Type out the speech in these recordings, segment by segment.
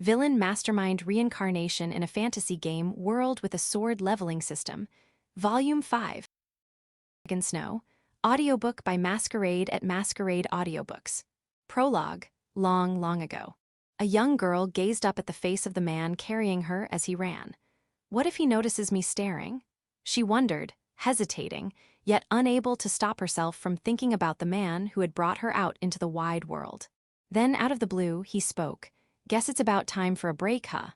Villain Mastermind Reincarnation in a Fantasy Game World with a Sword Leveling System. Volume 5. Snow. Audiobook by Masquerade at Masquerade Audiobooks. Prologue. Long, long ago. A young girl gazed up at the face of the man carrying her as he ran. What if he notices me staring? She wondered, hesitating, yet unable to stop herself from thinking about the man who had brought her out into the wide world. Then, out of the blue, he spoke. Guess it's about time for a break, huh?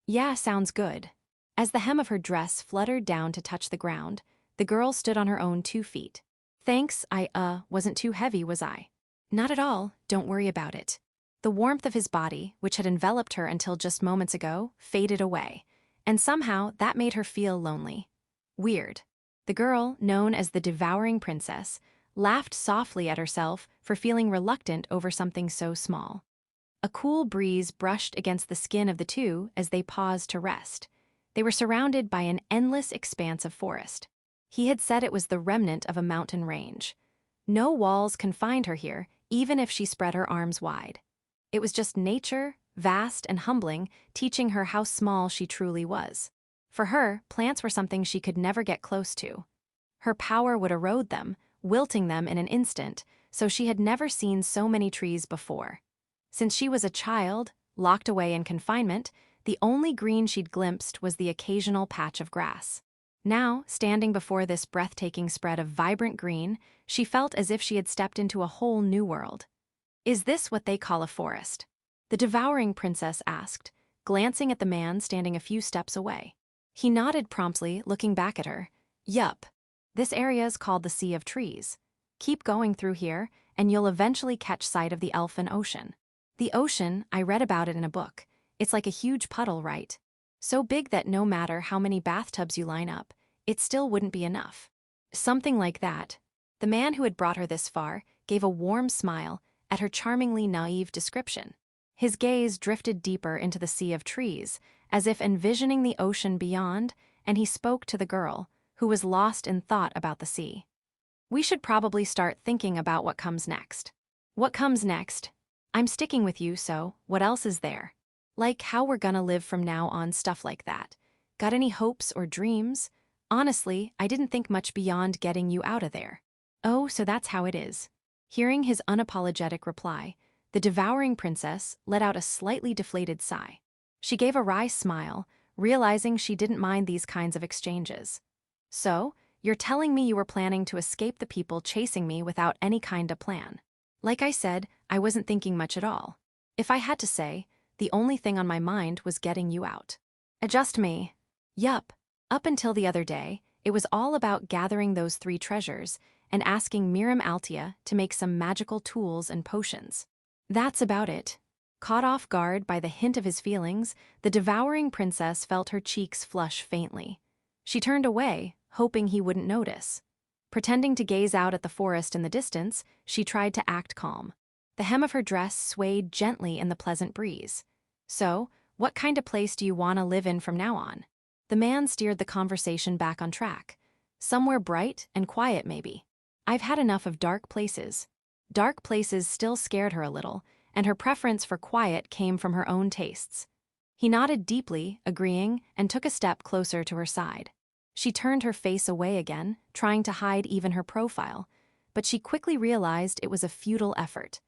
Yeah, sounds good. As the hem of her dress fluttered down to touch the ground, the girl stood on her own 2 feet. Thanks, I wasn't too heavy, was I? Not at all, don't worry about it. The warmth of his body, which had enveloped her until just moments ago, faded away, and somehow that made her feel lonely. Weird. The girl, known as the Devouring Princess, laughed softly at herself for feeling reluctant over something so small. A cool breeze brushed against the skin of the two as they paused to rest. They were surrounded by an endless expanse of forest. He had said it was the remnant of a mountain range. No walls confined her here, even if she spread her arms wide. It was just nature, vast and humbling, teaching her how small she truly was. For her, plants were something she could never get close to. Her power would erode them, wilting them in an instant, so she had never seen so many trees before. Since she was a child, locked away in confinement, the only green she'd glimpsed was the occasional patch of grass. Now, standing before this breathtaking spread of vibrant green, she felt as if she had stepped into a whole new world. Is this what they call a forest? The Devouring Princess asked, glancing at the man standing a few steps away. He nodded promptly, looking back at her. Yup. This area is called the Sea of Trees. Keep going through here, and you'll eventually catch sight of the Elfin Ocean. The ocean, I read about it in a book. It's like a huge puddle, right? So big that no matter how many bathtubs you line up, it still wouldn't be enough. Something like that. The man who had brought her this far gave a warm smile at her charmingly naive description. His gaze drifted deeper into the Sea of Trees, as if envisioning the ocean beyond, and he spoke to the girl, who was lost in thought about the sea. We should probably start thinking about what comes next. What comes next? I'm sticking with you, so what else is there? Like how we're gonna live from now on, stuff like that. Got any hopes or dreams? Honestly, I didn't think much beyond getting you out of there. Oh, so that's how it is. Hearing his unapologetic reply, the Devouring Princess let out a slightly deflated sigh. She gave a wry smile, realizing she didn't mind these kinds of exchanges. So, you're telling me you were planning to escape the people chasing me without any kind of plan? Like I said, I wasn't thinking much at all. If I had to say, the only thing on my mind was getting you out. Just me. Yup. Up until the other day, it was all about gathering those 3 treasures and asking Miriam Altia to make some magical tools and potions. That's about it. Caught off guard by the hint of his feelings, the Devouring Princess felt her cheeks flush faintly. She turned away, hoping he wouldn't notice. Pretending to gaze out at the forest in the distance, she tried to act calm. The hem of her dress swayed gently in the pleasant breeze. So, what kind of place do you want to live in from now on? The man steered the conversation back on track. Somewhere bright and quiet, maybe. I've had enough of dark places. Dark places still scared her a little, and her preference for quiet came from her own tastes. He nodded deeply, agreeing, and took a step closer to her side. She turned her face away again, trying to hide even her profile, but she quickly realized it was a futile effort.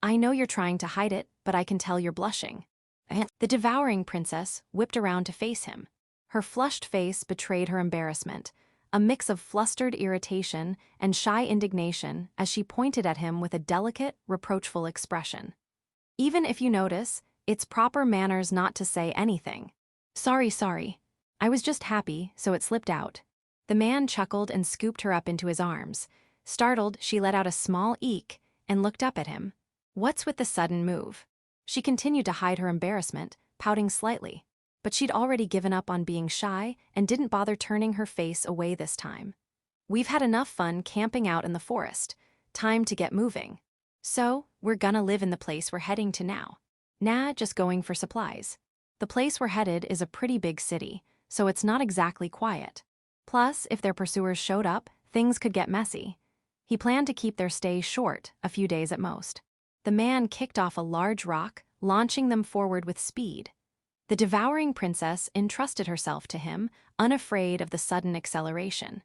I know you're trying to hide it, but I can tell you're blushing. The Devouring Princess whipped around to face him. Her flushed face betrayed her embarrassment, a mix of flustered irritation and shy indignation as she pointed at him with a delicate, reproachful expression. Even if you notice, it's proper manners not to say anything. Sorry. I was just happy, so it slipped out. The man chuckled and scooped her up into his arms. Startled, she let out a small eek and looked up at him. What's with the sudden move? She continued to hide her embarrassment, pouting slightly. But she'd already given up on being shy and didn't bother turning her face away this time. We've had enough fun camping out in the forest. Time to get moving. So, we're gonna live in the place we're heading to now. Nah, just going for supplies. The place we're headed is a pretty big city, so it's not exactly quiet. Plus, if their pursuers showed up, things could get messy. He planned to keep their stay short, a few days at most. The man kicked off a large rock, launching them forward with speed. The devouring princess entrusted herself to him, unafraid of the sudden acceleration.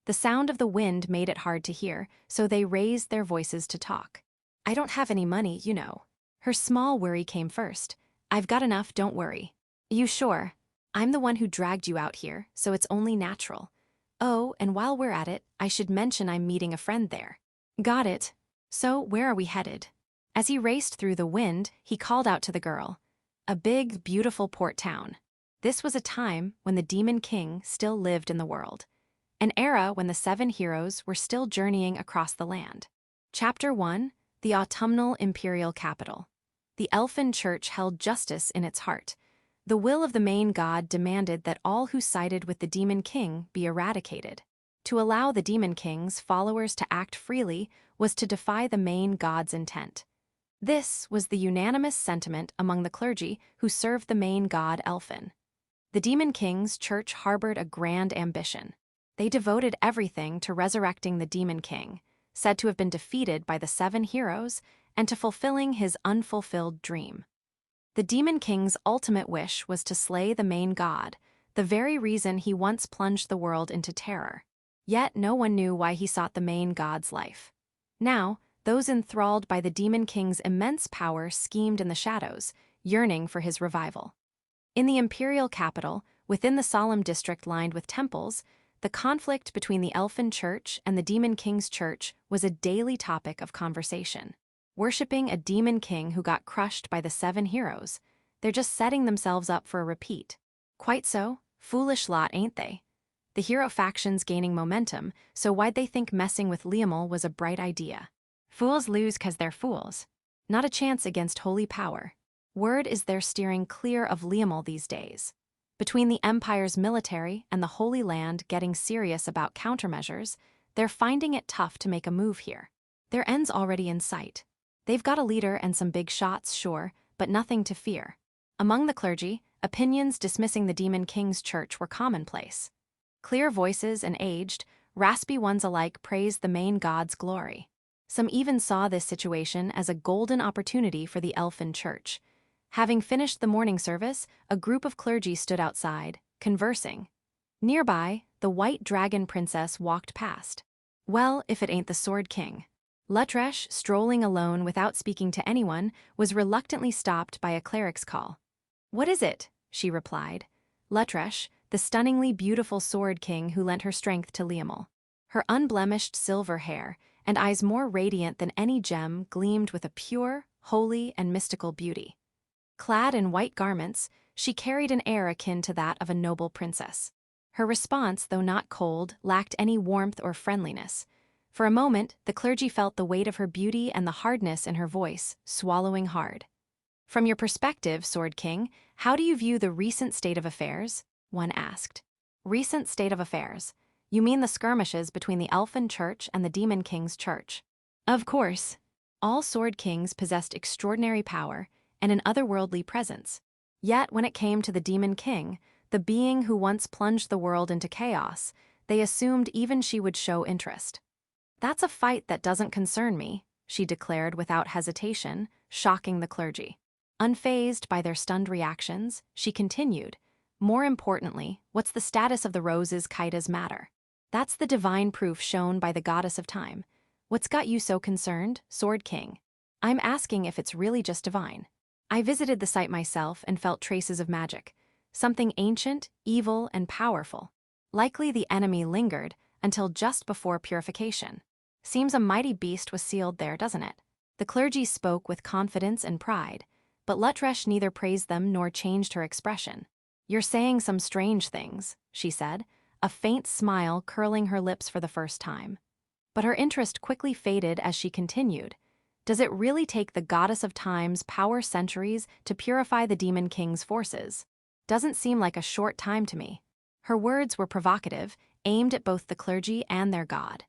The sound of the wind made it hard to hear, so they raised their voices to talk. "I don't have any money, you know." Her small worry came first. "I've got enough, don't worry." "You sure? I'm the one who dragged you out here, so it's only natural. Oh, and while we're at it, I should mention I'm meeting a friend there." "Got it. So, where are we headed?" As he raced through the wind, he called out to the girl. A big, beautiful port town. This was a time when the Demon King still lived in the world. An era when the 7 heroes were still journeying across the land. Chapter 1, The Autumnal Imperial Capital. The Elfin Church held justice in its heart. The will of the main god demanded that all who sided with the Demon King be eradicated. To allow the Demon King's followers to act freely was to defy the main god's intent. This was the unanimous sentiment among the clergy who served the main god Elfin. The Demon King's church harbored a grand ambition. They devoted everything to resurrecting the Demon King, said to have been defeated by the 7 heroes, and to fulfilling his unfulfilled dream. The Demon King's ultimate wish was to slay the main god, the very reason he once plunged the world into terror. Yet no one knew why he sought the main god's life. Now, those enthralled by the Demon King's immense power schemed in the shadows, yearning for his revival. In the imperial capital, within the solemn district lined with temples, the conflict between the Elfin Church and the Demon King's church was a daily topic of conversation. Worshipping a Demon King who got crushed by the 7 heroes, they're just setting themselves up for a repeat. Quite so, foolish lot, ain't they? The hero faction's gaining momentum, so why'd they think messing with Liamel was a bright idea? Fools lose 'cause they're fools. Not a chance against holy power. Word is they're steering clear of Liamel these days. Between the Empire's military and the Holy Land getting serious about countermeasures, they're finding it tough to make a move here. Their end's already in sight. They've got a leader and some big shots, sure, but nothing to fear. Among the clergy, opinions dismissing the Demon King's church were commonplace. Clear voices and aged, raspy ones alike praised the main god's glory. Some even saw this situation as a golden opportunity for the Elfin Church. Having finished the morning service, a group of clergy stood outside, conversing. Nearby, the White Dragon Princess walked past. Well, if it ain't the Sword King. Litrpg, strolling alone without speaking to anyone, was reluctantly stopped by a cleric's call. "What is it?" she replied. Litrpg, the stunningly beautiful Sword King who lent her strength to Liamel. Her unblemished silver hair and eyes more radiant than any gem gleamed with a pure, holy, and mystical beauty. Clad in white garments, she carried an air akin to that of a noble princess. Her response, though not cold, lacked any warmth or friendliness. For a moment, the clergy felt the weight of her beauty and the hardness in her voice, swallowing hard. "From your perspective, Sword King, how do you view the recent state of affairs?" one asked. "Recent state of affairs? You mean the skirmishes between the Elfin Church and the Demon King's church?" Of course. All Sword Kings possessed extraordinary power and an otherworldly presence. Yet when it came to the Demon King, the being who once plunged the world into chaos, they assumed even she would show interest. "That's a fight that doesn't concern me," she declared without hesitation, shocking the clergy. Unfazed by their stunned reactions, she continued, "More importantly, what's the status of the roses Kaitas matter? That's the divine proof shown by the goddess of time. What's got you so concerned, Sword King? I'm asking if it's really just divine. I visited the site myself and felt traces of magic. Something ancient, evil, and powerful. Likely the enemy lingered until just before purification. Seems a mighty beast was sealed there, doesn't it?" The clergy spoke with confidence and pride, but Litrpg neither praised them nor changed her expression. "You're saying some strange things," she said, a faint smile curling her lips for the first time. But her interest quickly faded as she continued. "Does it really take the goddess of time's power centuries to purify the Demon King's forces? Doesn't seem like a short time to me." Her words were provocative, aimed at both the clergy and their god.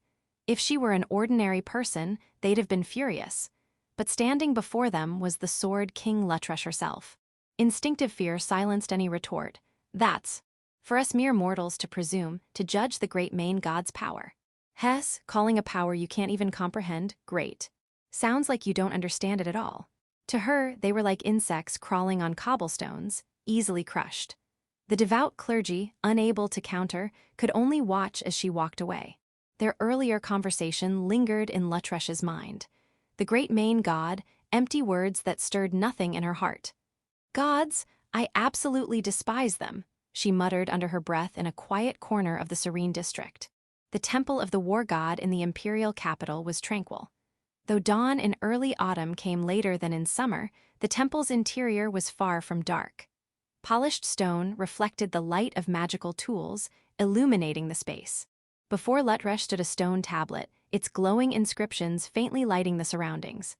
If she were an ordinary person, they'd have been furious. But standing before them was the Sword King Litrpg herself. Instinctive fear silenced any retort. "That's for us mere mortals to presume, to judge the great main god's power. Hess, calling a power you can't even comprehend, great. Sounds like you don't understand it at all." To her, they were like insects crawling on cobblestones, easily crushed. The devout clergy, unable to counter, could only watch as she walked away. Their earlier conversation lingered in Litrpg's mind. The great main god, empty words that stirred nothing in her heart. "Gods, I absolutely despise them," she muttered under her breath in a quiet corner of the serene district. The temple of the war god in the imperial capital was tranquil. Though dawn in early autumn came later than in summer, the temple's interior was far from dark. Polished stone reflected the light of magical tools, illuminating the space. Before Litrpg stood a stone tablet, its glowing inscriptions faintly lighting the surroundings.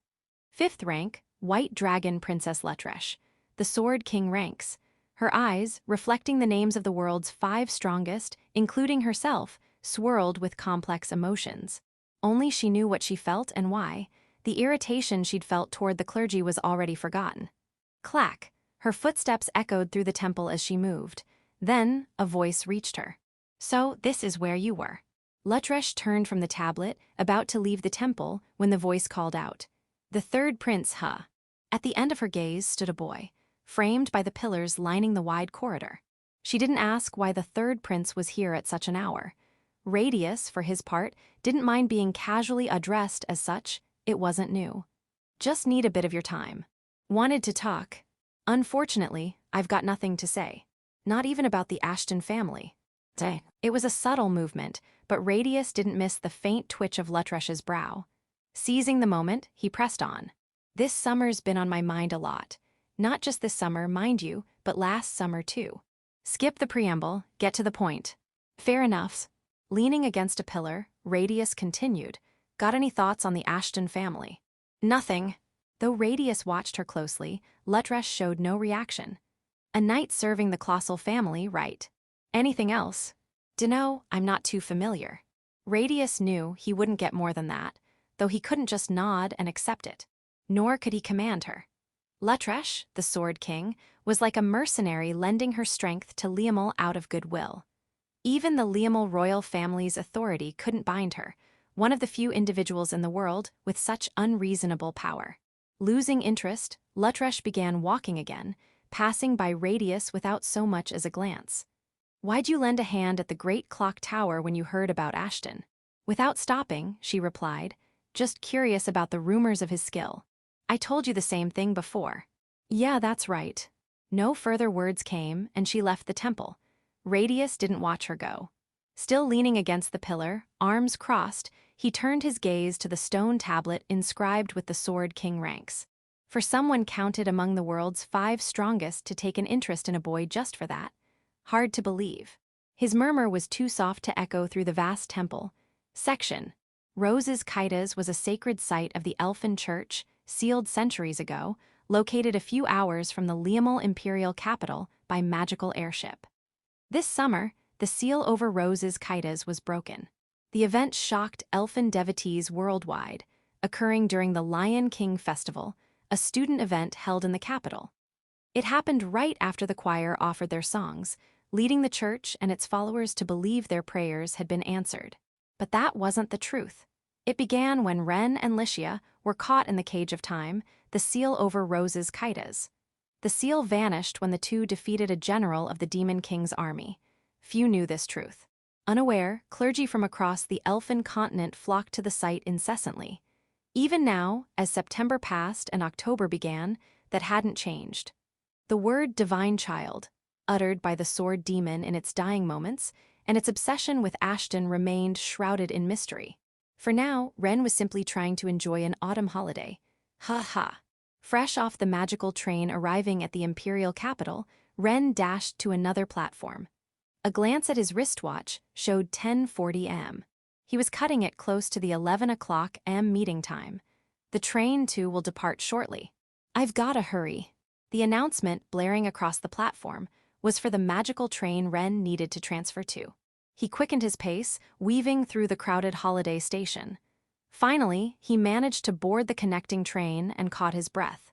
5th rank, White Dragon Princess Litrpg. The Sword King ranks. Her eyes, reflecting the names of the world's 5 strongest, including herself, swirled with complex emotions. Only she knew what she felt and why. The irritation she'd felt toward the clergy was already forgotten. Clack! Her footsteps echoed through the temple as she moved. Then, a voice reached her. "So, this is where you were." Litrpg turned from the tablet, about to leave the temple, when the voice called out. "The 3rd prince, huh?" At the end of her gaze stood a boy, framed by the pillars lining the wide corridor. She didn't ask why the 3rd prince was here at such an hour. Radius, for his part, didn't mind being casually addressed as such. It wasn't new. "Just need a bit of your time." "Wanted to talk. Unfortunately, I've got nothing to say. Not even about the Ashton family." It was a subtle movement, but Radius didn't miss the faint twitch of Litrpg's brow. Seizing the moment, he pressed on. "This summer's been on my mind a lot. Not just this summer, mind you, but last summer too." "Skip the preamble, get to the point." "Fair enough." Leaning against a pillar, Radius continued. "Got any thoughts on the Ashton family?" "Nothing." Though Radius watched her closely, Litrpg showed no reaction. "A knight serving the colossal family, right? Anything else?" "Dunno, I'm not too familiar." Radius knew he wouldn't get more than that, though he couldn't just nod and accept it. Nor could he command her. Litrpg, the Sword King, was like a mercenary lending her strength to Liamel out of goodwill. Even the Liamel royal family's authority couldn't bind her, one of the few individuals in the world with such unreasonable power. Losing interest, Litrpg began walking again, passing by Radius without so much as a glance. "Why'd you lend a hand at the Great Clock Tower when you heard about Ashton?" Without stopping, she replied, "Just curious about the rumors of his skill." "I told you the same thing before." "Yeah, that's right." No further words came, and she left the temple. Radius didn't watch her go. Still leaning against the pillar, arms crossed, he turned his gaze to the stone tablet inscribed with the Sword King ranks. For someone counted among the world's 5 strongest to take an interest in a boy just for that. Hard to believe. His murmur was too soft to echo through the vast temple. Section. Rose's Kaitas was a sacred site of the Elfin Church, sealed centuries ago, located a few hours from the Liamel imperial capital by magical airship. This summer, the seal over Rose's Kaitas was broken. The event shocked elfin devotees worldwide, occurring during the Lion King Festival, a student event held in the capital. It happened right after the choir offered their songs, leading the church and its followers to believe their prayers had been answered. But that wasn't the truth. It began when Ren and Licia were caught in the cage of time, the seal over Rose's Kaitas. The seal vanished when the two defeated a general of the Demon King's army. Few knew this truth. Unaware, clergy from across the elfin continent flocked to the site incessantly. Even now, as September passed and October began, that hadn't changed. The word divine child, uttered by the sword demon in its dying moments, and its obsession with Ashton remained shrouded in mystery. For now, Ren was simply trying to enjoy an autumn holiday. Ha ha. Fresh off the magical train arriving at the imperial capital, Ren dashed to another platform. A glance at his wristwatch showed 10:40 am. He was cutting it close to the 11 o'clock am meeting time. The train, too, will depart shortly. "I've gotta hurry." The announcement, blaring across the platform, was for the magical train Ren needed to transfer to. He quickened his pace, weaving through the crowded holiday station. Finally, he managed to board the connecting train and caught his breath.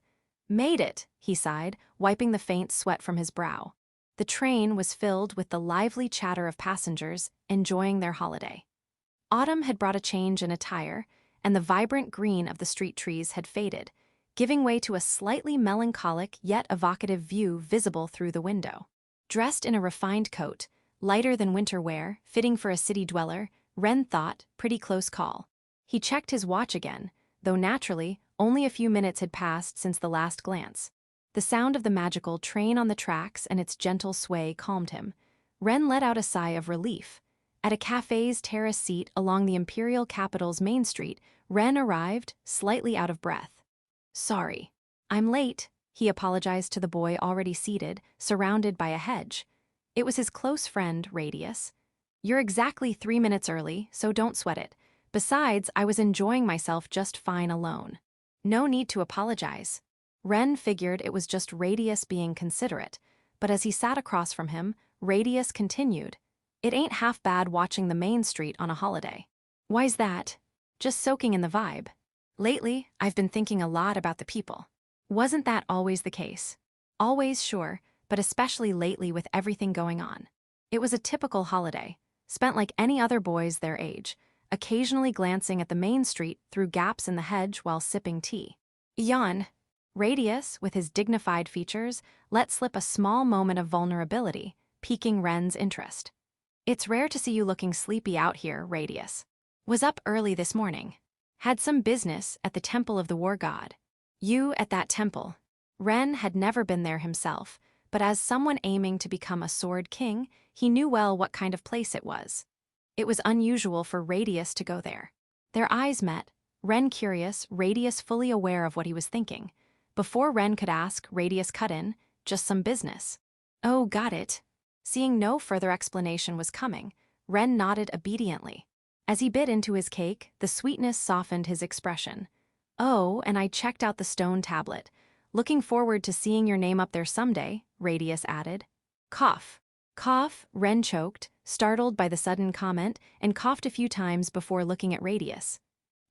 "Made it," he sighed, wiping the faint sweat from his brow. The train was filled with the lively chatter of passengers enjoying their holiday. Autumn had brought a change in attire, and the vibrant green of the street trees had faded, giving way to a slightly melancholic yet evocative view visible through the window. Dressed in a refined coat, lighter than winter wear, fitting for a city dweller, Ren thought, pretty close call. He checked his watch again, though naturally, only a few minutes had passed since the last glance. The sound of the magical train on the tracks and its gentle sway calmed him. Ren let out a sigh of relief. At a cafe's terrace seat along the imperial capital's main street, Ren arrived, slightly out of breath. "Sorry. I'm late," he apologized to the boy already seated, surrounded by a hedge. It was his close friend, Radius. "You're exactly 3 minutes early, so don't sweat it. Besides, I was enjoying myself just fine alone." No need to apologize. Ren figured it was just Radius being considerate, but as he sat across from him, Radius continued, "It ain't half bad watching the main street on a holiday." "Why's that?" "Just soaking in the vibe. Lately, I've been thinking a lot about the people." Wasn't that always the case? Always, sure, but especially lately with everything going on. It was a typical holiday, spent like any other boys their age, occasionally glancing at the main street through gaps in the hedge while sipping tea. Yawn. Radius, with his dignified features, let slip a small moment of vulnerability, piquing Ren's interest. "It's rare to see you looking sleepy out here, Radius. Was up early this morning. Had some business at the temple of the war god." You at that temple. Ren had never been there himself, but as someone aiming to become a sword king, he knew well what kind of place it was. It was unusual for Radius to go there. Their eyes met, Ren curious, Radius fully aware of what he was thinking. Before Ren could ask, Radius cut in, "Just some business." "Oh, got it." Seeing no further explanation was coming, Ren nodded obediently. As he bit into his cake, the sweetness softened his expression. "Oh, and I checked out the stone tablet. Looking forward to seeing your name up there someday," Radius added. Cough. Cough, Ren choked, startled by the sudden comment, and coughed a few times before looking at Radius.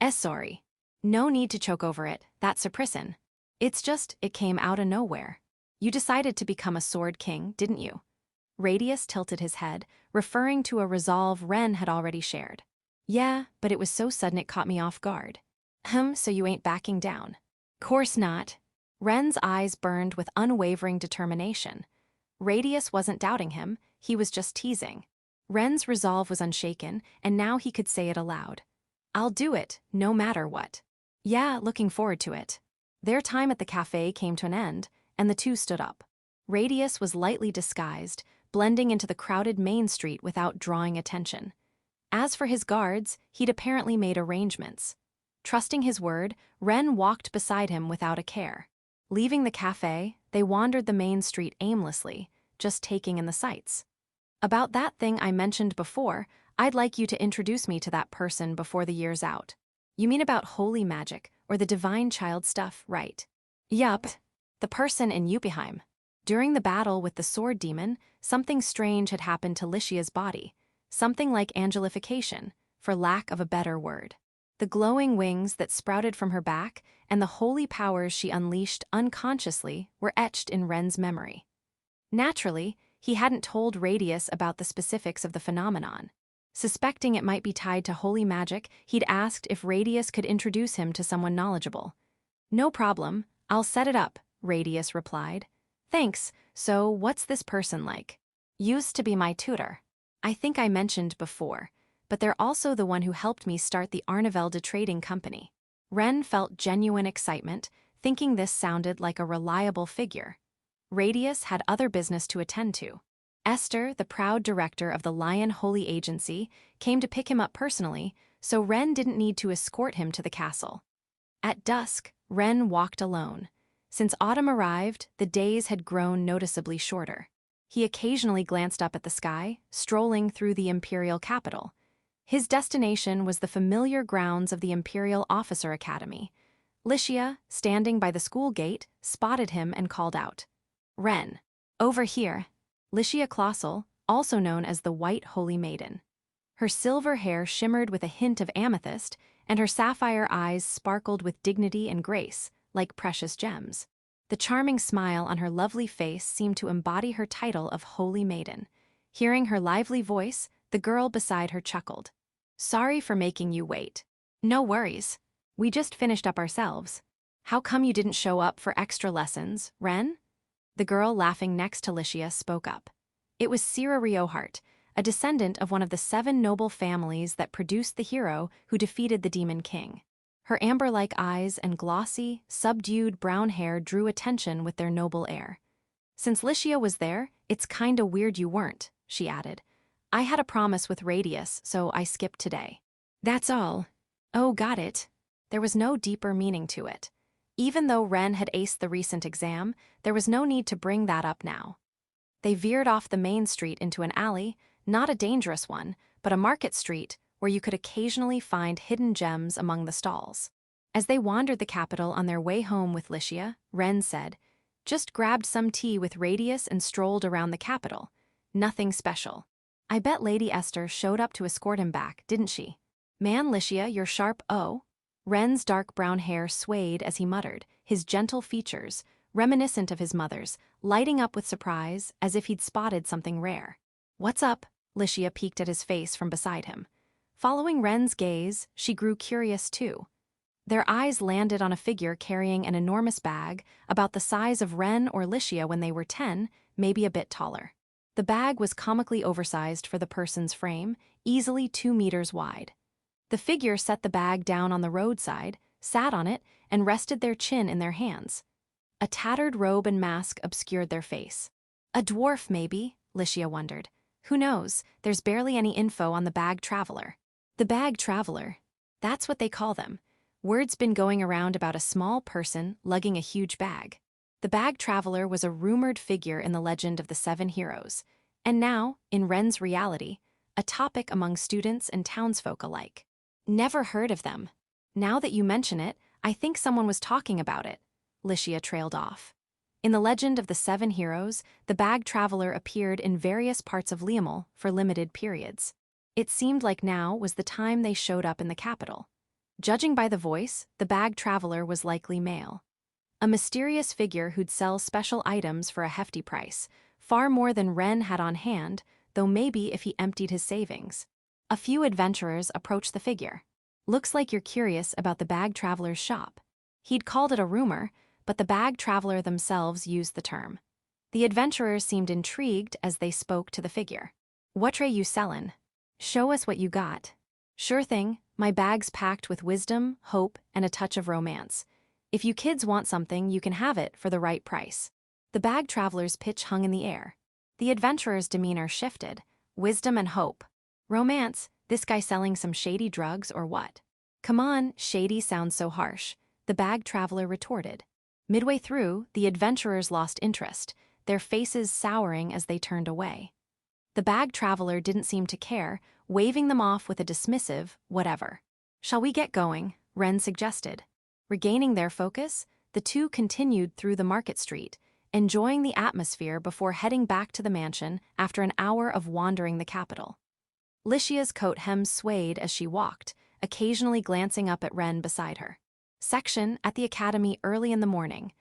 Sorry. No need to choke over it, that's a prison. It's just, it came out of nowhere. You decided to become a sword king, didn't you?" Radius tilted his head, referring to a resolve Ren had already shared. "Yeah, but it was so sudden it caught me off guard." So you ain't backing down?" "Course not." Ren's eyes burned with unwavering determination. Radius wasn't doubting him, he was just teasing. Ren's resolve was unshaken, and now he could say it aloud. "I'll do it, no matter what." "Yeah, looking forward to it." Their time at the cafe came to an end, and the two stood up. Radius was lightly disguised, blending into the crowded main street without drawing attention. As for his guards, he'd apparently made arrangements. Trusting his word, Ren walked beside him without a care. Leaving the cafe, they wandered the main street aimlessly, just taking in the sights. "About that thing I mentioned before, I'd like you to introduce me to that person before the year's out." "You mean about holy magic, or the divine child stuff, right?" "Yup. The person in Yuppieheim. During the battle with the sword demon, something strange had happened to Licia's body. Something like angelification, for lack of a better word. The glowing wings that sprouted from her back and the holy powers she unleashed unconsciously were etched in Ren's memory. Naturally, he hadn't told Radius about the specifics of the phenomenon. Suspecting it might be tied to holy magic, he'd asked if Radius could introduce him to someone knowledgeable. "No problem, I'll set it up," Radius replied. "Thanks, so what's this person like?" "Used to be my tutor. I think I mentioned before, but they're also the one who helped me start the Arnevelde trading company." Ren felt genuine excitement, thinking this sounded like a reliable figure. Radius had other business to attend to. Esther, the proud director of the Lion Holy Agency, came to pick him up personally, so Ren didn't need to escort him to the castle. At dusk, Ren walked alone. Since autumn arrived, the days had grown noticeably shorter. He occasionally glanced up at the sky, strolling through the imperial capital. His destination was the familiar grounds of the Imperial Officer Academy. Licia, standing by the school gate, spotted him and called out. "Ren, over here." Licia Colossal, also known as the White Holy Maiden. Her silver hair shimmered with a hint of amethyst, and her sapphire eyes sparkled with dignity and grace, like precious gems. The charming smile on her lovely face seemed to embody her title of Holy Maiden. Hearing her lively voice, the girl beside her chuckled. "Sorry for making you wait." "No worries. We just finished up ourselves." How come you didn't show up for extra lessons, Ren? The girl laughing next to Licia spoke up. It was Sira Riohart, a descendant of one of the 7 noble families that produced the hero who defeated the Demon King. Her amber-like eyes and glossy, subdued brown hair drew attention with their noble air. Since Licia was there, it's kinda weird you weren't, she added. I had a promise with Radius, so I skipped today. That's all. Oh, got it. There was no deeper meaning to it. Even though Ren had aced the recent exam, there was no need to bring that up now. They veered off the main street into an alley, not a dangerous one, but a market street where you could occasionally find hidden gems among the stalls. As they wandered the capital on their way home with Licia, Ren said, "Just grabbed some tea with Radius and strolled around the capital. Nothing special. I bet Lady Esther showed up to escort him back, didn't she? Man, Licia, you're sharp, oh." Ren's dark brown hair swayed as he muttered, his gentle features, reminiscent of his mother's, lighting up with surprise as if he'd spotted something rare. "What's up?" Licia peeked at his face from beside him. Following Ren's gaze, she grew curious too. Their eyes landed on a figure carrying an enormous bag, about the size of Ren or Licia when they were 10, maybe a bit taller. The bag was comically oversized for the person's frame, easily 2 meters wide. The figure set the bag down on the roadside, sat on it, and rested their chin in their hands. A tattered robe and mask obscured their face. A dwarf, maybe, Licia wondered. Who knows, there's barely any info on the bag traveler. The bag traveler. That's what they call them. Word's been going around about a small person lugging a huge bag. The bag traveler was a rumored figure in the legend of the 7 heroes, and now, in Ren's reality, a topic among students and townsfolk alike. Never heard of them. Now that you mention it, I think someone was talking about it. Licia trailed off. In the legend of the 7 heroes, the bag traveler appeared in various parts of Liamel for limited periods. It seemed like now was the time they showed up in the capital. Judging by the voice, the bag traveler was likely male. A mysterious figure who'd sell special items for a hefty price, far more than Ren had on hand, though maybe if he emptied his savings. A few adventurers approached the figure. "Looks like you're curious about the bag traveler's shop." He'd called it a rumor, but the bag traveler themselves used the term. The adventurers seemed intrigued as they spoke to the figure. "What're you sellin'? Show us what you got." "Sure thing, my bag's packed with wisdom, hope, and a touch of romance. If you kids want something, you can have it for the right price." The bag traveler's pitch hung in the air. The adventurer's demeanor shifted. Wisdom and hope. Romance, this guy selling some shady drugs or what? "Come on, shady sounds so harsh," the bag traveler retorted. Midway through, the adventurers lost interest, their faces souring as they turned away. The bag traveler didn't seem to care, waving them off with a dismissive, whatever. "Shall we get going?" Ren suggested. Regaining their focus, the two continued through the market street, enjoying the atmosphere before heading back to the mansion after an hour of wandering the capital. Licia's coat hem swayed as she walked, occasionally glancing up at Ren beside her. Section at the academy early in the morning.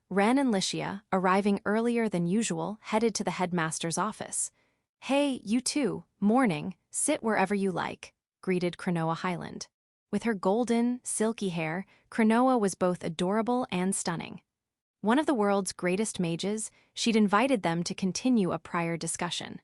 Ren and Licia, arriving earlier than usual, headed to the headmaster's office. "Hey, you two, morning, sit wherever you like," greeted Cronoa Highland. With her golden, silky hair, Cronoa was both adorable and stunning. One of the world's greatest mages, she'd invited them to continue a prior discussion.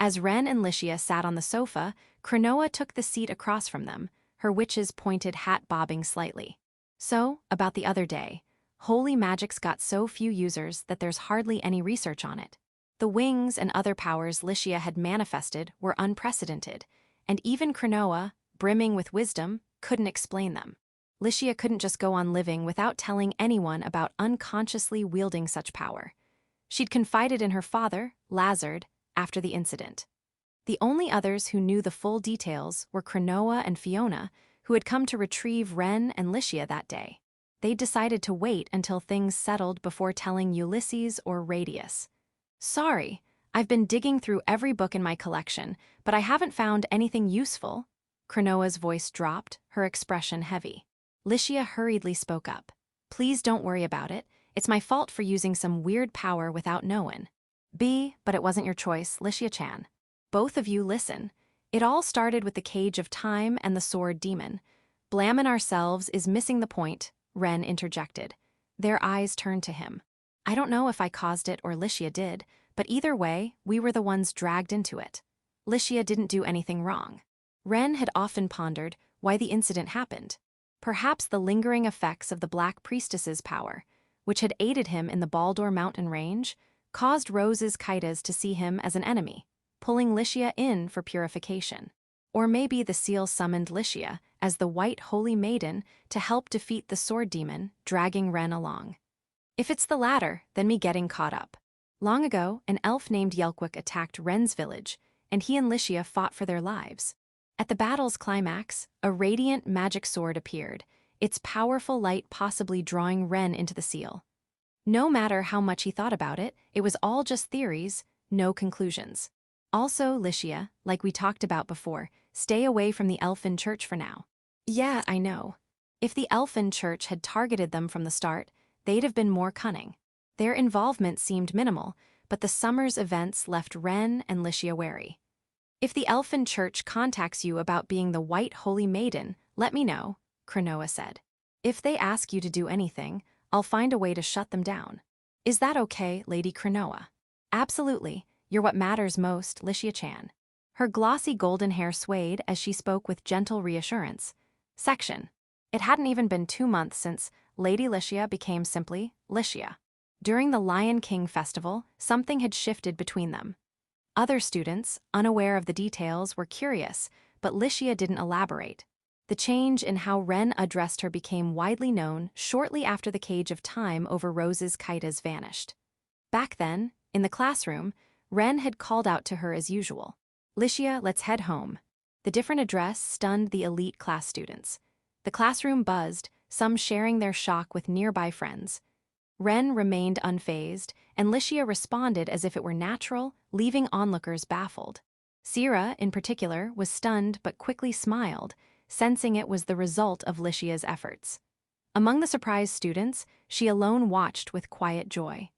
As Ren and Licia sat on the sofa, Cronoa took the seat across from them, her witch's pointed hat bobbing slightly. "So, about the other day, holy magic's got so few users that there's hardly any research on it. The wings and other powers Licia had manifested were unprecedented, and even Cronoa, brimming with wisdom, couldn't explain them. Licia couldn't just go on living without telling anyone about unconsciously wielding such power. She'd confided in her father, Lazard, after the incident. The only others who knew the full details were Cronoa and Fiona, who had come to retrieve Ren and Licia that day. They decided to wait until things settled before telling Ulysses or Radius. "Sorry, I've been digging through every book in my collection, but I haven't found anything useful." Cronoa's voice dropped, her expression heavy. Licia hurriedly spoke up. "Please don't worry about it. It's my fault for using some weird power without knowin'." But it wasn't your choice, Licia-chan. Both of you listen. It all started with the Cage of Time and the Sword Demon. Blammin' ourselves is missing the point, Ren interjected. Their eyes turned to him. I don't know if I caused it or Licia did, but either way, we were the ones dragged into it. Licia didn't do anything wrong. Ren had often pondered why the incident happened. Perhaps the lingering effects of the Black Priestess's power, which had aided him in the Baldur mountain range, caused Rose's Kaitas to see him as an enemy, pulling Licia in for purification. Or maybe the seal summoned Licia as the White Holy Maiden to help defeat the sword demon, dragging Ren along. If it's the latter, then me getting caught up. Long ago, an elf named Yelkwick attacked Ren's village, and he and Licia fought for their lives. At the battle's climax, a radiant magic sword appeared, its powerful light possibly drawing Ren into the seal. No matter how much he thought about it, it was all just theories, no conclusions. Also, Licia, like we talked about before, stay away from the elfin church for now. Yeah, I know. If the elfin church had targeted them from the start, they'd have been more cunning. Their involvement seemed minimal, but the summer's events left Ren and Licia wary. If the elfin church contacts you about being the White Holy Maiden, let me know, Cronoa said. If they ask you to do anything, I'll find a way to shut them down. Is that okay, Lady Cronoa? Absolutely. You're what matters most, Licia-chan. Her glossy golden hair swayed as she spoke with gentle reassurance. Section. It hadn't even been 2 months since Lady Licia became simply Licia. During the Lion King festival, something had shifted between them. Other students, unaware of the details, were curious, but Licia didn't elaborate. The change in how Ren addressed her became widely known shortly after the cage of time over Rose's Kaitas vanished. Back then, in the classroom, Ren had called out to her as usual. Licia, let's head home. The different address stunned the elite class students. The classroom buzzed, some sharing their shock with nearby friends. Ren remained unfazed, and Licia responded as if it were natural, leaving onlookers baffled. Sira, in particular, was stunned but quickly smiled, sensing it was the result of Licia's efforts. Among the surprised students, she alone watched with quiet joy.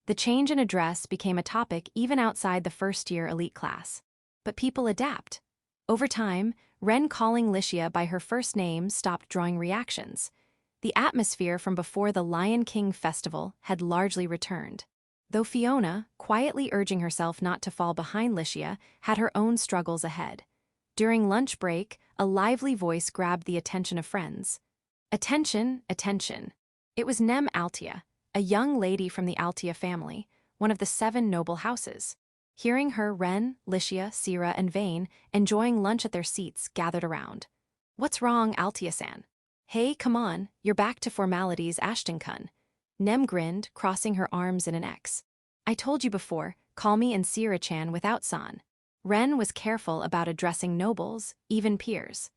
The change in address became a topic even outside the first-year elite class. But people adapt. Over time, Ren calling Licia by her first name stopped drawing reactions. The atmosphere from before the Lion King festival had largely returned. Though Fiona, quietly urging herself not to fall behind Licia, had her own struggles ahead. During lunch break, a lively voice grabbed the attention of friends. Attention, attention. It was Nem Altia, a young lady from the Altia family, one of the 7 noble houses. Hearing her, Ren, Licia, Sira, and Vane, enjoying lunch at their seats, gathered around. What's wrong, Altia-san? Hey, come on, you're back to formalities, Ashton-kun. Nem grinned, crossing her arms in an X. I told you before, call me and Sira-chan without san. Ren was careful about addressing nobles, even peers.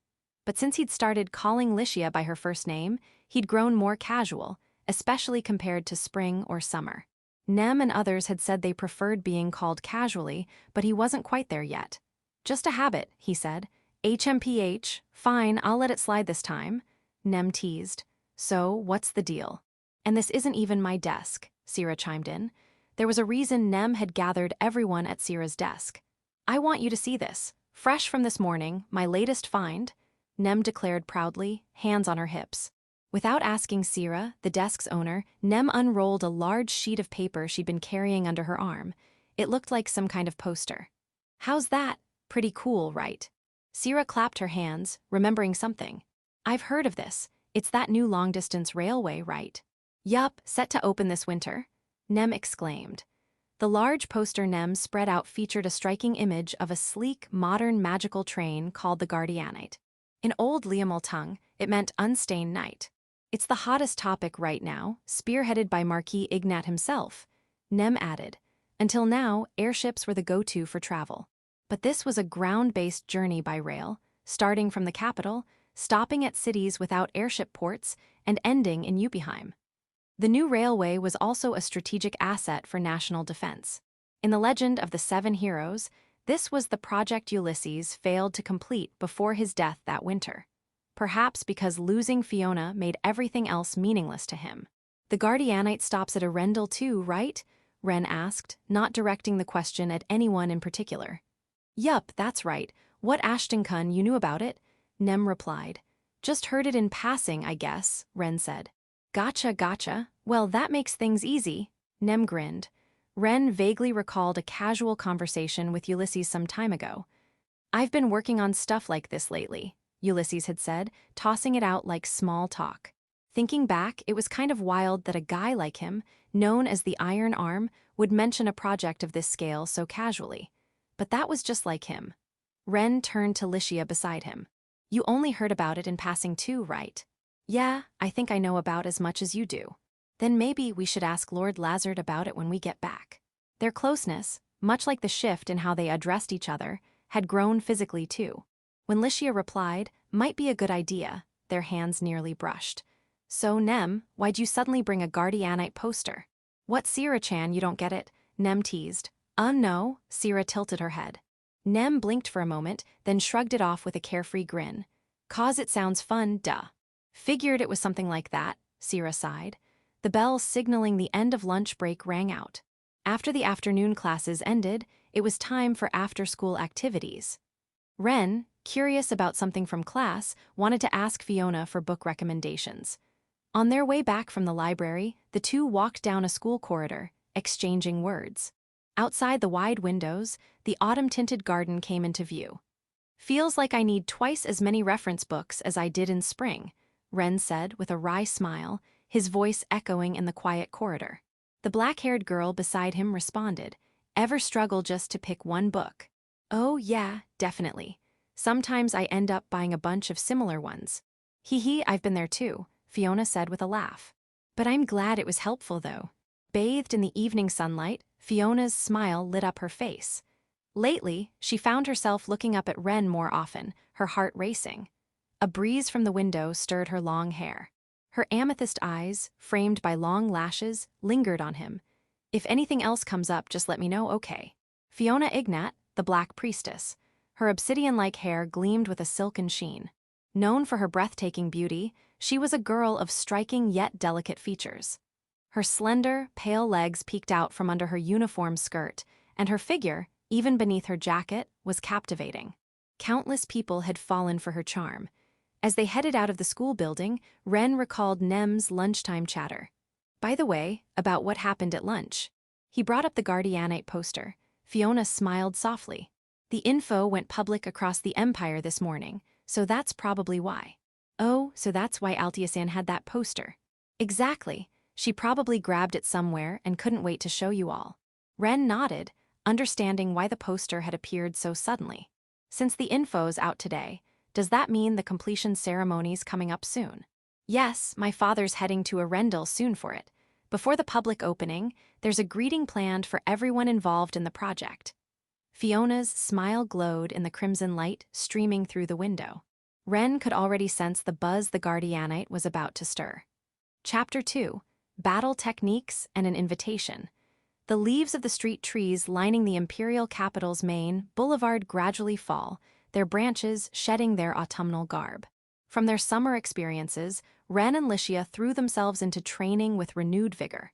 But since he'd started calling Licia by her first name, he'd grown more casual, especially compared to spring or summer. Nem and others had said they preferred being called casually, but he wasn't quite there yet. Just a habit, he said. HMPH, fine, I'll let it slide this time. Nem teased. So, what's the deal? And this isn't even my desk, Sira chimed in. There was a reason Nem had gathered everyone at Sira's desk. I want you to see this. Fresh from this morning, my latest find, Nem declared proudly, hands on her hips. Without asking Sira, the desk's owner, Nem unrolled a large sheet of paper she'd been carrying under her arm. It looked like some kind of poster. How's that? Pretty cool, right? Sira clapped her hands, remembering something. I've heard of this. It's that new long-distance railway, right? Yup, set to open this winter. Nem exclaimed. The large poster Nem spread out featured a striking image of a sleek, modern magical train called the Guardianite. In old Liamul tongue, it meant unstained night. It's the hottest topic right now, spearheaded by Marquis Ignat himself. Nem added. Until now, airships were the go-to for travel. But this was a ground-based journey by rail, starting from the capital, stopping at cities without airship ports, and ending in Yuppieheim. The new railway was also a strategic asset for national defense. In the legend of the 7 heroes, this was the project Ulysses failed to complete before his death that winter. Perhaps because losing Fiona made everything else meaningless to him. The Guardianite stops at Arendelle too, right? Ren asked, not directing the question at anyone in particular. Yup, that's right. What Ashton-kun, you knew about it? Nem replied. Just heard it in passing, I guess, Ren said. Gotcha, gotcha. Well, that makes things easy. Nem grinned. Ren vaguely recalled a casual conversation with Ulysses some time ago. I've been working on stuff like this lately, Ulysses had said, tossing it out like small talk. Thinking back, it was kind of wild that a guy like him, known as the Iron Arm, would mention a project of this scale so casually. But that was just like him. Ren turned to Licia beside him. You only heard about it in passing too, right? Yeah, I think I know about as much as you do. Then maybe we should ask Lord Lazard about it when we get back. Their closeness, much like the shift in how they addressed each other, had grown physically too. When Licia replied, might be a good idea, their hands nearly brushed. So, Nem, why'd you suddenly bring a Guardianite poster? What, Sierra-chan, you don't get it? Nem teased. No, Sierra tilted her head. Nem blinked for a moment, then shrugged it off with a carefree grin. 'Cause it sounds fun, duh. Figured it was something like that, Sierra sighed. The bell signaling the end of lunch break rang out. After the afternoon classes ended, it was time for after-school activities. Ren, curious about something from class, wanted to ask Fiona for book recommendations. On their way back from the library, the two walked down a school corridor, exchanging words. Outside the wide windows, the autumn-tinted garden came into view. Feels like I need twice as many reference books as I did in spring, Ren said with a wry smile, his voice echoing in the quiet corridor. The black-haired girl beside him responded, Ever struggle just to pick one book? Oh yeah, definitely. Sometimes I end up buying a bunch of similar ones. Hee, I've been there too, Fiona said with a laugh. But I'm glad it was helpful though. Bathed in the evening sunlight, Fiona's smile lit up her face. Lately, she found herself looking up at Ren more often, her heart racing. A breeze from the window stirred her long hair. Her amethyst eyes, framed by long lashes, lingered on him. If anything else comes up, just let me know, okay? Fiona Ignat, the Black Priestess. Her obsidian-like hair gleamed with a silken sheen. Known for her breathtaking beauty, she was a girl of striking yet delicate features. Her slender, pale legs peeked out from under her uniform skirt, and her figure, even beneath her jacket, was captivating. Countless people had fallen for her charm. As they headed out of the school building, Ren recalled Nem's lunchtime chatter. By the way, about what happened at lunch. He brought up the Guardianite poster. Fiona smiled softly. The info went public across the Empire this morning, so that's probably why. Oh, so that's why Altiasan had that poster. Exactly. She probably grabbed it somewhere and couldn't wait to show you all. Ren nodded, understanding why the poster had appeared so suddenly. Since the info's out today, does that mean the completion ceremony's coming up soon? Yes, my father's heading to Arendelle soon for it. Before the public opening, there's a greeting planned for everyone involved in the project. Fiona's smile glowed in the crimson light streaming through the window. Ren could already sense the buzz the Guardianite was about to stir. Chapter 2, Battle Techniques and an Invitation. The leaves of the street trees lining the imperial capital's main boulevard gradually fall, their branches shedding their autumnal garb. From their summer experiences, Ren and Licia threw themselves into training with renewed vigor.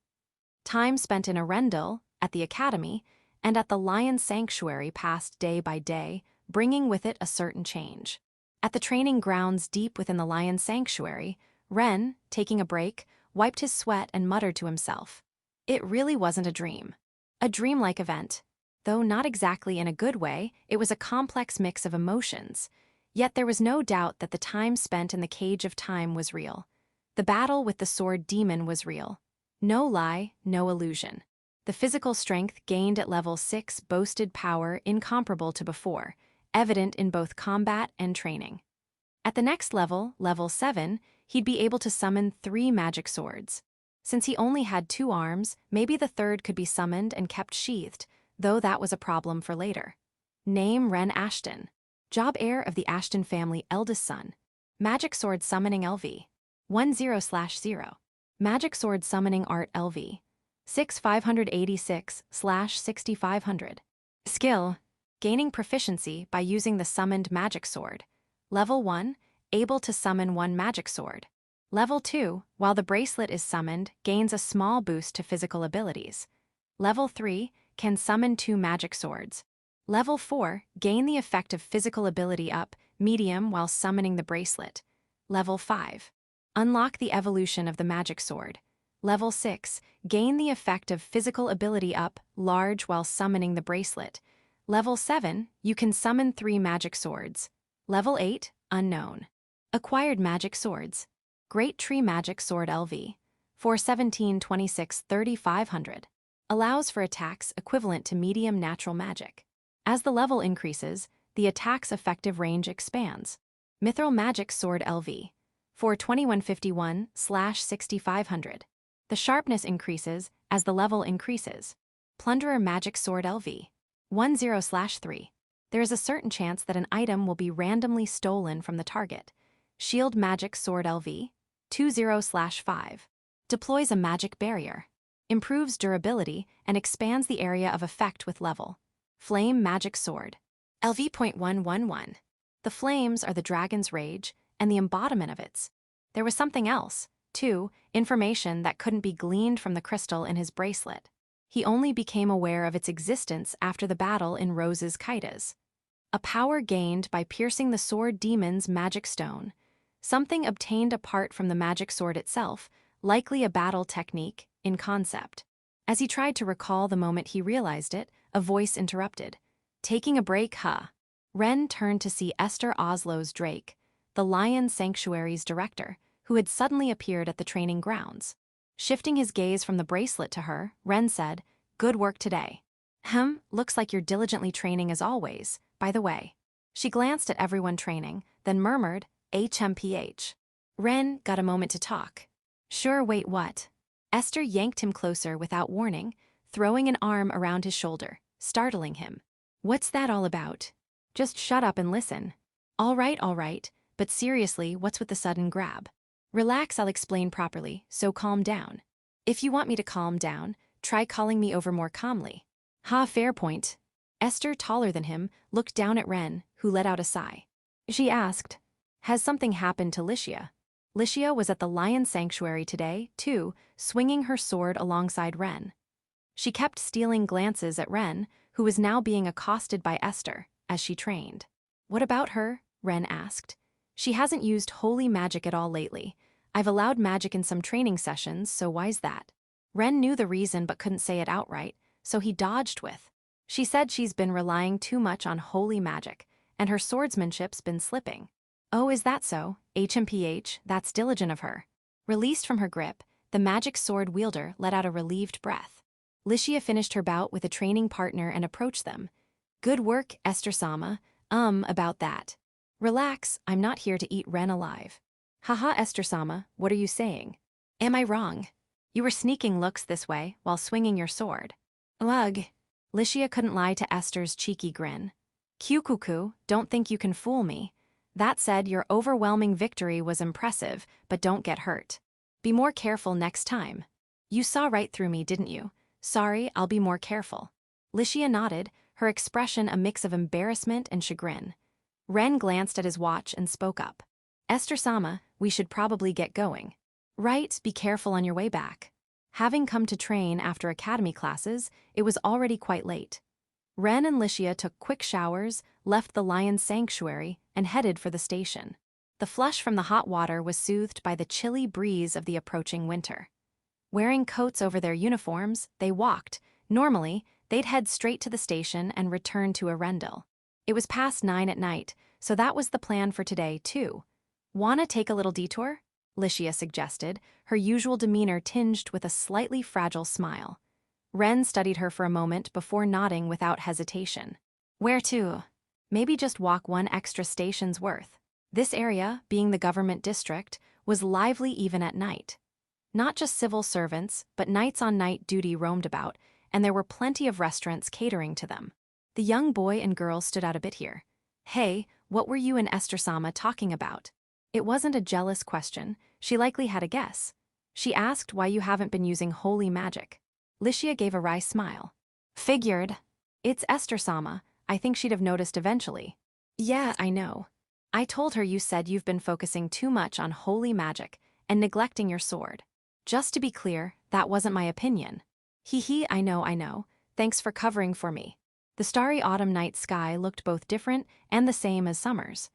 Time spent in Arendelle, at the academy, and at the Lion Sanctuary passed day by day, bringing with it a certain change. At the training grounds deep within the Lion Sanctuary, Ren, taking a break, wiped his sweat and muttered to himself. It really wasn't a dream. A dreamlike event. Though not exactly in a good way, it was a complex mix of emotions. Yet there was no doubt that the time spent in the cage of time was real. The battle with the sword demon was real. No lie, no illusion. The physical strength gained at level 6 boasted power incomparable to before, evident in both combat and training. At the next level, level 7, he'd be able to summon 3 magic swords. Since he only had 2 arms, maybe the third could be summoned and kept sheathed, though that was a problem for later. Name Ren Ashton. Job heir of the Ashton family eldest son. Magic sword summoning LV. 10/0. Magic sword summoning art LV. 6586/6500. Skill. Gaining proficiency by using the summoned magic sword. Level 1, able to summon 1 magic sword. Level 2, while the bracelet is summoned, gains a small boost to physical abilities. Level 3, can summon 2 magic swords. Level 4, gain the effect of physical ability up, medium while summoning the bracelet. Level 5. Unlock the evolution of the magic sword. Level 6. Gain the effect of physical ability up, large while summoning the bracelet. Level 7. You can summon 3 magic swords. Level 8. Unknown. Acquired magic swords. Great Tree Magic Sword LV. 417 26 3500. Allows for attacks equivalent to medium natural magic. As the level increases, the attack's effective range expands. Mithril Magic Sword LV. 42151/6500. The sharpness increases as the level increases. Plunderer Magic Sword LV. 10/3. There is a certain chance that an item will be randomly stolen from the target. Shield Magic Sword LV. 20/5. Deploys a magic barrier. Improves durability and expands the area of effect with level. Flame Magic Sword. LV.111. The flames are the dragon's rage and the embodiment of its. There was something else, too, information that couldn't be gleaned from the crystal in his bracelet. He only became aware of its existence after the battle in Rose's Kaitas. A power gained by piercing the sword demon's magic stone. Something obtained apart from the magic sword itself, likely a battle technique, in concept. As he tried to recall the moment he realized it, a voice interrupted. Taking a break, huh? Ren turned to see Esther Oslow's Drake, the Lion Sanctuary's director, who had suddenly appeared at the training grounds. Shifting his gaze from the bracelet to her, Ren said, "Good work today." Looks like you're diligently training as always, by the way." She glanced at everyone training, then murmured, "HMPH." Ren got a moment to talk. "Sure, wait, what?" Esther yanked him closer without warning, throwing an arm around his shoulder, startling him. "What's that all about? Just shut up and listen." All right, but seriously, what's with the sudden grab?" "Relax, I'll explain properly, so calm down." "If you want me to calm down, try calling me over more calmly." Fair point." Esther, taller than him, looked down at Ren, who let out a sigh. She asked, "Has something happened to Licia?" Licia was at the Lion Sanctuary today, too, swinging her sword alongside Ren. She kept stealing glances at Ren, who was now being accosted by Esther, as she trained. "What about her?" Ren asked. "She hasn't used holy magic at all lately. I've allowed magic in some training sessions, so why's that?" Ren knew the reason but couldn't say it outright, so he dodged with, "She said she's been relying too much on holy magic, and her swordsmanship's been slipping." "Oh, is that so? HMPH, that's diligent of her." Released from her grip, the magic sword wielder let out a relieved breath. Licia finished her bout with a training partner and approached them. "Good work, Esther-sama. About that." "Relax, I'm not here to eat Ren alive." "Haha, Esther-sama, what are you saying?" "Am I wrong? You were sneaking looks this way while swinging your sword." "Ugh." Licia couldn't lie to Esther's cheeky grin. "Cuckoo, don't think you can fool me. That said, your overwhelming victory was impressive, but don't get hurt. Be more careful next time." "You saw right through me, didn't you?" "Sorry, I'll be more careful." Licia nodded, her expression a mix of embarrassment and chagrin. Ren glanced at his watch and spoke up. "Esther-sama, we should probably get going." "Right, be careful on your way back." Having come to train after academy classes, it was already quite late. Ren and Licia took quick showers, left the Lion Sanctuary, and headed for the station. The flush from the hot water was soothed by the chilly breeze of the approaching winter. Wearing coats over their uniforms, they walked. Normally, they'd head straight to the station and return to Arendelle. It was past 9 at night, so that was the plan for today, too. "Wanna take a little detour?" Licia suggested, her usual demeanor tinged with a slightly fragile smile. Ren studied her for a moment before nodding without hesitation. "Where to?" "Maybe just walk one extra station's worth." This area, being the government district, was lively even at night. Not just civil servants, but knights-on-night duty roamed about, and there were plenty of restaurants catering to them. The young boy and girl stood out a bit here. "Hey, what were you and Esther-sama talking about?" It wasn't a jealous question, she likely had a guess. She asked why you haven't been using holy magic. Licia gave a wry smile. "Figured. It's Esther-sama, I think she'd have noticed eventually." "Yeah, I know. I told her you said you've been focusing too much on holy magic and neglecting your sword. Just to be clear, that wasn't my opinion." "Hee, I know. Thanks for covering for me." The starry autumn night sky looked both different and the same as summer's.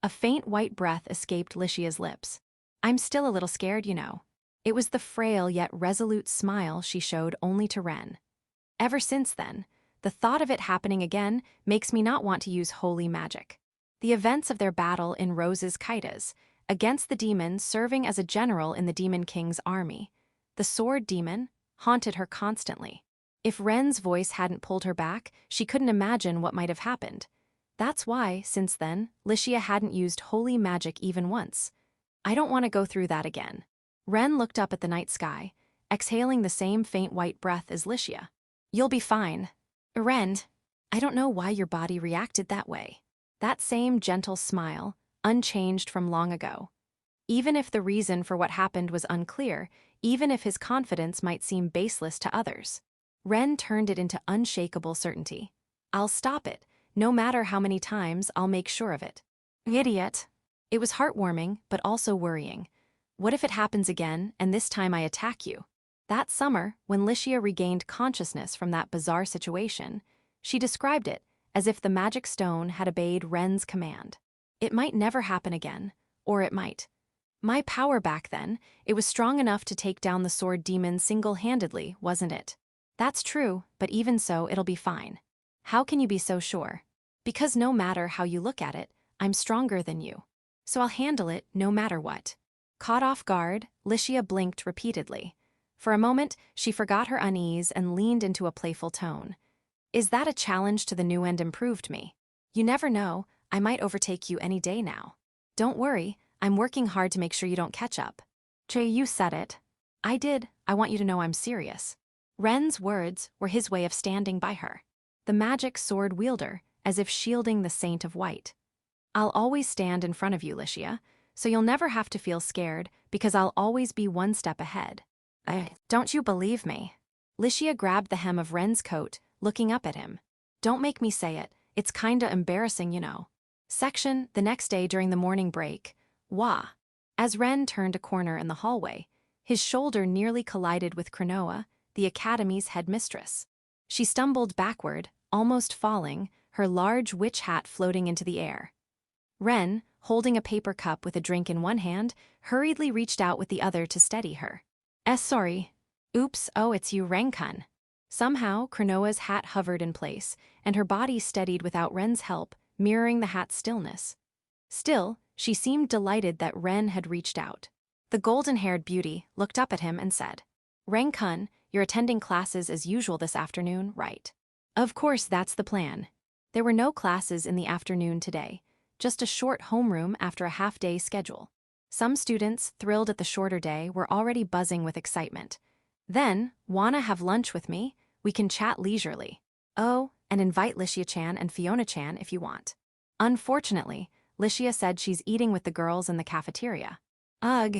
A faint white breath escaped Licia's lips. I'm still a little scared, you know. It was the frail yet resolute smile she showed only to Ren. Ever since then, the thought of it happening again makes me not want to use holy magic. The events of their battle in Rose's Kaitas, against the demon serving as a general in the Demon King's army, the sword demon, haunted her constantly. If Ren's voice hadn't pulled her back, she couldn't imagine what might have happened. That's why, since then, Licia hadn't used holy magic even once. I don't want to go through that again. Ren looked up at the night sky, exhaling the same faint white breath as Licia. You'll be fine. Ren, I don't know why your body reacted that way. That same gentle smile, unchanged from long ago. Even if the reason for what happened was unclear, even if his confidence might seem baseless to others, Ren turned it into unshakable certainty. I'll stop it. No matter how many times, I'll make sure of it. Idiot. It was heartwarming, but also worrying. What if it happens again, and this time I attack you? That summer, when Licia regained consciousness from that bizarre situation, she described it as if the magic stone had obeyed Ren's command. It might never happen again, or it might. My power back then, it was strong enough to take down the sword demon single-handedly, wasn't it? That's true, but even so, it'll be fine. How can you be so sure? Because no matter how you look at it, I'm stronger than you. So I'll handle it no matter what. Caught off guard, Licia blinked repeatedly. For a moment, she forgot her unease and leaned into a playful tone. Is that a challenge to the new and improved me? You never know, I might overtake you any day now. Don't worry, I'm working hard to make sure you don't catch up. Che, you said it. I did, I want you to know I'm serious. Ren's words were his way of standing by her. The magic sword wielder, as if shielding the Saint of White. I'll always stand in front of you, Licia, so you'll never have to feel scared because I'll always be one step ahead. Don't you believe me? Licia grabbed the hem of Ren's coat, looking up at him. Don't make me say it, it's kinda embarrassing, you know. Section, the next day during the morning break. Wah. As Ren turned a corner in the hallway, his shoulder nearly collided with Cronoa, the academy's headmistress. She stumbled backward, almost falling, her large witch hat floating into the air. Ren, holding a paper cup with a drink in one hand, hurriedly reached out with the other to steady her. Sorry. Oops, oh, it's you, Renkun. Somehow, Cronoa's hat hovered in place, and her body steadied without Ren's help, mirroring the hat's stillness. Still, she seemed delighted that Ren had reached out. The golden-haired beauty looked up at him and said, Renkun, you're attending classes as usual this afternoon, right? Of course, that's the plan. There were no classes in the afternoon today, just a short homeroom after a half-day schedule. Some students, thrilled at the shorter day, were already buzzing with excitement. Then, wanna have lunch with me? We can chat leisurely. Oh, and invite Licia-chan and Fiona-chan if you want. Unfortunately, Licia said she's eating with the girls in the cafeteria. Ugh.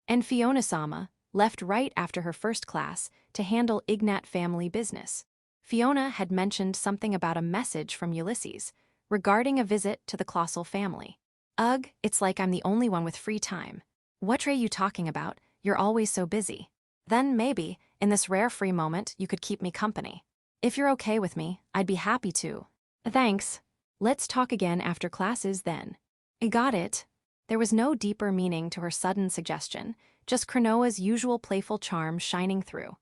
And Fiona-sama left right after her first class to handle Ignat family business. Fiona had mentioned something about a message from Ulysses regarding a visit to the Colossal family. Ugh, it's like I'm the only one with free time. What are you talking about? You're always so busy. Then maybe, in this rare free moment, you could keep me company. If you're okay with me, I'd be happy to. Thanks. Let's talk again after classes then. Got it. There was no deeper meaning to her sudden suggestion, just Cronoa's usual playful charm shining through.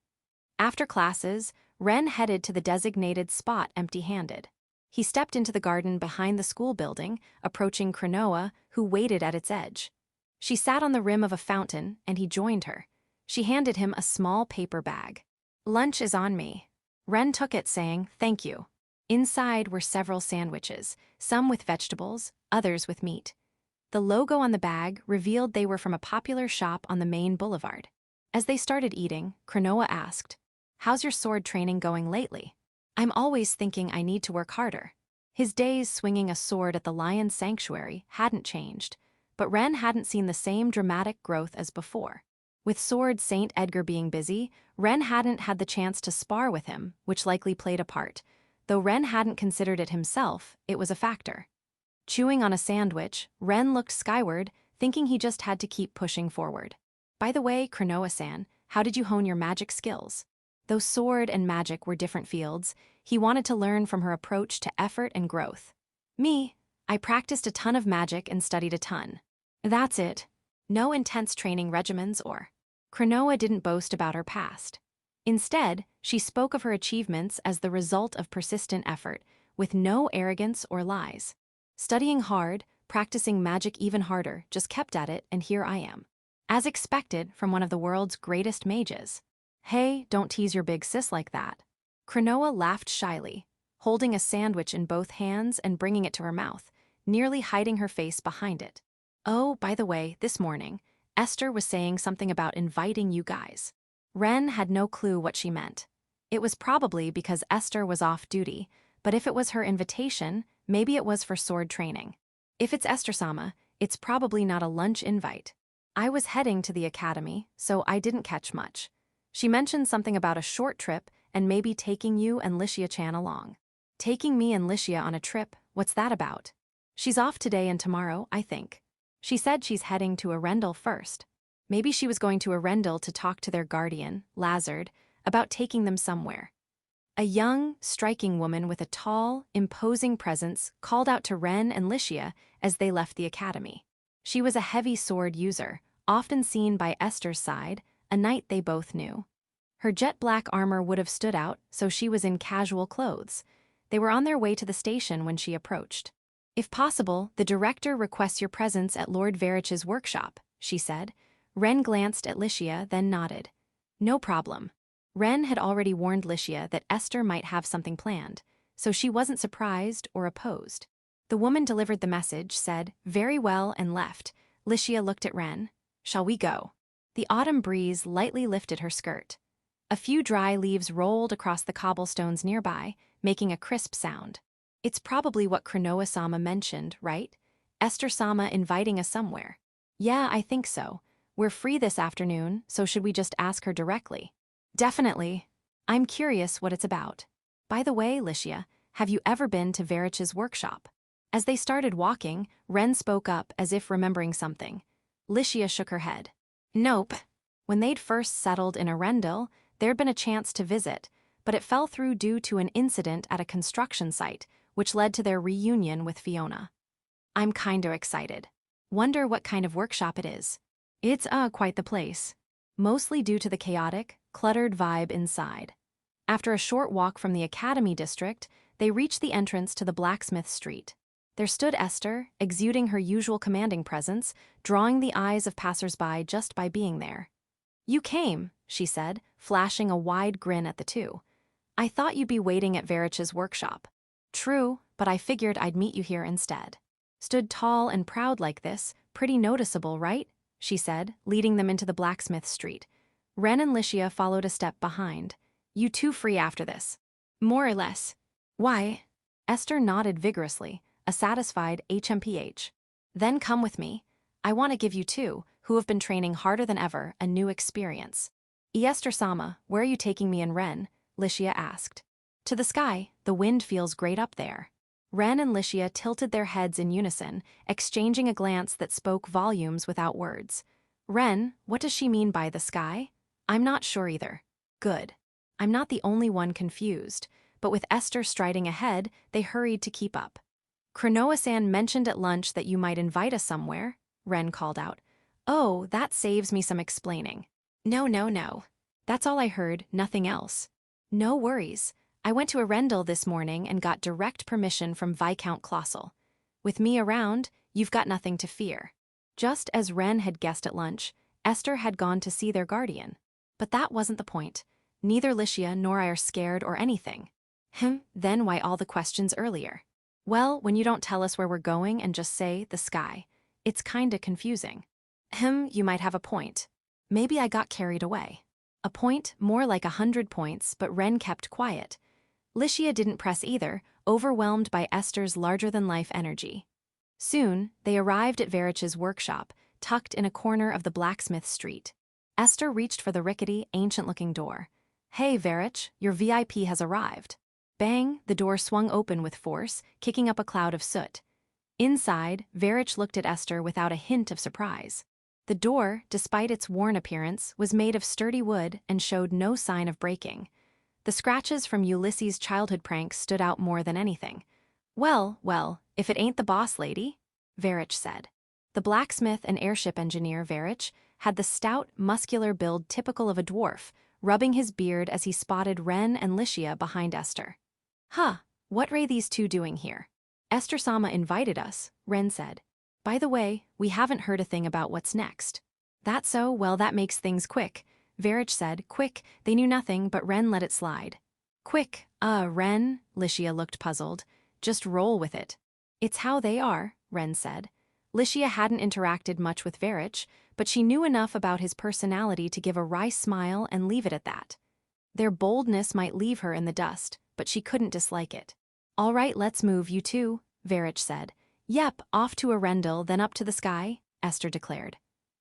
After classes, Ren headed to the designated spot empty-handed. He stepped into the garden behind the school building, approaching Cronoa, who waited at its edge. She sat on the rim of a fountain, and he joined her. She handed him a small paper bag. Lunch is on me. Ren took it, saying, thank you. Inside were several sandwiches, some with vegetables, others with meat. The logo on the bag revealed they were from a popular shop on the main boulevard. As they started eating, Cronoa asked, how's your sword training going lately? I'm always thinking I need to work harder. His days swinging a sword at the Lion's Sanctuary hadn't changed, but Ren hadn't seen the same dramatic growth as before. With Sword Saint Edgar being busy, Ren hadn't had the chance to spar with him, which likely played a part. Though Ren hadn't considered it himself, it was a factor. Chewing on a sandwich, Ren looked skyward, thinking he just had to keep pushing forward. By the way, Cronoa-san, how did you hone your magic skills? Though sword and magic were different fields, he wanted to learn from her approach to effort and growth. Me, I practiced a ton of magic and studied a ton. That's it. No intense training regimens or. Cronoa didn't boast about her past. Instead, she spoke of her achievements as the result of persistent effort, with no arrogance or lies. Studying hard, practicing magic even harder, just kept at it, and here I am. As expected from one of the world's greatest mages. Hey, don't tease your big sis like that. Cronoa laughed shyly, holding a sandwich in both hands and bringing it to her mouth, nearly hiding her face behind it. Oh, by the way, this morning, Esther was saying something about inviting you guys. Ren had no clue what she meant. It was probably because Esther was off duty, but if it was her invitation, maybe it was for sword training. If it's Esther-sama, it's probably not a lunch invite. I was heading to the academy, so I didn't catch much. She mentioned something about a short trip and maybe taking you and Licia-chan along. Taking me and Licia on a trip, what's that about? She's off today and tomorrow, I think. She said she's heading to Arendelle first. Maybe she was going to Arendelle to talk to their guardian, Lazard, about taking them somewhere. A young, striking woman with a tall, imposing presence called out to Ren and Licia as they left the academy. She was a heavy sword user, often seen by Esther's side, a knight they both knew. Her jet-black armor would have stood out, so she was in casual clothes. They were on their way to the station when she approached. If possible, the director requests your presence at Lord Verich's workshop, she said. Ren glanced at Licia, then nodded. No problem. Ren had already warned Licia that Esther might have something planned, so she wasn't surprised or opposed. The woman delivered the message, said, "Very well," and left. Licia looked at Ren. "Shall we go?" The autumn breeze lightly lifted her skirt. A few dry leaves rolled across the cobblestones nearby, making a crisp sound. It's probably what Cronoa-sama mentioned, right? Esther-sama inviting us somewhere. Yeah, I think so. We're free this afternoon, so should we just ask her directly? Definitely. I'm curious what it's about. By the way, Licia, have you ever been to Verich's workshop? As they started walking, Ren spoke up as if remembering something. Licia shook her head. Nope. When they'd first settled in Arendelle, there'd been a chance to visit, but it fell through due to an incident at a construction site, which led to their reunion with Fiona. I'm kinda excited. Wonder what kind of workshop it is. It's quite the place. Mostly due to the chaotic, cluttered vibe inside. After a short walk from the Academy district, they reached the entrance to the blacksmith street. There stood Esther, exuding her usual commanding presence, drawing the eyes of passers-by just by being there. You came, she said, flashing a wide grin at the two. I thought you'd be waiting at Verich's workshop. True, but I figured I'd meet you here instead. Stood tall and proud like this, pretty noticeable, right? She said, leading them into the blacksmith street. Ren and Licia followed a step behind. You two free after this? More or less. Why? Esther nodded vigorously, a satisfied HMPH. Then come with me. I want to give you two, who have been training harder than ever, a new experience. Esther-sama, where are you taking me and Ren? Licia asked. To the sky, the wind feels great up there. Ren and Licia tilted their heads in unison, exchanging a glance that spoke volumes without words. Ren, what does she mean by the sky? I'm not sure either. Good. I'm not the only one confused, but with Esther striding ahead, they hurried to keep up. Cronoa-san mentioned at lunch that you might invite us somewhere, Ren called out. Oh, that saves me some explaining. No. That's all I heard, nothing else. No worries. I went to Arendelle this morning and got direct permission from Viscount Colossal. With me around, you've got nothing to fear. Just as Ren had guessed at lunch, Esther had gone to see their guardian. But that wasn't the point. Neither Licia nor I are scared or anything. Then why all the questions earlier? Well, when you don't tell us where we're going and just say, the sky, it's kinda confusing. You might have a point. Maybe I got carried away. A point, more like 100 points, but Ren kept quiet. Licia didn't press either, overwhelmed by Esther's larger-than-life energy. Soon, they arrived at Verich's workshop, tucked in a corner of the blacksmith street. Esther reached for the rickety, ancient-looking door. Hey, Verich, your VIP has arrived. Bang, the door swung open with force, kicking up a cloud of soot. Inside, Verich looked at Esther without a hint of surprise. The door, despite its worn appearance, was made of sturdy wood and showed no sign of breaking. The scratches from Ulysses' childhood pranks stood out more than anything. Well, if it ain't the boss lady, Verich said. The blacksmith and airship engineer, Verich, had the stout, muscular build typical of a dwarf, rubbing his beard as he spotted Ren and Licia behind Esther. Huh, what are these two doing here? Esther-sama invited us, Ren said. By the way, we haven't heard a thing about what's next. That so? Well, that makes things quick, Verich said. Quick, they knew nothing, but Ren let it slide. Quick, Ren, Licia looked puzzled. Just roll with it. It's how they are, Ren said. Licia hadn't interacted much with Verich, but she knew enough about his personality to give a wry smile and leave it at that. Their boldness might leave her in the dust, but she couldn't dislike it. All right, let's move, you two, Verich said. Yep, off to Arendelle, then up to the sky, Esther declared.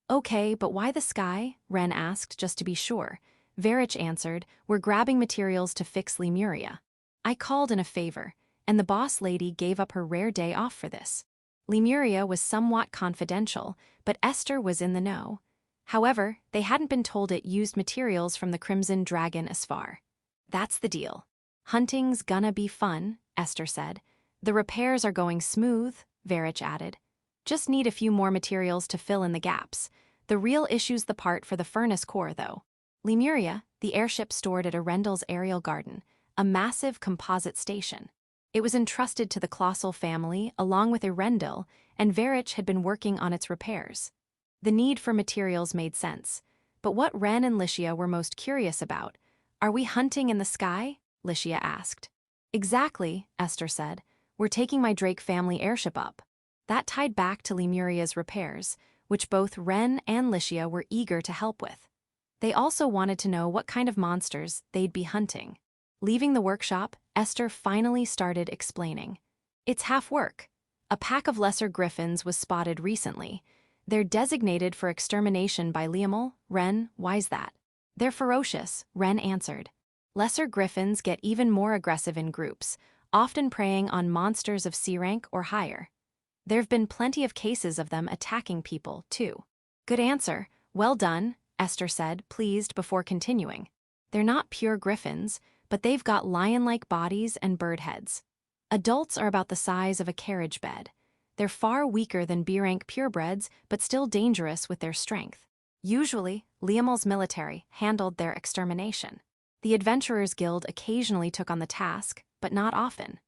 Okay, but why the sky? Ren asked, just to be sure. Verich answered, we're grabbing materials to fix Lemuria. I called in a favor, and the boss lady gave up her rare day off for this. Lemuria was somewhat confidential, but Esther was in the know. However, they hadn't been told it used materials from the Crimson Dragon Asfar. That's the deal. Hunting's gonna be fun, Esther said. The repairs are going smooth, Verich added. Just need a few more materials to fill in the gaps. The real issue's the part for the furnace core, though. Lemuria, the airship stored at Arendelle's aerial garden, a massive composite station. It was entrusted to the Colossal family along with Arendelle, and Verich had been working on its repairs. The need for materials made sense. But what Ren and Licia were most curious about, are we hunting in the sky? Licia asked. Exactly, Esther said. We're taking my Drake family airship up. That tied back to Lemuria's repairs, which both Ren and Licia were eager to help with. They also wanted to know what kind of monsters they'd be hunting. Leaving the workshop, Esther finally started explaining. It's half work. A pack of lesser griffins was spotted recently. They're designated for extermination by Liamel. Ren, why's that? They're ferocious, Ren answered. Lesser griffins get even more aggressive in groups, often preying on monsters of C rank or higher. There've been plenty of cases of them attacking people, too. Good answer. Well done, Esther said, pleased before continuing. They're not pure griffins, but they've got lion-like bodies and bird heads. Adults are about the size of a carriage bed. They're far weaker than B-rank purebreds, but still dangerous with their strength. Usually, Liamel's military handled their extermination. The Adventurers Guild occasionally took on the task, but not often.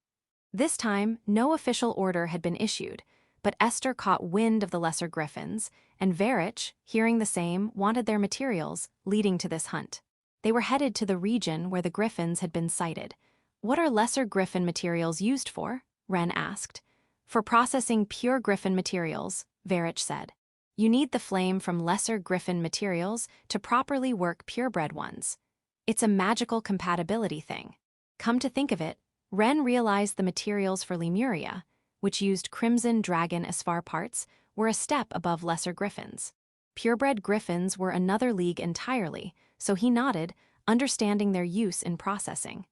This time, no official order had been issued, but Esther caught wind of the lesser griffins, and Verich, hearing the same, wanted their materials, leading to this hunt. They were headed to the region where the griffins had been sighted. What are lesser griffin materials used for? Ren asked. For processing pure griffin materials, Verich said. You need the flame from lesser griffin materials to properly work purebred ones. It's a magical compatibility thing. Come to think of it, Ren realized the materials for Lemuria, which used Crimson Dragon Asfar parts, were a step above lesser griffins. Purebred griffins were another league entirely, so he nodded, understanding their use in processing.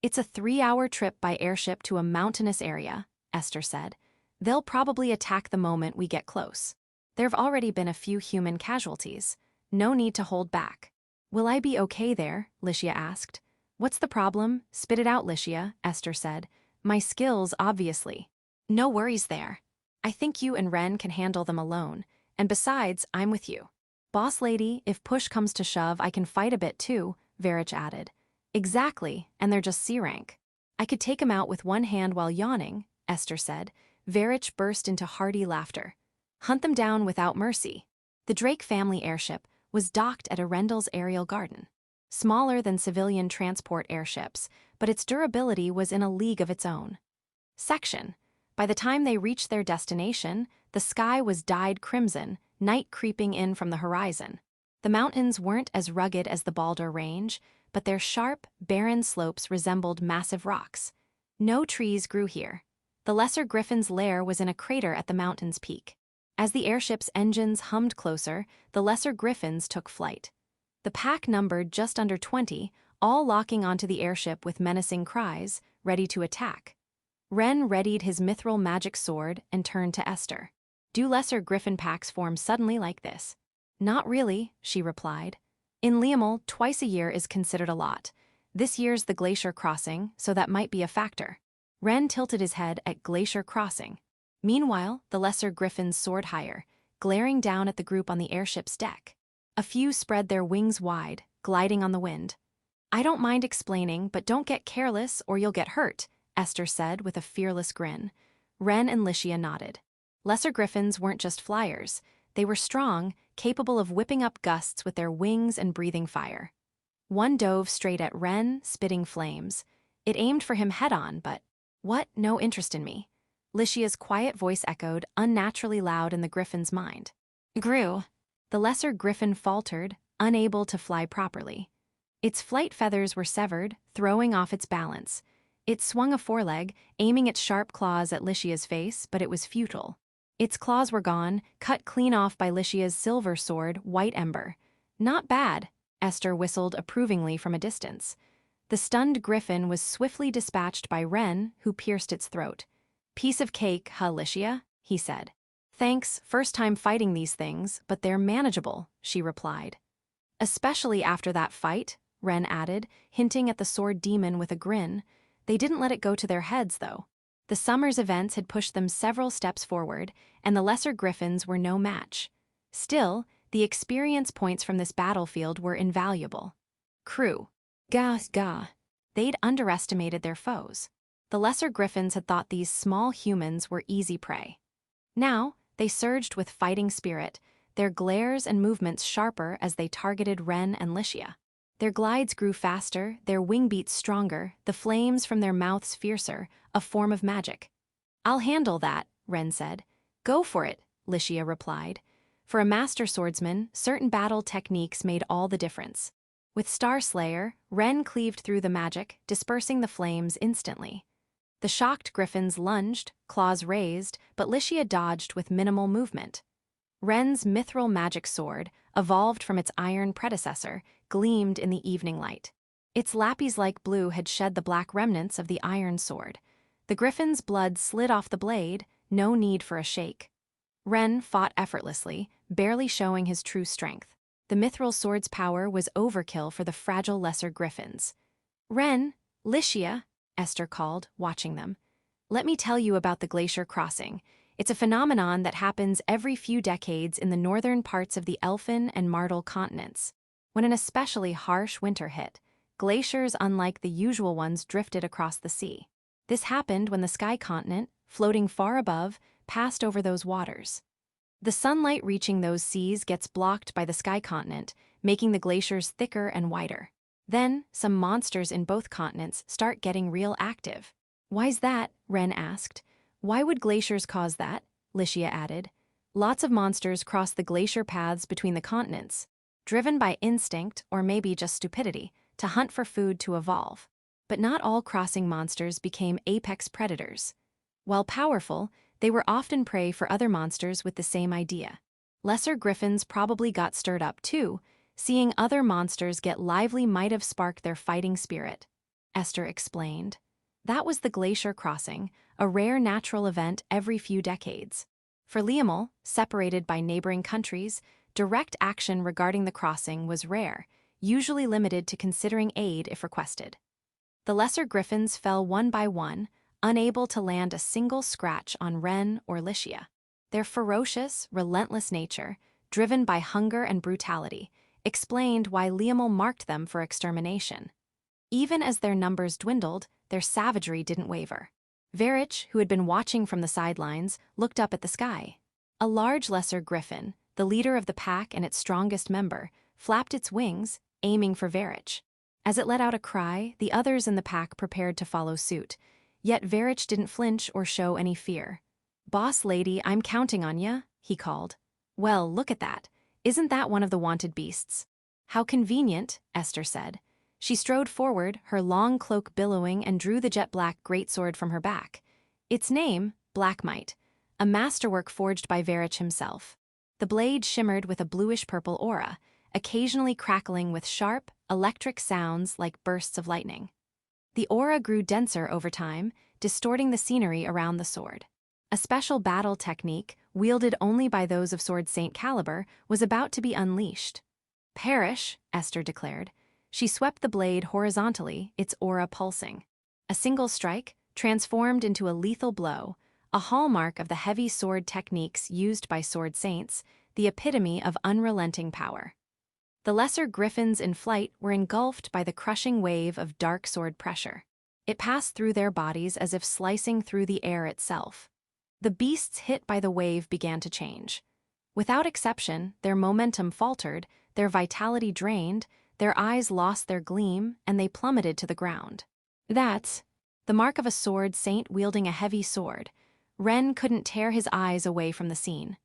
It's a 3-hour trip by airship to a mountainous area, Esther said. They'll probably attack the moment we get close. There've already been a few human casualties. No need to hold back. Will I be okay there? Licia asked. What's the problem? Spit it out, Licia, Esther said. My skills, obviously. No worries there. I think you and Ren can handle them alone, and besides, I'm with you. Boss lady, if push comes to shove, I can fight a bit too, Verich added. Exactly, and they're just C rank. I could take 'em out with one hand while yawning, Esther said. Verich burst into hearty laughter. Hunt them down without mercy. The Drake family airship was docked at Arendelle's aerial garden. Smaller than civilian transport airships, but its durability was in a league of its own. Section. By the time they reached their destination, the sky was dyed crimson, night creeping in from the horizon. The mountains weren't as rugged as the Baldur Range, but their sharp, barren slopes resembled massive rocks. No trees grew here. The lesser griffin's lair was in a crater at the mountain's peak. As the airship's engines hummed closer, the lesser griffins took flight. The pack numbered just under 20, all locking onto the airship with menacing cries, ready to attack. Ren readied his mithril magic sword and turned to Esther. Do lesser griffin packs form suddenly like this? Not really, she replied. In Liamel, twice a year is considered a lot. This year's the glacier crossing, so that might be a factor. Ren tilted his head at glacier crossing. Meanwhile, the lesser griffins soared higher, glaring down at the group on the airship's deck. A few spread their wings wide, gliding on the wind. "I don't mind explaining, but don't get careless or you'll get hurt," Esther said with a fearless grin. Ren and Licia nodded. Lesser griffins weren't just flyers. They were strong, capable of whipping up gusts with their wings and breathing fire. One dove straight at Ren, spitting flames. It aimed for him head-on, but, "What? No interest in me." Licia's quiet voice echoed, unnaturally loud in the griffin's mind. "Grew." The lesser griffin faltered, unable to fly properly. Its flight feathers were severed, throwing off its balance. It swung a foreleg, aiming its sharp claws at Licia's face, but it was futile. Its claws were gone, cut clean off by Licia's silver sword, White Ember. "Not bad," Esther whistled approvingly from a distance. The stunned griffin was swiftly dispatched by Ren, who pierced its throat. "Piece of cake, huh, Licia?" he said. "Thanks, first time fighting these things, but they're manageable," she replied. "Especially after that fight," Ren added, hinting at the sword demon with a grin. They didn't let it go to their heads, though. The summer's events had pushed them several steps forward, and the lesser griffins were no match. Still, the experience points from this battlefield were invaluable. Crew. Gah. They'd underestimated their foes. The lesser griffins had thought these small humans were easy prey. Now, they surged with fighting spirit, their glares and movements sharper as they targeted Ren and Licia. Their glides grew faster, their wing beats stronger, the flames from their mouths fiercer, a form of magic. "I'll handle that," Ren said. "Go for it," Licia replied. For a master swordsman, certain battle techniques made all the difference. With Star Slayer, Ren cleaved through the magic, dispersing the flames instantly. The shocked griffins lunged, claws raised, but Licia dodged with minimal movement. Ren's mithril magic sword, evolved from its iron predecessor, gleamed in the evening light. Its lapis-like blue had shed the black remnants of the iron sword. The griffin's blood slid off the blade, no need for a shake. Ren fought effortlessly, barely showing his true strength. The mithril sword's power was overkill for the fragile lesser griffins. "Ren, Licia," Esther called, watching them. "Let me tell you about the glacier crossing. It's a phenomenon that happens every few decades in the northern parts of the Elfin and Martel continents. When an especially harsh winter hit, glaciers unlike the usual ones drifted across the sea. This happened when the sky continent, floating far above, passed over those waters. The sunlight reaching those seas gets blocked by the sky continent, making the glaciers thicker and wider. Then, some monsters in both continents start getting real active." "Why's that?" Ren asked. "Why would glaciers cause that?" Licia added. "Lots of monsters cross the glacier paths between the continents, driven by instinct or maybe just stupidity, to hunt for food to evolve. But not all crossing monsters became apex predators. While powerful, they were often prey for other monsters with the same idea. Lesser griffins probably got stirred up too. Seeing other monsters get lively might have sparked their fighting spirit," Esther explained. That was the glacier crossing, a rare natural event every few decades. For Liamel, separated by neighboring countries, direct action regarding the crossing was rare, usually limited to considering aid if requested. The lesser griffins fell one by one, unable to land a single scratch on Ren or Licia. Their ferocious, relentless nature, driven by hunger and brutality, explained why Liamel marked them for extermination. Even as their numbers dwindled, their savagery didn't waver. Verich, who had been watching from the sidelines, looked up at the sky. A large lesser griffin, the leader of the pack and its strongest member, flapped its wings, aiming for Verich. As it let out a cry, the others in the pack prepared to follow suit. Yet Verich didn't flinch or show any fear. "Boss lady, I'm counting on ya," he called. "Well, look at that. Isn't that one of the wanted beasts?" "How convenient," Esther said. She strode forward, her long cloak billowing, and drew the jet-black greatsword from her back. Its name, Blackmite, a masterwork forged by Verich himself. The blade shimmered with a bluish-purple aura, occasionally crackling with sharp, electric sounds like bursts of lightning. The aura grew denser over time, distorting the scenery around the sword. A special battle technique, wielded only by those of Sword Saint caliber, was about to be unleashed. "Perish," Esther declared. She swept the blade horizontally, its aura pulsing. A single strike, transformed into a lethal blow, a hallmark of the heavy sword techniques used by sword saints, the epitome of unrelenting power. The lesser griffins in flight were engulfed by the crushing wave of dark sword pressure. It passed through their bodies as if slicing through the air itself. The beasts hit by the wave began to change. Without exception, their momentum faltered, their vitality drained, their eyes lost their gleam, and they plummeted to the ground. That's the mark of a sword saint wielding a heavy sword. Ren couldn't tear his eyes away from the scene.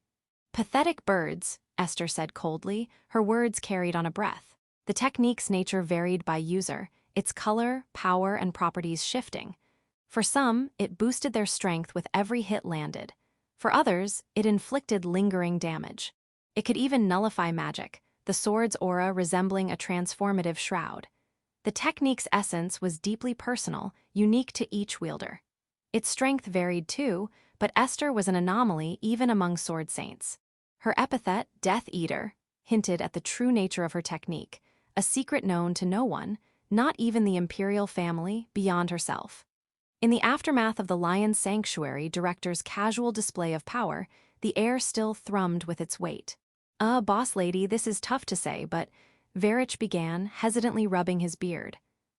Pathetic birds, Esther said coldly, her words carried on a breath. The technique's nature varied by user, its color, power, and properties shifting. For some, it boosted their strength with every hit landed. For others, it inflicted lingering damage. It could even nullify magic, the sword's aura resembling a transformative shroud. The technique's essence was deeply personal, unique to each wielder. Its strength varied too, but Esther was an anomaly even among sword saints. Her epithet, Death Eater, hinted at the true nature of her technique, a secret known to no one, not even the imperial family, beyond herself. In the aftermath of the Lion's Sanctuary director's casual display of power, the air still thrummed with its weight. Boss lady, this is tough to say, but Varich began, hesitantly rubbing his beard.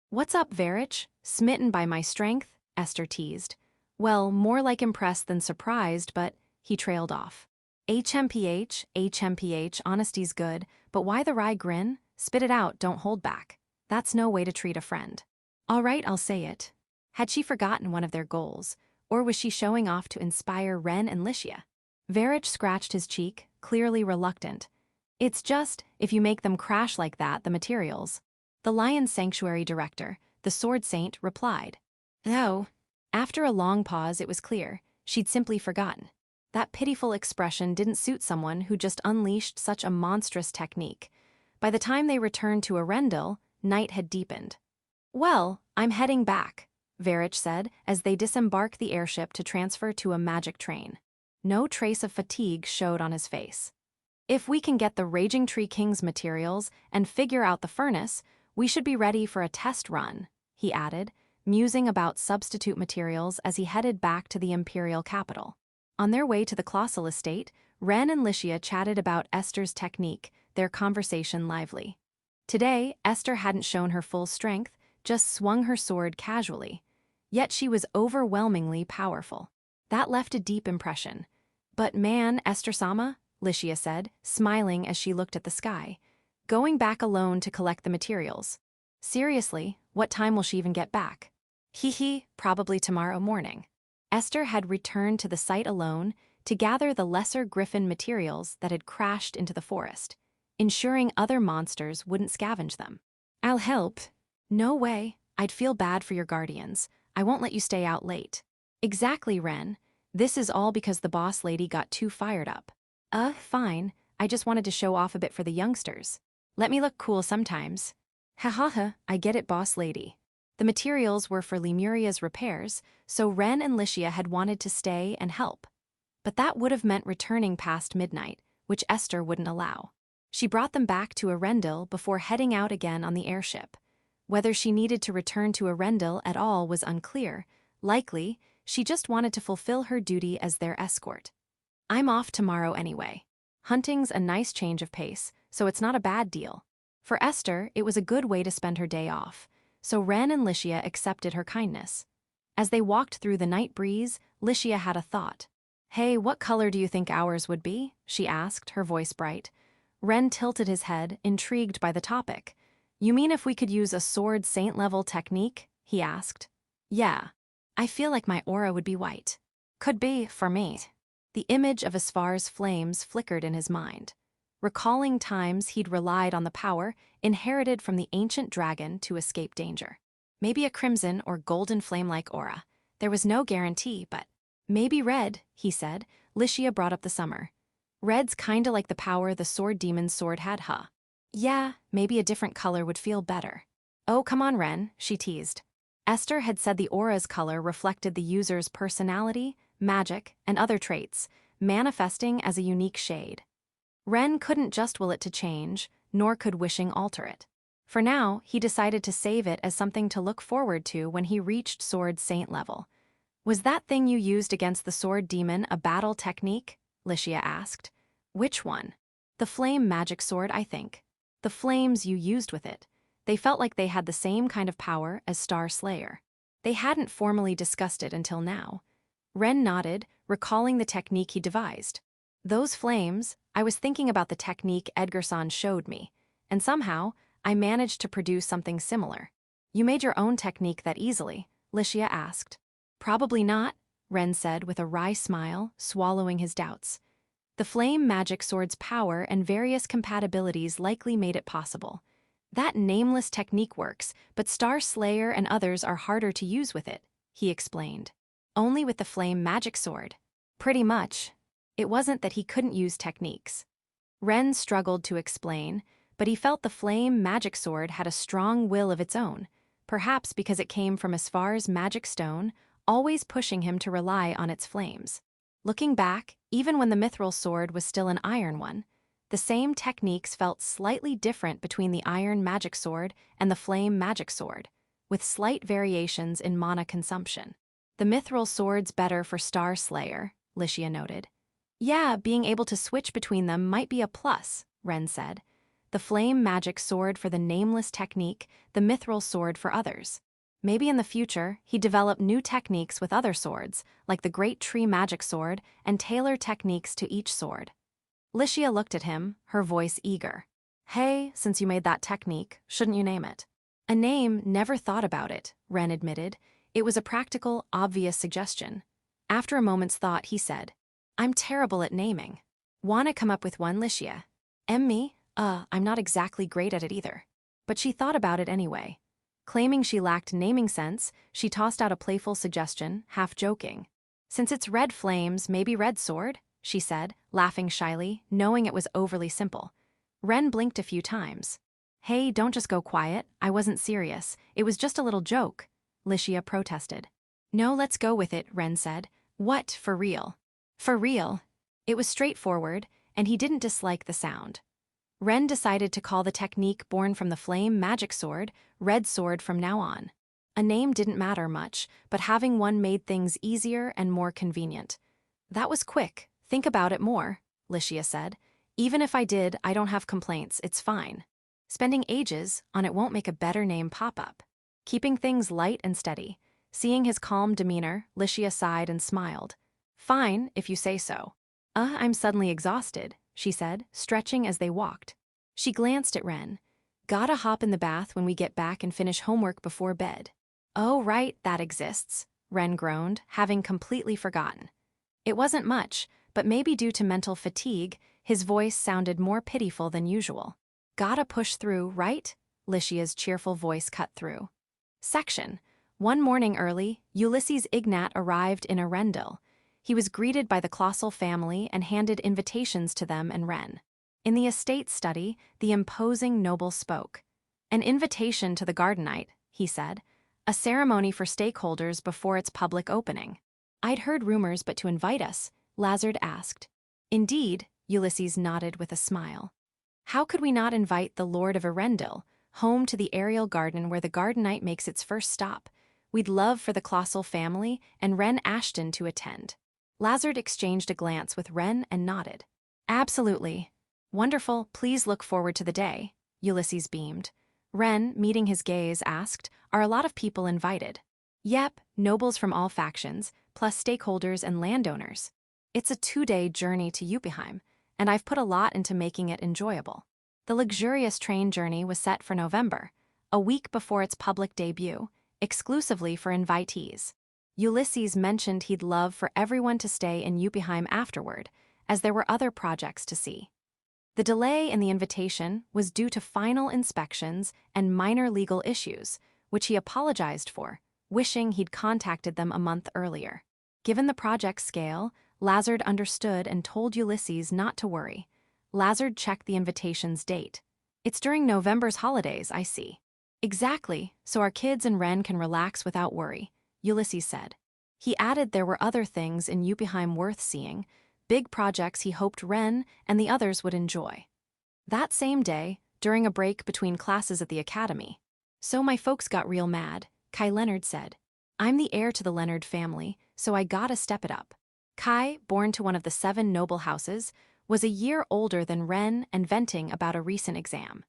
What's up, Varich? Smitten by my strength? Esther teased. Well, more like impressed than surprised, but he trailed off. HMPH, honesty's good, but why the wry grin? Spit it out, don't hold back. That's no way to treat a friend. All right, I'll say it. Had she forgotten one of their goals, or was she showing off to inspire Ren and Licia? Varich scratched his cheek, clearly reluctant. It's just, if you make them crash like that, the materials. The Lion's Sanctuary director, the sword saint, replied. No. After a long pause, it was clear. She'd simply forgotten. That pitiful expression didn't suit someone who just unleashed such a monstrous technique. By the time they returned to Arendelle, night had deepened. Well, I'm heading back, Varich said as they disembarked the airship to transfer to a magic train. No trace of fatigue showed on his face. If we can get the Raging Tree King's materials and figure out the furnace, we should be ready for a test run, he added, musing about substitute materials as he headed back to the imperial capital. On their way to the Colossal estate, Ren and Licia chatted about Esther's technique, their conversation lively. Today, Esther hadn't shown her full strength, just swung her sword casually. Yet she was overwhelmingly powerful. That left a deep impression. But man, Esther-sama, Licia said, smiling as she looked at the sky. Going back alone to collect the materials. Seriously, what time will she even get back? Probably tomorrow morning. Esther had returned to the site alone to gather the lesser griffin materials that had crashed into the forest, ensuring other monsters wouldn't scavenge them. I'll help. No way. I'd feel bad for your guardians. I won't let you stay out late. Exactly, Ren. This is all because the boss lady got too fired up. Fine. I just wanted to show off a bit for the youngsters. Let me look cool sometimes. I get it, boss lady. The materials were for Lemuria's repairs, so Ren and Licia had wanted to stay and help. But that would have meant returning past midnight, which Esther wouldn't allow. She brought them back to Arendelle before heading out again on the airship. Whether she needed to return to Arendelle at all was unclear. Likely, she just wanted to fulfill her duty as their escort. I'm off tomorrow anyway. Hunting's a nice change of pace, so it's not a bad deal. For Esther, it was a good way to spend her day off, so Ren and Licia accepted her kindness. As they walked through the night breeze, Licia had a thought. Hey, what color do you think ours would be? She asked, her voice bright. Ren tilted his head, intrigued by the topic. You mean if we could use a sword saint-level technique? He asked. Yeah. I feel like my aura would be white. Could be, for me. The image of Asfar's flames flickered in his mind. Recalling times he'd relied on the power inherited from the ancient dragon to escape danger. Maybe a crimson or golden flame-like aura. There was no guarantee, but maybe red, he said. Licia brought up the summer. Red's kinda like the power the sword demon's sword had, huh? Yeah, maybe a different color would feel better. Oh, come on, Ren, she teased. Esther had said the aura's color reflected the user's personality, magic, and other traits, manifesting as a unique shade. Ren couldn't just will it to change, nor could wishing alter it. For now, he decided to save it as something to look forward to when he reached Sword Saint level. Was that thing you used against the sword demon a battle technique? Licia asked. Which one? The flame magic sword, I think. The flames you used with it. They felt like they had the same kind of power as Star Slayer. They hadn't formally discussed it until now. Ren nodded, recalling the technique he devised. Those flames, I was thinking about the technique Edgar-san showed me, and somehow, I managed to produce something similar. You made your own technique that easily? Licia asked. Probably not, Ren said with a wry smile, swallowing his doubts. The flame magic sword's power and various compatibilities likely made it possible. That nameless technique works, but Star Slayer and others are harder to use with it, he explained. Only with the flame magic sword. Pretty much. It wasn't that he couldn't use techniques. Ren struggled to explain, but he felt the flame magic sword had a strong will of its own, perhaps because it came from Asfar's magic stone, always pushing him to rely on its flames. Looking back, even when the mithril sword was still an iron one, the same techniques felt slightly different between the iron magic sword and the flame magic sword, with slight variations in mana consumption. The mithril sword's better for Star Slayer, Licia noted. Yeah, being able to switch between them might be a plus, Ren said. The flame magic sword for the nameless technique, the mithril sword for others. Maybe in the future, he'd develop new techniques with other swords, like the Great Tree Magic Sword, and tailor techniques to each sword. Licia looked at him, her voice eager. Hey, since you made that technique, shouldn't you name it? A name, never thought about it, Ren admitted. It was a practical, obvious suggestion. After a moment's thought, he said, I'm terrible at naming. Wanna come up with one, Licia? Me? I'm not exactly great at it either. But she thought about it anyway. Claiming she lacked naming sense, she tossed out a playful suggestion, half joking. Since it's red flames, maybe red sword, she said, laughing shyly, knowing it was overly simple. Ren blinked a few times. Hey, don't just go quiet, I wasn't serious, it was just a little joke, Licia protested. No, let's go with it, Ren said. What, for real? For real. It was straightforward, and he didn't dislike the sound. Ren decided to call the technique born from the flame magic sword, Red Sword from now on. A name didn't matter much, but having one made things easier and more convenient. That was quick, think about it more, Licia said. Even if I did, I don't have complaints, it's fine. Spending ages on it won't make a better name pop up. Keeping things light and steady. Seeing his calm demeanor, Licia sighed and smiled. Fine, if you say so. I'm suddenly exhausted, she said, stretching as they walked. She glanced at Ren. Gotta hop in the bath when we get back and finish homework before bed. Oh, right, that exists, Ren groaned, having completely forgotten. It wasn't much, but maybe due to mental fatigue, his voice sounded more pitiful than usual. Gotta push through, right? Licia's cheerful voice cut through. Section. One morning early, Ulysses Ignat arrived in Arendelle. He was greeted by the Colossal family and handed invitations to them and Ren. In the estate study, the imposing noble spoke. An invitation to the Gardenite, he said. A ceremony for stakeholders before its public opening. I'd heard rumors, but to invite us, Lazard asked. Indeed, Ulysses nodded with a smile. How could we not invite the Lord of Arendelle, home to the aerial garden where the Gardenite makes its first stop? We'd love for the Colossal family and Ren Ashton to attend. Lazard exchanged a glance with Ren and nodded. Absolutely. Wonderful, please look forward to the day, Ulysses beamed. Ren, meeting his gaze, asked, Are a lot of people invited? Yep, nobles from all factions, plus stakeholders and landowners. It's a 2-day journey to Yuppieheim, and I've put a lot into making it enjoyable. The luxurious train journey was set for November, a week before its public debut, exclusively for invitees. Ulysses mentioned he'd love for everyone to stay in Yuppieheim afterward, as there were other projects to see. The delay in the invitation was due to final inspections and minor legal issues, which he apologized for, wishing he'd contacted them a month earlier. Given the project's scale, Lazard understood and told Ulysses not to worry. Lazard checked the invitation's date. It's during November's holidays, I see. Exactly, so our kids and Ren can relax without worry, Ulysses said. He added there were other things in Yuppieheim worth seeing, big projects he hoped Ren and the others would enjoy. That same day, during a break between classes at the academy. So my folks got real mad, Kai Leonard said. I'm the heir to the Leonard family, so I gotta step it up. Kai, born to one of the 7 noble houses, was a year older than Ren and venting about a recent exam.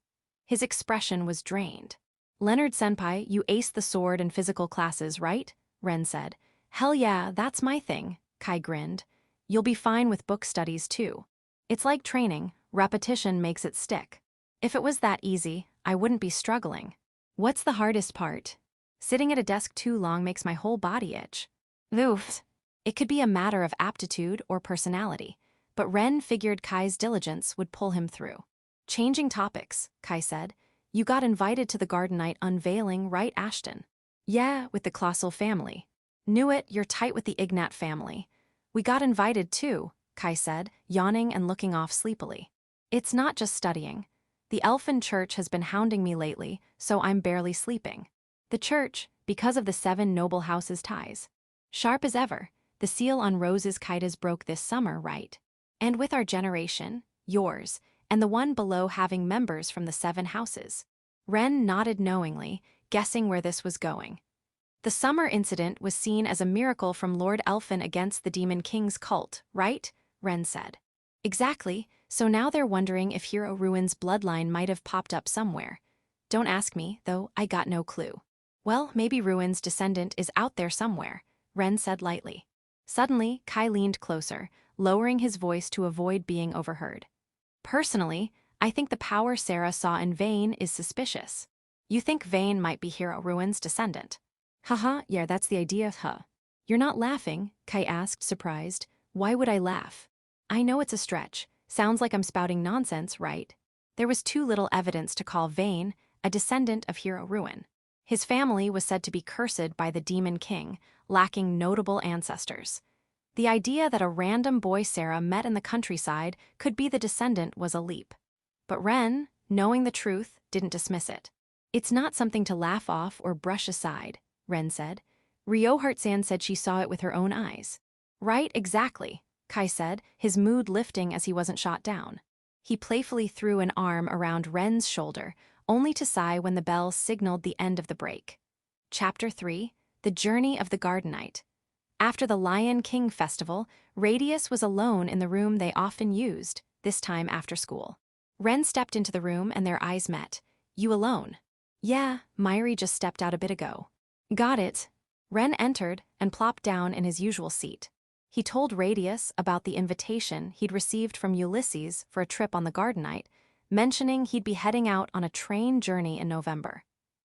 His expression was drained. "Leonard Senpai, you aced the sword and physical classes, right?" Ren said. "Hell yeah, that's my thing," Kai grinned. "You'll be fine with book studies too. It's like training, repetition makes it stick. If it was that easy, I wouldn't be struggling." "What's the hardest part?" "Sitting at a desk too long makes my whole body itch." Oof. It could be a matter of aptitude or personality, but Ren figured Kai's diligence would pull him through. "Changing topics," Kai said. "You got invited to the Garden Night unveiling, right, Ashton?" "Yeah, with the Colossal family." "Knew it, you're tight with the Ignat family." "We got invited too," Kai said, yawning and looking off sleepily. "It's not just studying. The Elfin Church has been hounding me lately, so I'm barely sleeping." "The church, because of the 7 noble houses ties." "Sharp as ever. The seal on Rose's Kaitas broke this summer, right? And with our generation, yours, and the one below having members from the 7 houses." Ren nodded knowingly, guessing where this was going. "The summer incident was seen as a miracle from Lord Elfin against the Demon King's cult, right?" Ren said. "Exactly, so now they're wondering if Hero Ruin's bloodline might have popped up somewhere. Don't ask me, though, I got no clue." "Well, maybe Ruin's descendant is out there somewhere," Ren said lightly. Suddenly, Kai leaned closer, lowering his voice to avoid being overheard. "Personally, I think the power Sarah saw in Vayne is suspicious." "You think Vayne might be Hero Ruin's descendant?" "Haha, yeah, that's the idea, huh?" "You're not laughing?" Kai asked, surprised. "Why would I laugh?" "I know it's a stretch. Sounds like I'm spouting nonsense, right?" There was too little evidence to call Vayne a descendant of Hero Ruin. His family was said to be cursed by the Demon King, lacking notable ancestors. The idea that a random boy Sarah met in the countryside could be the descendant was a leap. But Ren, knowing the truth, didn't dismiss it. "It's not something to laugh off or brush aside," Ren said. "Ryo Hartsan said she saw it with her own eyes." "Right, exactly," Kai said, his mood lifting as he wasn't shot down. He playfully threw an arm around Ren's shoulder, only to sigh when the bell signaled the end of the break. Chapter 3: The Journey of the Garden Night. After the Lion King Festival, Radius was alone in the room they often used, this time after school. Ren stepped into the room and their eyes met. "You alone?" "Yeah, Myri just stepped out a bit ago." "Got it." Ren entered and plopped down in his usual seat. He told Radius about the invitation he'd received from Ulysses for a trip on the Garden Night, mentioning he'd be heading out on a train journey in November.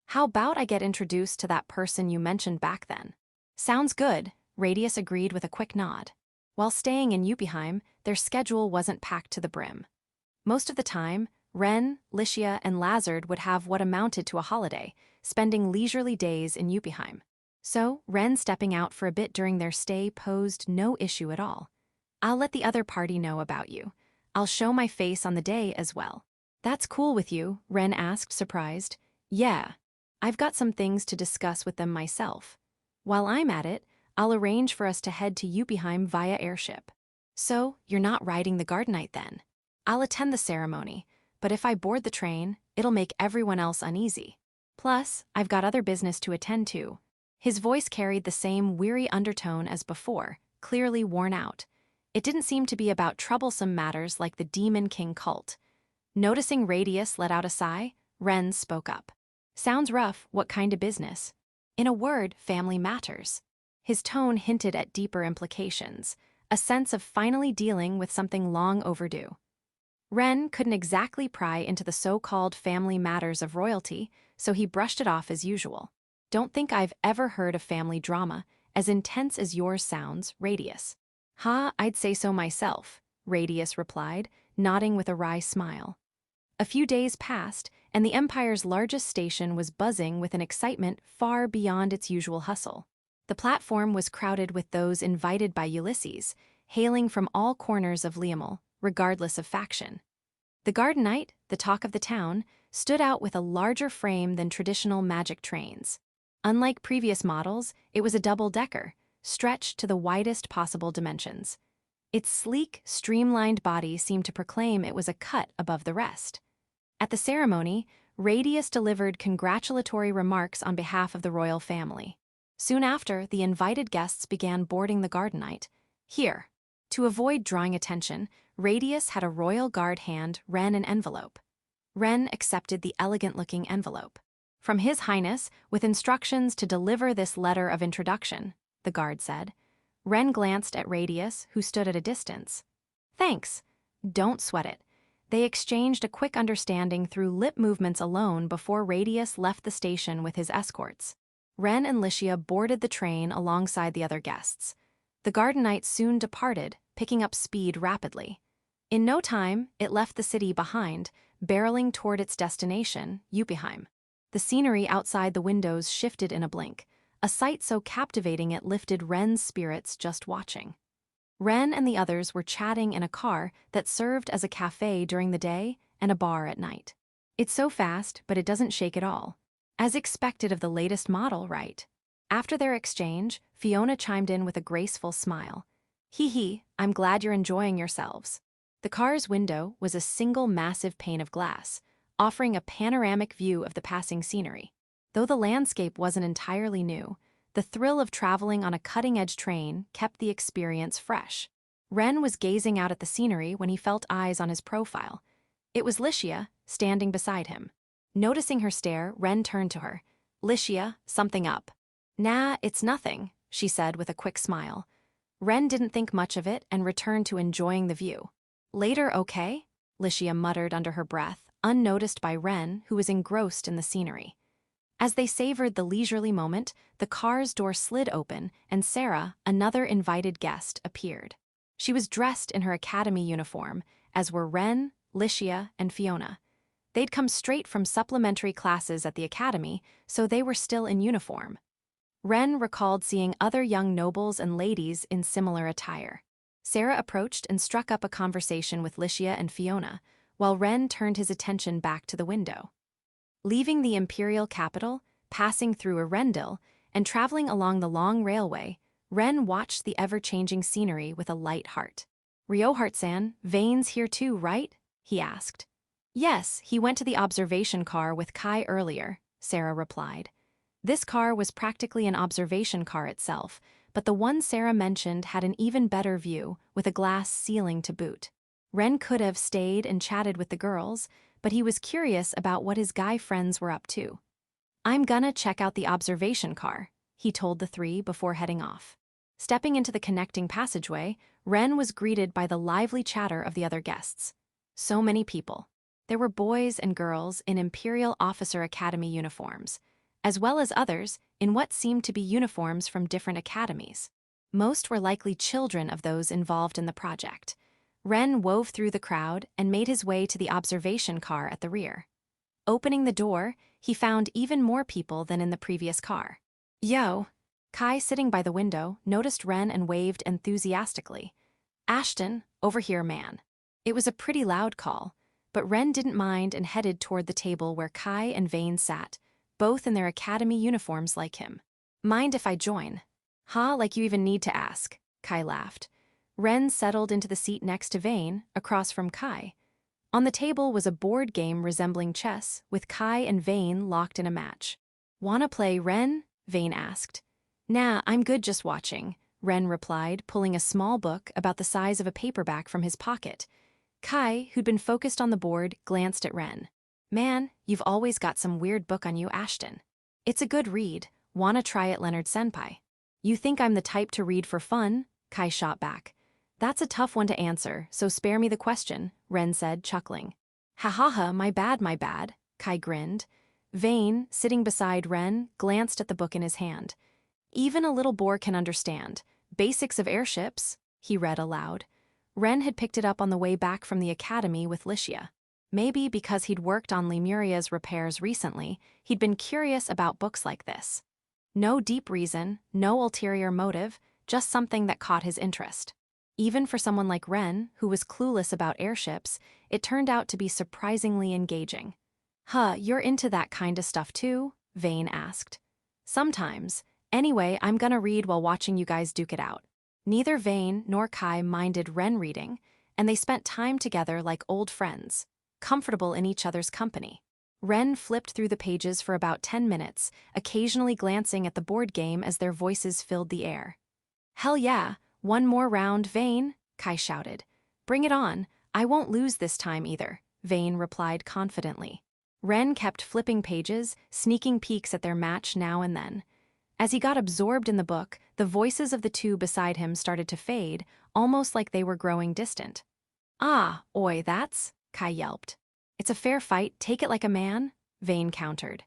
"How about I get introduced to that person you mentioned back then?" "Sounds good," Radius agreed with a quick nod. While staying in Yuppieheim, their schedule wasn't packed to the brim. Most of the time, Ren, Licia, and Lazard would have what amounted to a holiday, spending leisurely days in Yuppieheim. So, Ren stepping out for a bit during their stay posed no issue at all. "I'll let the other party know about you. I'll show my face on the day as well." "That's cool with you?" Ren asked, surprised. "Yeah. I've got some things to discuss with them myself. While I'm at it, I'll arrange for us to head to Yuppieheim via airship." "So, you're not riding the Garden Night then?" "I'll attend the ceremony, but if I board the train, it'll make everyone else uneasy. Plus, I've got other business to attend to." His voice carried the same weary undertone as before, clearly worn out. It didn't seem to be about troublesome matters like the Demon King cult. Noticing Radius let out a sigh, Ren spoke up. "Sounds rough, what kind of business?" "In a word, family matters." His tone hinted at deeper implications, a sense of finally dealing with something long overdue. Ren couldn't exactly pry into the so-called family matters of royalty, so he brushed it off as usual. "Don't think I've ever heard of family drama, as intense as yours sounds, Radius." "Ha, I'd say so myself," Radius replied, nodding with a wry smile. A few days passed, and the Empire's largest station was buzzing with an excitement far beyond its usual hustle. The platform was crowded with those invited by Ulysses, hailing from all corners of Liamel, regardless of faction. The Garden Night, the talk of the town, stood out with a larger frame than traditional magic trains. Unlike previous models, it was a double-decker, stretched to the widest possible dimensions. Its sleek, streamlined body seemed to proclaim it was a cut above the rest. At the ceremony, Radius delivered congratulatory remarks on behalf of the royal family. Soon after, the invited guests began boarding the gardenite. Here. To avoid drawing attention, Radius had a royal guard hand Ren an envelope. Ren accepted the elegant-looking envelope. From His Highness, with instructions to deliver this letter of introduction, the guard said. Ren glanced at Radius, who stood at a distance. Thanks. Don't sweat it. They exchanged a quick understanding through lip movements alone before Radius left the station with his escorts. Ren and Licia boarded the train alongside the other guests. The gardenite soon departed, picking up speed rapidly. In no time, it left the city behind, barreling toward its destination, Yuppieheim. The scenery outside the windows shifted in a blink, a sight so captivating it lifted Ren's spirits just watching. Ren and the others were chatting in a car that served as a cafe during the day and a bar at night. It's so fast, but it doesn't shake at all. As expected of the latest model, right? After their exchange, Fiona chimed in with a graceful smile. Hee hee, I'm glad you're enjoying yourselves. The car's window was a single massive pane of glass, offering a panoramic view of the passing scenery. Though the landscape wasn't entirely new, the thrill of traveling on a cutting-edge train kept the experience fresh. Ren was gazing out at the scenery when he felt eyes on his profile. It was Licia, standing beside him. Noticing her stare, Ren turned to her. Licia, something up. Nah, it's nothing, she said with a quick smile. Ren didn't think much of it and returned to enjoying the view. Later, okay? Licia muttered under her breath, unnoticed by Ren, who was engrossed in the scenery. As they savored the leisurely moment, the car's door slid open and Sarah, another invited guest, appeared. She was dressed in her academy uniform, as were Ren, Licia, and Fiona. They'd come straight from supplementary classes at the academy, so they were still in uniform. Ren recalled seeing other young nobles and ladies in similar attire. Sarah approached and struck up a conversation with Licia and Fiona, while Ren turned his attention back to the window. Leaving the imperial capital, passing through Arendelle, and traveling along the long railway, Ren watched the ever-changing scenery with a light heart. Riohart-san, Vane's here too, right? He asked. Yes, he went to the observation car with Kai earlier, Sarah replied. This car was practically an observation car itself, but the one Sarah mentioned had an even better view, with a glass ceiling to boot. Ren could have stayed and chatted with the girls, but he was curious about what his guy friends were up to. I'm gonna check out the observation car, he told the three before heading off. Stepping into the connecting passageway, Ren was greeted by the lively chatter of the other guests. So many people. There were boys and girls in Imperial Officer Academy uniforms, as well as others in what seemed to be uniforms from different academies. Most were likely children of those involved in the project. Ren wove through the crowd and made his way to the observation car at the rear. Opening the door, he found even more people than in the previous car. Yo! Kai, sitting by the window, noticed Ren and waved enthusiastically. Ashton, over here, man. It was a pretty loud call, but Ren didn't mind and headed toward the table where Kai and Vane sat, both in their academy uniforms like him. Mind if I join? Huh, like you even need to ask, Kai laughed. Ren settled into the seat next to Vane, across from Kai. On the table was a board game resembling chess, with Kai and Vane locked in a match. Wanna play, Ren? Vane asked. Nah, I'm good just watching, Ren replied, pulling a small book about the size of a paperback from his pocket. Kai, who'd been focused on the board, glanced at Ren. Man, you've always got some weird book on you, Ashton. It's a good read. Wanna try it, Leonard-senpai? You think I'm the type to read for fun? Kai shot back. That's a tough one to answer, so spare me the question, Ren said, chuckling. Ha ha ha, my bad, Kai grinned. Vane, sitting beside Ren, glanced at the book in his hand. Even a little boar can understand. Basics of airships, he read aloud. Ren had picked it up on the way back from the academy with Licia. Maybe because he'd worked on Lemuria's repairs recently, he'd been curious about books like this. No deep reason, no ulterior motive, just something that caught his interest. Even for someone like Ren, who was clueless about airships, it turned out to be surprisingly engaging. Huh, you're into that kind of stuff too? Vane asked. Sometimes. Anyway, I'm gonna read while watching you guys duke it out. Neither Vane nor Kai minded Ren reading, and they spent time together like old friends, comfortable in each other's company. Ren flipped through the pages for about 10 minutes, occasionally glancing at the board game as their voices filled the air. "Hell yeah, one more round, Vane," Kai shouted. "Bring it on, I won't lose this time either," Vane replied confidently. Ren kept flipping pages, sneaking peeks at their match now and then. As he got absorbed in the book, the voices of the two beside him started to fade, almost like they were growing distant. "Ah, oi, that's," Kai yelped. "It's a fair fight, take it like a man," Vane countered.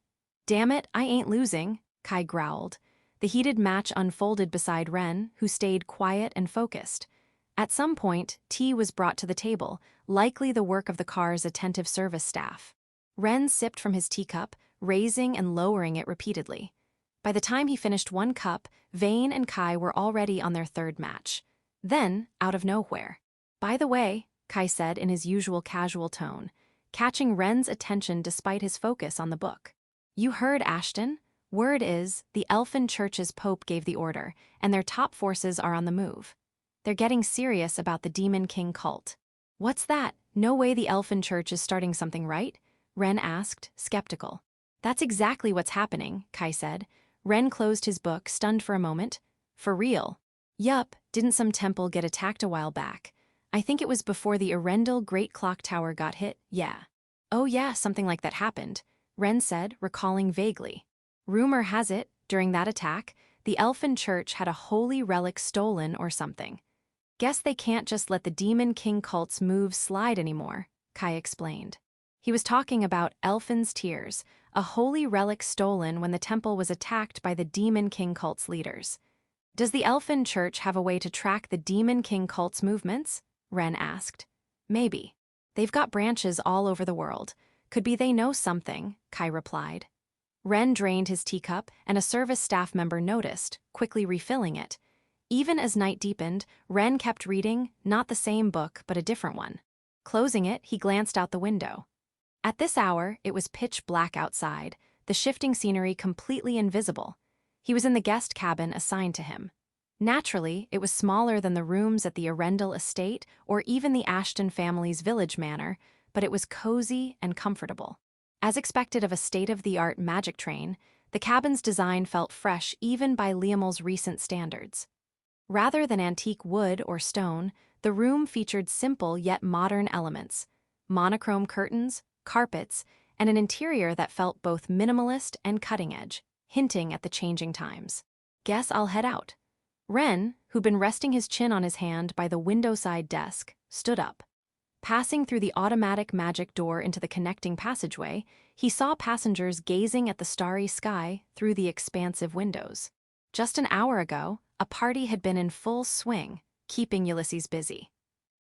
"Damn it, I ain't losing," Kai growled. The heated match unfolded beside Ren, who stayed quiet and focused. At some point, tea was brought to the table, likely the work of the car's attentive service staff. Ren sipped from his teacup, raising and lowering it repeatedly. By the time he finished one cup, Vane and Kai were already on their third match. Then, out of nowhere. "By the way," Kai said in his usual casual tone, catching Ren's attention despite his focus on the book. "You heard, Ashton? Word is, the Elfin Church's Pope gave the order, and their top forces are on the move. They're getting serious about the Demon King cult." "What's that? No way the Elfin Church is starting something, right?" Ren asked, skeptical. "That's exactly what's happening," Kai said. Ren closed his book, stunned for a moment. "For real?" "Yup, didn't some temple get attacked a while back? I think it was before the Arendelle Great Clock Tower got hit, yeah." "Oh yeah, something like that happened," Ren said, recalling vaguely. "Rumor has it, during that attack, the Elfin Church had a holy relic stolen or something. Guess they can't just let the Demon King cult's moves slide anymore," Kai explained. He was talking about Elfin's Tears, a holy relic stolen when the temple was attacked by the Demon King cult's leaders. "Does the Elfin Church have a way to track the Demon King cult's movements?" Ren asked. "Maybe. They've got branches all over the world. Could be they know something," Kai replied. Ren drained his teacup, and a service staff member noticed, quickly refilling it. Even as night deepened, Ren kept reading, not the same book, but a different one. Closing it, he glanced out the window. At this hour, it was pitch black outside, the shifting scenery completely invisible. He was in the guest cabin assigned to him. Naturally, it was smaller than the rooms at the Arendelle estate or even the Ashton family's village manor, but it was cozy and comfortable. As expected of a state-of-the-art magic train, the cabin's design felt fresh even by Liamel's recent standards. Rather than antique wood or stone, the room featured simple yet modern elements: monochrome curtains, carpets, and an interior that felt both minimalist and cutting-edge, hinting at the changing times. "Guess I'll head out." Ren, who'd been resting his chin on his hand by the window-side desk, stood up. Passing through the automatic magic door into the connecting passageway, he saw passengers gazing at the starry sky through the expansive windows. Just an hour ago, a party had been in full swing, keeping Ulysses busy.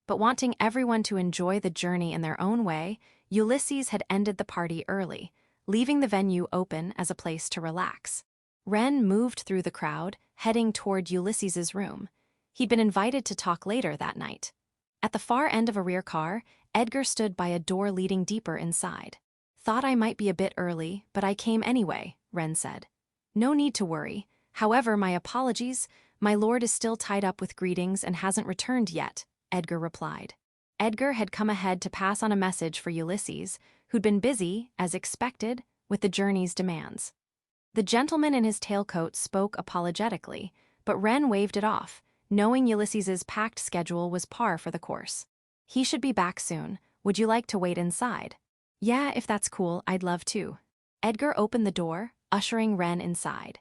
But wanting everyone to enjoy the journey in their own way, Ulysses had ended the party early, leaving the venue open as a place to relax. Ren moved through the crowd, heading toward Ulysses's room. He'd been invited to talk later that night. At the far end of a rear car, Edgar stood by a door leading deeper inside. "Thought I might be a bit early, but I came anyway," Ren said. "No need to worry. However, my apologies. My lord is still tied up with greetings and hasn't returned yet," Edgar replied. Edgar had come ahead to pass on a message for Ulysses, who'd been busy, as expected, with the journey's demands. The gentleman in his tailcoat spoke apologetically, but Ren waved it off, knowing Ulysses's packed schedule was par for the course. "He should be back soon. Would you like to wait inside?" "Yeah, if that's cool, I'd love to." Edgar opened the door, ushering Ren inside.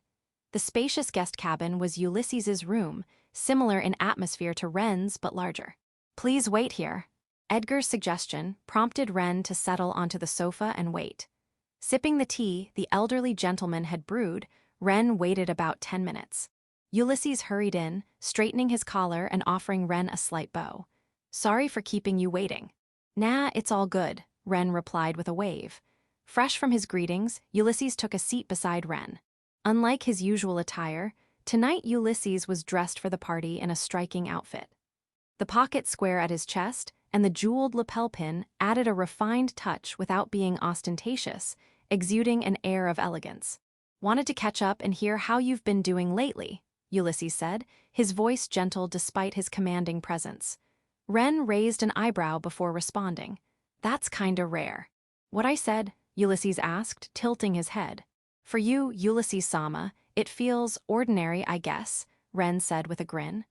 The spacious guest cabin was Ulysses's room, similar in atmosphere to Ren's but larger. "Please wait here." Edgar's suggestion prompted Ren to settle onto the sofa and wait. Sipping the tea the elderly gentleman had brewed, Ren waited about 10 minutes. Ulysses hurried in, straightening his collar and offering Ren a slight bow. "Sorry for keeping you waiting." "Nah, it's all good," Ren replied with a wave. Fresh from his greetings, Ulysses took a seat beside Ren. Unlike his usual attire, tonight Ulysses was dressed for the party in a striking outfit. The pocket square at his chest and the jeweled lapel pin added a refined touch without being ostentatious, exuding an air of elegance. "Wanted to catch up and hear how you've been doing lately," Ulysses said, his voice gentle despite his commanding presence. Ren raised an eyebrow before responding. "That's kinda rare." "What I said, Ulysses asked, tilting his head. For you, Ulysses-sama, it feels ordinary, I guess, Ren said with a grin.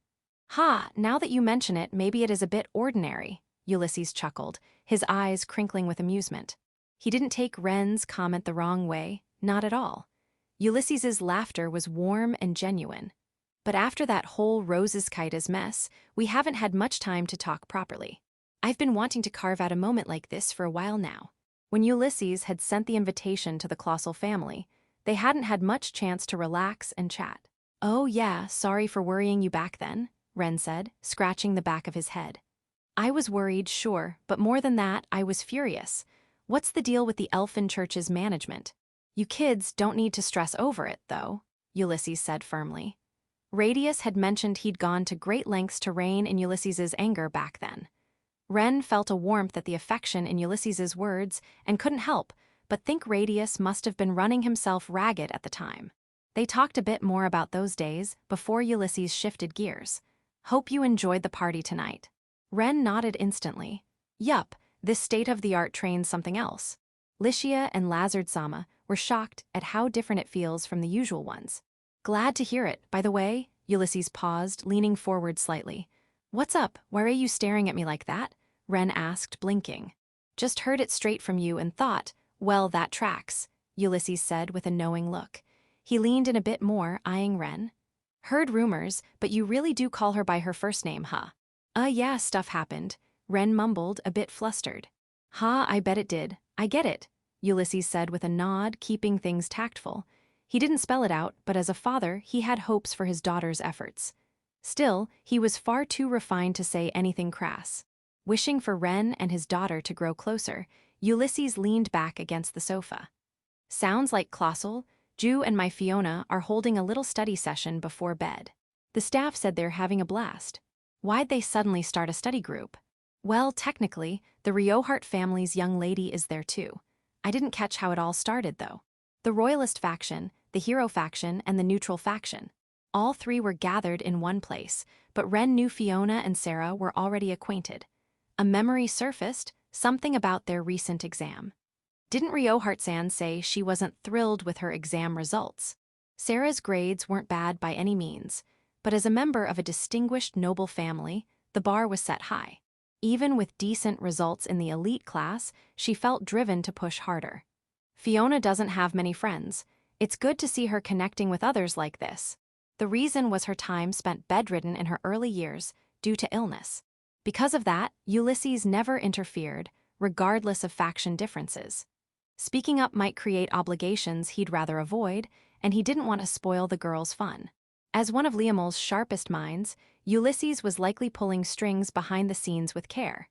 Ha, now that you mention it, maybe it is a bit ordinary, Ulysses chuckled, his eyes crinkling with amusement. He didn't take Ren's comment the wrong way, not at all. Ulysses's laughter was warm and genuine. But after that whole Roses-kaitas mess, we haven't had much time to talk properly. I've been wanting to carve out a moment like this for a while now. When Ulysses had sent the invitation to the Colossal family, they hadn't had much chance to relax and chat. Oh yeah, sorry for worrying you back then, Ren said, scratching the back of his head. I was worried, sure, but more than that, I was furious. What's the deal with the Elfin Church's management? You kids don't need to stress over it, though, Ulysses said firmly. Radius had mentioned he'd gone to great lengths to rein in Ulysses's anger back then. Ren felt a warmth at the affection in Ulysses's words and couldn't help but think Radius must have been running himself ragged at the time. They talked a bit more about those days before Ulysses shifted gears. Hope you enjoyed the party tonight. Ren nodded instantly. Yup, this state-of-the-art train's something else. Licia and Lazard-sama were shocked at how different it feels from the usual ones. Glad to hear it, by the way, Ulysses paused, leaning forward slightly. What's up? Why are you staring at me like that? Ren asked, blinking. Just heard it straight from you and thought, well, that tracks, Ulysses said with a knowing look. He leaned in a bit more, eyeing Ren. Heard rumors, but you really do call her by her first name, huh? Yeah, stuff happened, Ren mumbled, a bit flustered. I bet it did. I get it, Ulysses said with a nod, keeping things tactful. He didn't spell it out, but as a father, he had hopes for his daughter's efforts. Still, he was far too refined to say anything crass. Wishing for Ren and his daughter to grow closer, Ulysses leaned back against the sofa. Sounds like Colossal, Ju and my Fiona are holding a little study session before bed. The staff said they're having a blast. Why'd they suddenly start a study group? Well, technically, the Riohart family's young lady is there too. I didn't catch how it all started, though. The Royalist faction, the Hero faction, and the Neutral faction. All three were gathered in one place, but Ren knew Fiona and Sarah were already acquainted. A memory surfaced, something about their recent exam. Didn't Riohart-san say she wasn't thrilled with her exam results? Sarah's grades weren't bad by any means, but as a member of a distinguished noble family, the bar was set high. Even with decent results in the elite class, she felt driven to push harder. Fiona doesn't have many friends. It's good to see her connecting with others like this. The reason was her time spent bedridden in her early years due to illness. Because of that, Ulysses never interfered, regardless of faction differences. Speaking up might create obligations he'd rather avoid, and he didn't want to spoil the girls' fun. As one of Liamul's sharpest minds, Ulysses was likely pulling strings behind the scenes with care.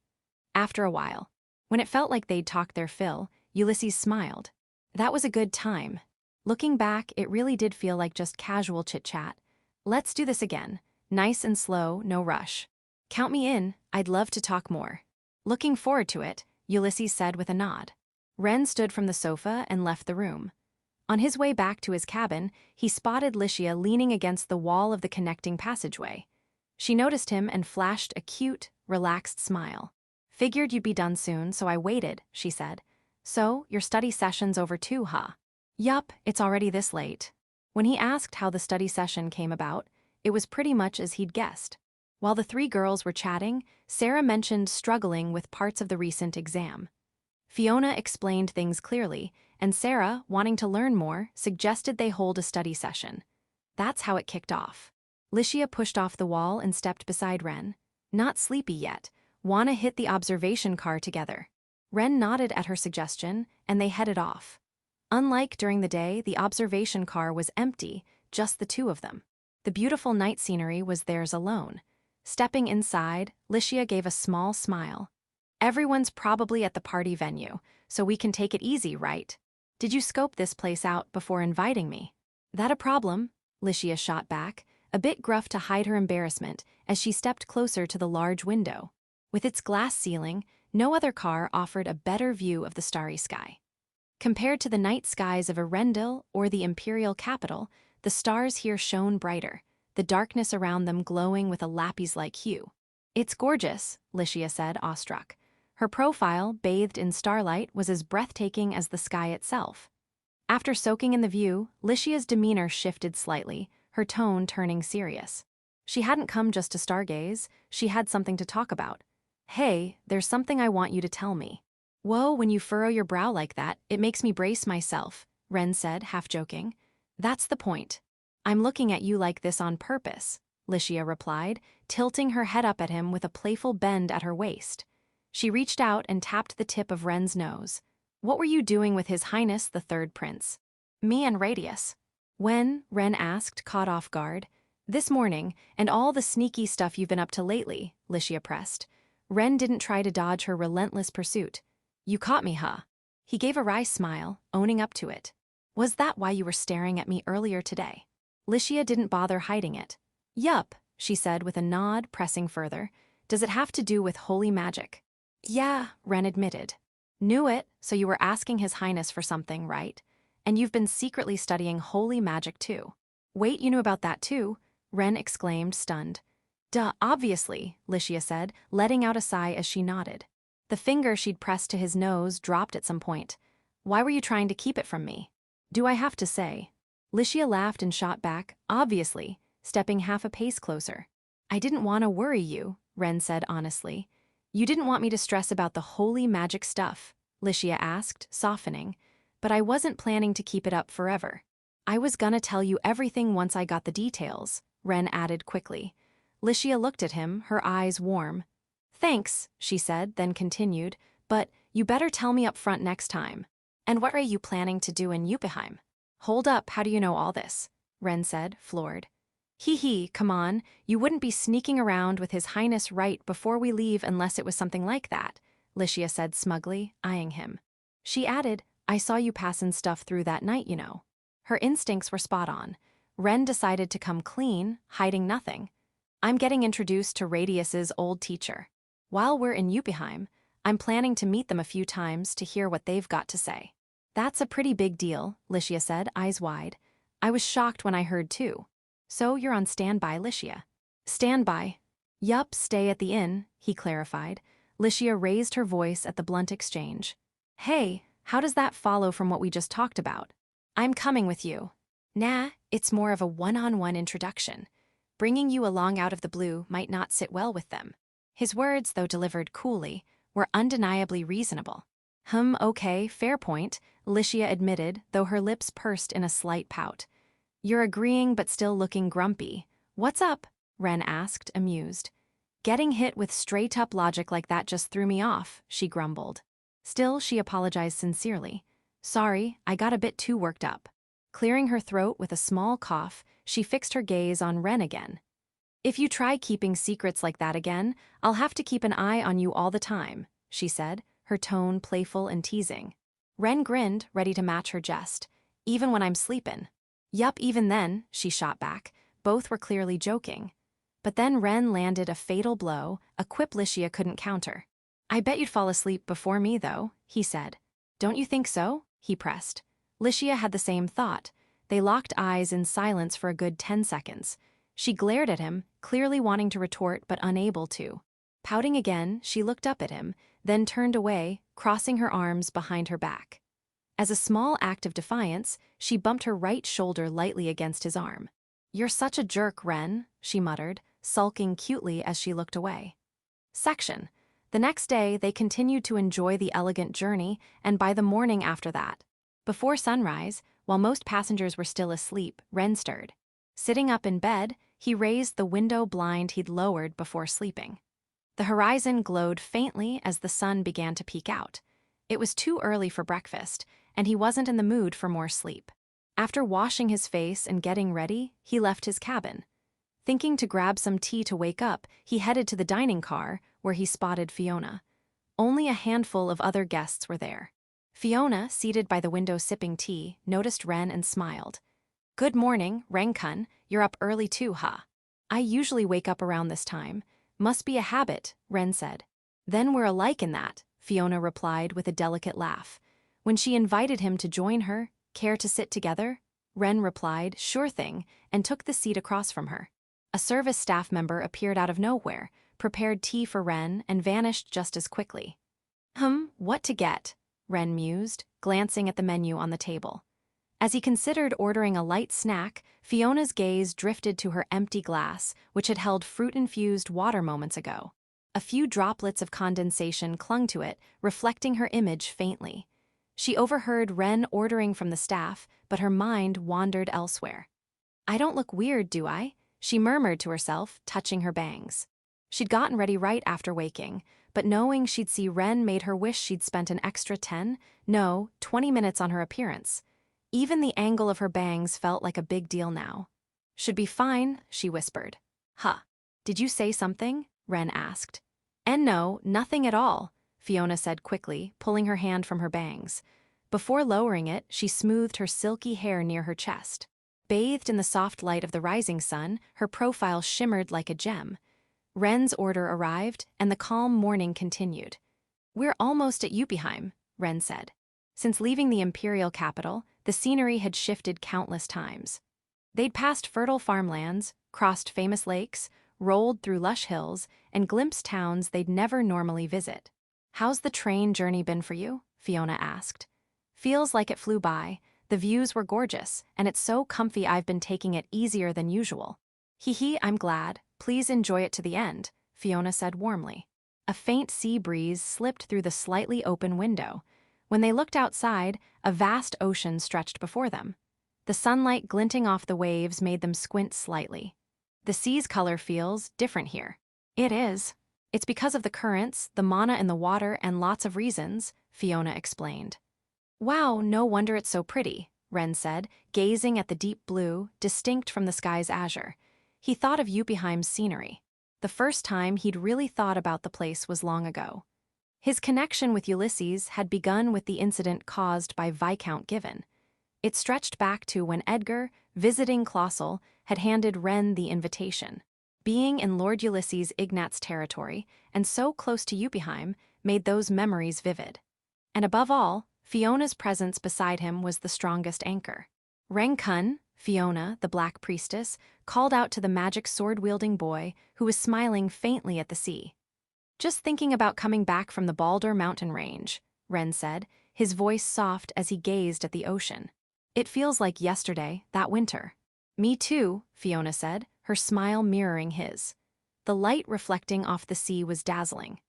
After a while, when it felt like they'd talked their fill, Ulysses smiled. That was a good time. Looking back, it really did feel like just casual chit-chat. Let's do this again. Nice and slow, no rush. Count me in, I'd love to talk more. Looking forward to it, Ulysses said with a nod. Ren stood from the sofa and left the room. On his way back to his cabin, he spotted Licia leaning against the wall of the connecting passageway. She noticed him and flashed a cute, relaxed smile. Figured you'd be done soon, so I waited, she said. So, your study session's over too, huh? Yup, it's already this late. When he asked how the study session came about, it was pretty much as he'd guessed. While the three girls were chatting, Sarah mentioned struggling with parts of the recent exam. Fiona explained things clearly, and Sarah, wanting to learn more, suggested they hold a study session. That's how it kicked off. Licia pushed off the wall and stepped beside Ren. Not sleepy yet, wanna hit the observation car together. Ren nodded at her suggestion, and they headed off. Unlike during the day, the observation car was empty, just the two of them. The beautiful night scenery was theirs alone. Stepping inside, Licia gave a small smile. Everyone's probably at the party venue, so we can take it easy, right? Did you scope this place out before inviting me? That a problem? Licia shot back, a bit gruff to hide her embarrassment as she stepped closer to the large window. With its glass ceiling, no other car offered a better view of the starry sky. Compared to the night skies of Arendelle or the imperial capital, the stars here shone brighter, the darkness around them glowing with a lapis-like hue. It's gorgeous, Licia said, awestruck. Her profile, bathed in starlight, was as breathtaking as the sky itself. After soaking in the view, Lycia's demeanor shifted slightly, her tone turning serious. She hadn't come just to stargaze, she had something to talk about. "Hey, there's something I want you to tell me." "Whoa, when you furrow your brow like that, it makes me brace myself," Ren said, half joking. "That's the point. I'm looking at you like this on purpose," Lycia replied, tilting her head up at him with a playful bend at her waist. She reached out and tapped the tip of Ren's nose. "What were you doing with His Highness the Third Prince?" "Me and Radius." "When?" Ren asked, caught off guard. "This morning, and all the sneaky stuff you've been up to lately," Lycia pressed. Ren didn't try to dodge her relentless pursuit. "You caught me, huh?" He gave a wry smile, owning up to it. "Was that why you were staring at me earlier today?" Lycia didn't bother hiding it. "Yup," she said with a nod, pressing further. "Does it have to do with holy magic?" "Yeah," Ren admitted. "Knew it, so you were asking His Highness for something, right? And you've been secretly studying holy magic too." "Wait, you knew about that too?" Ren exclaimed, stunned. "Duh, obviously," Lycia said, letting out a sigh as she nodded. The finger she'd pressed to his nose dropped at some point. "Why were you trying to keep it from me?" "Do I have to say?" Lycia laughed and shot back, obviously, stepping half a pace closer. "I didn't want to worry you," Ren said honestly. "You didn't want me to stress about the holy magic stuff," Lycia asked, softening. "But I wasn't planning to keep it up forever. I was gonna tell you everything once I got the details," Ren added quickly. Lycia looked at him, her eyes warm. "Thanks," she said, then continued, "but you better tell me up front next time. And what are you planning to do in Yuppieheim?" "Hold up, how do you know all this?" Ren said, floored. "Hee, come on, you wouldn't be sneaking around with His Highness right before we leave unless it was something like that," Lycia said smugly, eyeing him. She added, "I saw you passing stuff through that night, you know." Her instincts were spot on. Ren decided to come clean, hiding nothing. "I'm getting introduced to Radius's old teacher. While we're in Yuppieheim, I'm planning to meet them a few times to hear what they've got to say." "That's a pretty big deal," Lycia said, eyes wide. "I was shocked when I heard too." "So you're on standby, Lycia." "Standby?" "Yup, stay at the inn," he clarified. Lycia raised her voice at the blunt exchange. "Hey, how does that follow from what we just talked about?" "I'm coming with you." "Nah, it's more of a one-on-one introduction. Bringing you along out of the blue might not sit well with them." His words, though delivered coolly, were undeniably reasonable. Okay, fair point," Lycia admitted, though her lips pursed in a slight pout. "You're agreeing but still looking grumpy. What's up?" Ren asked, amused. "Getting hit with straight-up logic like that just threw me off," she grumbled. Still, she apologized sincerely. "Sorry, I got a bit too worked up." Clearing her throat with a small cough, she fixed her gaze on Ren again. "If you try keeping secrets like that again, I'll have to keep an eye on you all the time," she said, her tone playful and teasing. Ren grinned, ready to match her jest. "Even when I'm sleepin'." "Yup, even then," she shot back. Both were clearly joking. But then Ren landed a fatal blow, a quip Lycia couldn't counter. "I bet you'd fall asleep before me, though," he said. "Don't you think so?" he pressed. Lycia had the same thought. They locked eyes in silence for a good 10 seconds. She glared at him, clearly wanting to retort but unable to. Pouting again, she looked up at him, then turned away, crossing her arms behind her back. As a small act of defiance, she bumped her right shoulder lightly against his arm. "You're such a jerk, Ren," she muttered, sulking cutely as she looked away. Section. The next day, they continued to enjoy the elegant journey, and by the morning after that. Before sunrise, while most passengers were still asleep, Ren stirred. Sitting up in bed, he raised the window blind he'd lowered before sleeping. The horizon glowed faintly as the sun began to peek out. It was too early for breakfast, and he wasn't in the mood for more sleep. After washing his face and getting ready, he left his cabin. Thinking to grab some tea to wake up, he headed to the dining car, where he spotted Fiona. Only a handful of other guests were there. Fiona, seated by the window sipping tea, noticed Ren and smiled. "Good morning, Renkun. You're up early too, huh?" "I usually wake up around this time. Must be a habit," Ren said. "Then we're alike in that," Fiona replied with a delicate laugh. When she invited him to join her, "Care to sit together?" Ren replied, "Sure thing," and took the seat across from her. A service staff member appeared out of nowhere, prepared tea for Ren, and vanished just as quickly. What to get? Ren mused, glancing at the menu on the table. As he considered ordering a light snack, Fiona's gaze drifted to her empty glass, which had held fruit-infused water moments ago. A few droplets of condensation clung to it, reflecting her image faintly. She overheard Ren ordering from the staff, but her mind wandered elsewhere. "I don't look weird, do I?" she murmured to herself, touching her bangs. She'd gotten ready right after waking, but knowing she'd see Ren made her wish she'd spent an extra 20 minutes on her appearance. Even the angle of her bangs felt like a big deal now. "Should be fine," she whispered. "Huh. Did you say something?" Ren asked. "And no, nothing at all," Fiona said quickly, pulling her hand from her bangs. Before lowering it, she smoothed her silky hair near her chest. Bathed in the soft light of the rising sun, her profile shimmered like a gem. Ren's order arrived, and the calm morning continued. "We're almost at Yuppieheim," Ren said. Since leaving the imperial capital, the scenery had shifted countless times. They'd passed fertile farmlands, crossed famous lakes, rolled through lush hills, and glimpsed towns they'd never normally visit. "How's the train journey been for you?" Fiona asked. "Feels like it flew by. The views were gorgeous, and it's so comfy I've been taking it easier than usual." "Hee, I'm glad. Please enjoy it to the end," Fiona said warmly. A faint sea breeze slipped through the slightly open window. When they looked outside, a vast ocean stretched before them. The sunlight glinting off the waves made them squint slightly. "The sea's color feels different here." "It is. It's because of the currents, the mana in the water, and lots of reasons," Fiona explained. "Wow, no wonder it's so pretty," Ren said, gazing at the deep blue, distinct from the sky's azure. He thought of Yuppieheim's scenery. The first time he'd really thought about the place was long ago. His connection with Ulysses had begun with the incident caused by Viscount Given. It stretched back to when Edgar, visiting Colossal, had handed Ren the invitation. Being in Lord Ulysses Ignat's territory, and so close to Yuppieheim, made those memories vivid. And above all, Fiona's presence beside him was the strongest anchor. "Renkun," Fiona, the Black Priestess, called out to the magic sword-wielding boy who was smiling faintly at the sea. "Just thinking about coming back from the Baldur mountain range," Ren said, his voice soft as he gazed at the ocean. "It feels like yesterday, that winter." "Me too," Fiona said, her smile mirroring his. The light reflecting off the sea was dazzling.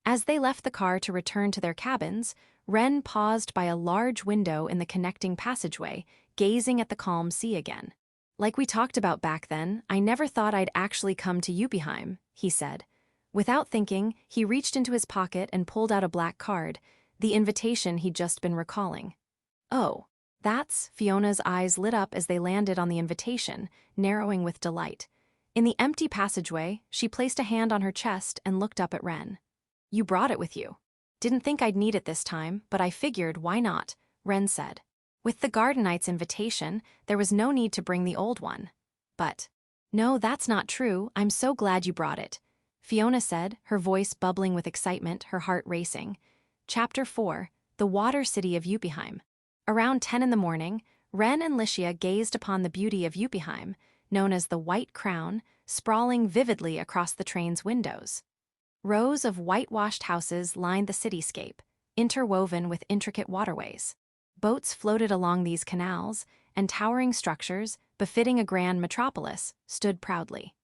As they left the car to return to their cabins, Ren paused by a large window in the connecting passageway, gazing at the calm sea again. "Like we talked about back then, I never thought I'd actually come to Yuppieheim," he said. Without thinking, he reached into his pocket and pulled out a black card, the invitation he'd just been recalling. "Oh, that's..." Fiona's eyes lit up as they landed on the invitation, narrowing with delight. In the empty passageway, she placed a hand on her chest and looked up at Ren. "You brought it with you." "Didn't think I'd need it this time, but I figured, why not?" Ren said. With the Garden Knight's invitation, there was no need to bring the old one. "But..." "No, that's not true. I'm so glad you brought it," Fiona said, her voice bubbling with excitement, her heart racing. Chapter 4, The Water City of Yuppieheim. Around 10 in the morning, Ren and Licia gazed upon the beauty of Yuppieheim, known as the White Crown, sprawling vividly across the train's windows. Rows of whitewashed houses lined the cityscape, interwoven with intricate waterways. Boats floated along these canals, and towering structures, befitting a grand metropolis, stood proudly.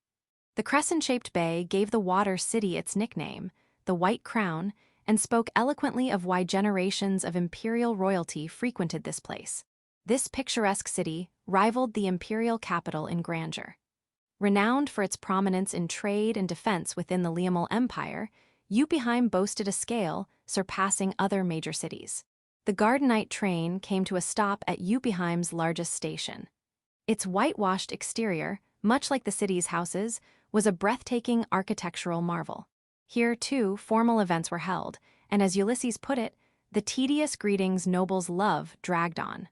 The crescent-shaped bay gave the water city its nickname, the White Crown, and spoke eloquently of why generations of imperial royalty frequented this place. This picturesque city rivaled the imperial capital in grandeur. Renowned for its prominence in trade and defense within the Liamal Empire, Yuppieheim boasted a scale surpassing other major cities. The Garden Knight train came to a stop at Yuppieheim's largest station. Its whitewashed exterior, much like the city's houses, was a breathtaking architectural marvel. Here, too, formal events were held, and as Ulysses put it, the tedious greetings nobles love dragged on.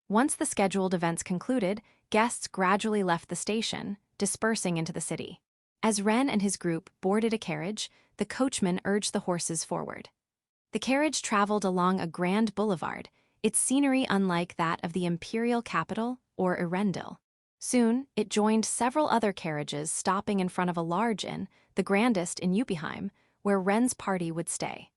Once the scheduled events concluded, guests gradually left the station, dispersing into the city. As Ren and his group boarded a carriage, the coachman urged the horses forward. The carriage traveled along a grand boulevard, its scenery unlike that of the imperial capital or Erendil. Soon, it joined several other carriages stopping in front of a large inn, the grandest in Yuppieheim, where Ren's party would stay.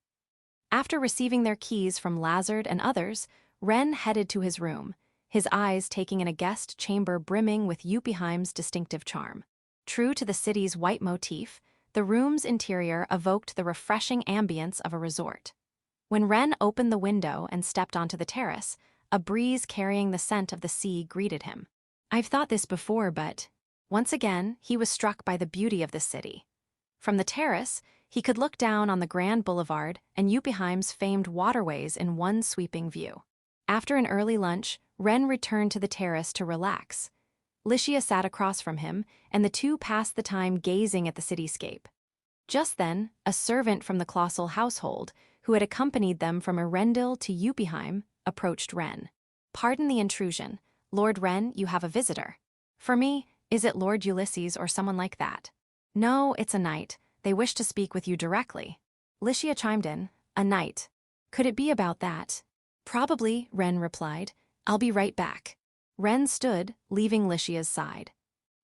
After receiving their keys from Lazard and others, Ren headed to his room, his eyes taking in a guest chamber brimming with Yuppieheim's distinctive charm. True to the city's white motif, the room's interior evoked the refreshing ambience of a resort. When Ren opened the window and stepped onto the terrace, a breeze carrying the scent of the sea greeted him. I've thought this before, but... Once again, he was struck by the beauty of the city. From the terrace, he could look down on the Grand Boulevard and Yuppieheim's famed waterways in one sweeping view. After an early lunch, Ren returned to the terrace to relax. Licia sat across from him, and the two passed the time gazing at the cityscape. Just then, a servant from the colossal household, who had accompanied them from Arendelle to Yuppieheim, approached Ren. "Pardon the intrusion. Lord Ren, you have a visitor." "For me, is it Lord Ulysses or someone like that?" "No, it's a knight. They wish to speak with you directly." Licia chimed in. "A knight. Could it be about that?" "Probably," Ren replied. "I'll be right back." Ren stood, leaving Licia's side.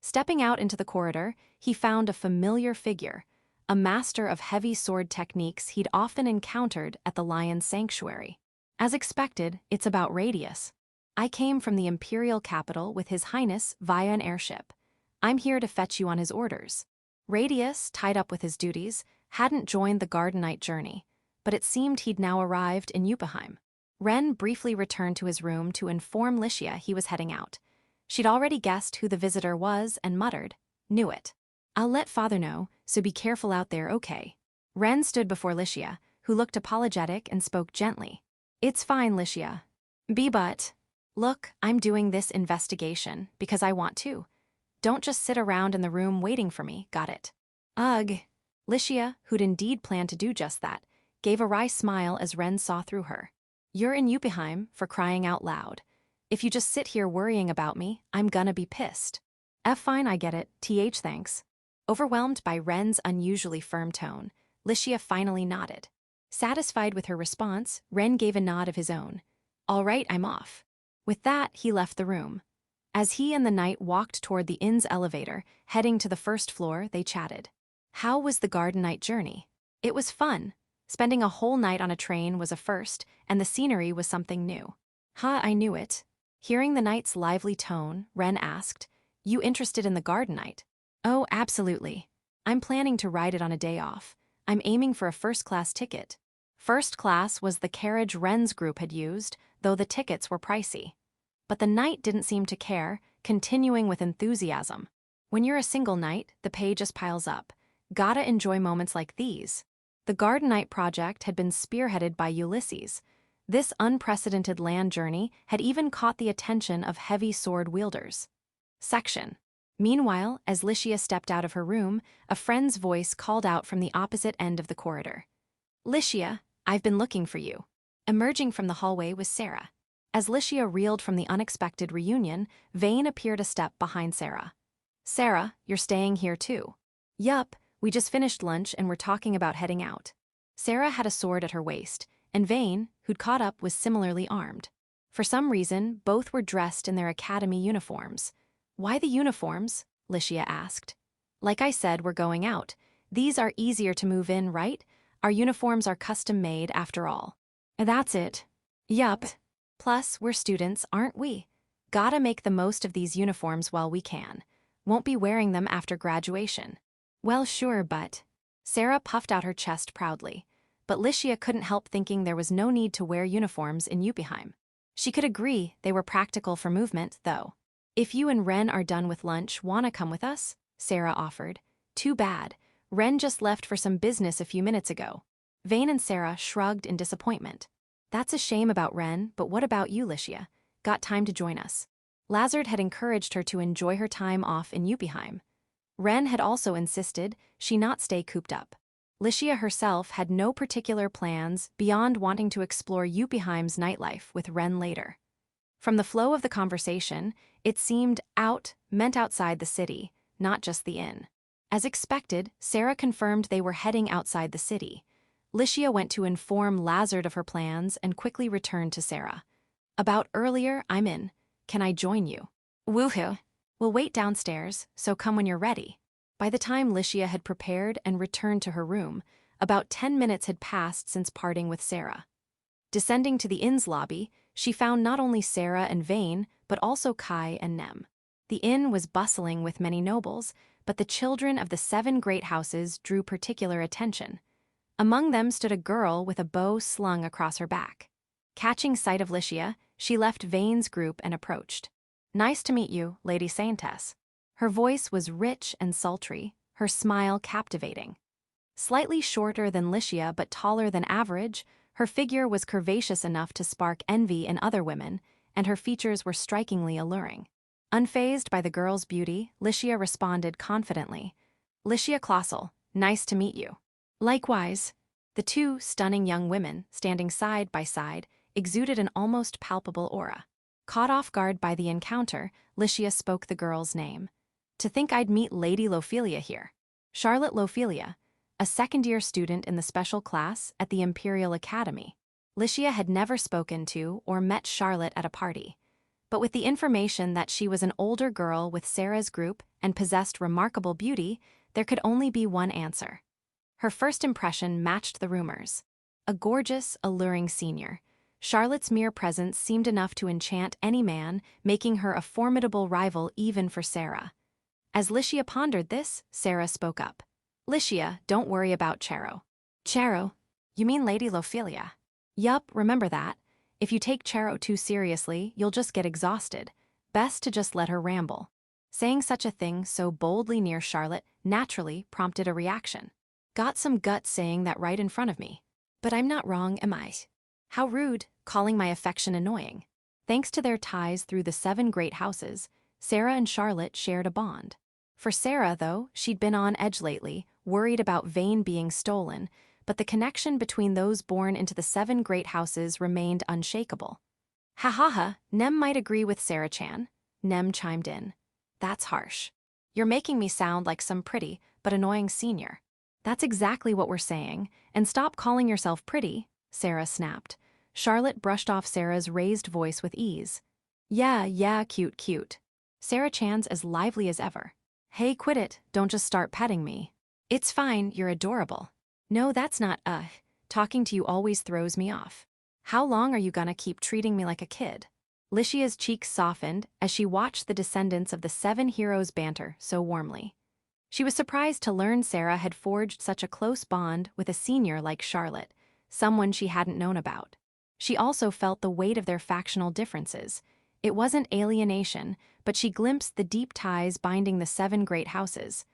Stepping out into the corridor, he found a familiar figure, a master of heavy sword techniques he'd often encountered at the Lion's Sanctuary. "As expected, it's about Radius. I came from the Imperial capital with His Highness via an airship. I'm here to fetch you on his orders." Radius, tied up with his duties, hadn't joined the Garden Knight journey, but it seemed he'd now arrived in Yuppieheim. Ren briefly returned to his room to inform Licia he was heading out. She'd already guessed who the visitor was and muttered, "Knew it. I'll let father know, so be careful out there, okay?" Ren stood before Licia, who looked apologetic and spoke gently. "It's fine, Licia. But... Look, I'm doing this investigation because I want to. Don't just sit around in the room waiting for me, got it?" "Ugh." Licia, who'd indeed planned to do just that, gave a wry smile as Ren saw through her. "You're in Yuppieheim, for crying out loud. If you just sit here worrying about me, I'm gonna be pissed." Fine, I get it, thanks." Overwhelmed by Ren's unusually firm tone, Licia finally nodded. Satisfied with her response, Ren gave a nod of his own. "All right, I'm off." With that, he left the room. As he and the knight walked toward the inn's elevator, heading to the first floor, they chatted. How was the Garden Knight journey? It was fun. Spending a whole night on a train was a first, and the scenery was something new. I knew it." Hearing the knight's lively tone, Ren asked, "You interested in the Garden Knight?" "Oh, absolutely. I'm planning to ride it on a day off. I'm aiming for a first-class ticket." First class was the carriage Ren's group had used, though the tickets were pricey. But the knight didn't seem to care, continuing with enthusiasm. "When you're a single knight, the pay just piles up. Gotta enjoy moments like these." The Garden Knight project had been spearheaded by Ulysses. This unprecedented land journey had even caught the attention of heavy sword wielders. Section. Meanwhile, as Licia stepped out of her room, a friend's voice called out from the opposite end of the corridor. "Licia, I've been looking for you." Emerging from the hallway was Sarah. As Licia reeled from the unexpected reunion, Vane appeared a step behind Sarah. "Sarah, you're staying here too." "Yup, we just finished lunch and we're talking about heading out." Sarah had a sword at her waist, and Vane, who'd caught up, was similarly armed. For some reason, both were dressed in their academy uniforms. "Why the uniforms?" Licia asked. "Like I said, we're going out. These are easier to move in, right? Our uniforms are custom-made after all." "That's it." "Yup. Plus, we're students, aren't we? Gotta make the most of these uniforms while we can. Won't be wearing them after graduation." "Well, sure, but..." Sarah puffed out her chest proudly. But Licia couldn't help thinking there was no need to wear uniforms in Yuppieheim. She could agree they were practical for movement, though. "If you and Ren are done with lunch, wanna come with us?" Sarah offered. "Too bad. Ren just left for some business a few minutes ago." Vane and Sarah shrugged in disappointment. "That's a shame about Ren, but what about you, Licia? Got time to join us?" Lazard had encouraged her to enjoy her time off in Yuppieheim. Ren had also insisted she not stay cooped up. Licia herself had no particular plans beyond wanting to explore Yuppieheim's nightlife with Ren later. From the flow of the conversation, it seemed out meant outside the city, not just the inn. As expected, Sarah confirmed they were heading outside the city. Licia went to inform Lazard of her plans and quickly returned to Sarah. "About earlier, I'm in. Can I join you?" "Woohoo. We'll wait downstairs, so come when you're ready." By the time Licia had prepared and returned to her room, About 10 minutes had passed since parting with Sarah. Descending to the inn's lobby, she found not only Sarah and Vane, but also Kai and Nem. The inn was bustling with many nobles, but the children of the 7 great houses drew particular attention. Among them stood a girl with a bow slung across her back. Catching sight of Licia, she left Vane's group and approached. "Nice to meet you, Lady Saintess." Her voice was rich and sultry, her smile captivating. Slightly shorter than Licia but taller than average, her figure was curvaceous enough to spark envy in other women, and her features were strikingly alluring. Unfazed by the girl's beauty, Licia responded confidently. "Licia Clausel, nice to meet you." Likewise, the 2 stunning young women, standing side by side, exuded an almost palpable aura. Caught off guard by the encounter, Licia spoke the girl's name. "To think I'd meet Lady Lophelia here. Charlotte Lophelia, a second-year student in the special class at the Imperial Academy." Licia had never spoken to or met Charlotte at a party, but with the information that she was an older girl with Sarah's group and possessed remarkable beauty, there could only be one answer. Her first impression matched the rumors. A gorgeous, alluring senior, Charlotte's mere presence seemed enough to enchant any man, making her a formidable rival even for Sarah. As Licia pondered this, Sarah spoke up. "Licia, don't worry about Charo." "Charo? You mean Lady Lophelia?" "Yup, remember that. If you take Charo too seriously, you'll just get exhausted. Best to just let her ramble." Saying such a thing so boldly near Charlotte naturally prompted a reaction. "Got some guts saying that right in front of me. But I'm not wrong, am I? How rude, calling my affection annoying." Thanks to their ties through the 7 great houses, Sarah and Charlotte shared a bond. For Sarah, though, she'd been on edge lately, worried about Vane being stolen, but the connection between those born into the 7 great houses remained unshakable. "Ha ha ha, Nem might agree with Sarah-chan," Nem chimed in. "That's harsh. You're making me sound like some pretty but annoying senior." "That's exactly what we're saying, and stop calling yourself pretty," Sarah snapped. Charlotte brushed off Sarah's raised voice with ease. Yeah, cute, cute." Sarah-chan's as lively as ever. "Hey, quit it, don't just start petting me." "It's fine, you're adorable." "No, that's not, talking to you always throws me off. How long are you gonna keep treating me like a kid?" Licia's cheeks softened as she watched the descendants of the 7 heroes banter so warmly. She was surprised to learn Sarah had forged such a close bond with a senior like Charlotte, someone she hadn't known about. She also felt the weight of their factional differences. It wasn't alienation, but she glimpsed the deep ties binding the 7 great houses.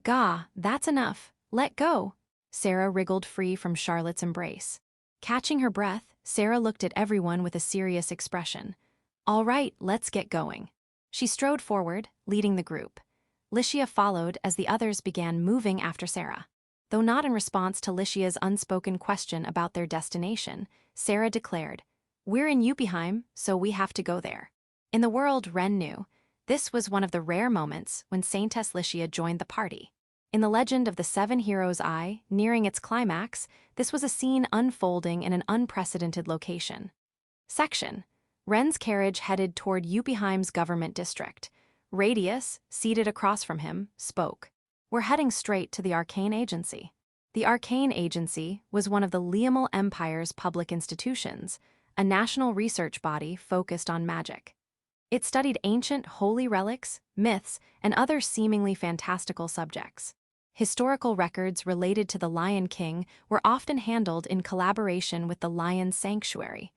"Gah, that's enough. Let go." Sarah wriggled free from Charlotte's embrace. Catching her breath, Sarah looked at everyone with a serious expression. "All right, let's get going." She strode forward, leading the group. Licia followed as the others began moving after Sarah. Though not in response to Licia's unspoken question about their destination, Sarah declared, "We're in Yuppieheim, so we have to go there." In the world Ren knew, this was one of the rare moments when Saintess Licia joined the party. In the legend of the 7 Heroes' Eye, nearing its climax, this was a scene unfolding in an unprecedented location. Section. Ren's carriage headed toward Yuppieheim's government district. Radius, seated across from him, spoke. "We're heading straight to the Arcane Agency." The Arcane Agency was one of the Liamal Empire's public institutions, a national research body focused on magic. It studied ancient holy relics, myths, and other seemingly fantastical subjects. Historical records related to the Lion King were often handled in collaboration with the Lion Sanctuary.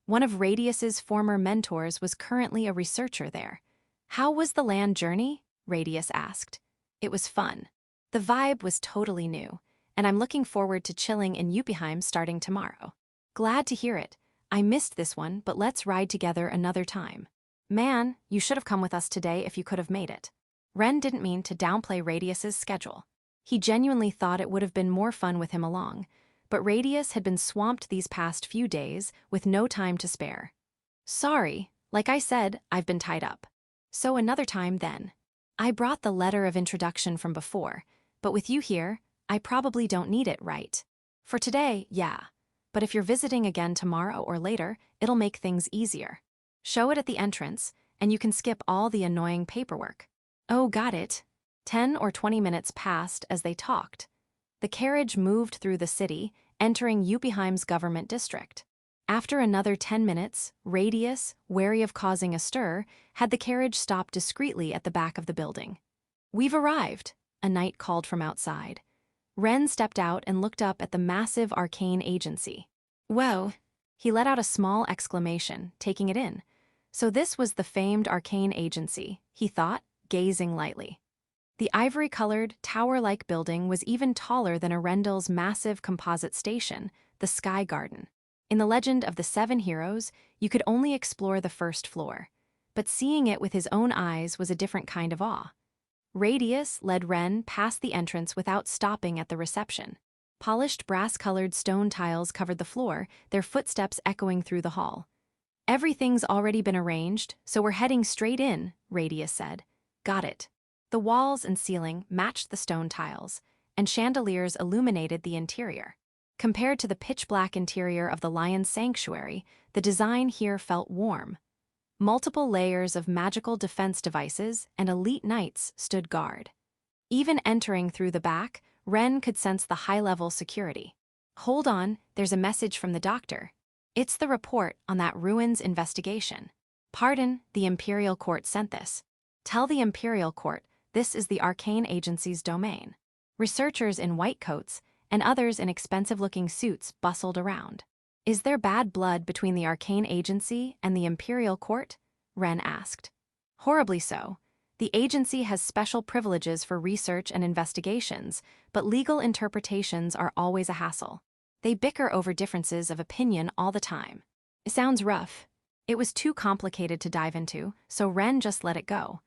One of Radius's former mentors was currently a researcher there. "How was the land journey?" Radius asked. "It was fun. The vibe was totally new, and I'm looking forward to chilling in Yuppieheim starting tomorrow." "Glad to hear it. I missed this one, but let's ride together another time." "Man, you should have come with us today if you could have made it." Ren didn't mean to downplay Radius's schedule. He genuinely thought it would have been more fun with him along, but Radius had been swamped these past few days with no time to spare. "Sorry, like I said, I've been tied up." "So another time then. I brought the letter of introduction from before, but with you here, I probably don't need it, right? For today, yeah. But if you're visiting again tomorrow or later, it'll make things easier. Show it at the entrance, and you can skip all the annoying paperwork." "Oh, got it." 10 or 20 minutes passed as they talked. The carriage moved through the city, entering Yuppieheim's government district. After another 10 minutes, Radius, wary of causing a stir, had the carriage stop discreetly at the back of the building. "We've arrived," a knight called from outside. Ren stepped out and looked up at the massive arcane agency. "Whoa!" He let out a small exclamation, taking it in. So this was the famed arcane agency, he thought, gazing lightly. The ivory-colored, tower-like building was even taller than Arendel's massive composite station, the Sky Garden. In the legend of the 7 heroes, you could only explore the first floor. But seeing it with his own eyes was a different kind of awe. Radius led Ren past the entrance without stopping at the reception. Polished brass-colored stone tiles covered the floor, their footsteps echoing through the hall. "Everything's already been arranged, so we're heading straight in," Radius said. "Got it." The walls and ceiling matched the stone tiles, and chandeliers illuminated the interior. Compared to the pitch-black interior of the Lion's Sanctuary, the design here felt warm. Multiple layers of magical defense devices and elite knights stood guard. Even entering through the back, Ren could sense the high-level security. "Hold on, there's a message from the doctor. It's the report on that ruins investigation." "Pardon, the Imperial Court sent this." "Tell the Imperial Court this is the Arcane Agency's domain." Researchers in white coats and others in expensive-looking suits bustled around. "Is there bad blood between the Arcane Agency and the Imperial Court?" Ren asked. "Horribly so. The agency has special privileges for research and investigations, but legal interpretations are always a hassle. They bicker over differences of opinion all the time." It sounds rough. It was too complicated to dive into, so Ren just let it go.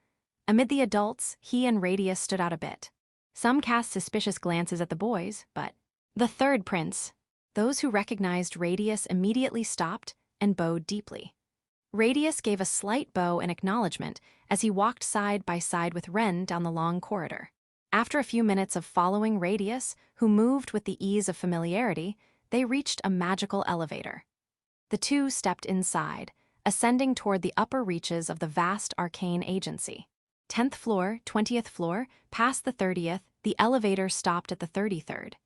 Amid the adults, he and Radius stood out a bit. Some cast suspicious glances at the boys, but the third prince. Those who recognized Radius immediately stopped and bowed deeply. Radius gave a slight bow in acknowledgement as he walked side by side with Ren down the long corridor. After a few minutes of following Radius, who moved with the ease of familiarity, they reached a magical elevator. The two stepped inside, ascending toward the upper reaches of the vast arcane agency. 10th floor, 20th floor, past the 30th, the elevator stopped at the 33rd.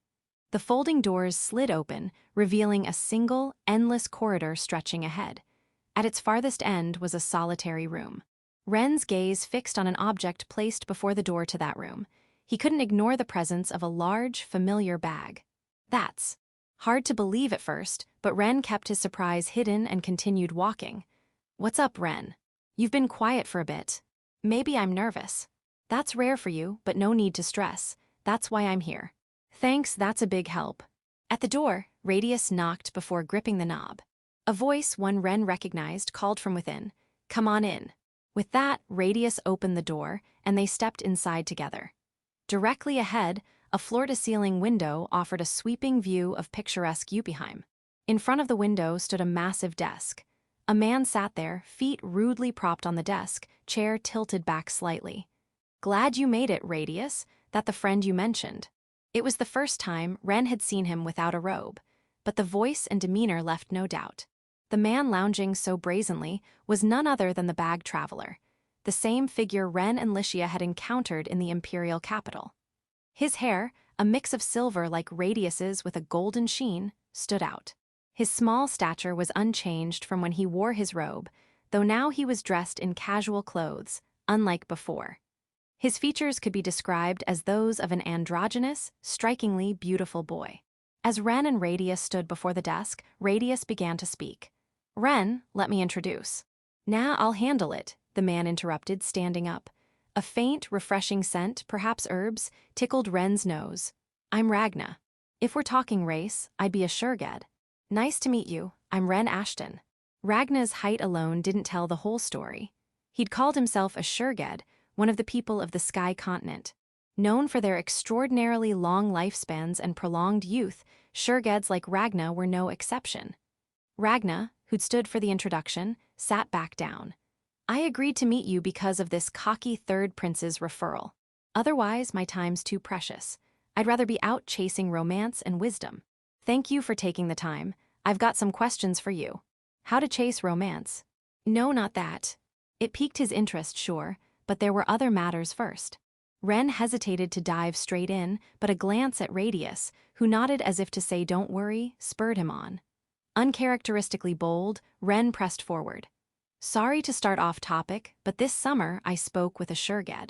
The folding doors slid open, revealing a single, endless corridor stretching ahead. At its farthest end was a solitary room. Ren's gaze fixed on an object placed before the door to that room. He couldn't ignore the presence of a large, familiar bag. That's hard to believe at first, but Ren kept his surprise hidden and continued walking. "What's up, Ren? You've been quiet for a bit. Maybe I'm nervous." "That's rare for you, but no need to stress. That's why I'm here." "Thanks, that's a big help." At the door, Radius knocked before gripping the knob. A voice one Ren recognized called from within, "Come on in." With that, Radius opened the door, and they stepped inside together. Directly ahead, a floor-to-ceiling window offered a sweeping view of picturesque Yuppieheim. In front of the window stood a massive desk. A man sat there, feet rudely propped on the desk, chair tilted back slightly. "Glad you made it, Radius, that the friend you mentioned." It was the first time Ren had seen him without a robe, but the voice and demeanor left no doubt. The man lounging so brazenly was none other than the bag traveler, the same figure Ren and Licia had encountered in the imperial capital. His hair, a mix of silver like Radius's with a golden sheen, stood out. His small stature was unchanged from when he wore his robe, though now he was dressed in casual clothes, unlike before. His features could be described as those of an androgynous, strikingly beautiful boy. As Ren and Radius stood before the desk, Radius began to speak. "Ren, let me introduce." "Nah, I'll handle it," the man interrupted, standing up. A faint, refreshing scent, perhaps herbs, tickled Ren's nose. "I'm Ragna. If we're talking race, I'd be a Shurged." "Nice to meet you, I'm Ren Ashton." Ragna's height alone didn't tell the whole story. He'd called himself a Shurged, one of the people of the Sky Continent. Known for their extraordinarily long lifespans and prolonged youth, Shurgeds like Ragna were no exception. Ragna, who'd stood for the introduction, sat back down. "I agreed to meet you because of this cocky third prince's referral. Otherwise, my time's too precious. I'd rather be out chasing romance and wisdom. Thank you for taking the time. I've got some questions for you." How to chase romance? No, not that. It piqued his interest, sure, but there were other matters first. Ren hesitated to dive straight in, but a glance at Radius, who nodded as if to say don't worry, spurred him on. Uncharacteristically bold, Ren pressed forward. Sorry to start off topic, but this summer I spoke with a Shurged.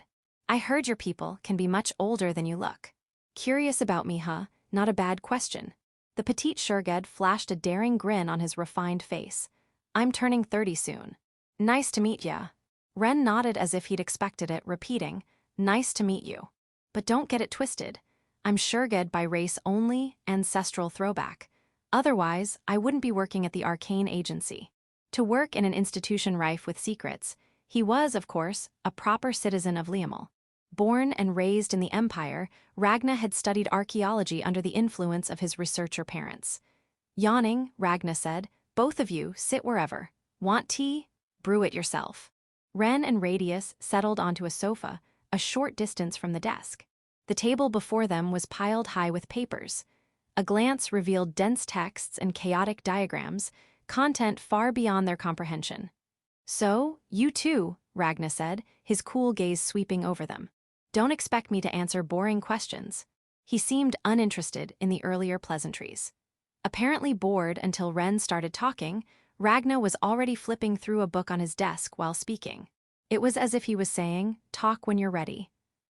I heard your people can be much older than you look. Curious about me, huh? Not a bad question. The petite Shurged flashed a daring grin on his refined face. I'm turning 30 soon. Nice to meet ya. Ren nodded as if he'd expected it, repeating, nice to meet you. But don't get it twisted. I'm Shurged by race only, ancestral throwback. Otherwise, I wouldn't be working at the Arcane Agency. To work in an institution rife with secrets, he was, of course, a proper citizen of Liamel. Born and raised in the Empire, Ragna had studied archaeology under the influence of his researcher parents. Yawning, Ragna said, both of you, sit wherever. Want tea? Brew it yourself. Ren and Radius settled onto a sofa, a short distance from the desk. The table before them was piled high with papers. A glance revealed dense texts and chaotic diagrams, content far beyond their comprehension. So, you too, Ragna said, his cool gaze sweeping over them. Don't expect me to answer boring questions. He seemed uninterested in the earlier pleasantries. Apparently bored until Ren started talking, Ragna was already flipping through a book on his desk while speaking. It was as if he was saying, talk when you're ready.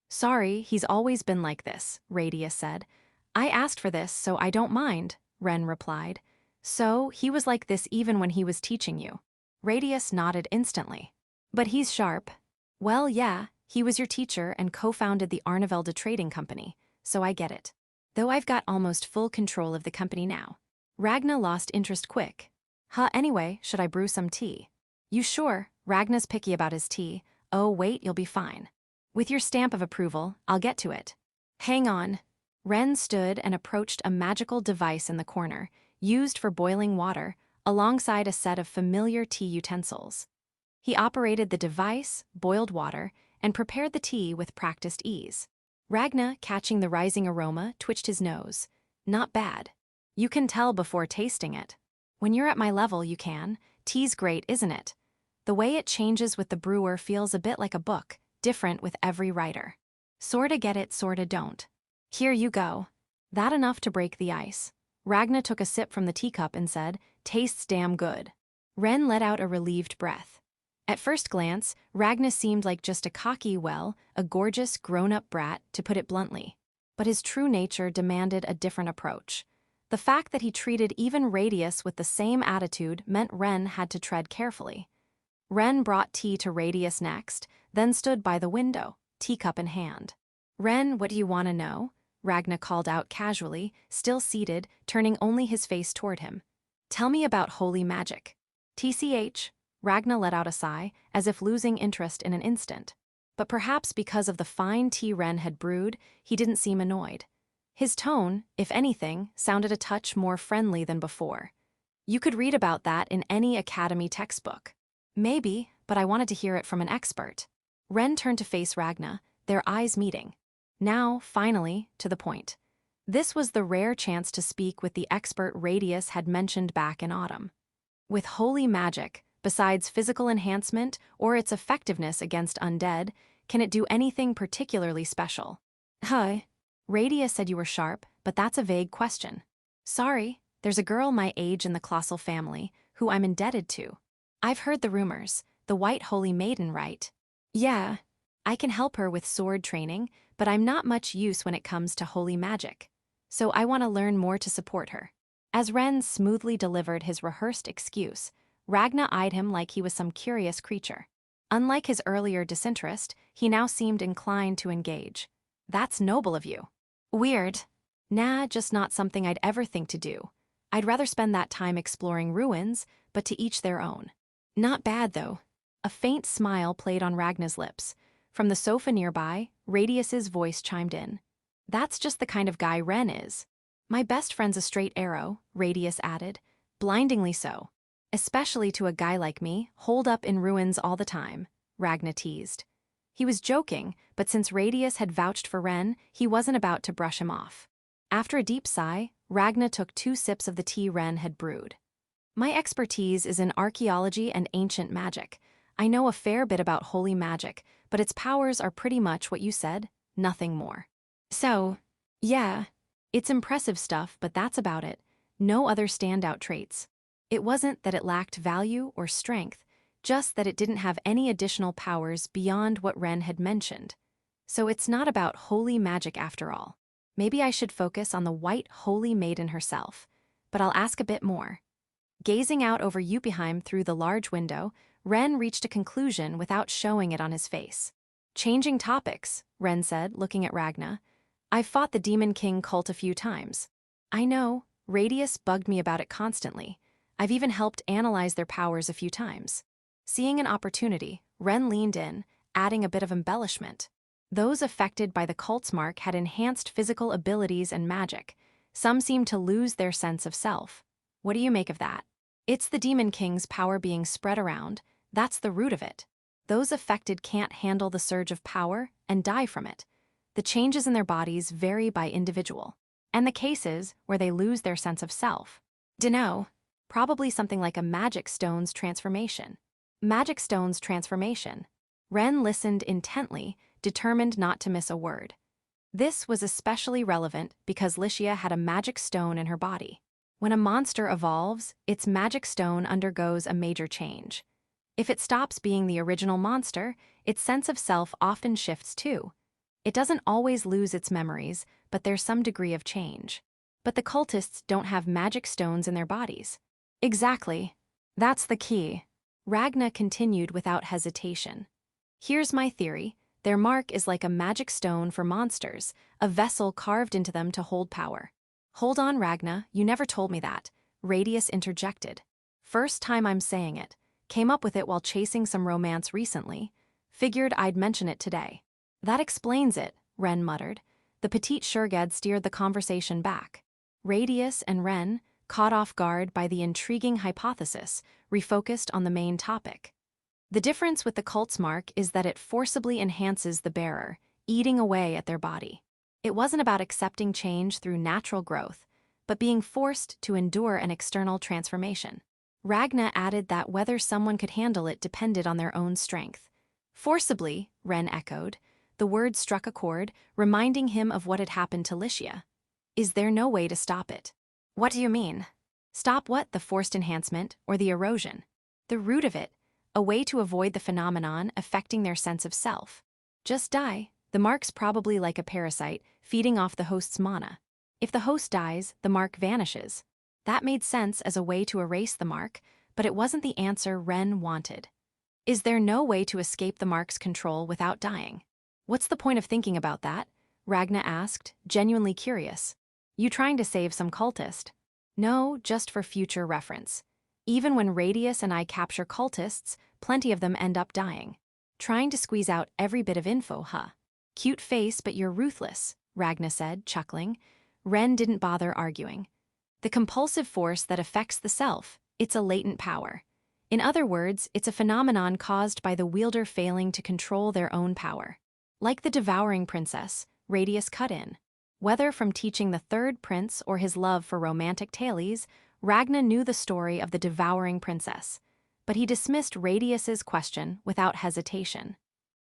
Sorry, he's always been like this, Radius said. I asked for this, so I don't mind, Ren replied. So, he was like this even when he was teaching you. Radius nodded instantly. But he's sharp. Well, yeah, he was your teacher and co-founded the Arnevelda Trading Company, so I get it. Though I've got almost full control of the company now. Ragna lost interest quick. Anyway, should I brew some tea? You sure? Ragna's picky about his tea. Oh, wait, you'll be fine. With your stamp of approval, I'll get to it. Hang on. Ren stood and approached a magical device in the corner, used for boiling water, alongside a set of familiar tea utensils. He operated the device, boiled water, and prepared the tea with practiced ease. Ragna, catching the rising aroma, twitched his nose. Not bad. You can tell before tasting it. When you're at my level, you can. Tea's great, isn't it? The way it changes with the brewer feels a bit like a book, different with every writer. Sorta get it, sorta don't. Here you go. That enough to break the ice. Ragna took a sip from the teacup and said, tastes damn good. Ren let out a relieved breath. At first glance, Ragna seemed like just a cocky, a gorgeous, grown-up brat, to put it bluntly. But his true nature demanded a different approach. The fact that he treated even Radius with the same attitude meant Ren had to tread carefully. Ren brought tea to Radius next, then stood by the window, teacup in hand. Ren, what do you want to know? Ragna called out casually, still seated, turning only his face toward him. Tell me about holy magic. TCH, Ragna let out a sigh, as if losing interest in an instant. But perhaps because of the fine tea Ren had brewed, he didn't seem annoyed. His tone, if anything, sounded a touch more friendly than before. You could read about that in any academy textbook. Maybe, but I wanted to hear it from an expert. Ren turned to face Ragna, their eyes meeting. Now, finally, to the point. This was the rare chance to speak with the expert Radius had mentioned back in autumn. With holy magic, besides physical enhancement or its effectiveness against undead, can it do anything particularly special? Radius said you were sharp, but that's a vague question. Sorry, there's a girl my age in the Colossal family, who I'm indebted to. I've heard the rumors, the White Holy Maiden, right? Yeah. I can help her with sword training, but I'm not much use when it comes to holy magic. So I want to learn more to support her. As Ren smoothly delivered his rehearsed excuse, Ragna eyed him like he was some curious creature. Unlike his earlier disinterest, he now seemed inclined to engage. That's noble of you. Weird. Nah, just not something I'd ever think to do. I'd rather spend that time exploring ruins, but to each their own. Not bad, though. A faint smile played on Ragna's lips. From the sofa nearby, Radius's voice chimed in. That's just the kind of guy Ren is. My best friend's a straight arrow, Radius added. Blindingly so. Especially to a guy like me, holed up in ruins all the time, Ragna teased. He was joking, but since Radius had vouched for Ren, he wasn't about to brush him off. After a deep sigh, Ragna took 2 sips of the tea Ren had brewed. My expertise is in archaeology and ancient magic. I know a fair bit about holy magic, but its powers are pretty much what you said, nothing more. So, yeah, it's impressive stuff, but that's about it. No other standout traits. It wasn't that it lacked value or strength, just that it didn't have any additional powers beyond what Ren had mentioned. So it's not about holy magic after all. Maybe I should focus on the white holy maiden herself, but I'll ask a bit more. Gazing out over Yuppieheim through the large window, Ren reached a conclusion without showing it on his face. Changing topics, Ren said, looking at Ragna. I've fought the Demon King cult a few times. I know, Radius bugged me about it constantly. I've even helped analyze their powers a few times. Seeing an opportunity, Ren leaned in, adding a bit of embellishment. Those affected by the cult's mark had enhanced physical abilities and magic. Some seemed to lose their sense of self. What do you make of that? It's the Demon King's power being spread around. That's the root of it. Those affected can't handle the surge of power and die from it. The changes in their bodies vary by individual. And the cases where they lose their sense of self. Dunno, probably something like a magic stone's transformation. Magic stone's transformation. Ren listened intently, determined not to miss a word. This was especially relevant because Licia had a magic stone in her body. When a monster evolves, its magic stone undergoes a major change. If it stops being the original monster, its sense of self often shifts too. It doesn't always lose its memories, but there's some degree of change. But the cultists don't have magic stones in their bodies. Exactly. That's the key. Ragna continued without hesitation. Here's my theory. Their mark is like a magic stone for monsters, a vessel carved into them to hold power. Hold on, Ragna, you never told me that, Radius interjected. First time I'm saying it. Came up with it while chasing some romance recently. Figured I'd mention it today. That explains it, Ren muttered. The petite Shurged steered the conversation back. Radius and Ren, caught off guard by the intriguing hypothesis, refocused on the main topic. The difference with the cult's mark is that it forcibly enhances the bearer, eating away at their body. It wasn't about accepting change through natural growth, but being forced to endure an external transformation. Ragna added that whether someone could handle it depended on their own strength. Forcibly, Ren echoed. The word struck a chord, reminding him of what had happened to Licia. Is there no way to stop it? What do you mean? Stop what? The forced enhancement or the erosion? The root of it, a way to avoid the phenomenon affecting their sense of self. Just die. The mark's probably like a parasite, feeding off the host's mana. If the host dies, the mark vanishes. That made sense as a way to erase the mark, but it wasn't the answer Ren wanted. Is there no way to escape the mark's control without dying? What's the point of thinking about that? Ragna asked, genuinely curious. You trying to save some cultist? No, just for future reference. Even when Radius and I capture cultists, plenty of them end up dying. Trying to squeeze out every bit of info, huh? Cute face, but you're ruthless, Ragna said, chuckling. Ren didn't bother arguing. The compulsive force that affects the self, it's a latent power. In other words, it's a phenomenon caused by the wielder failing to control their own power. Like the devouring princess, Radius cut in. Whether from teaching the third prince or his love for romantic tales, Ragna knew the story of the devouring princess. But he dismissed Radius's question without hesitation.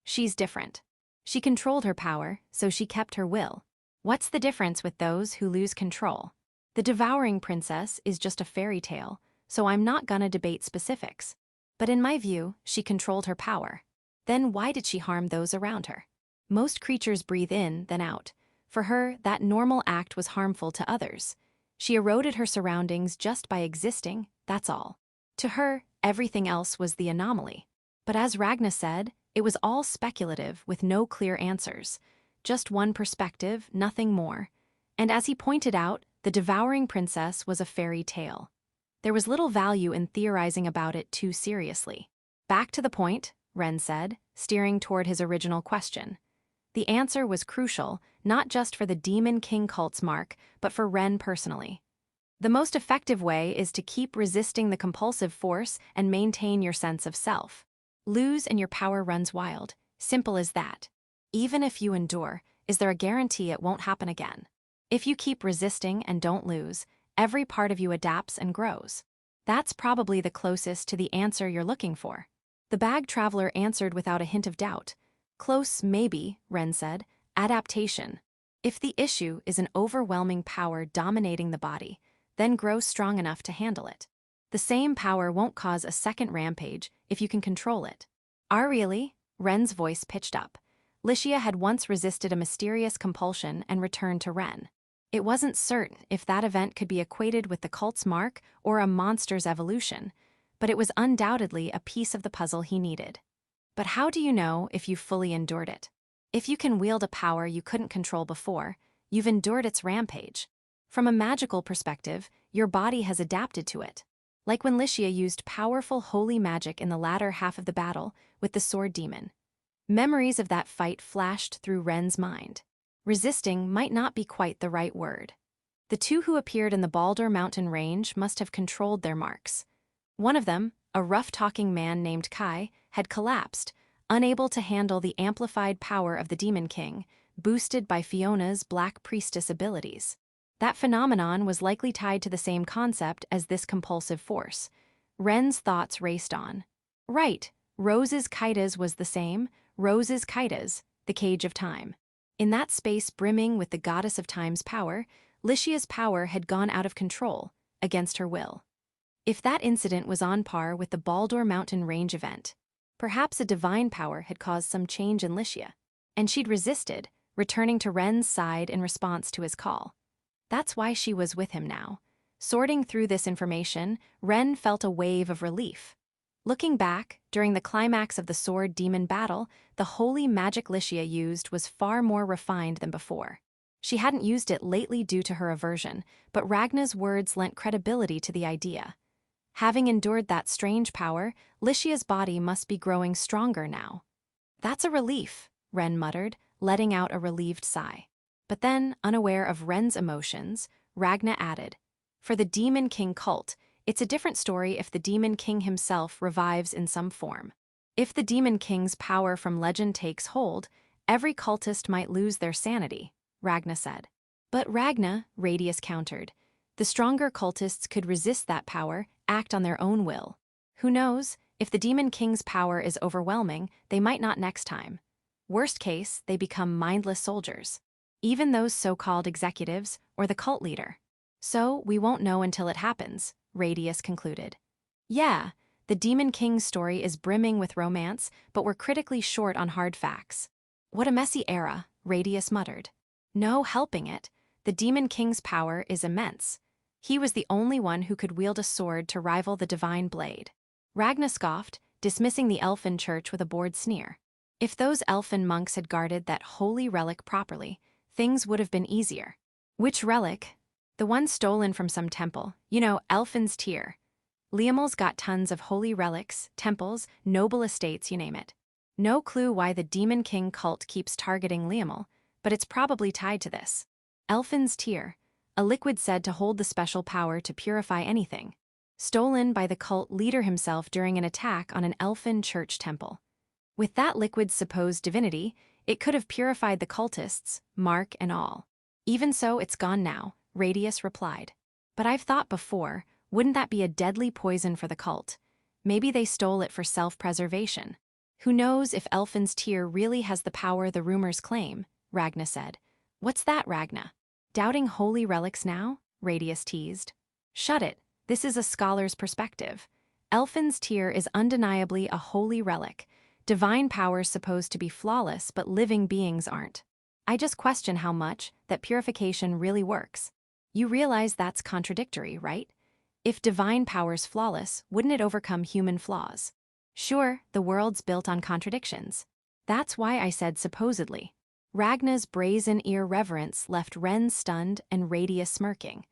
She's different. She controlled her power, so she kept her will. What's the difference with those who lose control? The devouring princess is just a fairy tale, so I'm not gonna debate specifics. But in my view, she controlled her power. Then why did she harm those around her? Most creatures breathe in, then out. For her, that normal act was harmful to others. She eroded her surroundings just by existing, that's all. To her, everything else was the anomaly. But as Ragna said, it was all speculative with no clear answers. Just one perspective, nothing more. And as he pointed out, the devouring princess was a fairy tale. There was little value in theorizing about it too seriously. Back to the point, Ren said, steering toward his original question. The answer was crucial, not just for the Demon King cult's mark, but for Ren personally. The most effective way is to keep resisting the compulsive force and maintain your sense of self. Lose and your power runs wild. Simple as that. Even if you endure, is there a guarantee it won't happen again? If you keep resisting and don't lose, every part of you adapts and grows. That's probably the closest to the answer you're looking for. The bag traveler answered without a hint of doubt. Close, maybe, Ren said. Adaptation. If the issue is an overwhelming power dominating the body, then grow strong enough to handle it. The same power won't cause a second rampage if you can control it. Really? Ren's voice pitched up. Licia had once resisted a mysterious compulsion and returned to Ren. It wasn't certain if that event could be equated with the cult's mark or a monster's evolution, but it was undoubtedly a piece of the puzzle he needed. But how do you know if you've fully endured it? If you can wield a power you couldn't control before, you've endured its rampage. From a magical perspective, your body has adapted to it. Like when Licia used powerful holy magic in the latter half of the battle with the sword demon. Memories of that fight flashed through Ren's mind. Resisting might not be quite the right word. The two who appeared in the Baldur mountain range must have controlled their marks. One of them, a rough-talking man named Kai, had collapsed, unable to handle the amplified power of the Demon King, boosted by Fiona's Black Priestess abilities. That phenomenon was likely tied to the same concept as this compulsive force. Ren's thoughts raced on. Right, Rose's Kaitas was the same, Rose's Kaitas, the cage of time. In that space brimming with the goddess of time's power, Licia's power had gone out of control, against her will. If that incident was on par with the Baldur mountain range event, perhaps a divine power had caused some change in Licia, and she'd resisted, returning to Ren's side in response to his call. That's why she was with him now. Sorting through this information, Ren felt a wave of relief. Looking back, during the climax of the sword demon battle, the holy magic Licia used was far more refined than before. She hadn't used it lately due to her aversion, but Ragna's words lent credibility to the idea. Having endured that strange power, Licia's body must be growing stronger now. That's a relief, Ren muttered, letting out a relieved sigh. But then, unaware of Ren's emotions, Ragna added, "For the Demon King cult, it's a different story if the Demon King himself revives in some form. If the Demon King's power from legend takes hold, every cultist might lose their sanity," Ragna said. But Ragna, Radius countered, the stronger cultists could resist that power, act on their own will. Who knows, if the Demon King's power is overwhelming, they might not next time. Worst case, they become mindless soldiers. Even those so-called executives or the cult leader. So, we won't know until it happens, Radius concluded. Yeah, the Demon King's story is brimming with romance, but we're critically short on hard facts. What a messy era, Radius muttered. No helping it, the Demon King's power is immense. He was the only one who could wield a sword to rival the divine blade. Ragna scoffed, dismissing the elfin church with a bored sneer. If those elfin monks had guarded that holy relic properly, things would have been easier. Which relic? The one stolen from some temple, Elfin's Tear. Liamel's got tons of holy relics, temples, noble estates, you name it. No clue why the Demon King cult keeps targeting Liamel, but it's probably tied to this. Elfin's Tear, a liquid said to hold the special power to purify anything. Stolen by the cult leader himself during an attack on an elfin church temple. With that liquid's supposed divinity, it could have purified the cultists, mark and all. Even so, it's gone now, Radius replied. But I've thought before, wouldn't that be a deadly poison for the cult? Maybe they stole it for self-preservation. Who knows if Elfin's Tear really has the power the rumors claim, Ragna said. What's that, Ragna? Doubting holy relics now? Radius teased. Shut it, this is a scholar's perspective. Elfin's Tear is undeniably a holy relic. Divine powers supposed to be flawless, but living beings aren't. I just question how much that purification really works. You realize that's contradictory, right? If divine power's flawless, wouldn't it overcome human flaws? Sure, the world's built on contradictions. That's why I said supposedly. Ragna's brazen irreverence left Ren stunned and Radius smirking.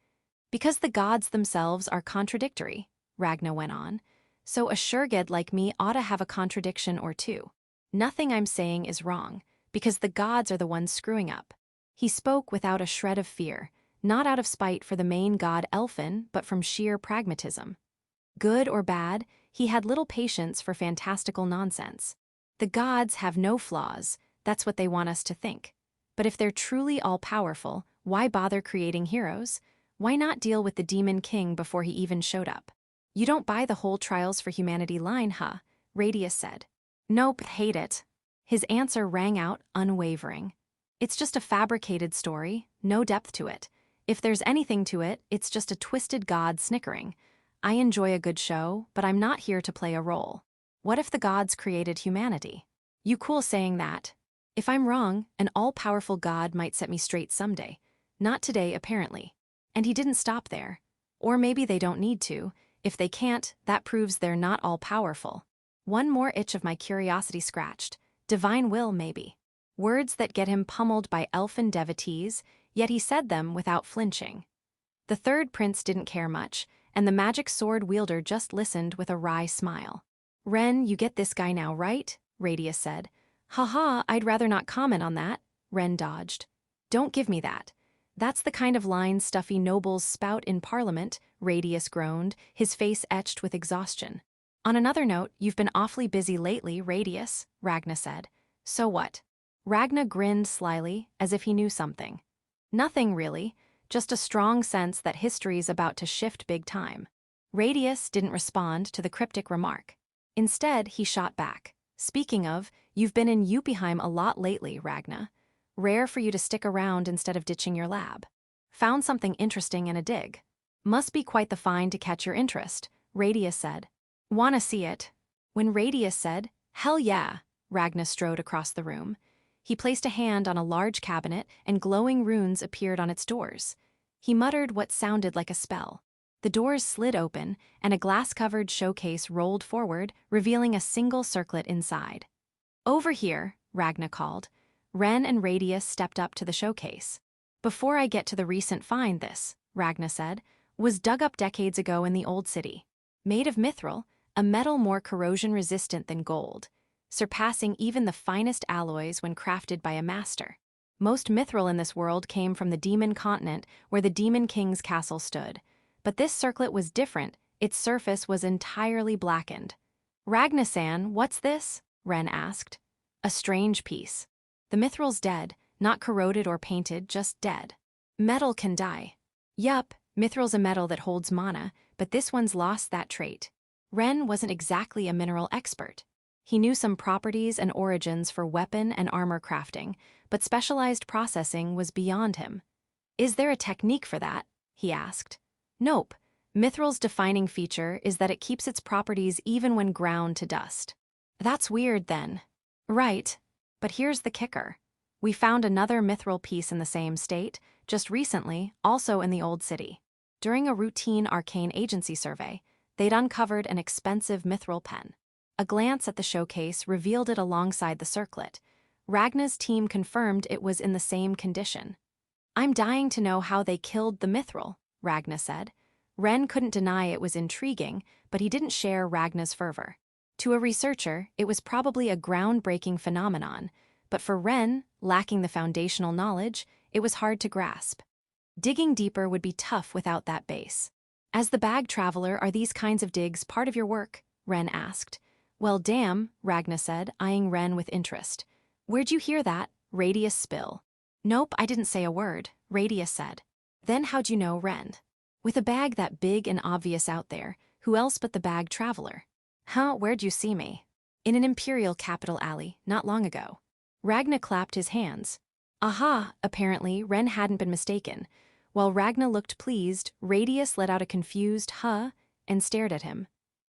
Because the gods themselves are contradictory, Ragna went on. So a Shurged like me ought to have a contradiction or two. Nothing I'm saying is wrong, because the gods are the ones screwing up. He spoke without a shred of fear, not out of spite for the main god Elfin, but from sheer pragmatism. Good or bad, he had little patience for fantastical nonsense. The gods have no flaws, that's what they want us to think. But if they're truly all-powerful, why bother creating heroes? Why not deal with the Demon King before he even showed up? You don't buy the whole Trials for Humanity line, huh? Radius said. Nope, hate it. His answer rang out, unwavering. It's just a fabricated story, no depth to it. If there's anything to it, it's just a twisted god snickering. I enjoy a good show, but I'm not here to play a role. What if the gods created humanity? You cool saying that. If I'm wrong, an all-powerful god might set me straight someday. Not today, apparently. And he didn't stop there. Or maybe they don't need to. If they can't, that proves they're not all-powerful. One more itch of my curiosity scratched. Divine will, maybe. Words that get him pummeled by elfin devotees, yet he said them without flinching. The third prince didn't care much, and the magic sword wielder just listened with a wry smile. Ren, you get this guy now, right? Radius said. Haha, I'd rather not comment on that, Ren dodged. Don't give me that. That's the kind of line stuffy nobles spout in Parliament, Radius groaned, his face etched with exhaustion. On another note, you've been awfully busy lately, Radius, Ragna said. So what? Ragna grinned slyly, as if he knew something. Nothing really, just a strong sense that history's about to shift big time. Radius didn't respond to the cryptic remark. Instead, he shot back. Speaking of, you've been in Yuppieheim a lot lately, Ragna. Rare for you to stick around instead of ditching your lab. Found something interesting in a dig. Must be quite the find to catch your interest, Radius said. Wanna see it? When Radius said, hell yeah, Ragna strode across the room. He placed a hand on a large cabinet and glowing runes appeared on its doors. He muttered what sounded like a spell. The doors slid open, and a glass-covered showcase rolled forward, revealing a single circlet inside. Over here, Ragna called. Ren and Radius stepped up to the showcase. Before I get to the recent find, this, Ragna said, was dug up decades ago in the Old City. Made of mithril, a metal more corrosion-resistant than gold, surpassing even the finest alloys when crafted by a master. Most mithril in this world came from the Demon Continent, where the Demon King's castle stood. But this circlet was different, its surface was entirely blackened. Ragna-san, what's this? Ren asked. A strange piece. The mithril's dead, not corroded or painted, just dead. Metal can die. Yup, mithril's a metal that holds mana, but this one's lost that trait. Ren wasn't exactly a mineral expert. He knew some properties and origins for weapon and armor crafting, but specialized processing was beyond him. Is there a technique for that? He asked. Nope. Mithril's defining feature is that it keeps its properties even when ground to dust. That's weird, then. Right. But here's the kicker. We found another mithril piece in the same state, just recently, also in the Old City. During a routine arcane agency survey, they'd uncovered an expensive mithril pen. A glance at the showcase revealed it alongside the circlet. Ragna's team confirmed it was in the same condition. I'm dying to know how they killed the mithril, Ragna said. Ren couldn't deny it was intriguing, but he didn't share Ragna's fervor. To a researcher, it was probably a groundbreaking phenomenon, but for Ren, lacking the foundational knowledge, it was hard to grasp. Digging deeper would be tough without that base. As the bag traveler, are these kinds of digs part of your work? Ren asked. Well, damn, Ragna said, eyeing Ren with interest. Where'd you hear that? Radius spill. Nope, I didn't say a word, Radius said. Then how'd you know, Ren? With a bag that big and obvious out there, who else but the bag traveler? Huh, where'd you see me? In an imperial capital alley, not long ago. Ragna clapped his hands. Aha, apparently, Ren hadn't been mistaken. While Ragna looked pleased, Radius let out a confused huh and stared at him.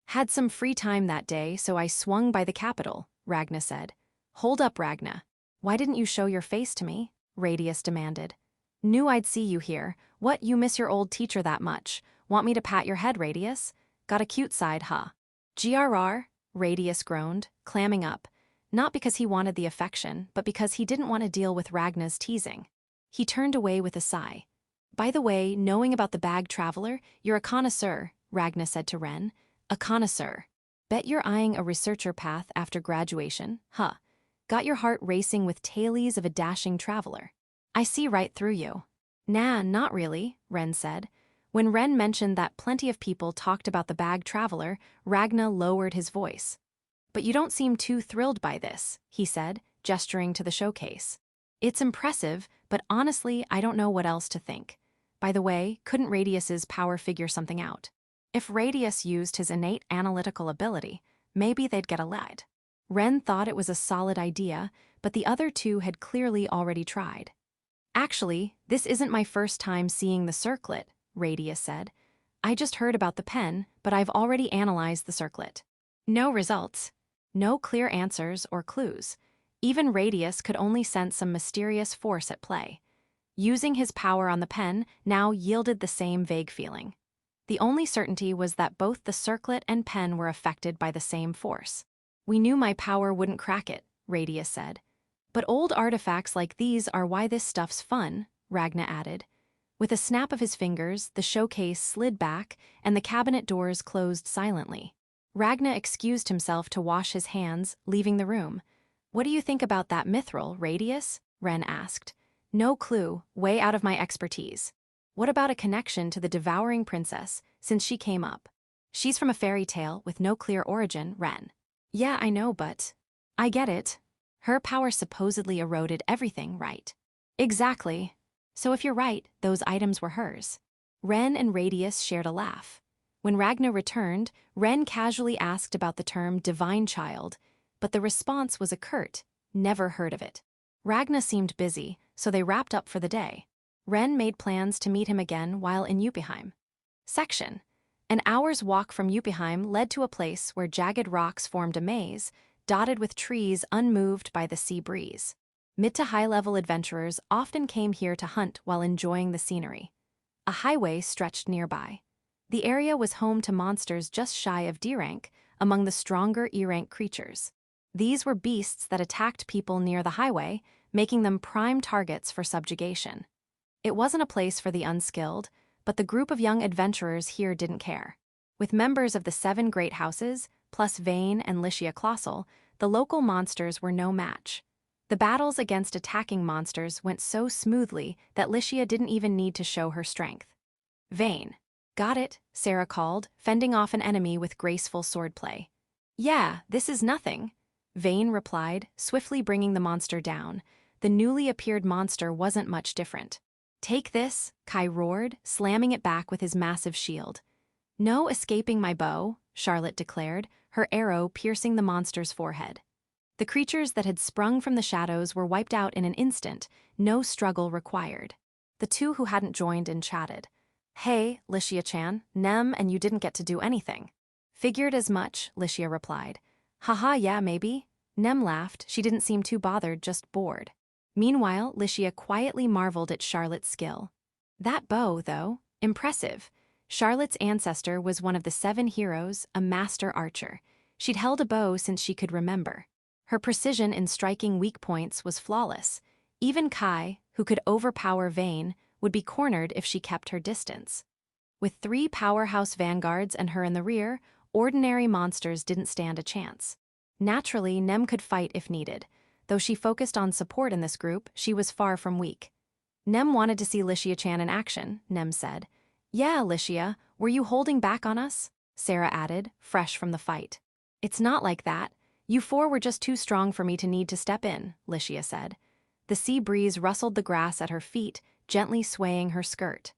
Had some free time that day, so I swung by the capital, Ragna said. Hold up, Ragna. Why didn't you show your face to me? Radius demanded. Knew I'd see you here. What, you miss your old teacher that much? Want me to pat your head, Radius? Got a cute side, huh? GRR, Radius groaned, clamming up. Not because he wanted the affection, but because he didn't want to deal with Ragna's teasing. He turned away with a sigh. By the way, knowing about the bag traveler, you're a connoisseur, Ragna said to Ren. A connoisseur. Bet you're eyeing a researcher path after graduation, huh? Got your heart racing with tales of a dashing traveler. I see right through you. Nah, not really, Ren said. When Ren mentioned that plenty of people talked about the bag traveler, Ragna lowered his voice. But you don't seem too thrilled by this, he said, gesturing to the showcase. It's impressive, but honestly, I don't know what else to think. By the way, couldn't Radius's power figure something out? If Radius used his innate analytical ability, maybe they'd get a lead. Ren thought it was a solid idea, but the other two had clearly already tried. Actually, this isn't my first time seeing the circlet, Radius said. I just heard about the pen, but I've already analyzed the circlet. No results. No clear answers or clues. Even Radius could only sense some mysterious force at play. Using his power on the pen now yielded the same vague feeling. The only certainty was that both the circlet and pen were affected by the same force. We knew my power wouldn't crack it, Radius said. But old artifacts like these are why this stuff's fun, Ragna added. With a snap of his fingers, the showcase slid back and the cabinet doors closed silently. Ragna excused himself to wash his hands, leaving the room. What do you think about that mithril, Radius? Ren asked. No clue, way out of my expertise. What about a connection to the devouring princess, since she came up? She's from a fairy tale with no clear origin, Ren. Yeah, I know, but... I get it. Her power supposedly eroded everything, right? Exactly. So if you're right, those items were hers. Ren and Radius shared a laugh. When Ragna returned, Ren casually asked about the term divine child, but the response was a curt, never heard of it. Ragna seemed busy, so they wrapped up for the day. Ren made plans to meet him again while in Yuppieheim. Section. An hour's walk from Yuppieheim led to a place where jagged rocks formed a maze, dotted with trees unmoved by the sea breeze. Mid to high-level adventurers often came here to hunt while enjoying the scenery. A highway stretched nearby. The area was home to monsters just shy of D rank, among the stronger E rank creatures. These were beasts that attacked people near the highway, making them prime targets for subjugation. It wasn't a place for the unskilled, but the group of young adventurers here didn't care. With members of the 7 great houses, plus Vane and Licia Colossal, the local monsters were no match. The battles against attacking monsters went so smoothly that Licia didn't even need to show her strength. Vane. Got it, Sarah called, fending off an enemy with graceful swordplay. Yeah, this is nothing, Vane replied, swiftly bringing the monster down. The newly appeared monster wasn't much different. Take this, Kai roared, slamming it back with his massive shield. No escaping my bow, Charlotte declared, her arrow piercing the monster's forehead. The creatures that had sprung from the shadows were wiped out in an instant, no struggle required. The two who hadn't joined in chatted. Hey, Licia-chan, Nem and you didn't get to do anything. Figured as much, Licia replied. Haha, yeah, maybe. Nem laughed, she didn't seem too bothered, just bored. Meanwhile, Licia quietly marveled at Charlotte's skill. That bow, though, impressive. Charlotte's ancestor was one of the 7 heroes, a master archer. She'd held a bow since she could remember. Her precision in striking weak points was flawless. Even Kai, who could overpower Vane, would be cornered if she kept her distance. With 3 powerhouse vanguards and her in the rear, ordinary monsters didn't stand a chance. Naturally, Nem could fight if needed. Though she focused on support in this group, she was far from weak. Nem wanted to see Licia-chan in action, Nem said. Yeah, Licia, were you holding back on us? Sarah added, fresh from the fight. It's not like that. You 4 were just too strong for me to need to step in, Licia said. The sea breeze rustled the grass at her feet, gently swaying her skirt.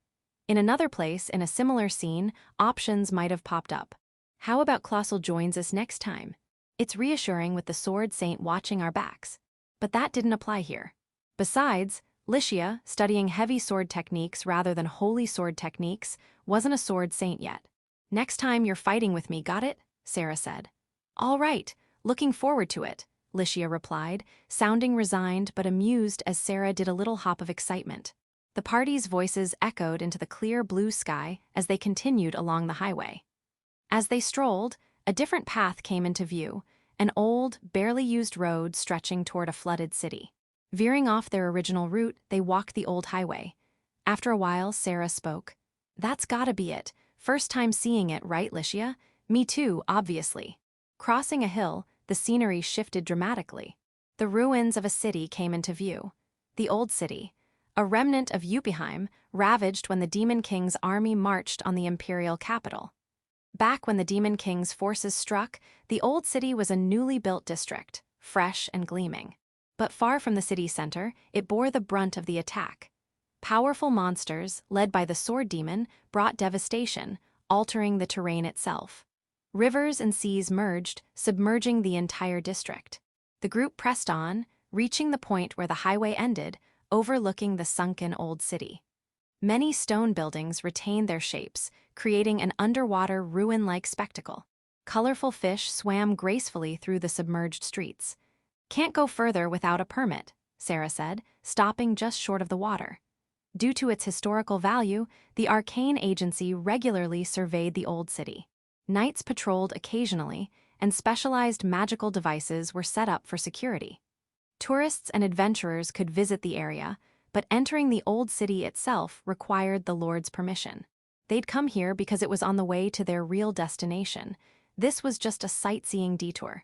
In another place, in a similar scene, options might have popped up. How about Colossal joins us next time? It's reassuring with the Sword Saint watching our backs. But that didn't apply here. Besides, Licia, studying heavy sword techniques rather than holy sword techniques, wasn't a Sword Saint yet. Next time you're fighting with me, got it? Sarah said. All right, looking forward to it, Licia replied, sounding resigned but amused as Sarah did a little hop of excitement. The party's voices echoed into the clear blue sky as they continued along the highway. As they strolled, a different path came into view, an old, barely used road stretching toward a flooded city. Veering off their original route, they walked the old highway. After a while, Sarah spoke. That's gotta be it. First time seeing it, right, Licia? Me too, obviously. Crossing a hill, the scenery shifted dramatically. The ruins of a city came into view. The old city, a remnant of Yuppieheim, ravaged when the Demon King's army marched on the imperial capital. Back when the Demon King's forces struck, the old city was a newly built district, fresh and gleaming. But far from the city center, it bore the brunt of the attack. Powerful monsters, led by the Sword Demon, brought devastation, altering the terrain itself. Rivers and seas merged, submerging the entire district. The group pressed on, reaching the point where the highway ended, overlooking the sunken old city. Many stone buildings retained their shapes, creating an underwater ruin-like spectacle. Colorful fish swam gracefully through the submerged streets. "Can't go further without a permit," Sarah said, stopping just short of the water. Due to its historical value, the Arcane Agency regularly surveyed the old city. Knights patrolled occasionally, and specialized magical devices were set up for security. Tourists and adventurers could visit the area, but entering the old city itself required the Lord's permission. They'd come here because it was on the way to their real destination. This was just a sightseeing detour.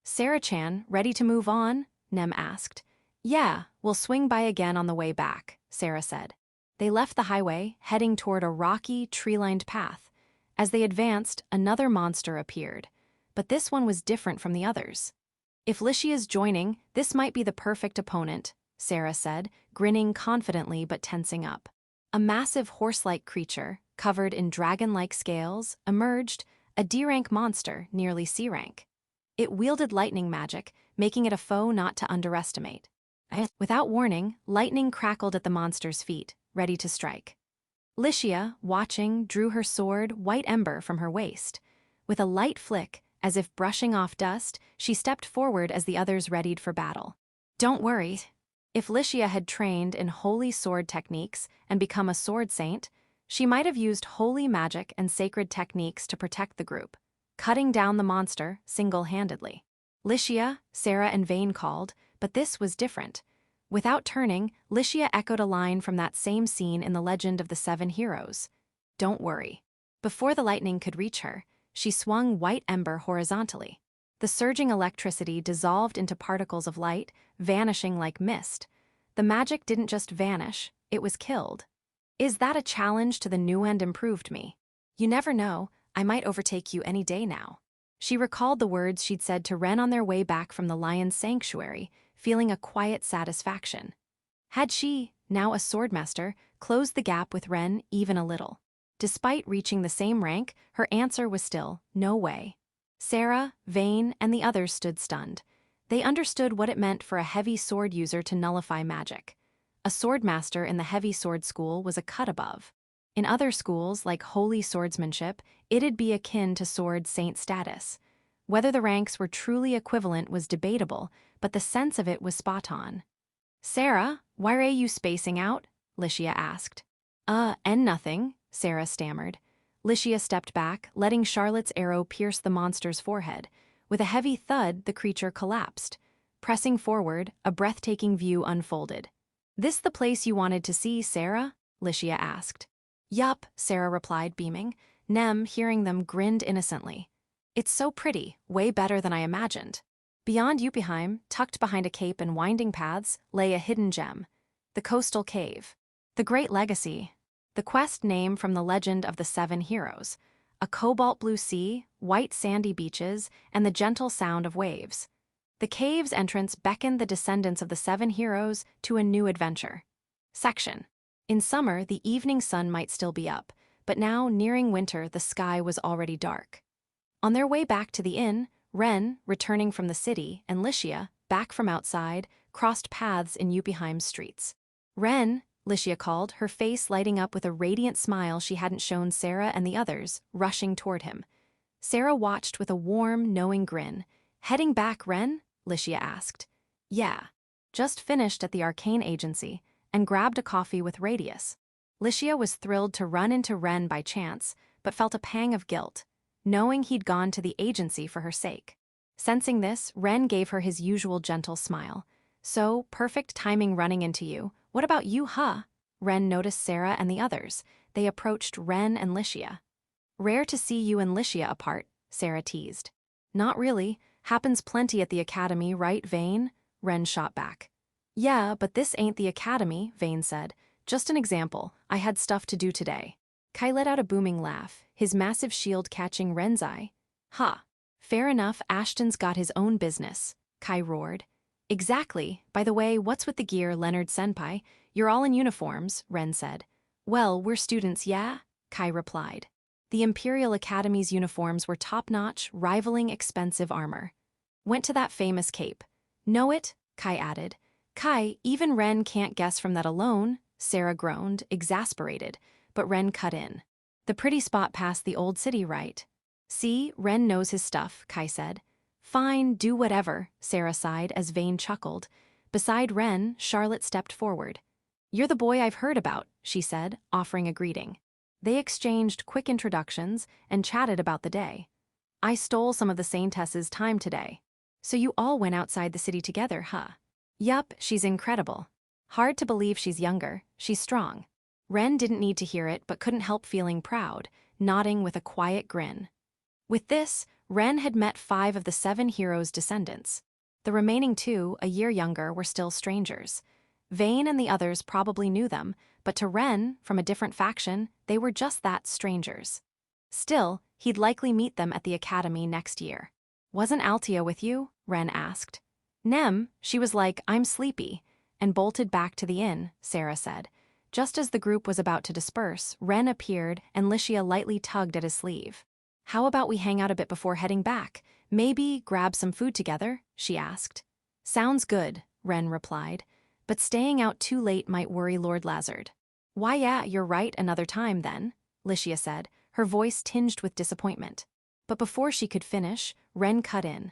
"Sarah-chan, ready to move on?" Nem asked. "Yeah, we'll swing by again on the way back," Sarah said. They left the highway, heading toward a rocky, tree-lined path. As they advanced, another monster appeared, but this one was different from the others. "If Lycia's joining, this might be the perfect opponent," Sarah said, grinning confidently but tensing up. A massive horse-like creature, covered in dragon-like scales, emerged, a D-rank monster, nearly C-rank. It wielded lightning magic, making it a foe not to underestimate. Without warning, lightning crackled at the monster's feet, ready to strike. Lycia, watching, drew her sword, White Ember, from her waist. With a light flick, as if brushing off dust, she stepped forward as the others readied for battle. "Don't worry." If Lycia had trained in holy sword techniques and become a sword saint, she might have used holy magic and sacred techniques to protect the group, cutting down the monster single-handedly. "Lycia," Sarah and Vane called, but this was different. Without turning, Lycia echoed a line from that same scene in the Legend of the Seven Heroes. "Don't worry." Before the lightning could reach her, she swung White Ember horizontally. The surging electricity dissolved into particles of light, vanishing like mist. The magic didn't just vanish, it was killed. "Is that a challenge to the new and improved me? You never know, I might overtake you any day now." She recalled the words she'd said to Ren on their way back from the lion's sanctuary, feeling a quiet satisfaction. Had she, now a swordmaster, closed the gap with Ren even a little? Despite reaching the same rank, her answer was still, no way. Sarah, Vane, and the others stood stunned. They understood what it meant for a heavy sword user to nullify magic. A swordmaster in the heavy sword school was a cut above. In other schools, like holy swordsmanship, it'd be akin to sword saint status. Whether the ranks were truly equivalent was debatable, but the sense of it was spot on. "Sarah, why are you spacing out?" Lycia asked. And nothing," Sarah stammered. Lycia stepped back, letting Charlotte's arrow pierce the monster's forehead. With a heavy thud, the creature collapsed. Pressing forward, a breathtaking view unfolded. "This the place you wanted to see, Sarah?" Lycia asked. "Yup," Sarah replied, beaming. Nem, hearing them, grinned innocently. "It's so pretty, way better than I imagined." Beyond Yuppieheim, tucked behind a cape and winding paths, lay a hidden gem. The coastal cave. The Great Legacy. The quest name from the Legend of the Seven Heroes. A cobalt blue sea, white sandy beaches, and the gentle sound of waves. The cave's entrance beckoned the descendants of the Seven Heroes to a new adventure. Section. In summer, the evening sun might still be up, but now, nearing winter, the sky was already dark. On their way back to the inn, Ren, returning from the city, and Lycia, back from outside, crossed paths in Yuppieheim's streets. "Ren," Lycia called, her face lighting up with a radiant smile she hadn't shown Sarah and the others, rushing toward him. Sarah watched with a warm, knowing grin. "Heading back, Ren?" Lycia asked. "Yeah. Just finished at the Arcane Agency, and grabbed a coffee with Radius." Lycia was thrilled to run into Ren by chance, but felt a pang of guilt, knowing he'd gone to the agency for her sake. Sensing this, Ren gave her his usual gentle smile. "So, perfect timing running into you. What about you, huh?" Ren noticed Sarah and the others. They approached Ren and Lycia. "Rare to see you and Lycia apart," Sarah teased. "Not really. Happens plenty at the academy, right, Vane?" Ren shot back. "Yeah, but this ain't the academy," Vane said. "Just an example. I had stuff to do today." Kai let out a booming laugh, his massive shield catching Ren's eye. "Ha! Fair enough, Ashton's got his own business," Kai roared. "Exactly. By the way, what's with the gear, Leonard-senpai? You're all in uniforms," Ren said. "Well, we're students, yeah?" Kai replied. The Imperial Academy's uniforms were top-notch, rivaling expensive armor. Went to that famous cape. Know it? Kai added. Kai, even Ren can't guess from that alone, Sarah groaned, exasperated, but Ren cut in. The pretty spot past the old city, right? See, Ren knows his stuff, Kai said. Fine, do whatever, Sarah sighed as Vane chuckled. Beside Ren, Charlotte stepped forward. You're the boy I've heard about, she said, offering a greeting. They exchanged quick introductions and chatted about the day. I stole some of the Saintess's time today. So you all went outside the city together, huh? Yup, she's incredible. Hard to believe she's younger, she's strong. Ren didn't need to hear it but couldn't help feeling proud, nodding with a quiet grin. With this, Ren had met 5 of the 7 heroes' descendants. The remaining 2, a year younger, were still strangers. Vane and the others probably knew them, but to Ren, from a different faction, they were just that, strangers. Still, he'd likely meet them at the academy next year. Wasn't Altia with you? Ren asked. Nem, she was like, I'm sleepy, and bolted back to the inn, Sarah said. Just as the group was about to disperse, Ren appeared and Licia lightly tugged at his sleeve. How about we hang out a bit before heading back? Maybe grab some food together? She asked. Sounds good, Ren replied. But staying out too late might worry Lord Lazard. Why yeah, you're right, another time then, Licia said, her voice tinged with disappointment. But before she could finish, Ren cut in.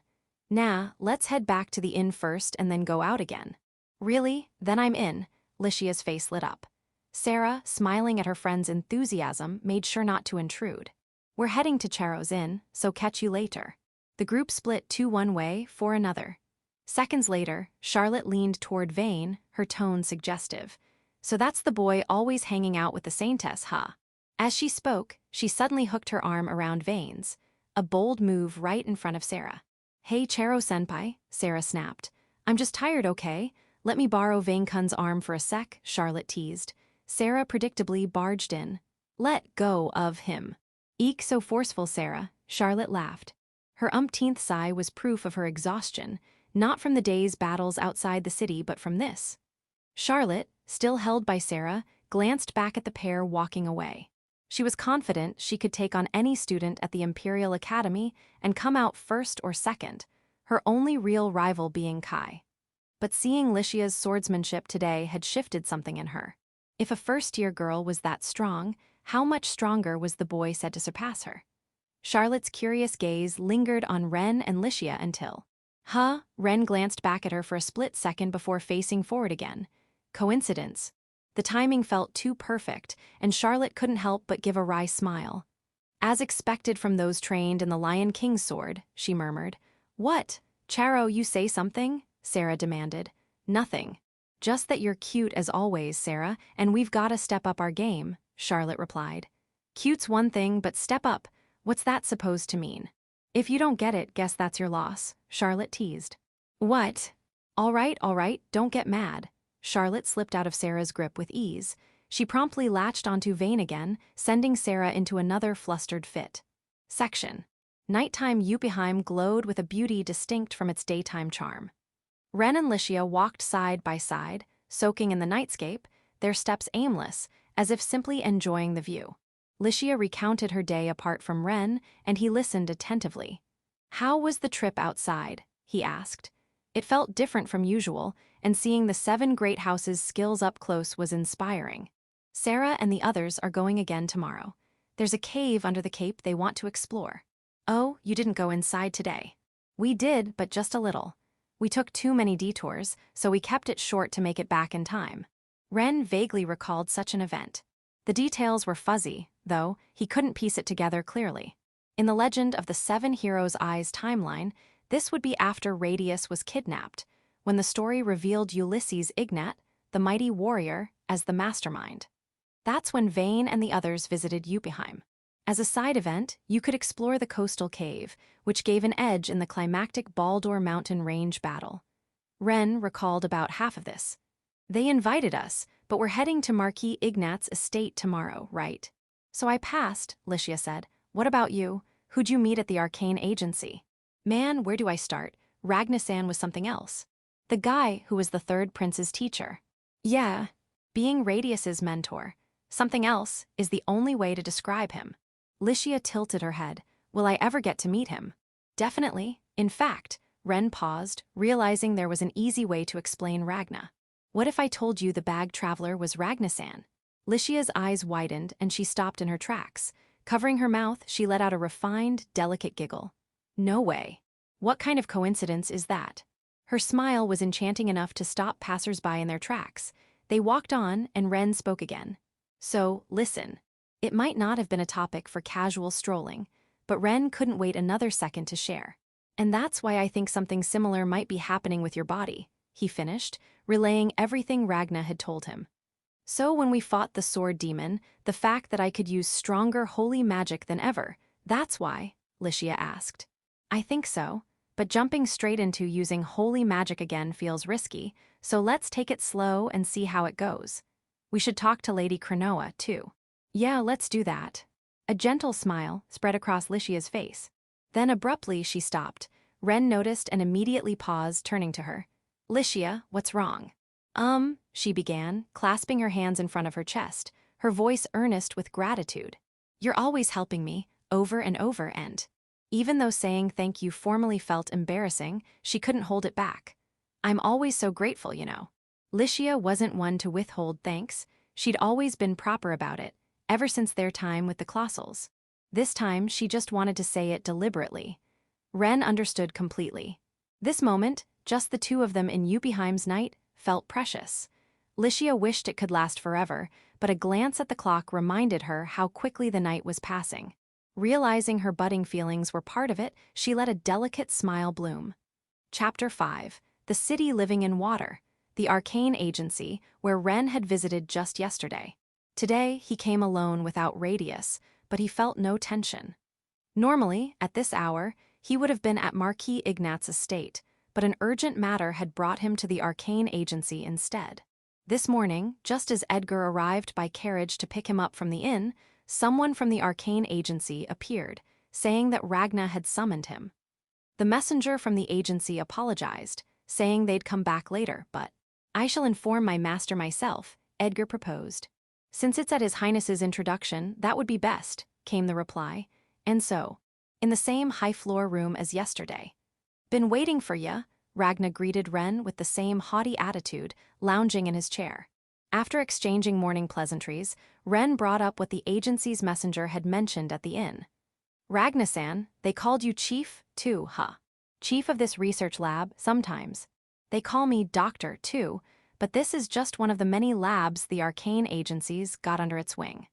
Nah, let's head back to the inn first and then go out again. Really? Then I'm in, Licia's face lit up. Sarah, smiling at her friend's enthusiasm, made sure not to intrude. We're heading to Charo's inn, so catch you later. The group split 2 one way, 4 another. Seconds later, Charlotte leaned toward Vane, her tone suggestive. So that's the boy always hanging out with the Saintess, huh? As she spoke, she suddenly hooked her arm around Vane's, a bold move right in front of Sarah. Hey Charo-senpai, Sarah snapped. I'm just tired, okay? Let me borrow Vane-kun's arm for a sec, Charlotte teased. Sarah predictably barged in. Let go of him. Eek, so forceful, Sarah, Charlotte laughed. Her umpteenth sigh was proof of her exhaustion, not from the day's battles outside the city but from this. Charlotte, still held by Sarah, glanced back at the pair walking away. She was confident she could take on any student at the Imperial Academy and come out first or second, her only real rival being Kai. But seeing Licia's swordsmanship today had shifted something in her. If a first-year girl was that strong, how much stronger was the boy said to surpass her? Charlotte's curious gaze lingered on Ren and Licia until... Ren glanced back at her for a split second before facing forward again. Coincidence. The timing felt too perfect, and Charlotte couldn't help but give a wry smile. As expected from those trained in the Lion King's sword, she murmured. What? Charo, you say something? Sarah demanded. Nothing. Just that you're cute as always, Sarah, and we've gotta step up our game, Charlotte replied. Cute's one thing, but step up. What's that supposed to mean? If you don't get it, guess that's your loss, Charlotte teased. What? All right, don't get mad. Charlotte slipped out of Sarah's grip with ease. She promptly latched onto Vane again, sending Sarah into another flustered fit. Section. Nighttime Yuppieheim glowed with a beauty distinct from its daytime charm. Ren and Licia walked side by side, soaking in the nightscape, their steps aimless, as if simply enjoying the view. Licia recounted her day apart from Ren, and he listened attentively. How was the trip outside? He asked. It felt different from usual, and seeing the 7 great houses' skills up close was inspiring. Sarah and the others are going again tomorrow. There's a cave under the cape they want to explore. Oh, you didn't go inside today. We did, but just a little. We took too many detours, so we kept it short to make it back in time. Ren vaguely recalled such an event. The details were fuzzy, though he couldn't piece it together clearly. In the Legend of the 7 Heroes' Eyes timeline, this would be after Radius was kidnapped, when the story revealed Ulysses Ignat, the mighty warrior, as the mastermind. That's when Vane and the others visited Yuppieheim. As a side event, you could explore the coastal cave, which gave an edge in the climactic Baldur Mountain Range battle. Ren recalled about half of this. They invited us, but we're heading to Marquis Ignat's estate tomorrow, right? So I passed, Licia said. What about you? Who'd you meet at the arcane agency? Man, where do I start? Ragnasan was something else. The guy who was the 3rd prince's teacher. Yeah, being Radius's mentor. Something else is the only way to describe him. Licia tilted her head. Will I ever get to meet him? Definitely. In fact, Ren paused, realizing there was an easy way to explain Ragna. What if I told you the bag traveler was Ragna-san? Licia's eyes widened and she stopped in her tracks. Covering her mouth, she let out a refined, delicate giggle. No way. What kind of coincidence is that? Her smile was enchanting enough to stop passers-by in their tracks. They walked on and Ren spoke again. So, listen. It might not have been a topic for casual strolling, but Ren couldn't wait another second to share. And that's why I think something similar might be happening with your body, he finished, relaying everything Ragna had told him. So when we fought the sword demon, the fact that I could use stronger holy magic than ever, that's why, Licia asked. I think so, but jumping straight into using holy magic again feels risky, so let's take it slow and see how it goes. We should talk to Lady Cronoa, too. Yeah, let's do that. A gentle smile spread across Licia's face. Then abruptly she stopped. Ren noticed and immediately paused, turning to her. Licia, what's wrong? She began, clasping her hands in front of her chest, her voice earnest with gratitude. You're always helping me, over and over, and even though saying thank you formally felt embarrassing, she couldn't hold it back. I'm always so grateful, you know. Licia wasn't one to withhold thanks. She'd always been proper about it, ever since their time with the Colossals. This time, she just wanted to say it deliberately. Ren understood completely. This moment, just the two of them in Yuppieheim's night, felt precious. Licia wished it could last forever, but a glance at the clock reminded her how quickly the night was passing. Realizing her budding feelings were part of it, she let a delicate smile bloom. Chapter 5. The City Living in Water, the arcane agency where Ren had visited just yesterday. Today, he came alone without Radius, but he felt no tension. Normally, at this hour, he would have been at Marquis Ignat's estate, but an urgent matter had brought him to the arcane agency instead. This morning, just as Edgar arrived by carriage to pick him up from the inn, someone from the arcane agency appeared, saying that Ragna had summoned him. The messenger from the agency apologized, saying they'd come back later, but I shall inform my master myself, Edgar proposed. Since it's at His Highness's introduction, that would be best, came the reply, and so, in the same high-floor room as yesterday. Been waiting for ya, Ragna greeted Ren with the same haughty attitude, lounging in his chair. After exchanging morning pleasantries, Ren brought up what the agency's messenger had mentioned at the inn. Ragna-san, they called you Chief, too, huh? Chief of this research lab, sometimes. They call me Doctor, too, but this is just one of the many labs the arcane agency's got under its wing.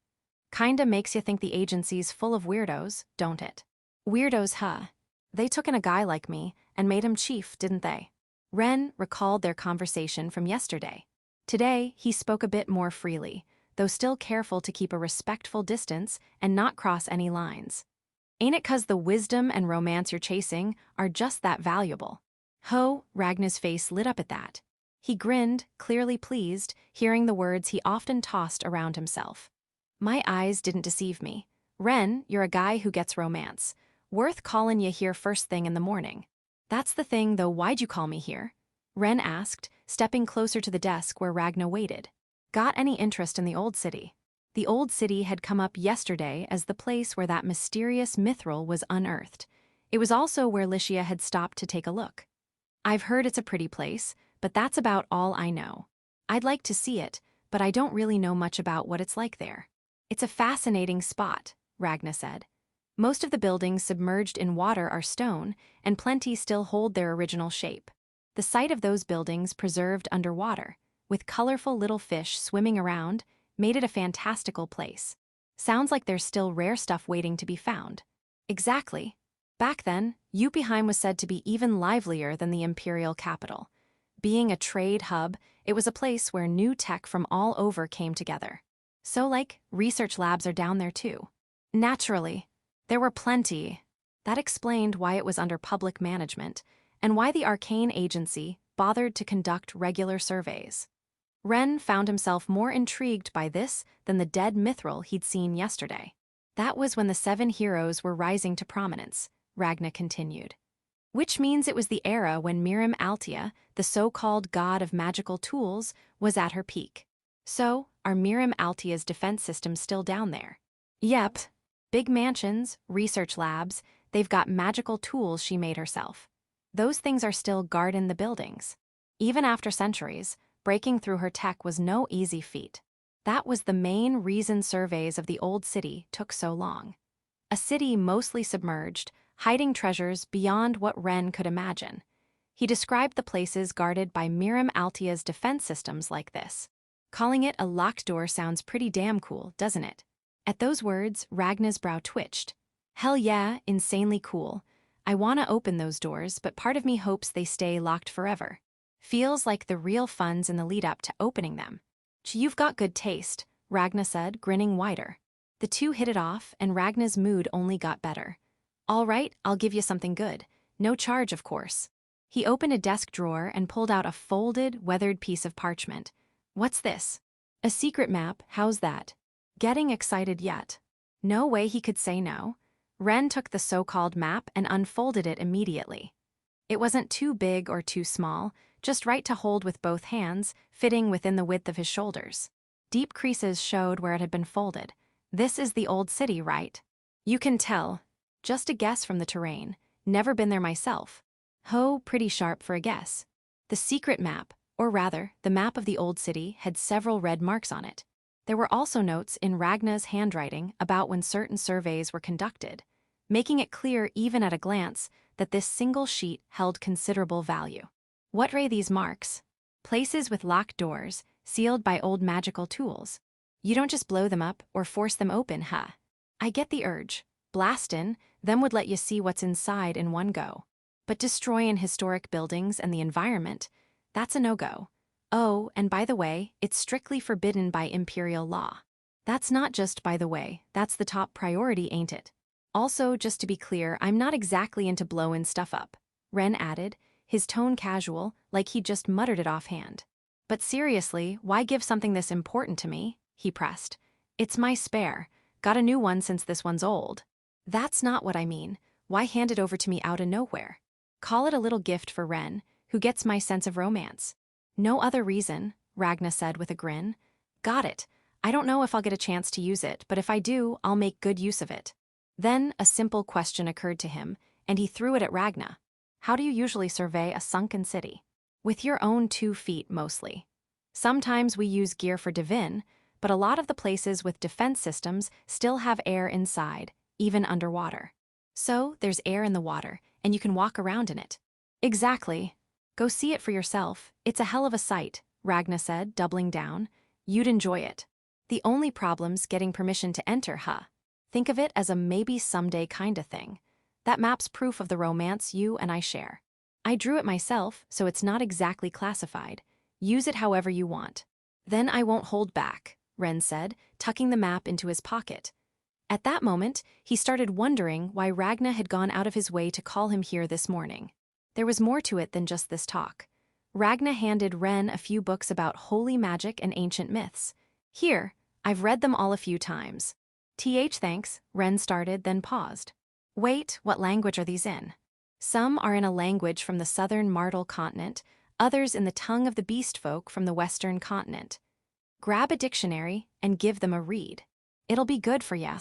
Kinda makes you think the agency's full of weirdos, don't it? Weirdos, huh? They took in a guy like me and made him chief, didn't they? Ren recalled their conversation from yesterday. Today, he spoke a bit more freely, though still careful to keep a respectful distance and not cross any lines. Ain't it 'cause the wisdom and romance you're chasing are just that valuable? Ho, Ragna's face lit up at that. He grinned, clearly pleased, hearing the words he often tossed around himself. My eyes didn't deceive me. Ren, you're a guy who gets romance. Worth callin' you here first thing in the morning. That's the thing, though. Why'd you call me here? Ren asked, stepping closer to the desk where Ragna waited. Got any interest in the old city? The old city had come up yesterday as the place where that mysterious mithril was unearthed. It was also where Licia had stopped to take a look. I've heard it's a pretty place, but that's about all I know. I'd like to see it, but I don't really know much about what it's like there. It's a fascinating spot, Ragna said. Most of the buildings submerged in water are stone, and plenty still hold their original shape. The sight of those buildings preserved underwater, with colorful little fish swimming around, made it a fantastical place. Sounds like there's still rare stuff waiting to be found. Exactly. Back then, Yuppieheim was said to be even livelier than the imperial capital. Being a trade hub, it was a place where new tech from all over came together. So, research labs are down there too. Naturally. There were plenty. That explained why it was under public management, and why the arcane agency bothered to conduct regular surveys. Ren found himself more intrigued by this than the dead mithril he'd seen yesterday. That was when the 7 heroes were rising to prominence, Ragna continued. Which means it was the era when Mirim Altia, the so-called god of magical tools, was at her peak. So, are Mirim Altia's defense systems still down there? Yep. Big mansions, research labs, they've got magical tools she made herself. Those things are still guarding the buildings. Even after centuries, breaking through her tech was no easy feat. That was the main reason surveys of the old city took so long. A city mostly submerged, hiding treasures beyond what Ren could imagine. He described the places guarded by Miram Altia's defense systems like this. Calling it a locked door sounds pretty damn cool, doesn't it? At those words, Ragna's brow twitched. Hell yeah, insanely cool. I want to open those doors, but part of me hopes they stay locked forever. Feels like the real fun's in the lead-up to opening them. You've got good taste, Ragna said, grinning wider. The two hit it off, and Ragna's mood only got better. All right, I'll give you something good. No charge, of course. He opened a desk drawer and pulled out a folded, weathered piece of parchment. What's this? A secret map, how's that? Getting excited yet? No way he could say no. Ren took the so-called map and unfolded it immediately. It wasn't too big or too small, just right to hold with both hands, fitting within the width of his shoulders. Deep creases showed where it had been folded. This is the old city, right? You can tell. Just a guess from the terrain. Never been there myself. Ho, pretty sharp for a guess. The secret map, or rather, the map of the old city, had several red marks on it. There were also notes in Ragna's handwriting about when certain surveys were conducted, making it clear even at a glance that this single sheet held considerable value. What were these marks? Places with locked doors, sealed by old magical tools. You don't just blow them up or force them open, huh? I get the urge. Blastin', them would let you see what's inside in one go. But destroyin' historic buildings and the environment, that's a no-go. Oh, and by the way, it's strictly forbidden by imperial law. That's not just by the way, that's the top priority, ain't it? Also, just to be clear, I'm not exactly into blowin' stuff up, Ren added, his tone casual, like he'd just muttered it offhand. But seriously, why give something this important to me? He pressed. It's my spare. Got a new one since this one's old. That's not what I mean. Why hand it over to me out of nowhere? Call it a little gift for Ren, who gets my sense of romance. No other reason, Ragna said with a grin. Got it. I don't know if I'll get a chance to use it, but if I do, I'll make good use of it. Then a simple question occurred to him, and he threw it at Ragna. How do you usually survey a sunken city? With your own 2 feet, mostly. Sometimes we use gear for divin, but a lot of the places with defense systems still have air inside, even underwater. So, there's air in the water, and you can walk around in it. Exactly. Go see it for yourself. It's a hell of a sight, Ragna said, doubling down. You'd enjoy it. The only problem's getting permission to enter, huh? Think of it as a maybe someday kinda thing. That map's proof of the romance you and I share. I drew it myself, so it's not exactly classified. Use it however you want. Then I won't hold back, Ren said, tucking the map into his pocket. At that moment, he started wondering why Ragna had gone out of his way to call him here this morning. There was more to it than just this talk. Ragna handed Ren a few books about holy magic and ancient myths. Here, I've read them all a few times. Thanks, Ren started, then paused. Wait, what language are these in? Some are in a language from the southern Martel continent, others in the tongue of the beast folk from the western continent. Grab a dictionary and give them a read. It'll be good for ya.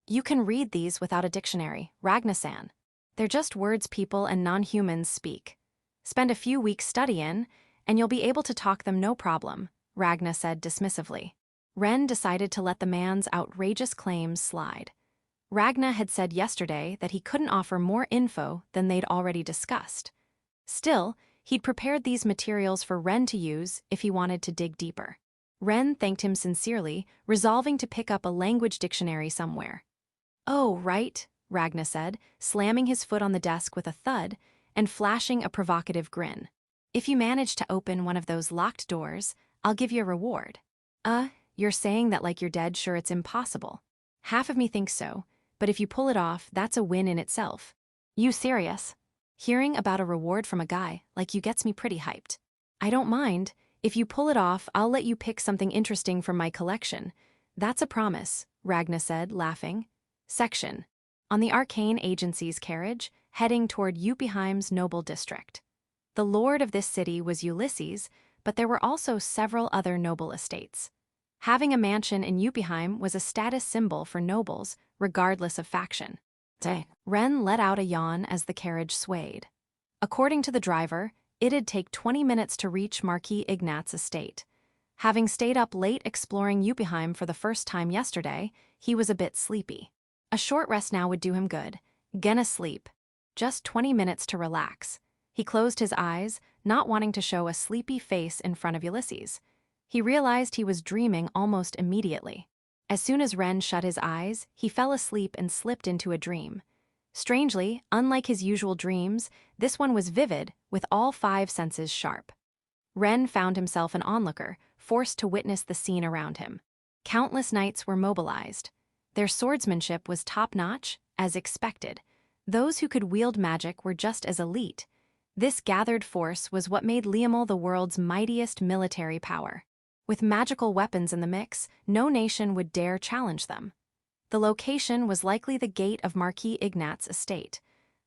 You can read these without a dictionary, Ragna-san. They're just words people and non-humans speak. Spend a few weeks studying, and you'll be able to talk them no problem, Ragna said dismissively. Ren decided to let the man's outrageous claims slide. Ragna had said yesterday that he couldn't offer more info than they'd already discussed. Still, he'd prepared these materials for Ren to use if he wanted to dig deeper. Ren thanked him sincerely, resolving to pick up a language dictionary somewhere. Oh, right, Ragna said, slamming his foot on the desk with a thud and flashing a provocative grin. If you manage to open one of those locked doors, I'll give you a reward. You're saying that like you're dead sure it's impossible. Half of me thinks so, but if you pull it off, that's a win in itself. You serious? Hearing about a reward from a guy like you gets me pretty hyped. I don't mind. If you pull it off, I'll let you pick something interesting from my collection. That's a promise, Ragna said, laughing. Section. On the Arcane Agency's carriage, heading toward Yupiheim's noble district. The lord of this city was Ulysses, but there were also several other noble estates. Having a mansion in Yupiheim was a status symbol for nobles, regardless of faction. Ren let out a yawn as the carriage swayed. According to the driver, it'd take 20 minutes to reach Marquis Ignat's estate. Having stayed up late exploring Yuppieheim for the first time yesterday, he was a bit sleepy. A short rest now would do him good. Gonna sleep. Just 20 minutes to relax. He closed his eyes, not wanting to show a sleepy face in front of Ulysses. He realized he was dreaming almost immediately. As soon as Ren shut his eyes, he fell asleep and slipped into a dream. Strangely, unlike his usual dreams, this one was vivid, with all 5 senses sharp. Ren found himself an onlooker, forced to witness the scene around him. Countless knights were mobilized. Their swordsmanship was top-notch, as expected. Those who could wield magic were just as elite. This gathered force was what made Liamel the world's mightiest military power. With magical weapons in the mix, no nation would dare challenge them. The location was likely the gate of Marquis Ignat's estate.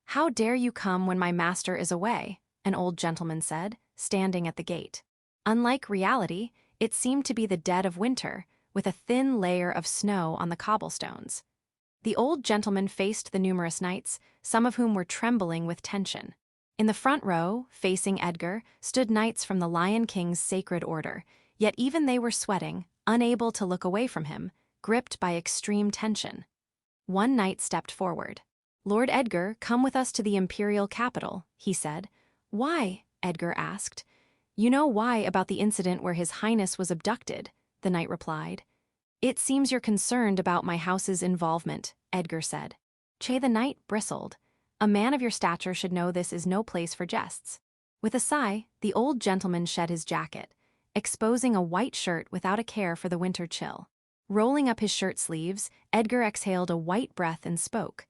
"How dare you come when my master is away?" an old gentleman said, standing at the gate. Unlike reality, it seemed to be the dead of winter, with a thin layer of snow on the cobblestones. The old gentleman faced the numerous knights, some of whom were trembling with tension. In the front row, facing Edgar, stood knights from the Lion King's sacred order, yet even they were sweating, unable to look away from him, gripped by extreme tension. One knight stepped forward. "Lord Edgar, come with us to the imperial capital," he said. "Why?" Edgar asked. "You know why about the incident where His Highness was abducted," the knight replied. "It seems you're concerned about my house's involvement," Edgar said. Che the knight bristled. "A man of your stature should know this is no place for jests." With a sigh, the old gentleman shed his jacket, exposing a white shirt without a care for the winter chill. Rolling up his shirt sleeves, Edgar exhaled a white breath and spoke.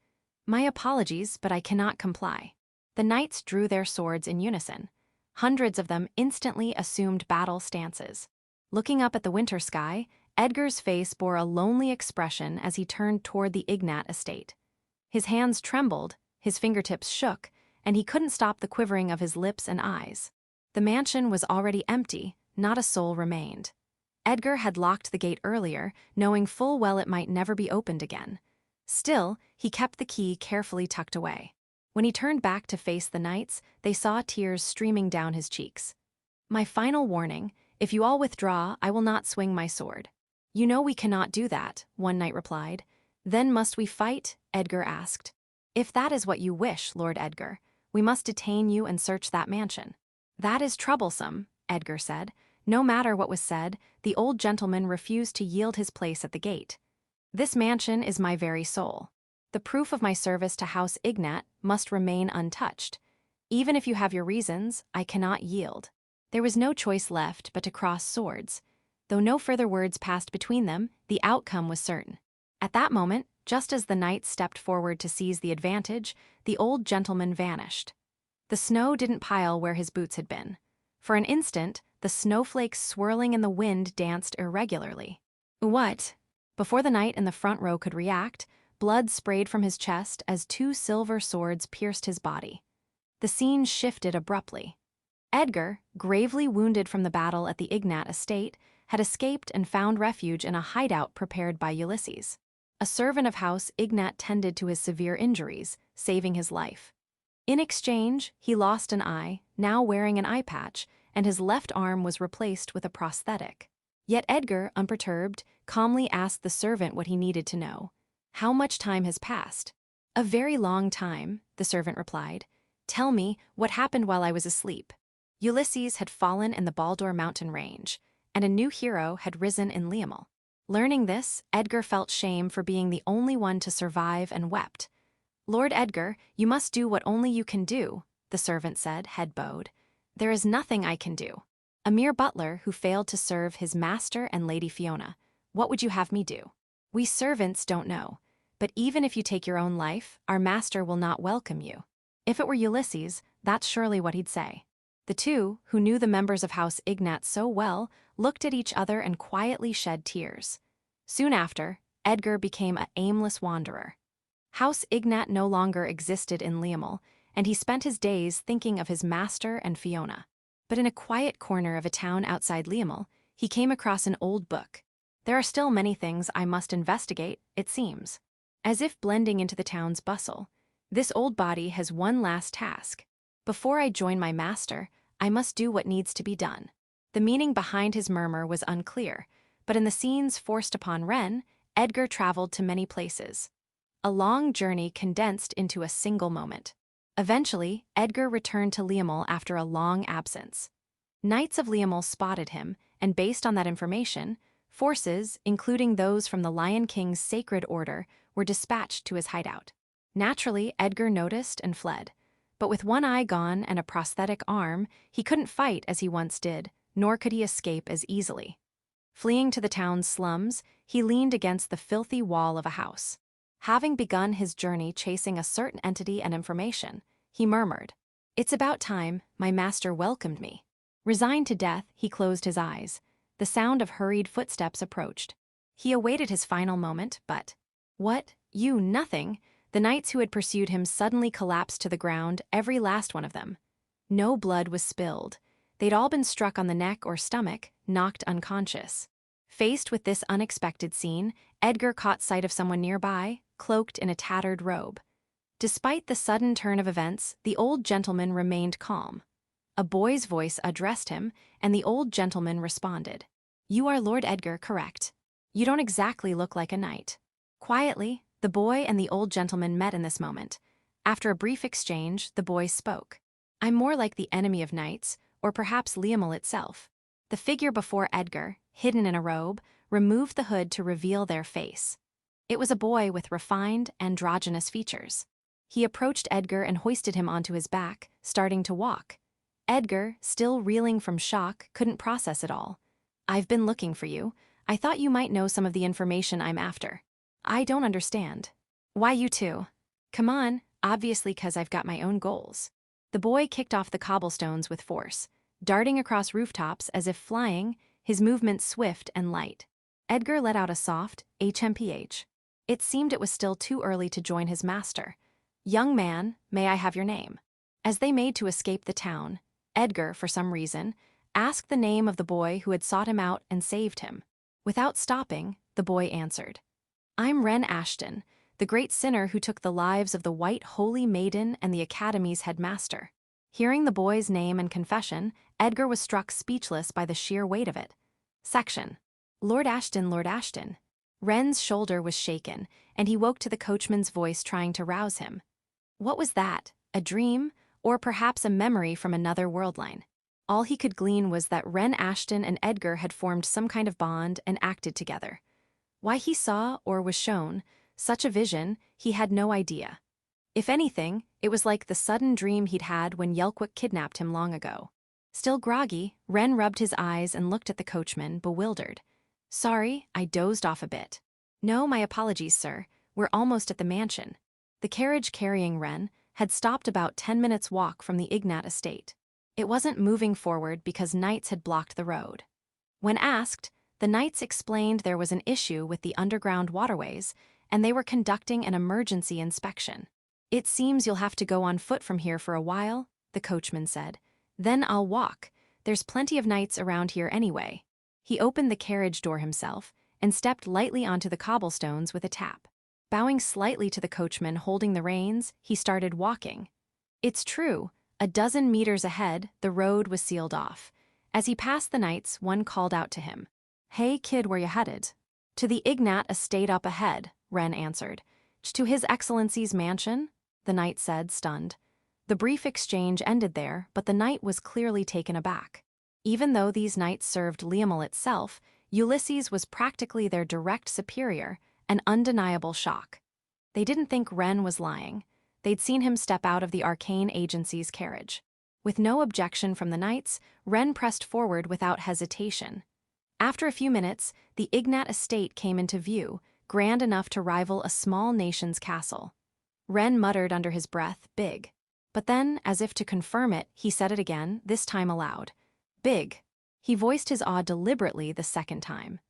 "My apologies, but I cannot comply." The knights drew their swords in unison. Hundreds of them instantly assumed battle stances. Looking up at the winter sky, Edgar's face bore a lonely expression as he turned toward the Ignat estate. His hands trembled, his fingertips shook, and he couldn't stop the quivering of his lips and eyes. The mansion was already empty, not a soul remained. Edgar had locked the gate earlier, knowing full well it might never be opened again. Still, he kept the key carefully tucked away. When he turned back to face the knights, they saw tears streaming down his cheeks. "My final warning, if you all withdraw, I will not swing my sword." "You know we cannot do that," one knight replied. "Then must we fight?" Edgar asked. "If that is what you wish, Lord Edgar, we must detain you and search that mansion." "That is troublesome," Edgar said. No matter what was said, the old gentleman refused to yield his place at the gate. "This mansion is my very soul. The proof of my service to House Ignat must remain untouched. Even if you have your reasons, I cannot yield." There was no choice left but to cross swords. Though no further words passed between them, the outcome was certain. At that moment, just as the knights stepped forward to seize the advantage, the old gentleman vanished. The snow didn't pile where his boots had been. For an instant, the snowflakes swirling in the wind danced irregularly. "What?" Before the knight in the front row could react, blood sprayed from his chest as 2 silver swords pierced his body. The scene shifted abruptly. Edgar, gravely wounded from the battle at the Ignat estate, had escaped and found refuge in a hideout prepared by Ulysses. A servant of House Ignat tended to his severe injuries, saving his life. In exchange, he lost an eye, now wearing an eye patch, and his left arm was replaced with a prosthetic. Yet Edgar, unperturbed, calmly asked the servant what he needed to know. "How much time has passed?" "A very long time," the servant replied. "Tell me, what happened while I was asleep?" Ulysses had fallen in the Baldur mountain range, and a new hero had risen in Liamel. Learning this, Edgar felt shame for being the only one to survive and wept. "Lord Edgar, you must do what only you can do," the servant said, head bowed. "There is nothing I can do. A mere butler who failed to serve his master and Lady Fiona. What would you have me do? We servants don't know. But even if you take your own life, our master will not welcome you." If it were Ulysses, that's surely what he'd say. The two, who knew the members of House Ignat so well, looked at each other and quietly shed tears. Soon after, Edgar became an aimless wanderer. House Ignat no longer existed in Liamel, and he spent his days thinking of his master and Fiona. But in a quiet corner of a town outside Liamel, he came across an old book. There are still many things I must investigate, it seems. as if blending into the town's bustle. This old body has one last task. Before I join my master, I must do what needs to be done. The meaning behind his murmur was unclear, but in the scenes forced upon Ren, Edgar traveled to many places. A long journey condensed into a single moment. Eventually, Edgar returned to Liamul after a long absence. Knights of Liamul spotted him, and based on that information, forces, including those from the Lion King's Sacred Order, were dispatched to his hideout. Naturally, Edgar noticed and fled. But with one eye gone and a prosthetic arm, he couldn't fight as he once did, nor could he escape as easily. Fleeing to the town's slums, he leaned against the filthy wall of a house. Having begun his journey chasing a certain entity and information, he murmured, "It's about time my master welcomed me." Resigned to death, he closed his eyes. The sound of hurried footsteps approached. He awaited his final moment, but... What? You nothing? The knights who had pursued him suddenly collapsed to the ground, every last one of them. No blood was spilled. They'd all been struck on the neck or stomach, knocked unconscious. Faced with this unexpected scene, Edgar caught sight of someone nearby, cloaked in a tattered robe. Despite the sudden turn of events, the old gentleman remained calm. A boy's voice addressed him, and the old gentleman responded. "You are Lord Edgar, correct? You don't exactly look like a knight." Quietly, the boy and the old gentleman met in this moment. After a brief exchange, the boy spoke. "I'm more like the enemy of knights, or perhaps Liamul itself." The figure before Edgar, hidden in a robe, removed the hood to reveal their face. It was a boy with refined, androgynous features. He approached Edgar and hoisted him onto his back, starting to walk. Edgar, still reeling from shock, couldn't process it all. "I've been looking for you. I thought you might know some of the information I'm after." "I don't understand." "Why you too?" "Come on, obviously 'cause I've got my own goals." The boy kicked off the cobblestones with force, darting across rooftops as if flying, his movements swift and light. Edgar let out a soft HMPH. It seemed it was still too early to join his master. "Young man, may I have your name?" As they made to escape the town, Edgar, for some reason, asked the name of the boy who had sought him out and saved him. Without stopping, the boy answered, "I'm Ren Ashton, the great sinner who took the lives of the White Holy Maiden and the Academy's headmaster." Hearing the boy's name and confession, Edgar was struck speechless by the sheer weight of it. Section. Lord Ashton, Lord Ashton. Ren's shoulder was shaken, and he woke to the coachman's voice trying to rouse him. What was that? A dream? Or perhaps a memory from another worldline? All he could glean was that Ren Ashton and Edgar had formed some kind of bond and acted together. Why he saw, or was shown, such a vision, he had no idea. If anything, it was like the sudden dream he'd had when Yelkwick kidnapped him long ago. Still groggy, Ren rubbed his eyes and looked at the coachman, bewildered. "Sorry, I dozed off a bit." "No, my apologies, sir. We're almost at the mansion." The carriage carrying Ren had stopped about 10 minutes' walk from the Ignat estate. It wasn't moving forward because knights had blocked the road. When asked, the knights explained there was an issue with the underground waterways, and they were conducting an emergency inspection. "It seems you'll have to go on foot from here for a while," the coachman said. "Then I'll walk. There's plenty of knights around here anyway." He opened the carriage door himself and stepped lightly onto the cobblestones with a tap. Bowing slightly to the coachman holding the reins, he started walking. It's true, a dozen meters ahead, the road was sealed off. As he passed the knights, one called out to him. "Hey kid, where you headed?" "To the Ignat estate up ahead," Ren answered. "To His Excellency's mansion?" the knight said, stunned. The brief exchange ended there, but the knight was clearly taken aback. Even though these knights served Liamul itself, Ulysses was practically their direct superior, an undeniable shock. They didn't think Ren was lying. They'd seen him step out of the arcane agency's carriage. With no objection from the knights, Ren pressed forward without hesitation. After a few minutes, the Ignat estate came into view, grand enough to rival a small nation's castle. Ren muttered under his breath, "Big." But then, as if to confirm it, he said it again, this time aloud. "Big." He voiced his awe deliberately the second time.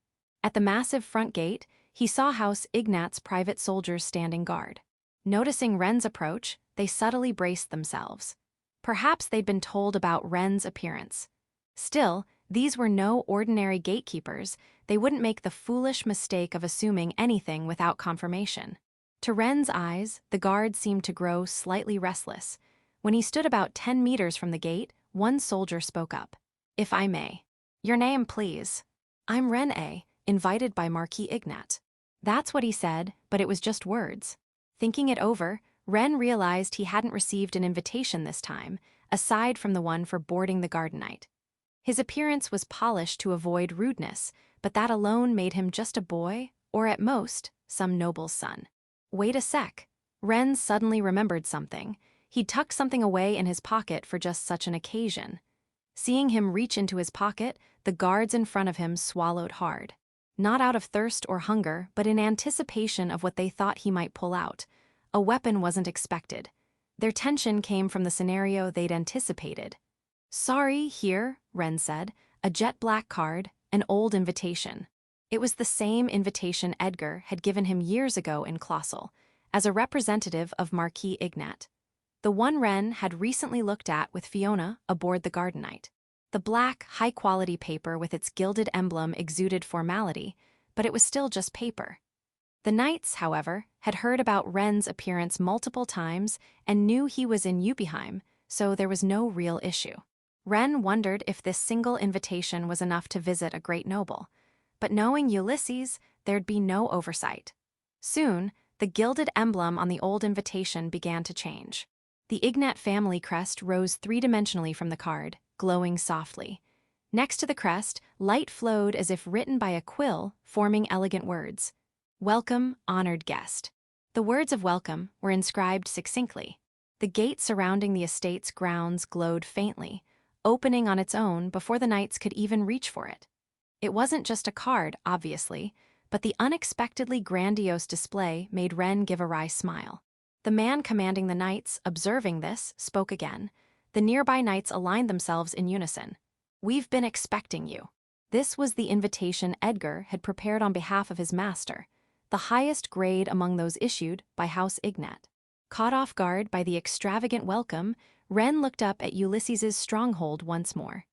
At the massive front gate, he saw House Ignat's private soldiers standing guard. Noticing Ren's approach, they subtly braced themselves. Perhaps they'd been told about Ren's appearance. Still, these were no ordinary gatekeepers. They wouldn't make the foolish mistake of assuming anything without confirmation. To Ren's eyes, the guard seemed to grow slightly restless. When he stood about 10 meters from the gate, one soldier spoke up. "If I may." "Your name, please." "I'm Ren A, invited by Marquis Ignat." That's what he said, but it was just words. Thinking it over, Ren realized he hadn't received an invitation this time, aside from the one for boarding the garden night. His appearance was polished to avoid rudeness, but that alone made him just a boy, or at most, some noble's son. Wait a sec. Ren suddenly remembered something. He'd tucked something away in his pocket for just such an occasion. Seeing him reach into his pocket, the guards in front of him swallowed hard. Not out of thirst or hunger, but in anticipation of what they thought he might pull out. A weapon wasn't expected. Their tension came from the scenario they'd anticipated. "Sorry, here," Ren said, a jet black card, an old invitation. It was the same invitation Edgar had given him years ago in Colossal, as a representative of Marquis Ignat. The one Ren had recently looked at with Fiona aboard the Garden Knight. The black, high-quality paper with its gilded emblem exuded formality, but it was still just paper. The Knights, however, had heard about Ren's appearance multiple times and knew he was in Yuppieheim, so there was no real issue. Ren wondered if this single invitation was enough to visit a great noble. But knowing Ulysses, there'd be no oversight. Soon, the gilded emblem on the old invitation began to change. The Ignat family crest rose three-dimensionally from the card, glowing softly. Next to the crest, light flowed as if written by a quill, forming elegant words. "Welcome, honored guest." The words of welcome were inscribed succinctly. The gate surrounding the estate's grounds glowed faintly, opening on its own before the knights could even reach for it. It wasn't just a card, obviously, but the unexpectedly grandiose display made Ren give a wry smile. The man commanding the knights, observing this, spoke again. The nearby knights aligned themselves in unison. "We've been expecting you." This was the invitation Edgar had prepared on behalf of his master, the highest grade among those issued by House Ignat. Caught off guard by the extravagant welcome, Ren looked up at Ulysses's stronghold once more.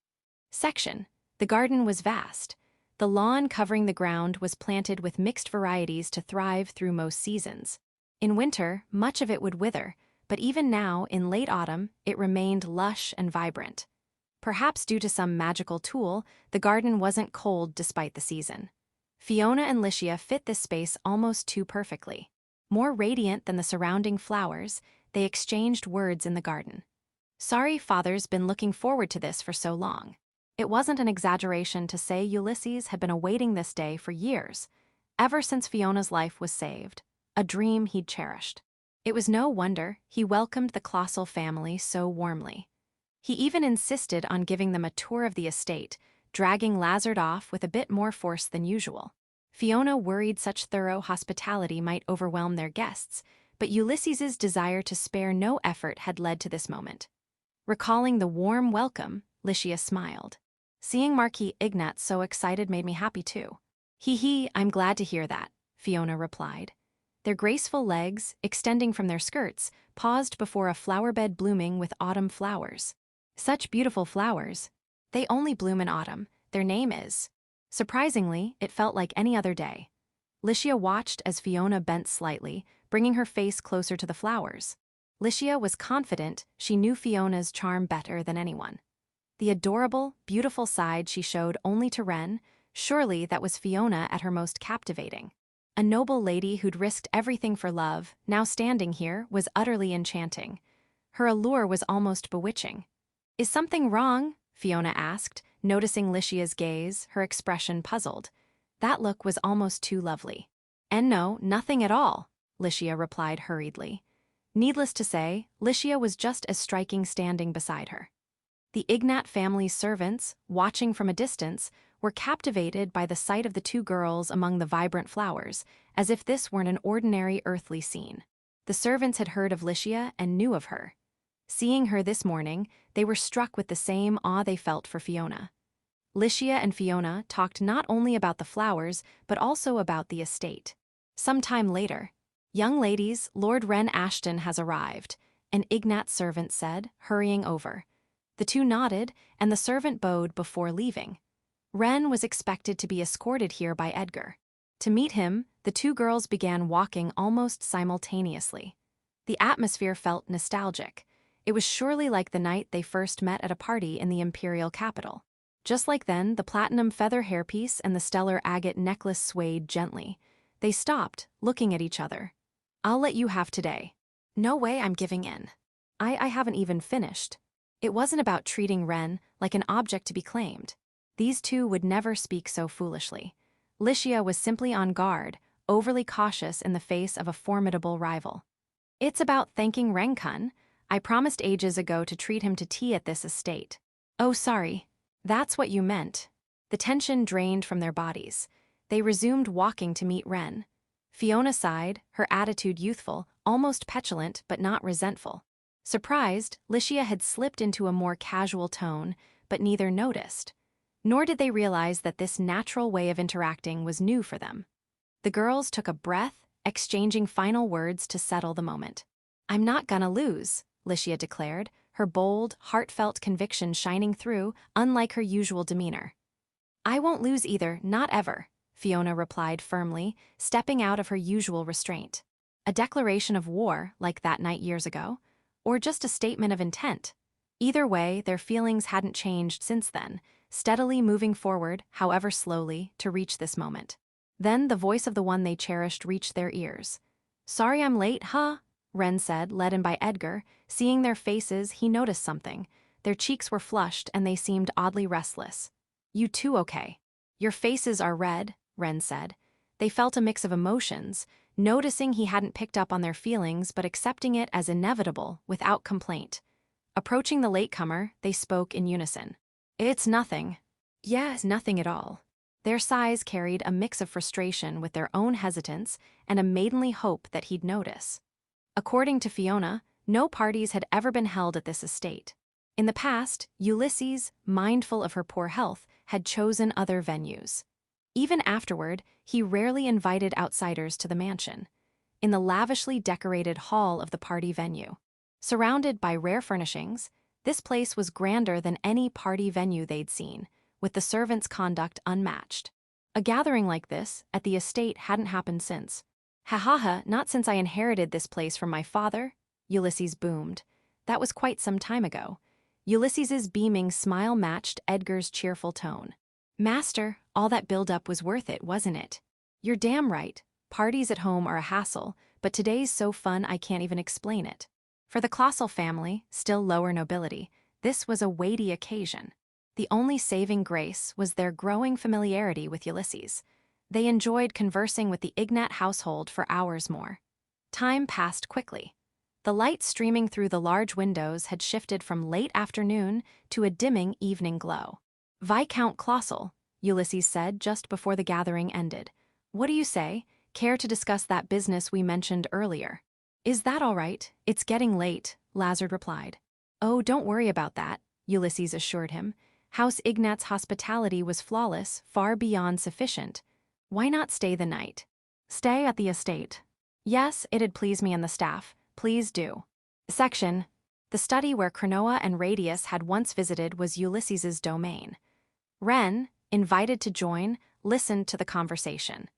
Section. The garden was vast. The lawn covering the ground was planted with mixed varieties to thrive through most seasons. In winter, much of it would wither, but even now, in late autumn, it remained lush and vibrant. Perhaps due to some magical tool, the garden wasn't cold despite the season. Fiona and Licia fit this space almost too perfectly. More radiant than the surrounding flowers, they exchanged words in the garden. "Sorry father's been looking forward to this for so long." It wasn't an exaggeration to say Ulysses had been awaiting this day for years, ever since Fiona's life was saved, a dream he'd cherished. It was no wonder he welcomed the Colossal family so warmly. He even insisted on giving them a tour of the estate, dragging Lazard off with a bit more force than usual. Fiona worried such thorough hospitality might overwhelm their guests, but Ulysses's desire to spare no effort had led to this moment. Recalling the warm welcome, Licia smiled. "Seeing Marquis Ignat so excited made me happy too." "Hee, I'm glad to hear that," Fiona replied. Their graceful legs, extending from their skirts, paused before a flower bed blooming with autumn flowers. Such beautiful flowers. They only bloom in autumn, their name is. Surprisingly, it felt like any other day. Licia watched as Fiona bent slightly, bringing her face closer to the flowers. Licia was confident she knew Fiona's charm better than anyone. The adorable, beautiful side she showed only to Ren, surely that was Fiona at her most captivating. A noble lady who'd risked everything for love, now standing here, was utterly enchanting. Her allure was almost bewitching. "Is something wrong?" Fiona asked, noticing Licia's gaze, her expression puzzled. That look was almost too lovely. "And no, nothing at all," Licia replied hurriedly. Needless to say, Licia was just as striking standing beside her. The Ignat family's servants, watching from a distance, were captivated by the sight of the two girls among the vibrant flowers, as if this weren't an ordinary earthly scene. The servants had heard of Licia and knew of her. Seeing her this morning, they were struck with the same awe they felt for Fiona. Licia and Fiona talked not only about the flowers, but also about the estate. Some time later, "Young ladies, Lord Ren Ashton has arrived," an Ignat servant said, hurrying over. The two nodded, and the servant bowed before leaving. Ren was expected to be escorted here by Edgar. To meet him, The two girls began walking almost simultaneously. The atmosphere felt nostalgic. It was surely like the night they first met at a party in the imperial capital. Just like then, the platinum feather hairpiece and the stellar agate necklace swayed gently. They stopped, looking at each other. "I'll let you have today." "No way, I'm giving in." I haven't even finished." It wasn't about treating Ren like an object to be claimed. These two would never speak so foolishly. Licia was simply on guard, overly cautious in the face of a formidable rival. "It's about thanking Renkun. I promised ages ago to treat him to tea at this estate." "Oh, sorry. That's what you meant." The tension drained from their bodies. They resumed walking to meet Ren. Fiona sighed, her attitude youthful, almost petulant but not resentful. Surprised, Licia had slipped into a more casual tone, but neither noticed. Nor did they realize that this natural way of interacting was new for them. The girls took a breath, exchanging final words to settle the moment. "I'm not gonna lose," Licia declared, her bold, heartfelt conviction shining through, unlike her usual demeanor. "I won't lose either, not ever," Fiona replied firmly, stepping out of her usual restraint. A declaration of war, like that night years ago? Or just a statement of intent? Either way, their feelings hadn't changed since then, steadily moving forward, however slowly, to reach this moment. Then the voice of the one they cherished reached their ears. "Sorry I'm late, huh?" Ren said, led in by Edgar. Seeing their faces, he noticed something. Their cheeks were flushed and they seemed oddly restless. "You too, okay?" "Your faces are red," Ren said. They felt a mix of emotions, noticing he hadn't picked up on their feelings but accepting it as inevitable, without complaint. Approaching the latecomer, they spoke in unison. "It's nothing." "Yeah, nothing at all." Their sighs carried a mix of frustration with their own hesitance and a maidenly hope that he'd notice. According to Fiona, no parties had ever been held at this estate. In the past, Ulysses, mindful of her poor health, had chosen other venues. Even afterward, he rarely invited outsiders to the mansion. In the lavishly decorated hall of the party venue, surrounded by rare furnishings, this place was grander than any party venue they'd seen, with the servants' conduct unmatched. A gathering like this, at the estate, hadn't happened since. "Ha ha ha, not since I inherited this place from my father," Ulysses boomed. That was quite some time ago. Ulysses's beaming smile matched Edgar's cheerful tone. "Master, all that build-up was worth it, wasn't it?" "You're damn right. Parties at home are a hassle, but today's so fun I can't even explain it." For the Colossal family, still lower nobility, this was a weighty occasion. The only saving grace was their growing familiarity with Ulysses. They enjoyed conversing with the Ignat household for hours more. Time passed quickly. The light streaming through the large windows had shifted from late afternoon to a dimming evening glow. "Viscount Colossal," Ulysses said just before the gathering ended. "What do you say? Care to discuss that business we mentioned earlier?" "Is that all right? It's getting late," Lazard replied. "Oh, don't worry about that," Ulysses assured him. House Ignat's hospitality was flawless, far beyond sufficient. Why not stay the night? "Stay at the estate." "Yes, it'd please me and the staff. Please do." Section. The study where Cronoa and Radius had once visited was Ulysses's domain. Ren, invited to join, listened to the conversation.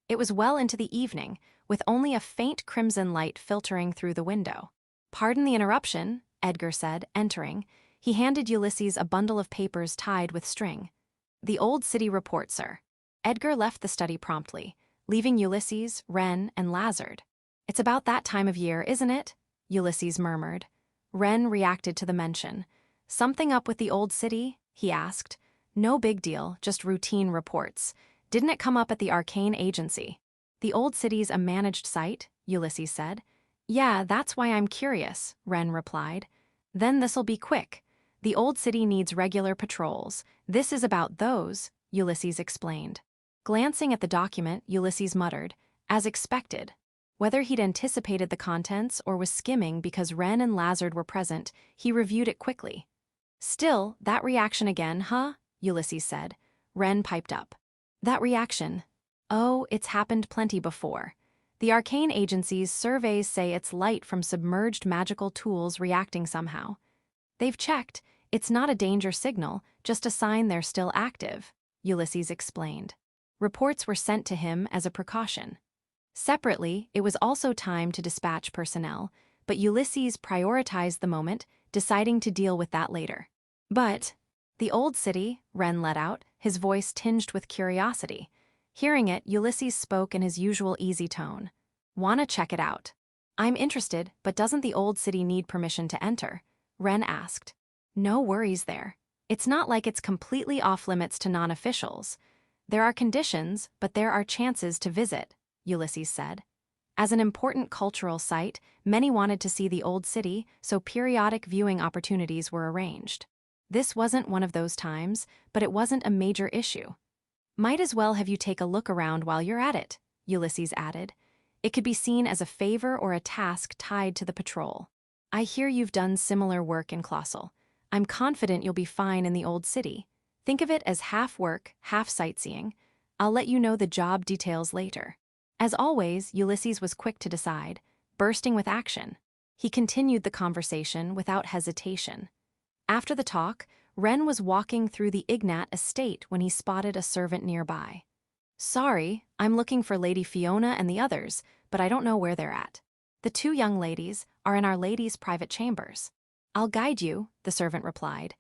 It was well into the evening, with only a faint crimson light filtering through the window. "Pardon the interruption," Edgar said, entering. He handed Ulysses a bundle of papers tied with string. "The Old City report, sir." Edgar left the study promptly, leaving Ulysses, Ren, and Lazard. "It's about that time of year, isn't it?" Ulysses murmured. Ren reacted to the mention. "Something up with the Old City?" he asked. "No big deal, just routine reports. Didn't it come up at the Arcane Agency?" "The Old City's a managed site," Ulysses said. "Yeah, that's why I'm curious," Ren replied. "Then this'll be quick. The Old City needs regular patrols. This is about those," Ulysses explained. Glancing at the document, Ulysses muttered, "As expected." Whether he'd anticipated the contents or was skimming because Ren and Lazard were present, he reviewed it quickly. "Still, that reaction again, huh?" Ulysses said. Ren piped up. "That reaction? Oh, it's happened plenty before. The Arcane Agency's surveys say it's light from submerged magical tools reacting somehow. They've checked. It's not a danger signal, just a sign they're still active," Ulysses explained. Reports were sent to him as a precaution. Separately, it was also time to dispatch personnel, but Ulysses prioritized the moment, deciding to deal with that later. But the old city, Ren let out, his voice tinged with curiosity. Hearing it, Ulysses spoke in his usual easy tone. "Wanna check it out?" "I'm interested, but doesn't the old city need permission to enter?" Ren asked. "No worries there. It's not like it's completely off-limits to non-officials. There are conditions, but there are chances to visit," Ulysses said. As an important cultural site, many wanted to see the old city, so periodic viewing opportunities were arranged. This wasn't one of those times, but it wasn't a major issue. "Might as well have you take a look around while you're at it," Ulysses added. "It could be seen as a favor or a task tied to the patrol. I hear you've done similar work in Colossal. I'm confident you'll be fine in the old city. Think of it as half work, half sightseeing. I'll let you know the job details later." As always, Ulysses was quick to decide, bursting with action. He continued the conversation without hesitation. After the talk, Ren was walking through the Ignat estate when he spotted a servant nearby. "Sorry, I'm looking for Lady Fiona and the others, but I don't know where they're at. The two young ladies are in our ladies' private chambers." "I'll guide you," the servant replied.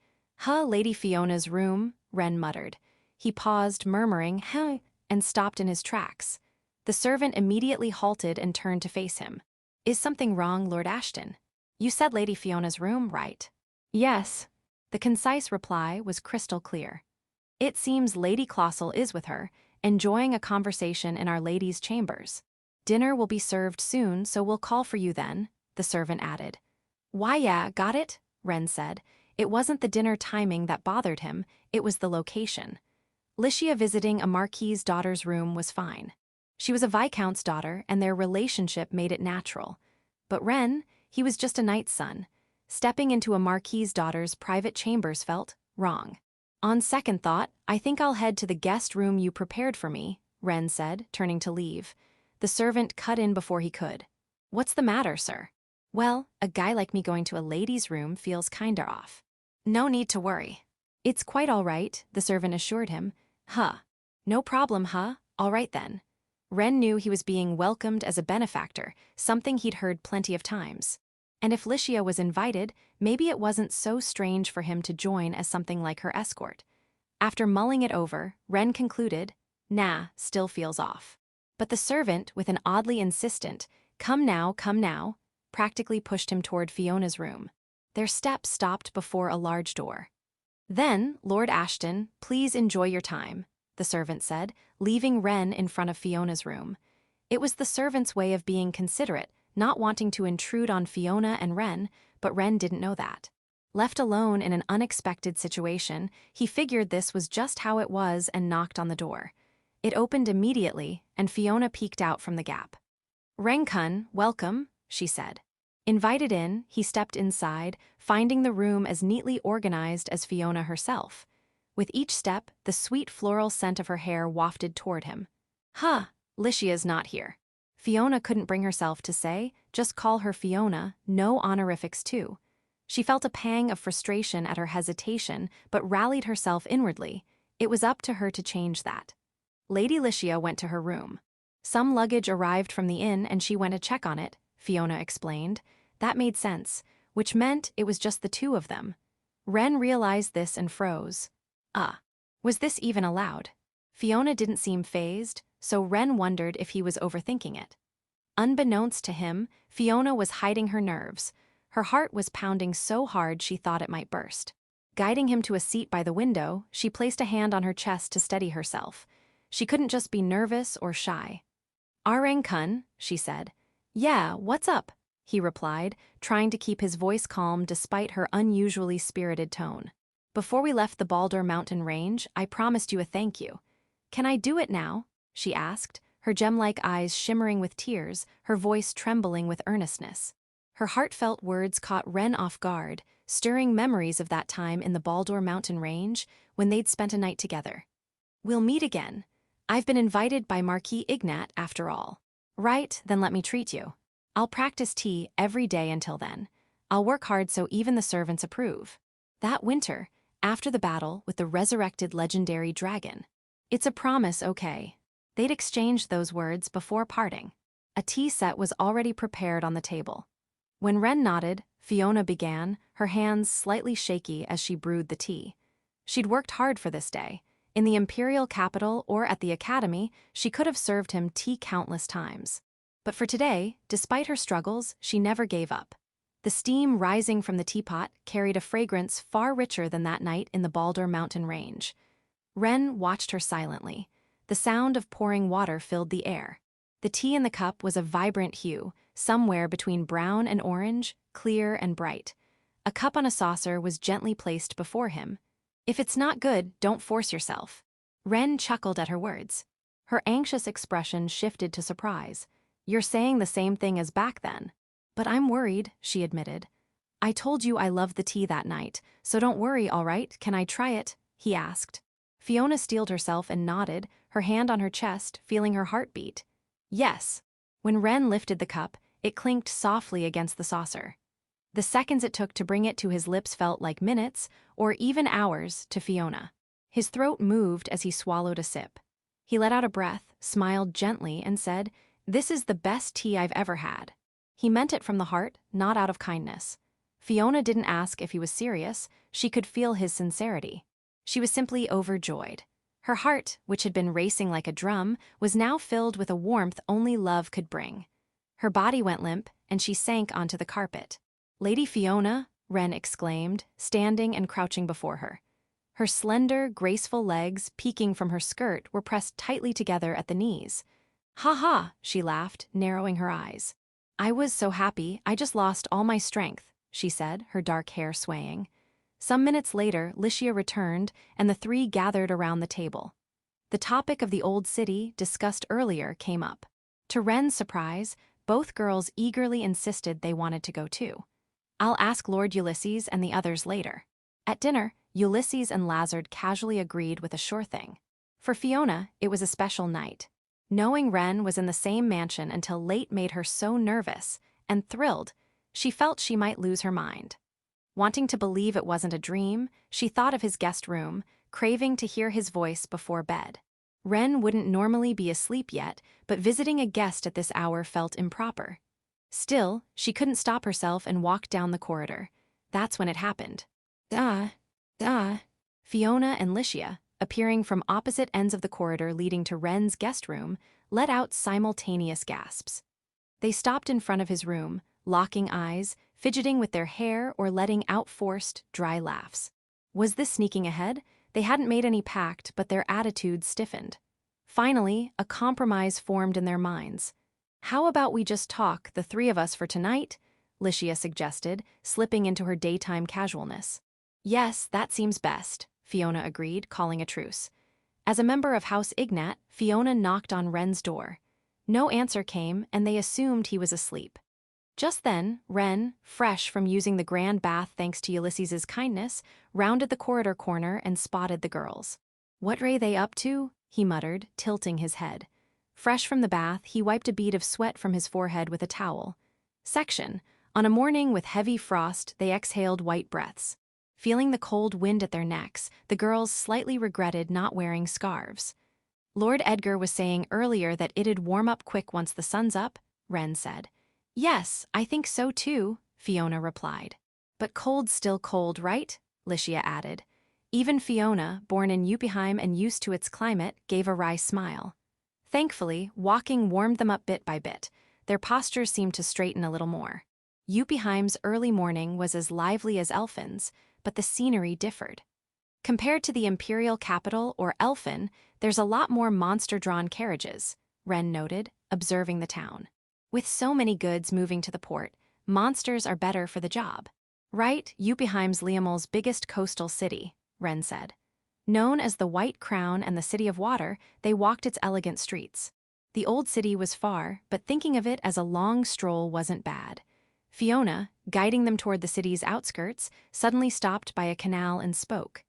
Lady Fiona's room," Ren muttered. He paused, murmuring, "Huh," and stopped in his tracks. The servant immediately halted and turned to face him. "Is something wrong, Lord Ashton? You said Lady Fiona's room, right?" "Yes." The concise reply was crystal clear. "It seems Lady Colossal is with her, enjoying a conversation in our ladies' chambers. Dinner will be served soon, so we'll call for you then," the servant added. "Why, yeah, got it," Ren said. It wasn't the dinner timing that bothered him, it was the location. Licia visiting a marquis's daughter's room was fine. She was a viscount's daughter, and their relationship made it natural. But Ren, he was just a knight's son. Stepping into a marquis's daughter's private chambers felt wrong. "On second thought, I think I'll head to the guest room you prepared for me," Ren said, turning to leave. The servant cut in before he could. "What's the matter, sir?" "Well, a guy like me going to a lady's room feels kinda off." "No need to worry." "It's quite all right," the servant assured him. No problem, all right then." Ren knew he was being welcomed as a benefactor, something he'd heard plenty of times. And if Licia was invited, maybe it wasn't so strange for him to join as something like her escort. After mulling it over, Ren concluded, nah, still feels off. But the servant, with an oddly insistent, come now, practically pushed him toward Fiona's room. Their steps stopped before a large door. "Then, Lord Ashton, please enjoy your time," the servant said, leaving Ren in front of Fiona's room. It was the servant's way of being considerate, not wanting to intrude on Fiona and Ren, but Ren didn't know that. Left alone in an unexpected situation, he figured this was just how it was and knocked on the door. It opened immediately, and Fiona peeked out from the gap. "Renkun, welcome," she said. Invited in, he stepped inside, finding the room as neatly organized as Fiona herself. With each step, the sweet floral scent of her hair wafted toward him. Licia's not here." Fiona couldn't bring herself to say, just call her Fiona, no honorifics too. She felt a pang of frustration at her hesitation, but rallied herself inwardly. It was up to her to change that. Lady Licia went to her room. "Some luggage arrived from the inn and she went to check on it," Fiona explained. That made sense, which meant it was just the two of them. Ren realized this and froze. Was this even allowed? Fiona didn't seem fazed, so Ren wondered if he was overthinking it. Unbeknownst to him, Fiona was hiding her nerves. Her heart was pounding so hard she thought it might burst. Guiding him to a seat by the window, she placed a hand on her chest to steady herself. She couldn't just be nervous or shy. "Areng-kun," she said. "Yeah, what's up?" he replied, trying to keep his voice calm despite her unusually spirited tone. "Before we left the Baldur mountain range, I promised you a thank you. Can I do it now?" she asked, her gem-like eyes shimmering with tears, her voice trembling with earnestness. Her heartfelt words caught Ren off guard, stirring memories of that time in the Baldur mountain range when they'd spent a night together. "We'll meet again. I've been invited by Marquis Ignat after all." "Right, then let me treat you. I'll practice tea every day until then. I'll work hard so even the servants approve." That winter, after the battle with the resurrected legendary dragon. "It's a promise, okay?" They'd exchanged those words before parting. A tea set was already prepared on the table. When Ren nodded, Fiona began, her hands slightly shaky as she brewed the tea. She'd worked hard for this day. In the imperial capital or at the academy, she could have served him tea countless times. But for today, despite her struggles, she never gave up. The steam rising from the teapot carried a fragrance far richer than that night in the Baldur mountain range. Ren watched her silently. The sound of pouring water filled the air. The tea in the cup was a vibrant hue, somewhere between brown and orange, clear and bright. A cup on a saucer was gently placed before him. "If it's not good, don't force yourself." Ren chuckled at her words. Her anxious expression shifted to surprise. "You're saying the same thing as back then." "But I'm worried," she admitted. "I told you I loved the tea that night, so don't worry, all right? Can I try it?" he asked. Fiona steeled herself and nodded, her hand on her chest, feeling her heart beat. "Yes." When Ren lifted the cup, it clinked softly against the saucer. The seconds it took to bring it to his lips felt like minutes, or even hours, to Fiona. His throat moved as he swallowed a sip. He let out a breath, smiled gently, and said, "This is the best tea I've ever had." He meant it from the heart, not out of kindness. Fiona didn't ask if he was serious, she could feel his sincerity. She was simply overjoyed. Her heart, which had been racing like a drum, was now filled with a warmth only love could bring. Her body went limp, and she sank onto the carpet. "Lady Fiona," Ren exclaimed, standing and crouching before her. Her slender, graceful legs, peeking from her skirt, were pressed tightly together at the knees. "Ha ha," she laughed, narrowing her eyes. "I was so happy, I just lost all my strength," she said, her dark hair swaying. Some minutes later, Licia returned, and the three gathered around the table. The topic of the old city, discussed earlier, came up. To Ren's surprise, both girls eagerly insisted they wanted to go too. "I'll ask Lord Ulysses and the others later." At dinner, Ulysses and Lazard casually agreed with a sure thing. For Fiona, it was a special night. Knowing Ren was in the same mansion until late made her so nervous and thrilled, she felt she might lose her mind. Wanting to believe it wasn't a dream, she thought of his guest room, craving to hear his voice before bed. Ren wouldn't normally be asleep yet, but visiting a guest at this hour felt improper. Still, she couldn't stop herself and walked down the corridor. That's when it happened. Fiona and Licia, appearing from opposite ends of the corridor leading to Ren's guest room, let out simultaneous gasps. They stopped in front of his room, locking eyes, fidgeting with their hair or letting out forced, dry laughs. Was this sneaking ahead? They hadn't made any pact, but their attitudes stiffened. Finally, a compromise formed in their minds. "How about we just talk, the three of us, for tonight?" Licia suggested, slipping into her daytime casualness. "Yes, that seems best," Fiona agreed, calling a truce. As a member of House Ignat, Fiona knocked on Ren's door. No answer came, and they assumed he was asleep. Just then, Ren, fresh from using the grand bath thanks to Ulysses's kindness, rounded the corridor corner and spotted the girls. "What are they up to?" he muttered, tilting his head. Fresh from the bath, he wiped a bead of sweat from his forehead with a towel. Section. On a morning with heavy frost, they exhaled white breaths. Feeling the cold wind at their necks, the girls slightly regretted not wearing scarves. "Lord Edgar was saying earlier that it'd warm up quick once the sun's up," Ren said. "Yes, I think so too," Fiona replied. "But cold's still cold, right?" Licia added. Even Fiona, born in Yuppieheim and used to its climate, gave a wry smile. Thankfully, walking warmed them up bit by bit. Their postures seemed to straighten a little more. Yuppieheim's early morning was as lively as Elfin's, but the scenery differed. Compared to the imperial capital or Elfin, there's a lot more monster-drawn carriages, Ren noted, observing the town. With so many goods moving to the port, monsters are better for the job. "Right, Yuppieheim's Liamel's biggest coastal city," Ren said. Known as the White Crown and the City of Water, they walked its elegant streets. The old city was far, but thinking of it as a long stroll wasn't bad. Fiona, guiding them toward the city's outskirts, suddenly stopped by a canal and spoke.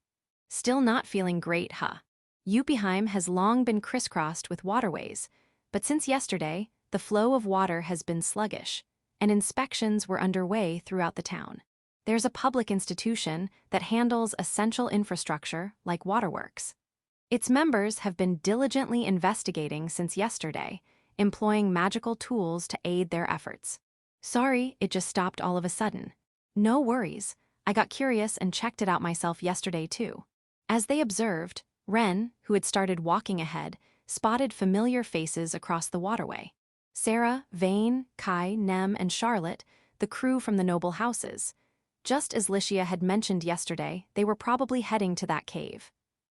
"Still not feeling great, huh? Yuppieheim has long been crisscrossed with waterways, but since yesterday, the flow of water has been sluggish, and inspections were underway throughout the town. There's a public institution that handles essential infrastructure like waterworks. Its members have been diligently investigating since yesterday, employing magical tools to aid their efforts. Sorry, it just stopped all of a sudden. No worries, I got curious and checked it out myself yesterday too. As they observed, Ren, who had started walking ahead, spotted familiar faces across the waterway. Sarah, Vane, Kai, Nem, and Charlotte, the crew from the noble houses. Just as Licia had mentioned yesterday, they were probably heading to that cave.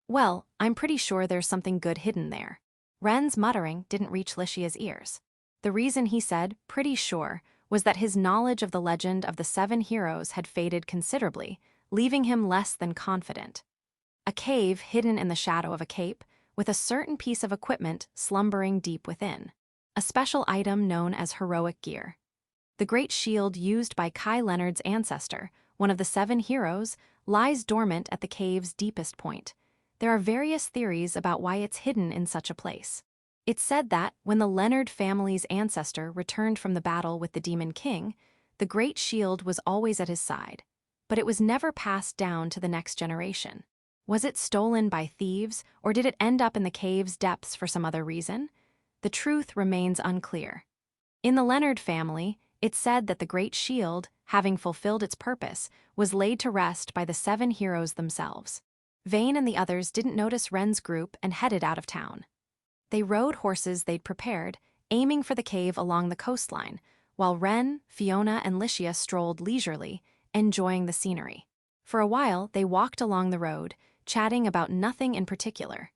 Well, I'm pretty sure there's something good hidden there. Ren's muttering didn't reach Licia's ears. The reason he said, pretty sure, was that his knowledge of the legend of the 7 heroes had faded considerably, leaving him less than confident. A cave hidden in the shadow of a cape, with a certain piece of equipment slumbering deep within. A special item known as heroic gear. The great shield used by Kai Leonard's ancestor, one of the 7 heroes, lies dormant at the cave's deepest point. There are various theories about why it's hidden in such a place. It's said that, when the Leonard family's ancestor returned from the battle with the Demon King, the great shield was always at his side, but it was never passed down to the next generation. Was it stolen by thieves, or did it end up in the cave's depths for some other reason? The truth remains unclear. In the Leonard family, it's said that the great shield, having fulfilled its purpose, was laid to rest by the 7 heroes themselves. Vane and the others didn't notice Ren's group and headed out of town. They rode horses they'd prepared, aiming for the cave along the coastline, while Ren, Fiona, and Licia strolled leisurely, enjoying the scenery. For a while, they walked along the road, chatting about nothing in particular.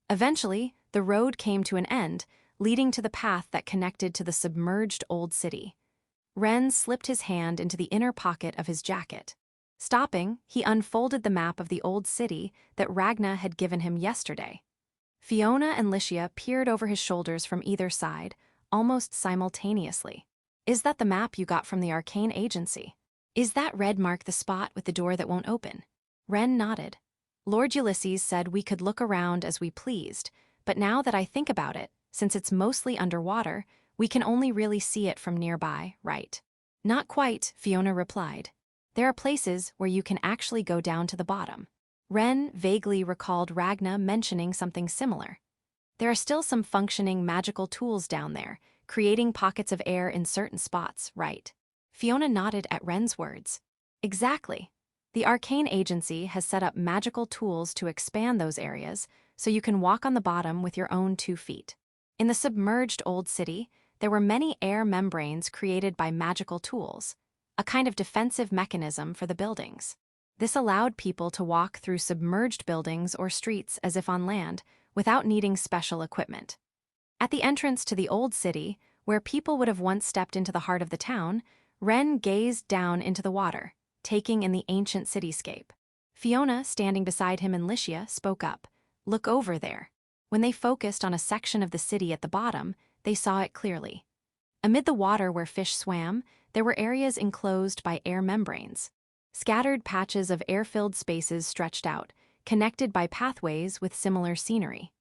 Eventually, the road came to an end, leading to the path that connected to the submerged old city. Ren slipped his hand into the inner pocket of his jacket. Stopping, he unfolded the map of the old city that Ragna had given him yesterday. Fiona and Licia peered over his shoulders from either side, almost simultaneously. Is that the map you got from the arcane agency? Is that red mark the spot with the door that won't open? Ren nodded. Lord Ulysses said we could look around as we pleased, but now that I think about it, since it's mostly underwater, we can only really see it from nearby, right? Not quite, Fiona replied. There are places where you can actually go down to the bottom. Ren vaguely recalled Ragna mentioning something similar. There are still some functioning magical tools down there, creating pockets of air in certain spots, right? Fiona nodded at Ren's words. Exactly. The arcane agency has set up magical tools to expand those areas, so you can walk on the bottom with your own 2 feet. In the submerged old city, there were many air membranes created by magical tools, a kind of defensive mechanism for the buildings. This allowed people to walk through submerged buildings or streets as if on land, without needing special equipment. At the entrance to the old city, where people would have once stepped into the heart of the town, Ren gazed down into the water, taking in the ancient cityscape. Fiona, standing beside him and Licia, spoke up. Look over there. When they focused on a section of the city at the bottom, they saw it clearly. Amid the water where fish swam, there were areas enclosed by air membranes. Scattered patches of air-filled spaces stretched out, connected by pathways with similar scenery.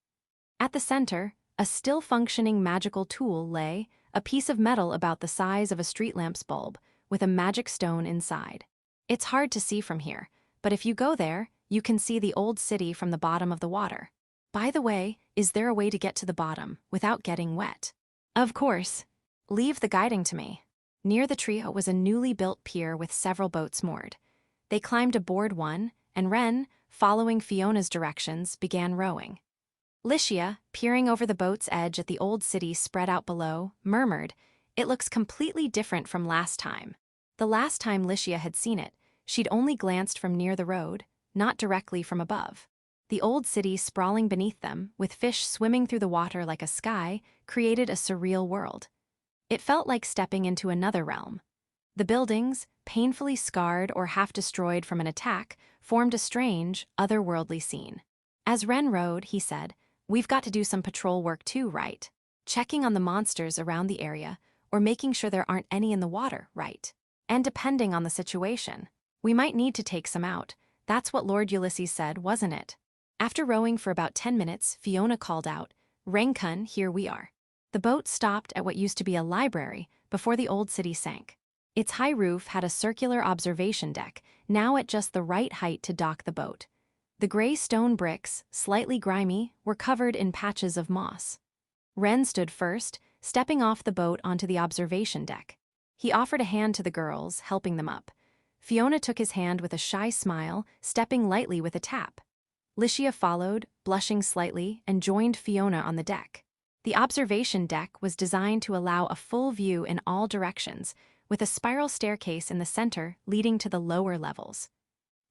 At the center, a still-functioning magical tool lay, a piece of metal about the size of a street lamp's bulb, with a magic stone inside. It's hard to see from here, but if you go there, you can see the old city from the bottom of the water. By the way, is there a way to get to the bottom without getting wet? Of course. Leave the guiding to me. Near the trio was a newly built pier with several boats moored. They climbed aboard one, and Ren, following Fiona's directions, began rowing. Licia, peering over the boat's edge at the old city spread out below, murmured, "It looks completely different from last time." The last time Licia had seen it, she'd only glanced from near the road, not directly from above. The old city sprawling beneath them, with fish swimming through the water like a sky, created a surreal world. It felt like stepping into another realm. The buildings, painfully scarred or half destroyed from an attack, formed a strange, otherworldly scene. As Ren rowed, he said, "We've got to do some patrol work too, right? Checking on the monsters around the area, or making sure there aren't any in the water, right? And depending on the situation, we might need to take some out. That's what Lord Ulysses said, wasn't it?" After rowing for about 10 minutes, Fiona called out, "Renkun, here we are." The boat stopped at what used to be a library before the old city sank. Its high roof had a circular observation deck, now at just the right height to dock the boat. The gray stone bricks, slightly grimy, were covered in patches of moss. Ren stood first, stepping off the boat onto the observation deck. He offered a hand to the girls, helping them up. Fiona took his hand with a shy smile, stepping lightly with a tap. Licia followed, blushing slightly, and joined Fiona on the deck. The observation deck was designed to allow a full view in all directions, with a spiral staircase in the center leading to the lower levels.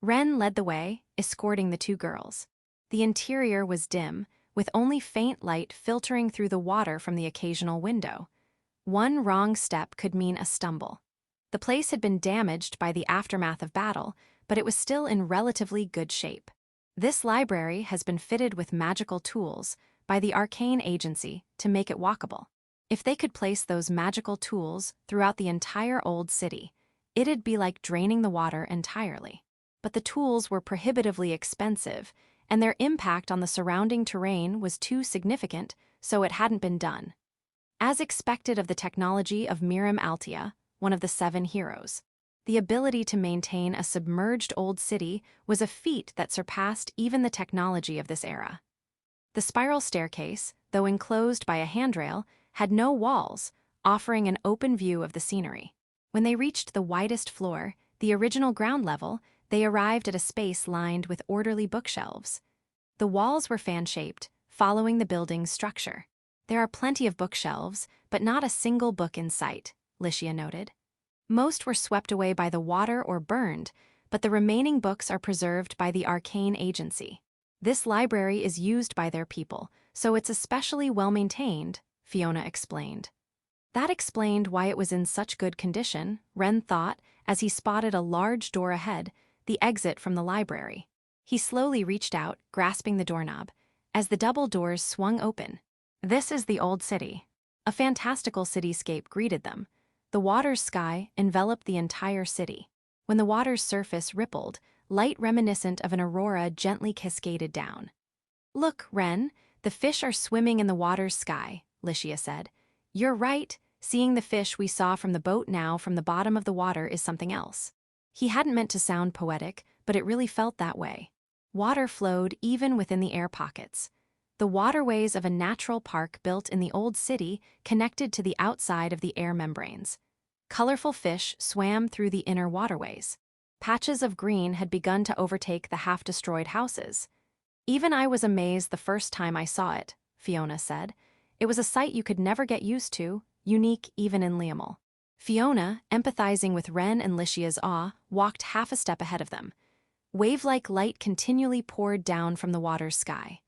Ren led the way, escorting the two girls. The interior was dim, with only faint light filtering through the water from the occasional window. One wrong step could mean a stumble. The place had been damaged by the aftermath of battle, but it was still in relatively good shape. This library has been fitted with magical tools by the arcane agency to make it walkable. If they could place those magical tools throughout the entire old city, it'd be like draining the water entirely. But the tools were prohibitively expensive, and their impact on the surrounding terrain was too significant, so it hadn't been done. As expected of the technology of Miram Altia, one of the 7 heroes, the ability to maintain a submerged old city was a feat that surpassed even the technology of this era. The spiral staircase, though enclosed by a handrail, had no walls, offering an open view of the scenery. When they reached the widest floor, the original ground level, they arrived at a space lined with orderly bookshelves. The walls were fan-shaped, following the building's structure. There are plenty of bookshelves, but not a single book in sight, Licia noted. Most were swept away by the water or burned, but the remaining books are preserved by the arcane agency. This library is used by their people, so it's especially well-maintained, Fiona explained. That explained why it was in such good condition, Ren thought, as he spotted a large door ahead, the exit from the library. He slowly reached out, grasping the doorknob, as the double doors swung open. This is the old city. A fantastical cityscape greeted them. The water's sky enveloped the entire city. When the water's surface rippled, light reminiscent of an aurora gently cascaded down. "Look, Ren, the fish are swimming in the water's sky," Licia said. "You're right, seeing the fish we saw from the boat now from the bottom of the water is something else." He hadn't meant to sound poetic, but it really felt that way. Water flowed even within the air pockets. The waterways of a natural park built in the old city connected to the outside of the air membranes. Colorful fish swam through the inner waterways. Patches of green had begun to overtake the half-destroyed houses. "Even I was amazed the first time I saw it," Fiona said. "It was a sight you could never get used to, unique even in Liamel." Fiona, empathizing with Ren and Licia's awe, walked half a step ahead of them. Wave-like light continually poured down from the water's sky.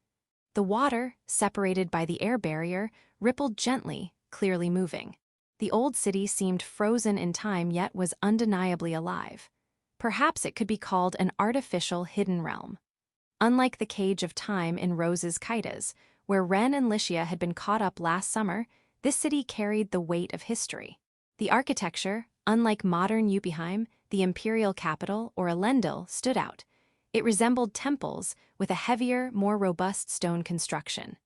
The water, separated by the air barrier, rippled gently, clearly moving. The old city seemed frozen in time yet was undeniably alive. Perhaps it could be called an artificial hidden realm. Unlike the cage of time in Rose's Kaitas, where Ren and Licia had been caught up last summer, this city carried the weight of history. The architecture, unlike modern Yuppieheim, the imperial capital, or Elendil, stood out. It resembled temples with a heavier, more robust stone construction.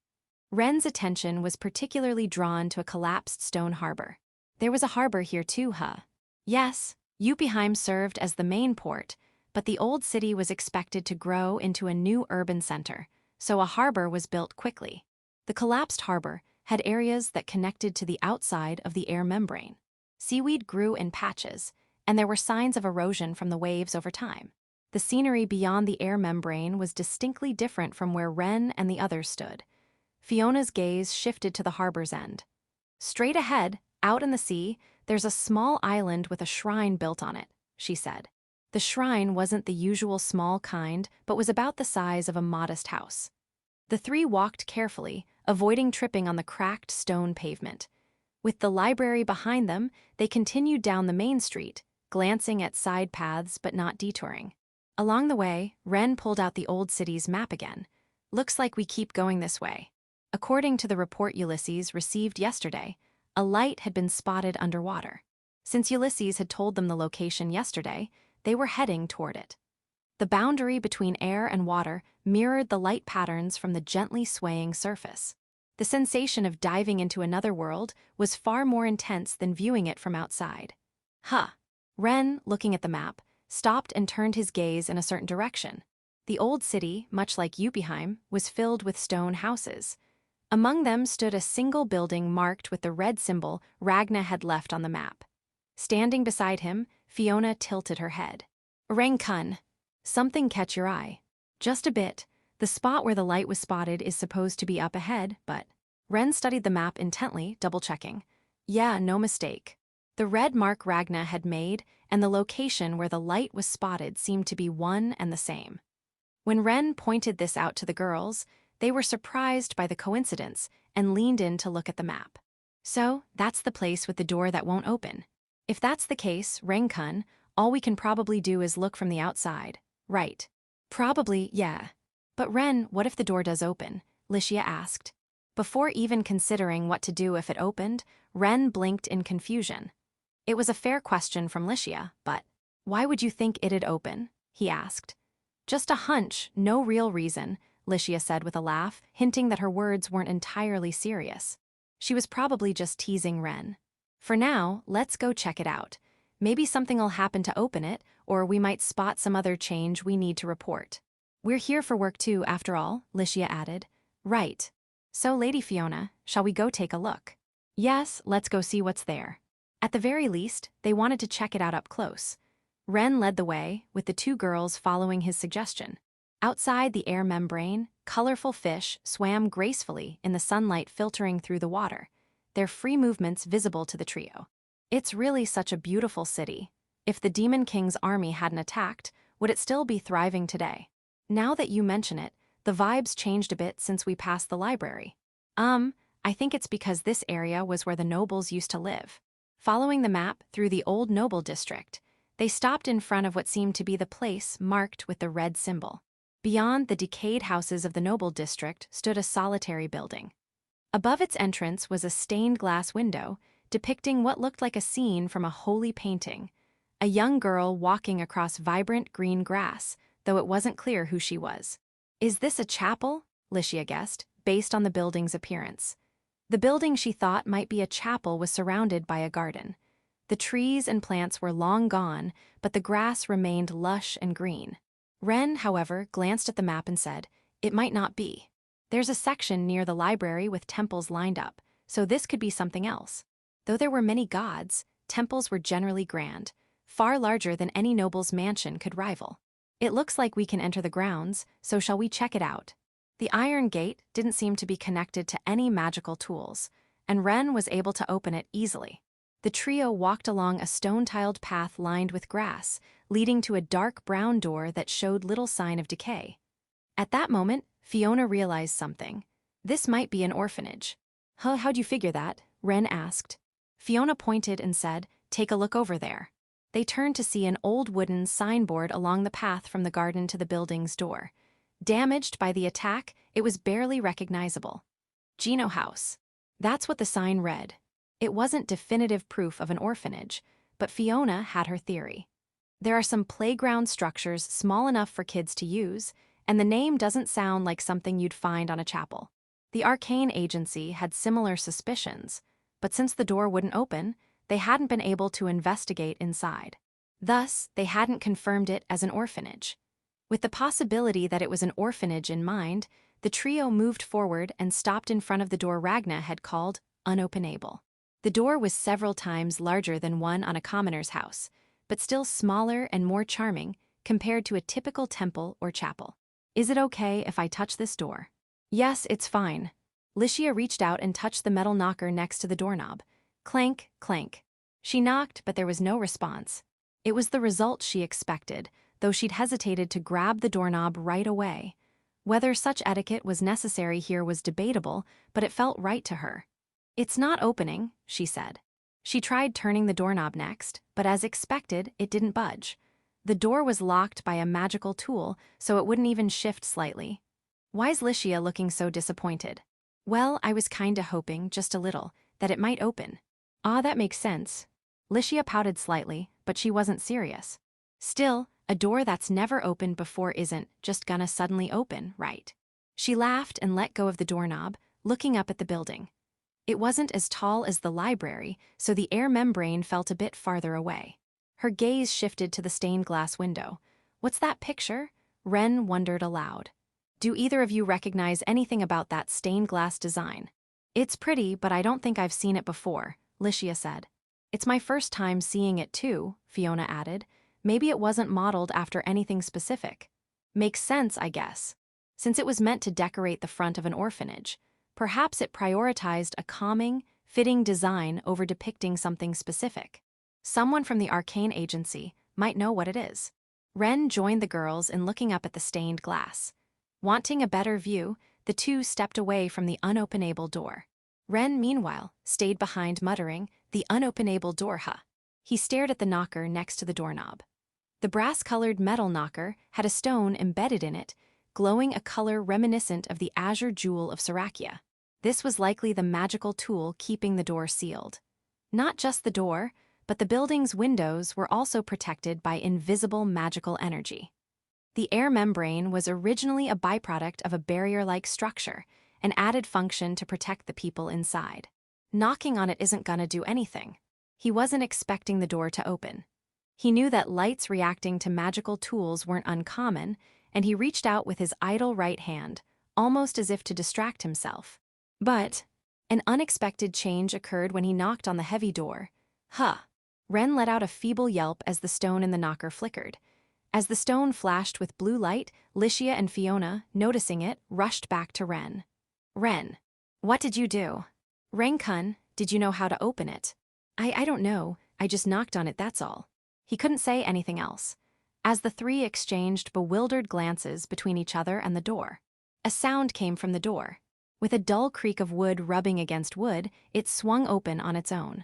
Ren's attention was particularly drawn to a collapsed stone harbor. "There was a harbor here too, huh?" "Yes, Yuppieheim served as the main port, but the old city was expected to grow into a new urban center, so a harbor was built quickly. The collapsed harbor had areas that connected to the outside of the air membrane. Seaweed grew in patches, and there were signs of erosion from the waves over time. The scenery beyond the air membrane was distinctly different from where Ren and the others stood. Fiona's gaze shifted to the harbor's end. "Straight ahead, out in the sea, there's a small island with a shrine built on it," she said. The shrine wasn't the usual small kind, but was about the size of a modest house. The three walked carefully, avoiding tripping on the cracked stone pavement. With the library behind them, they continued down the main street, glancing at side paths but not detouring. Along the way, Ren pulled out the old city's map again. "Looks like we keep going this way." According to the report Ulysses received yesterday, a light had been spotted underwater. Since Ulysses had told them the location yesterday, they were heading toward it. The boundary between air and water mirrored the light patterns from the gently swaying surface. The sensation of diving into another world was far more intense than viewing it from outside. "Huh." Ren, looking at the map, stopped and turned his gaze in a certain direction. The old city, much like Yuppieheim, was filled with stone houses. Among them stood a single building marked with the red symbol Ragna had left on the map. Standing beside him, Fiona tilted her head. Renkun. Something catch your eye. Just a bit. The spot where the light was spotted is supposed to be up ahead, but... Ren studied the map intently, double-checking. Yeah, no mistake. The red mark Ragna had made and the location where the light was spotted seemed to be one and the same. When Ren pointed this out to the girls, they were surprised by the coincidence and leaned in to look at the map. So, that's the place with the door that won't open. If that's the case, Renkun, all we can probably do is look from the outside. Right. Probably, yeah. But Ren, what if the door does open? Licia asked. Before even considering what to do if it opened, Ren blinked in confusion. It was a fair question from Licia, but why would you think it'd open? He asked. Just a hunch, no real reason, Licia said with a laugh, hinting that her words weren't entirely serious. She was probably just teasing Ren. For now, let's go check it out. Maybe something'll happen to open it, or we might spot some other change we need to report. We're here for work too, after all, Licia added. Right. So, Lady Fiona, shall we go take a look? Yes, let's go see what's there. At the very least, they wanted to check it out up close. Ren led the way, with the two girls following his suggestion. Outside the air membrane, colorful fish swam gracefully in the sunlight filtering through the water, their free movements visible to the trio. It's really such a beautiful city. If the Demon King's army hadn't attacked, would it still be thriving today? Now that you mention it, the vibes changed a bit since we passed the library. I think it's because this area was where the nobles used to live. Following the map through the old noble district, they stopped in front of what seemed to be the place marked with the red symbol. Beyond the decayed houses of the noble district stood a solitary building. Above its entrance was a stained glass window depicting what looked like a scene from a holy painting. A young girl walking across vibrant green grass, though it wasn't clear who she was. Is this a chapel? Licia guessed, based on the building's appearance. The building she thought might be a chapel was surrounded by a garden. The trees and plants were long gone, but the grass remained lush and green. Ren, however, glanced at the map and said, it might not be. There's a section near the library with temples lined up, so this could be something else. Though there were many gods, temples were generally grand, far larger than any noble's mansion could rival. It looks like we can enter the grounds, so shall we check it out? The iron gate didn't seem to be connected to any magical tools, and Ren was able to open it easily. The trio walked along a stone-tiled path lined with grass, leading to a dark brown door that showed little sign of decay. At that moment, Fiona realized something. This might be an orphanage. How'd you figure that? Ren asked. Fiona pointed and said, take a look over there. They turned to see an old wooden signboard along the path from the garden to the building's door. Damaged by the attack, it was barely recognizable. Geno House. That's what the sign read. It wasn't definitive proof of an orphanage, but Fiona had her theory. There are some playground structures small enough for kids to use, and the name doesn't sound like something you'd find on a chapel. The Arcane Agency had similar suspicions, but since the door wouldn't open, they hadn't been able to investigate inside. Thus, they hadn't confirmed it as an orphanage. With the possibility that it was an orphanage in mind, the trio moved forward and stopped in front of the door Ragna had called unopenable. The door was several times larger than one on a commoner's house, but still smaller and more charming compared to a typical temple or chapel. Is it okay if I touch this door? Yes, it's fine. Licia reached out and touched the metal knocker next to the doorknob. Clank, clank. She knocked, but there was no response. It was the result she expected, though she'd hesitated to grab the doorknob right away. Whether such etiquette was necessary here was debatable, but it felt right to her. It's not opening, she said. She tried turning the doorknob next, but as expected, it didn't budge. The door was locked by a magical tool, so it wouldn't even shift slightly. Why's Licia looking so disappointed? Well, I was kinda hoping, just a little, that it might open. Ah, that makes sense. Licia pouted slightly, but she wasn't serious. Still, a door that's never opened before isn't just gonna suddenly open, right? She laughed and let go of the doorknob, looking up at the building. It wasn't as tall as the library, so the air membrane felt a bit farther away. Her gaze shifted to the stained glass window. What's that picture? Ren wondered aloud. Do either of you recognize anything about that stained glass design? It's pretty, but I don't think I've seen it before, Licia said. It's my first time seeing it too, Fiona added. Maybe it wasn't modeled after anything specific. Makes sense, I guess. Since it was meant to decorate the front of an orphanage, perhaps it prioritized a calming, fitting design over depicting something specific. Someone from the arcane agency might know what it is. Ren joined the girls in looking up at the stained glass. Wanting a better view, the two stepped away from the unopenable door. Ren, meanwhile, stayed behind muttering, "The unopenable door, huh?" He stared at the knocker next to the doorknob. The brass-colored metal knocker had a stone embedded in it, glowing a color reminiscent of the azure jewel of Sarakia. This was likely the magical tool keeping the door sealed. Not just the door, but the building's windows were also protected by invisible magical energy. The air membrane was originally a byproduct of a barrier-like structure, an added function to protect the people inside. Knocking on it isn't gonna do anything. He wasn't expecting the door to open. He knew that lights reacting to magical tools weren't uncommon, and he reached out with his idle right hand, almost as if to distract himself. But an unexpected change occurred when he knocked on the heavy door. Huh! Ren let out a feeble yelp as the stone in the knocker flickered. As the stone flashed with blue light, Licia and Fiona, noticing it, rushed back to Ren. "Ren, what did you do?" "Renkun, did you know how to open it?" I don't know, I just knocked on it, that's all." He couldn't say anything else. As the three exchanged bewildered glances between each other and the door, a sound came from the door. With a dull creak of wood rubbing against wood, it swung open on its own.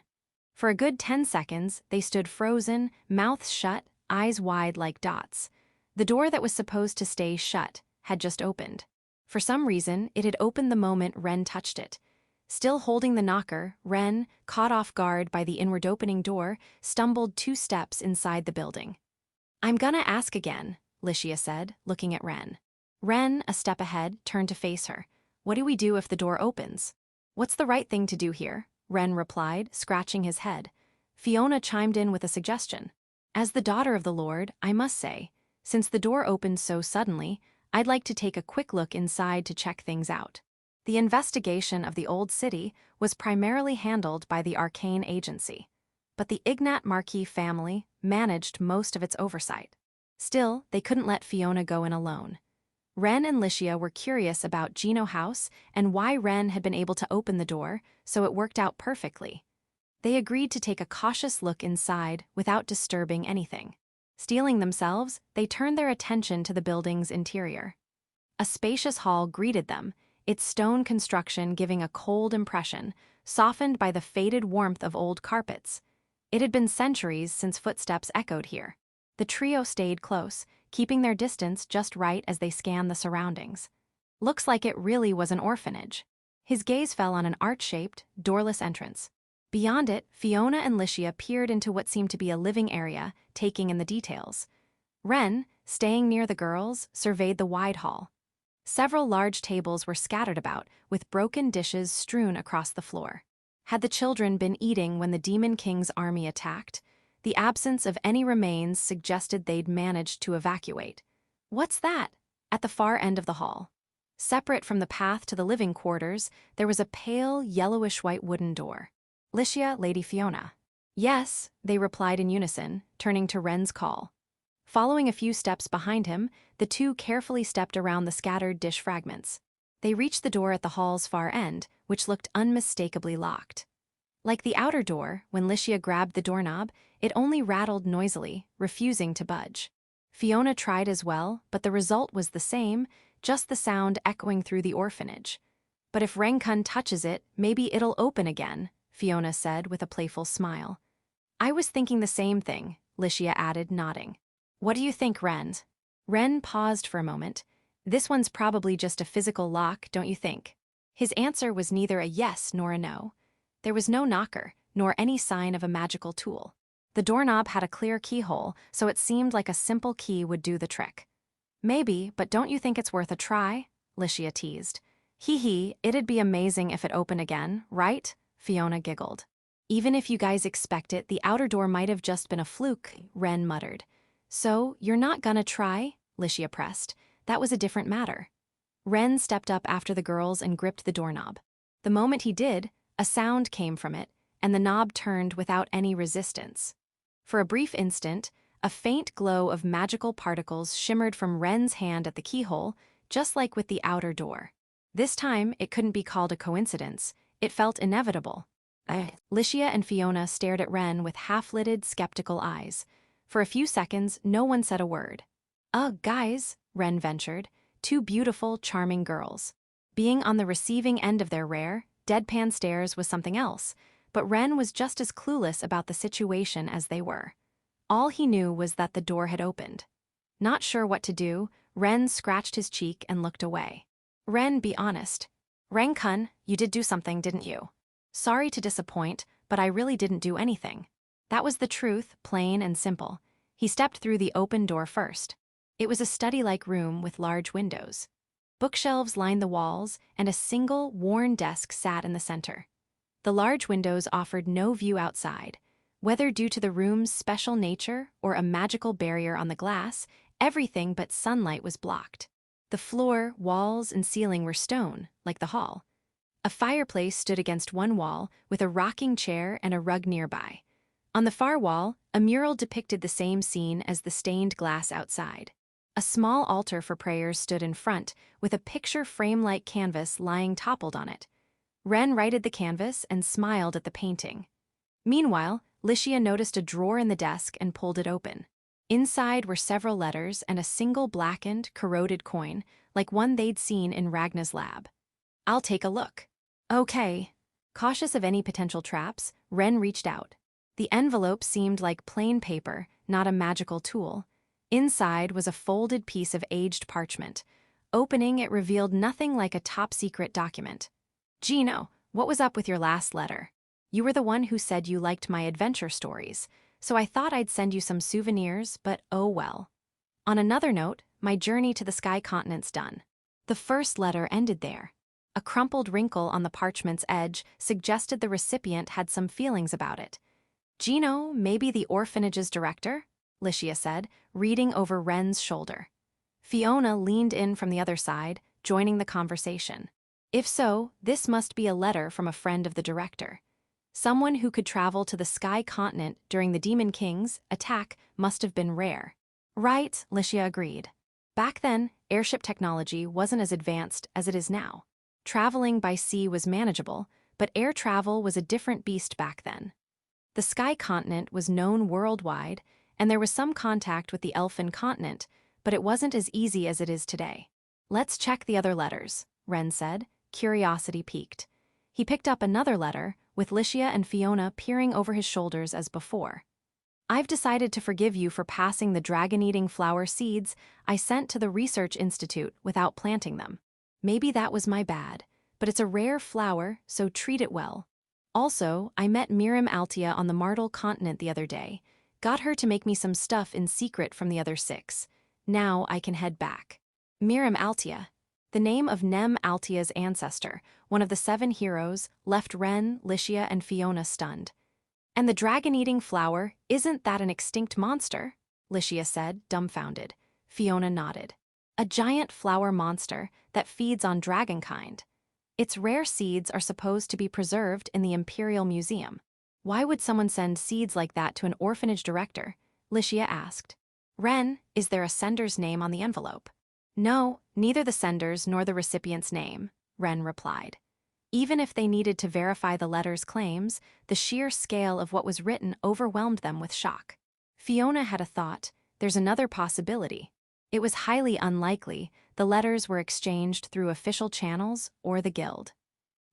For a good 10 seconds, they stood frozen, mouths shut, eyes wide like dots. The door that was supposed to stay shut had just opened. For some reason, it had opened the moment Ren touched it. Still holding the knocker, Ren, caught off guard by the inward opening door, stumbled 2 steps inside the building. "I'm gonna ask again," Licia said, looking at Ren. Ren, a step ahead, turned to face her. "What do we do if the door opens?" "What's the right thing to do here?" Ren replied, scratching his head. Fiona chimed in with a suggestion. "As the daughter of the Lord, I must say, since the door opened so suddenly, I'd like to take a quick look inside to check things out." The investigation of the old city was primarily handled by the arcane agency, but the Ignat Marquis family managed most of its oversight. Still, they couldn't let Fiona go in alone. Ren and Licia were curious about Geno House and why Ren had been able to open the door, so it worked out perfectly. They agreed to take a cautious look inside without disturbing anything. Steeling themselves, they turned their attention to the building's interior. A spacious hall greeted them, its stone construction giving a cold impression, softened by the faded warmth of old carpets. It had been centuries since footsteps echoed here. The trio stayed close, keeping their distance just right as they scanned the surroundings. "Looks like it really was an orphanage." His gaze fell on an arch-shaped, doorless entrance. Beyond it, Fiona and Licia peered into what seemed to be a living area, taking in the details. Ren, staying near the girls, surveyed the wide hall. Several large tables were scattered about, with broken dishes strewn across the floor. Had the children been eating when the Demon King's army attacked? The absence of any remains suggested they'd managed to evacuate. "What's that?" At the far end of the hall. Separate from the path to the living quarters, there was a pale, yellowish-white wooden door. "Licia, Lady Fiona." "Yes," they replied in unison, turning to Ren's call. Following a few steps behind him, the two carefully stepped around the scattered dish fragments. They reached the door at the hall's far end, which looked unmistakably locked. Like the outer door, when Licia grabbed the doorknob, it only rattled noisily, refusing to budge. Fiona tried as well, but the result was the same, just the sound echoing through the orphanage. "But if Renkun touches it, maybe it'll open again," Fiona said with a playful smile. "I was thinking the same thing," Licia added, nodding. "What do you think, Ren?" Ren paused for a moment. "This one's probably just a physical lock, don't you think?" His answer was neither a yes nor a no. There was no knocker, nor any sign of a magical tool. The doorknob had a clear keyhole, so it seemed like a simple key would do the trick. "Maybe, but don't you think it's worth a try?" Licia teased. "Hee, it'd be amazing if it opened again, right?" Fiona giggled. "Even if you guys expect it, the outer door might have just been a fluke," Ren muttered. "So, you're not gonna try?" Licia pressed. "That was a different matter." Ren stepped up after the girls and gripped the doorknob. The moment he did, a sound came from it, and the knob turned without any resistance. For a brief instant, a faint glow of magical particles shimmered from Ren's hand at the keyhole, just like with the outer door. This time, it couldn't be called a coincidence. It felt inevitable. Licia and Fiona stared at Ren with half-lidded, skeptical eyes. For a few seconds, no one said a word. Guys," Ren ventured, two beautiful, charming girls. Being on the receiving end of their rare, deadpan stares was something else, but Ren was just as clueless about the situation as they were. All he knew was that the door had opened. Not sure what to do, Ren scratched his cheek and looked away. "Ren, be honest. Ren-kun, you did do something, didn't you?" "Sorry to disappoint, but I really didn't do anything." That was the truth, plain and simple. He stepped through the open door first. It was a study-like room with large windows. Bookshelves lined the walls, and a single, worn desk sat in the center. The large windows offered no view outside. Whether due to the room's special nature or a magical barrier on the glass, everything but sunlight was blocked. The floor, walls, and ceiling were stone, like the hall. A fireplace stood against one wall, with a rocking chair and a rug nearby. On the far wall, a mural depicted the same scene as the stained glass outside. A small altar for prayers stood in front, with a picture frame-like canvas lying toppled on it. Ren righted the canvas and smiled at the painting. Meanwhile, Licia noticed a drawer in the desk and pulled it open. Inside were several letters and a single blackened, corroded coin, like one they'd seen in Ragna's lab. "I'll take a look." "Okay." Cautious of any potential traps, Ren reached out. The envelope seemed like plain paper, not a magical tool. Inside was a folded piece of aged parchment. Opening, it revealed nothing like a top-secret document. "Gino, what was up with your last letter? You were the one who said you liked my adventure stories, so I thought I'd send you some souvenirs, but oh well. On another note, my journey to the Sky Continent's done." The first letter ended there. A crumpled wrinkle on the parchment's edge suggested the recipient had some feelings about it. "Gino, maybe the orphanage's director?" Licia said, reading over Ren's shoulder. Fiona leaned in from the other side, joining the conversation. If so, this must be a letter from a friend of the director. Someone who could travel to the Sky Continent during the Demon King's attack must have been rare. "Right," Licia agreed. Back then, airship technology wasn't as advanced as it is now. Traveling by sea was manageable, but air travel was a different beast back then. The Sky Continent was known worldwide, and there was some contact with the Elfin Continent, but it wasn't as easy as it is today. "Let's check the other letters," Ren said, curiosity piqued. He picked up another letter, with Licia and Fiona peering over his shoulders as before. "I've decided to forgive you for passing the dragon-eating flower seeds I sent to the Research Institute without planting them. Maybe that was my bad, but it's a rare flower, so treat it well. Also, I met Miriam Altia on the Martel continent the other day. Got her to make me some stuff in secret from the other 6. Now I can head back." Miriam Altia, the name of Nem Altia's ancestor, one of the 7 heroes, left Ren, Licia, and Fiona stunned. "And the dragon-eating flower, isn't that an extinct monster?" Licia said, dumbfounded. Fiona nodded. "A giant flower monster that feeds on dragonkind. Its rare seeds are supposed to be preserved in the Imperial Museum." "Why would someone send seeds like that to an orphanage director?" Licia asked. "Ren, is there a sender's name on the envelope?" "No, neither the sender's nor the recipient's name," Ren replied. Even if they needed to verify the letter's claims, the sheer scale of what was written overwhelmed them with shock. Fiona had a thought. There's another possibility. It was highly unlikely the letters were exchanged through official channels or the guild.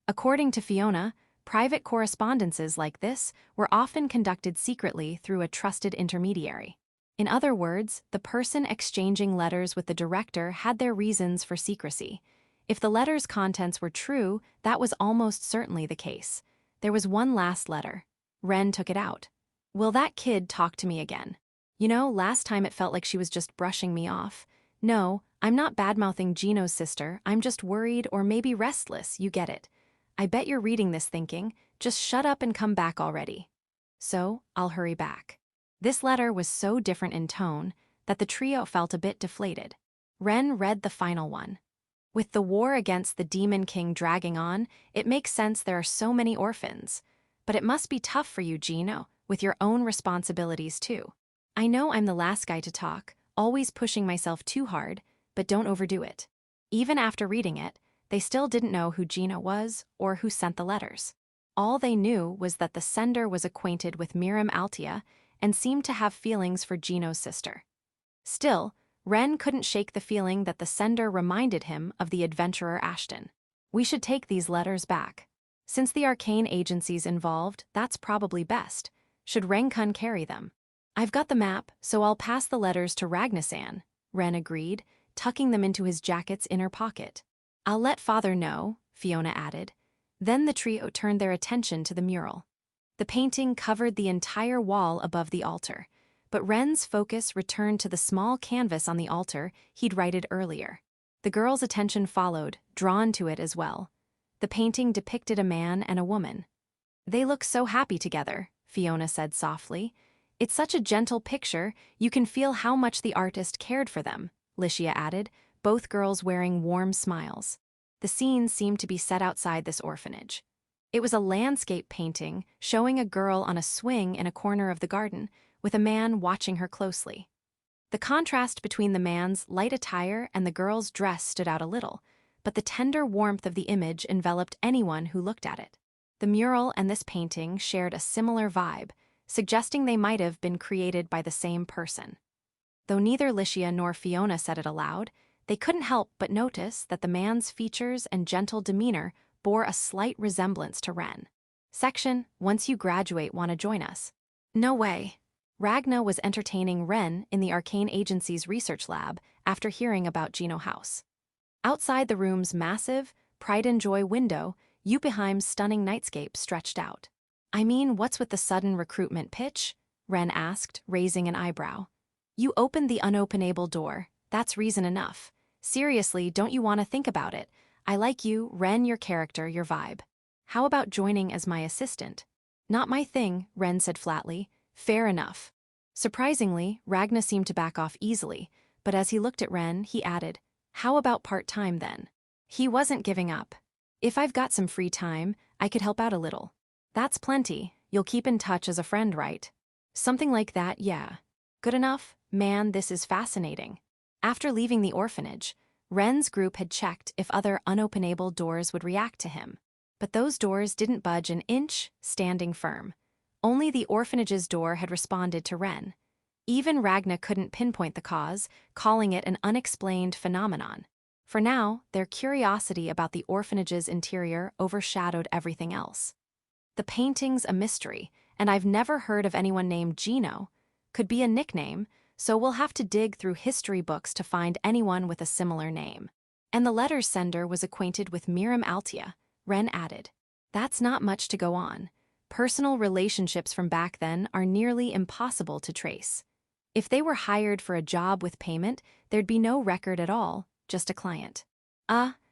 According to Fiona, private correspondences like this were often conducted secretly through a trusted intermediary. In other words, the person exchanging letters with the director had their reasons for secrecy. If the letter's contents were true, that was almost certainly the case. There was one last letter. Ren took it out. "Will that kid talk to me again? You know, last time it felt like she was just brushing me off. No, I'm not bad-mouthing Gino's sister, I'm just worried or maybe restless, you get it. I bet you're reading this thinking, just shut up and come back already." So, I'll hurry back. This letter was so different in tone that the trio felt a bit deflated. Ren read the final one. With the war against the Demon King dragging on, it makes sense there are so many orphans. But it must be tough for you, Gino, with your own responsibilities too. I know I'm the last guy to talk, always pushing myself too hard, but don't overdo it. Even after reading it, they still didn't know who Gino was or who sent the letters. All they knew was that the sender was acquainted with Miriam Altia and seemed to have feelings for Gino's sister. Still, Ren couldn't shake the feeling that the sender reminded him of the adventurer Ashton. We should take these letters back. Since the arcane agency's involved, that's probably best. Should Renkun carry them? I've got the map, so I'll pass the letters to Ragnasan, Ren agreed, tucking them into his jacket's inner pocket. I'll let father know, Fiona added. Then the trio turned their attention to the mural. The painting covered the entire wall above the altar, but Ren's focus returned to the small canvas on the altar he'd righted earlier. The girl's attention followed, drawn to it as well. The painting depicted a man and a woman. They look so happy together, Fiona said softly. It's such a gentle picture, you can feel how much the artist cared for them, Licia added, both girls wearing warm smiles. The scene seemed to be set outside this orphanage. It was a landscape painting showing a girl on a swing in a corner of the garden, with a man watching her closely. The contrast between the man's light attire and the girl's dress stood out a little, but the tender warmth of the image enveloped anyone who looked at it. The mural and this painting shared a similar vibe, suggesting they might have been created by the same person. Though neither Licia nor Fiona said it aloud, they couldn't help but notice that the man's features and gentle demeanor bore a slight resemblance to Ren. Section, once you graduate, want to join us? No way. Ragna was entertaining Ren in the Arcane Agency's research lab after hearing about Gino House. Outside the room's massive, pride and joy window, Yuppieheim's stunning nightscape stretched out. I mean, what's with the sudden recruitment pitch? Ren asked, raising an eyebrow. You opened the unopenable door. That's reason enough. Seriously, don't you want to think about it? I like you, Ren, your character, your vibe. How about joining as my assistant? Not my thing, Ren said flatly. Fair enough. Surprisingly, Ragna seemed to back off easily, but as he looked at Ren, he added, how about part-time then? He wasn't giving up. If I've got some free time, I could help out a little. That's plenty. You'll keep in touch as a friend, right? Something like that, yeah. Good enough? Man, this is fascinating. After leaving the orphanage, Ren's group had checked if other unopenable doors would react to him. But those doors didn't budge an inch, standing firm. Only the orphanage's door had responded to Ren. Even Ragna couldn't pinpoint the cause, calling it an unexplained phenomenon. For now, their curiosity about the orphanage's interior overshadowed everything else. The painting's a mystery, and I've never heard of anyone named Gino. Could be a nickname, so we'll have to dig through history books to find anyone with a similar name. And the letter's sender was acquainted with Miriam Altia, Ren added. That's not much to go on. Personal relationships from back then are nearly impossible to trace. If they were hired for a job with payment, there'd be no record at all, just a client.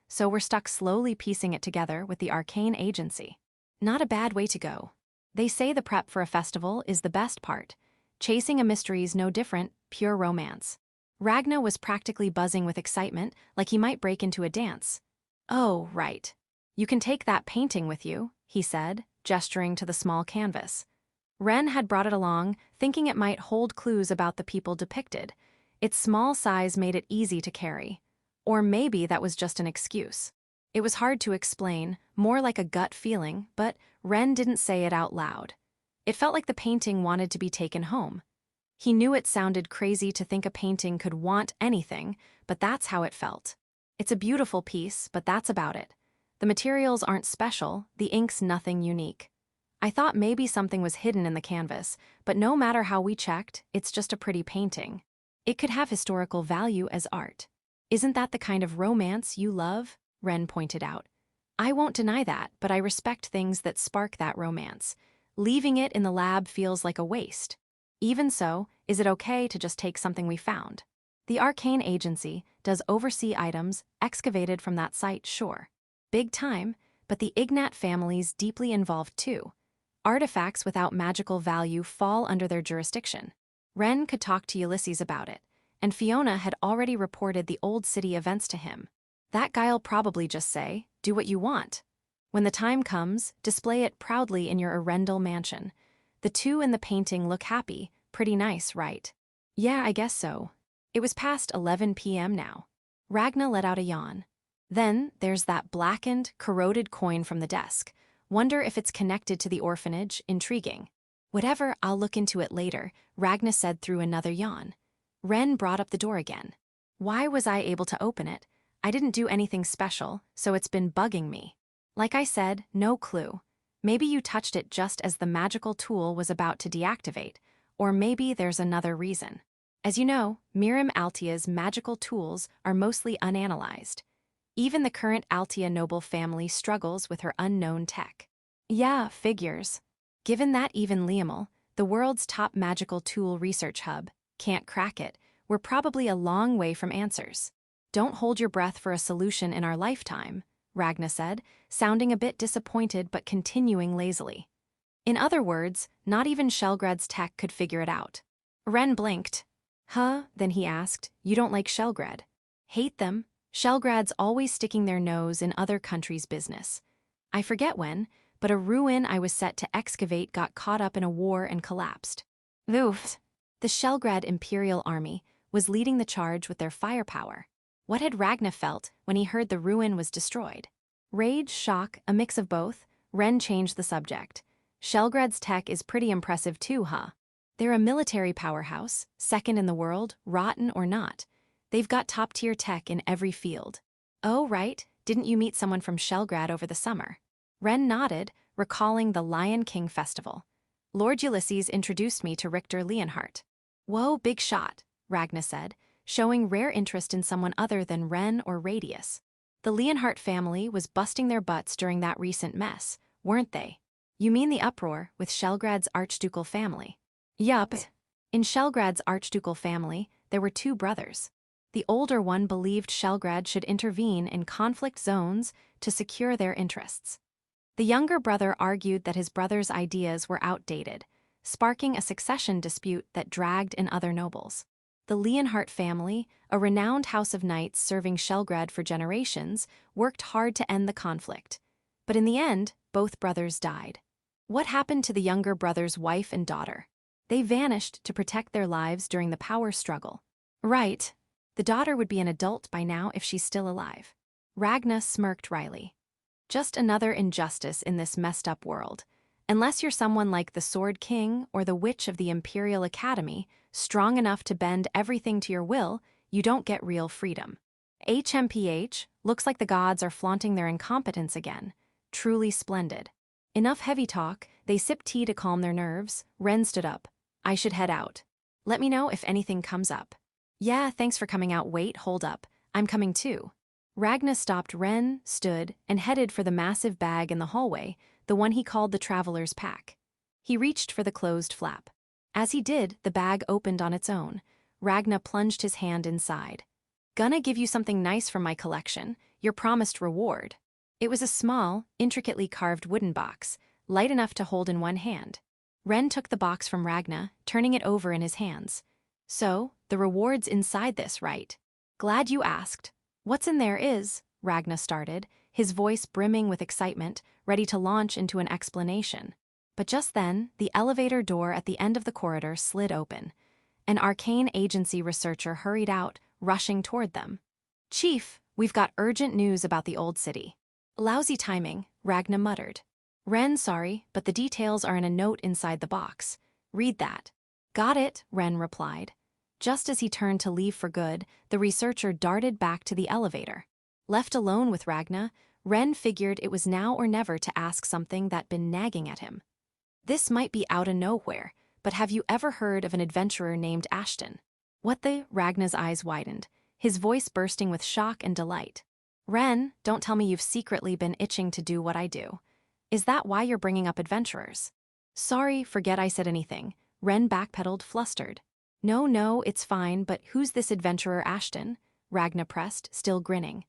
So we're stuck slowly piecing it together with the arcane agency. Not a bad way to go. They say the prep for a festival is the best part. Chasing a mystery's no different, pure romance. Ragna was practically buzzing with excitement, like he might break into a dance. Oh, right. You can take that painting with you, he said, gesturing to the small canvas. Ren had brought it along, thinking it might hold clues about the people depicted. Its small size made it easy to carry. Or maybe that was just an excuse. It was hard to explain, more like a gut feeling, but Ren didn't say it out loud. It felt like the painting wanted to be taken home. He knew it sounded crazy to think a painting could want anything, but that's how it felt. It's a beautiful piece, but that's about it. The materials aren't special, the ink's nothing unique. I thought maybe something was hidden in the canvas, but no matter how we checked, it's just a pretty painting. It could have historical value as art. Isn't that the kind of romance you love? Ren pointed out. I won't deny that, but I respect things that spark that romance. Leaving it in the lab feels like a waste. Even so, is it okay to just take something we found? The Arcane Agency does oversee items excavated from that site, sure. Big time, but the Ignat family's deeply involved too. Artifacts without magical value fall under their jurisdiction. Ren could talk to Ulysses about it, and Fiona had already reported the Old City events to him. That guy'll probably just say, do what you want. When the time comes, display it proudly in your Arendelle mansion. The two in the painting look happy, pretty nice, right? Yeah, I guess so. It was past 11 p.m. now. Ragna let out a yawn. Then there's that blackened, corroded coin from the desk. Wonder if it's connected to the orphanage, intriguing. Whatever, I'll look into it later, Ragna said through another yawn. Ren brought up the door again. Why was I able to open it? I didn't do anything special, so it's been bugging me. Like I said, no clue. Maybe you touched it just as the magical tool was about to deactivate, or maybe there's another reason. As you know, Mirim Altia's magical tools are mostly unanalyzed. Even the current Altia noble family struggles with her unknown tech. Yeah, figures. Given that even Liamel, the world's top magical tool research hub, can't crack it, we're probably a long way from answers. Don't hold your breath for a solution in our lifetime, Ragna said, sounding a bit disappointed but continuing lazily. In other words, not even Shelgrad's tech could figure it out. Ren blinked. Huh? Then he asked, you don't like Shelgrad? Hate them? Shelgrad's always sticking their nose in other countries' business. I forget when, but a ruin I was set to excavate got caught up in a war and collapsed. Oof. The Shelgrad Imperial Army was leading the charge with their firepower. What had Ragna felt when he heard the ruin was destroyed? Rage, shock, a mix of both? Ren changed the subject. Shelgrad's tech is pretty impressive too, huh? They're a military powerhouse, second in the world, rotten or not. They've got top-tier tech in every field. Oh, right, didn't you meet someone from Shelgrad over the summer? Ren nodded, recalling the Lion King Festival. Lord Ulysses introduced me to Richter Leonhardt. Whoa, big shot, Ragna said, showing rare interest in someone other than Ren or Radius. The Leonhardt family was busting their butts during that recent mess, weren't they? You mean the uproar with Shelgrad's archducal family? Yup. In Shelgrad's archducal family, there were two brothers. The older one believed Shelgrad should intervene in conflict zones to secure their interests. The younger brother argued that his brother's ideas were outdated, sparking a succession dispute that dragged in other nobles. The Leonhardt family, a renowned house of knights serving Shelgrad for generations, worked hard to end the conflict. But in the end, both brothers died. What happened to the younger brother's wife and daughter? They vanished to protect their lives during the power struggle. Right. The daughter would be an adult by now if she's still alive. Ragna smirked wryly. Just another injustice in this messed-up world. Unless you're someone like the Sword King or the Witch of the Imperial Academy, strong enough to bend everything to your will, you don't get real freedom. HMPH, looks like the gods are flaunting their incompetence again. Truly splendid. Enough heavy talk, they sipped tea to calm their nerves. Ren stood up. I should head out. Let me know if anything comes up. Yeah, thanks for coming out. Wait, hold up. I'm coming too. Ragna stopped Ren, stood, and headed for the massive bag in the hallway, the one he called the traveler's pack. He reached for the closed flap. As he did, the bag opened on its own. Ragna plunged his hand inside. Gonna give you something nice from my collection, your promised reward. It was a small, intricately carved wooden box, light enough to hold in one hand. Ren took the box from Ragna, turning it over in his hands. So, the reward's inside this, right? Glad you asked. What's in there is, Ragna started, his voice brimming with excitement, ready to launch into an explanation. But just then, the elevator door at the end of the corridor slid open. An arcane agency researcher hurried out, rushing toward them. Chief, we've got urgent news about the old city. Lousy timing, Ragna muttered. Ren, sorry, but the details are in a note inside the box. Read that. Got it, Ren replied. Just as he turned to leave for good, the researcher darted back to the elevator. Left alone with Ragna, Ren figured it was now or never to ask something that'd been nagging at him. This might be out of nowhere, but have you ever heard of an adventurer named Ashton? What the? Ragna's eyes widened, his voice bursting with shock and delight. Ren, don't tell me you've secretly been itching to do what I do. Is that why you're bringing up adventurers? Sorry, forget I said anything. Ren backpedaled, flustered. No, it's fine, but who's this adventurer Ashton? Ragna pressed, still grinning.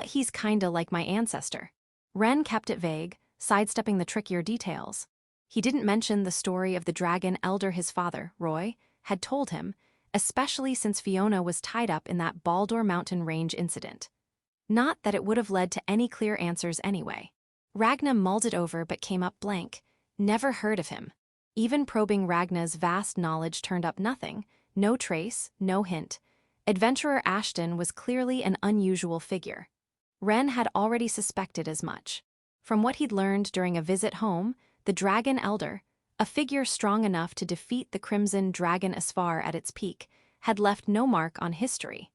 He's kinda like my ancestor. Ren kept it vague, sidestepping the trickier details. He didn't mention the story of the dragon elder his father, Roy, had told him, especially since Fiona was tied up in that Baldur mountain range incident. Not that it would have led to any clear answers anyway. Ragna mulled it over but came up blank. Never heard of him. Even probing Ragna's vast knowledge turned up nothing. No trace, no hint. Adventurer Ashton was clearly an unusual figure. Ren had already suspected as much. From what he'd learned during a visit home, the Dragon Elder, a figure strong enough to defeat the Crimson Dragon Asfar at its peak, had left no mark on history.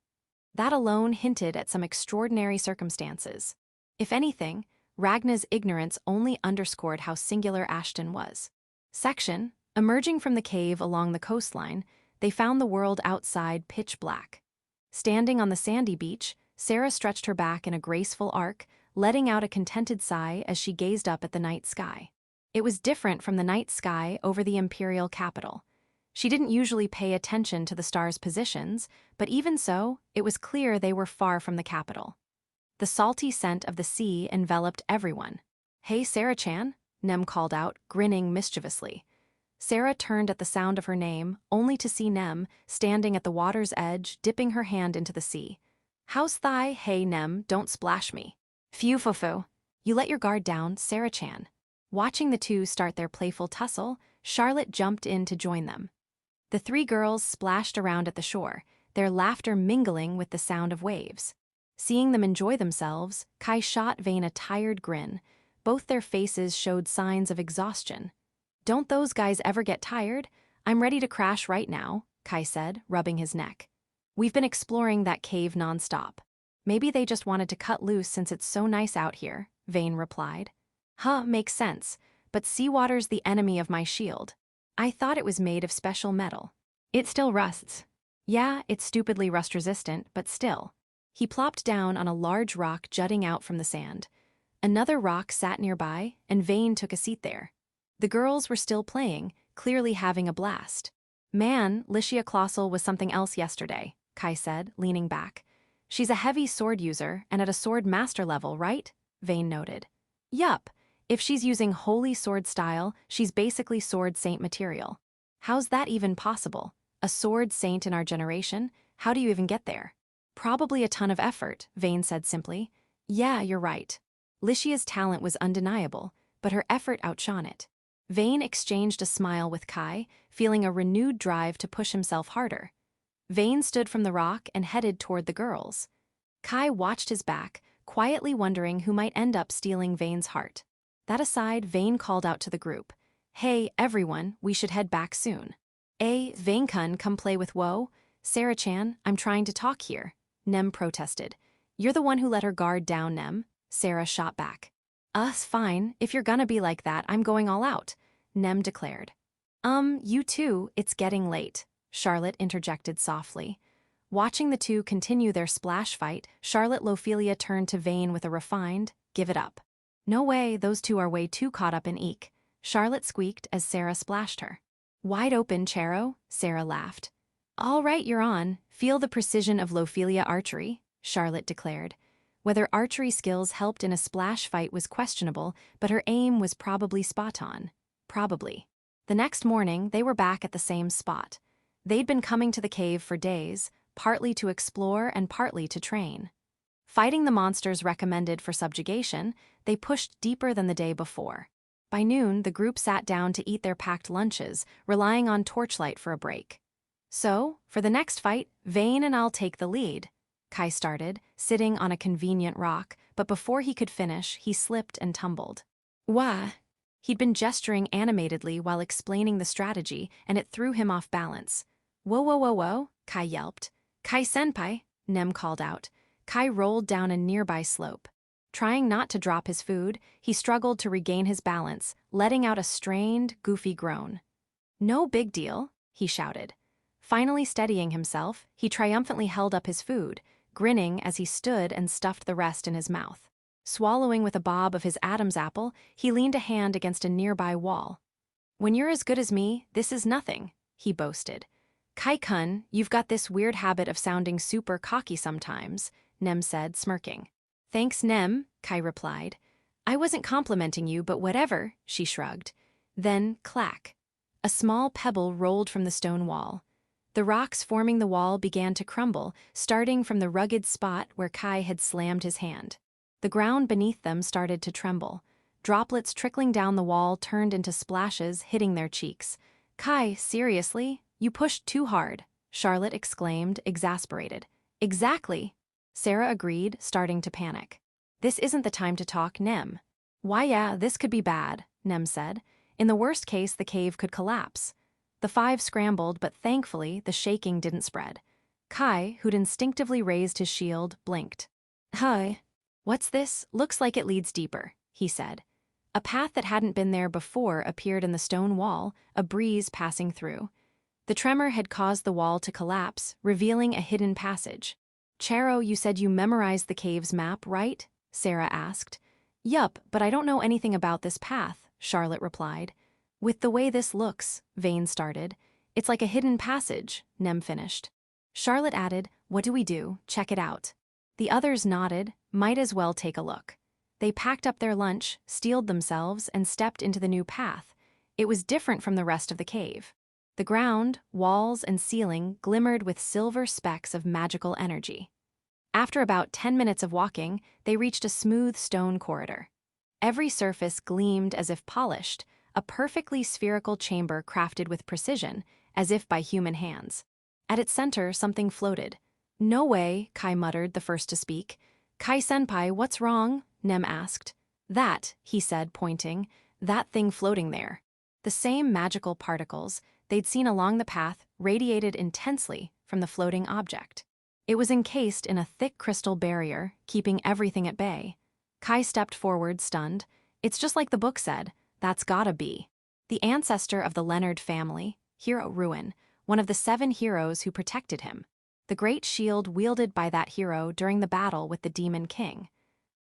That alone hinted at some extraordinary circumstances. If anything, Ragna's ignorance only underscored how singular Ashton was. Section, emerging from the cave along the coastline, they found the world outside pitch black. Standing on the sandy beach, Sarah stretched her back in a graceful arc, letting out a contented sigh as she gazed up at the night sky. It was different from the night sky over the imperial capital. She didn't usually pay attention to the stars' positions, but even so, it was clear they were far from the capital. The salty scent of the sea enveloped everyone. "Hey, Sarah-chan," Nem called out, grinning mischievously. Sarah turned at the sound of her name, only to see Nem, standing at the water's edge, dipping her hand into the sea. "How's thigh? Hey, Nem, don't splash me." "Phew, fo-fo. You let your guard down, Sarah-chan." Watching the two start their playful tussle, Charlotte jumped in to join them. The three girls splashed around at the shore, their laughter mingling with the sound of waves. Seeing them enjoy themselves, Kai shot Vane a tired grin. Both their faces showed signs of exhaustion. "Don't those guys ever get tired? I'm ready to crash right now," Kai said, rubbing his neck. "We've been exploring that cave nonstop. Maybe they just wanted to cut loose since it's so nice out here," Vane replied. "Huh, makes sense, but seawater's the enemy of my shield. I thought it was made of special metal. It still rusts." "Yeah, it's stupidly rust-resistant, but still." He plopped down on a large rock jutting out from the sand. Another rock sat nearby, and Vane took a seat there. The girls were still playing, clearly having a blast. "Man, Licia Colossal was something else yesterday," Kai said, leaning back. "She's a heavy sword user and at a sword master level, right?" Vane noted. "Yup. If she's using holy sword style, she's basically sword saint material. How's that even possible? A sword saint in our generation? How do you even get there?" "Probably a ton of effort," Vane said simply. "Yeah, you're right." Licia's talent was undeniable, but her effort outshone it. Vane exchanged a smile with Kai, feeling a renewed drive to push himself harder. Vane stood from the rock and headed toward the girls. Kai watched his back, quietly wondering who might end up stealing Vane's heart. That aside, Vane called out to the group. "Hey, everyone, we should head back soon." Vane-kun, come play with Woe?" "Sarah-chan, I'm trying to talk here," Nem protested. "You're the one who let her guard down, Nem," Sarah shot back. Fine, if you're gonna be like that, I'm going all out," Nem declared. You too, it's getting late," Charlotte interjected softly. Watching the two continue their splash fight, Charlotte Lophelia turned to Vane with a refined, "Give it up." "No way, those two are way too caught up in eek," Charlotte squeaked as Sarah splashed her. "Wide open, Chero," Sarah laughed. "All right, you're on. Feel the precision of Lophelia archery," Charlotte declared. Whether archery skills helped in a splash fight was questionable, but her aim was probably spot on. Probably. The next morning, they were back at the same spot. They'd been coming to the cave for days, partly to explore and partly to train. Fighting the monsters recommended for subjugation, they pushed deeper than the day before. By noon, the group sat down to eat their packed lunches, relying on torchlight for a break. "So, for the next fight, Vane and I'll take the lead," Kai started, sitting on a convenient rock, but before he could finish, he slipped and tumbled. "Wah!" He'd been gesturing animatedly while explaining the strategy, and it threw him off balance. "Whoa, whoa, whoa, whoa," Kai yelped. "Kai-senpai," Nem called out. Kai rolled down a nearby slope. Trying not to drop his food, he struggled to regain his balance, letting out a strained, goofy groan. "No big deal," he shouted. Finally steadying himself, he triumphantly held up his food, grinning as he stood and stuffed the rest in his mouth. Swallowing with a bob of his Adam's apple, he leaned a hand against a nearby wall. "When you're as good as me, this is nothing," he boasted. "Kai-kun, you've got this weird habit of sounding super cocky sometimes," Nem said, smirking. "Thanks, Nem," Kai replied. "I wasn't complimenting you, but whatever," she shrugged. Then, clack. A small pebble rolled from the stone wall. The rocks forming the wall began to crumble, starting from the rugged spot where Kai had slammed his hand. The ground beneath them started to tremble. Droplets trickling down the wall turned into splashes, hitting their cheeks. "Kai, seriously? You pushed too hard," Charlotte exclaimed, exasperated. "Exactly," Sarah agreed, starting to panic. "This isn't the time to talk, Nem." "Why yeah, this could be bad," Nem said. "In the worst case, the cave could collapse." The five scrambled, but thankfully, the shaking didn't spread. Kai, who'd instinctively raised his shield, blinked. "Hi. What's this? Looks like it leads deeper," he said. A path that hadn't been there before appeared in the stone wall, a breeze passing through. The tremor had caused the wall to collapse, revealing a hidden passage. "Charo, you said you memorized the cave's map, right?" Sarah asked. "Yup, but I don't know anything about this path," Charlotte replied. "With the way this looks," Vane started. "It's like a hidden passage," Nem finished. Charlotte added, "What do we do? Check it out." The others nodded, might as well take a look. They packed up their lunch, steeled themselves, and stepped into the new path. It was different from the rest of the cave. The ground, walls, and ceiling glimmered with silver specks of magical energy. After about 10 minutes of walking, they reached a smooth stone corridor. Every surface gleamed as if polished, a perfectly spherical chamber crafted with precision, as if by human hands. At its center, something floated. "No way," Kai muttered, the first to speak. "Kai-senpai, what's wrong?" Nem asked. "That," he said, pointing, "that thing floating there." The same magical particles they'd seen along the path radiated intensely from the floating object. It was encased in a thick crystal barrier, keeping everything at bay. Kai stepped forward, stunned. "It's just like the book said. That's gotta be." The ancestor of the Leonard family, Hero Ruin, one of the 7 heroes who protected him. The great shield wielded by that hero during the battle with the Demon King.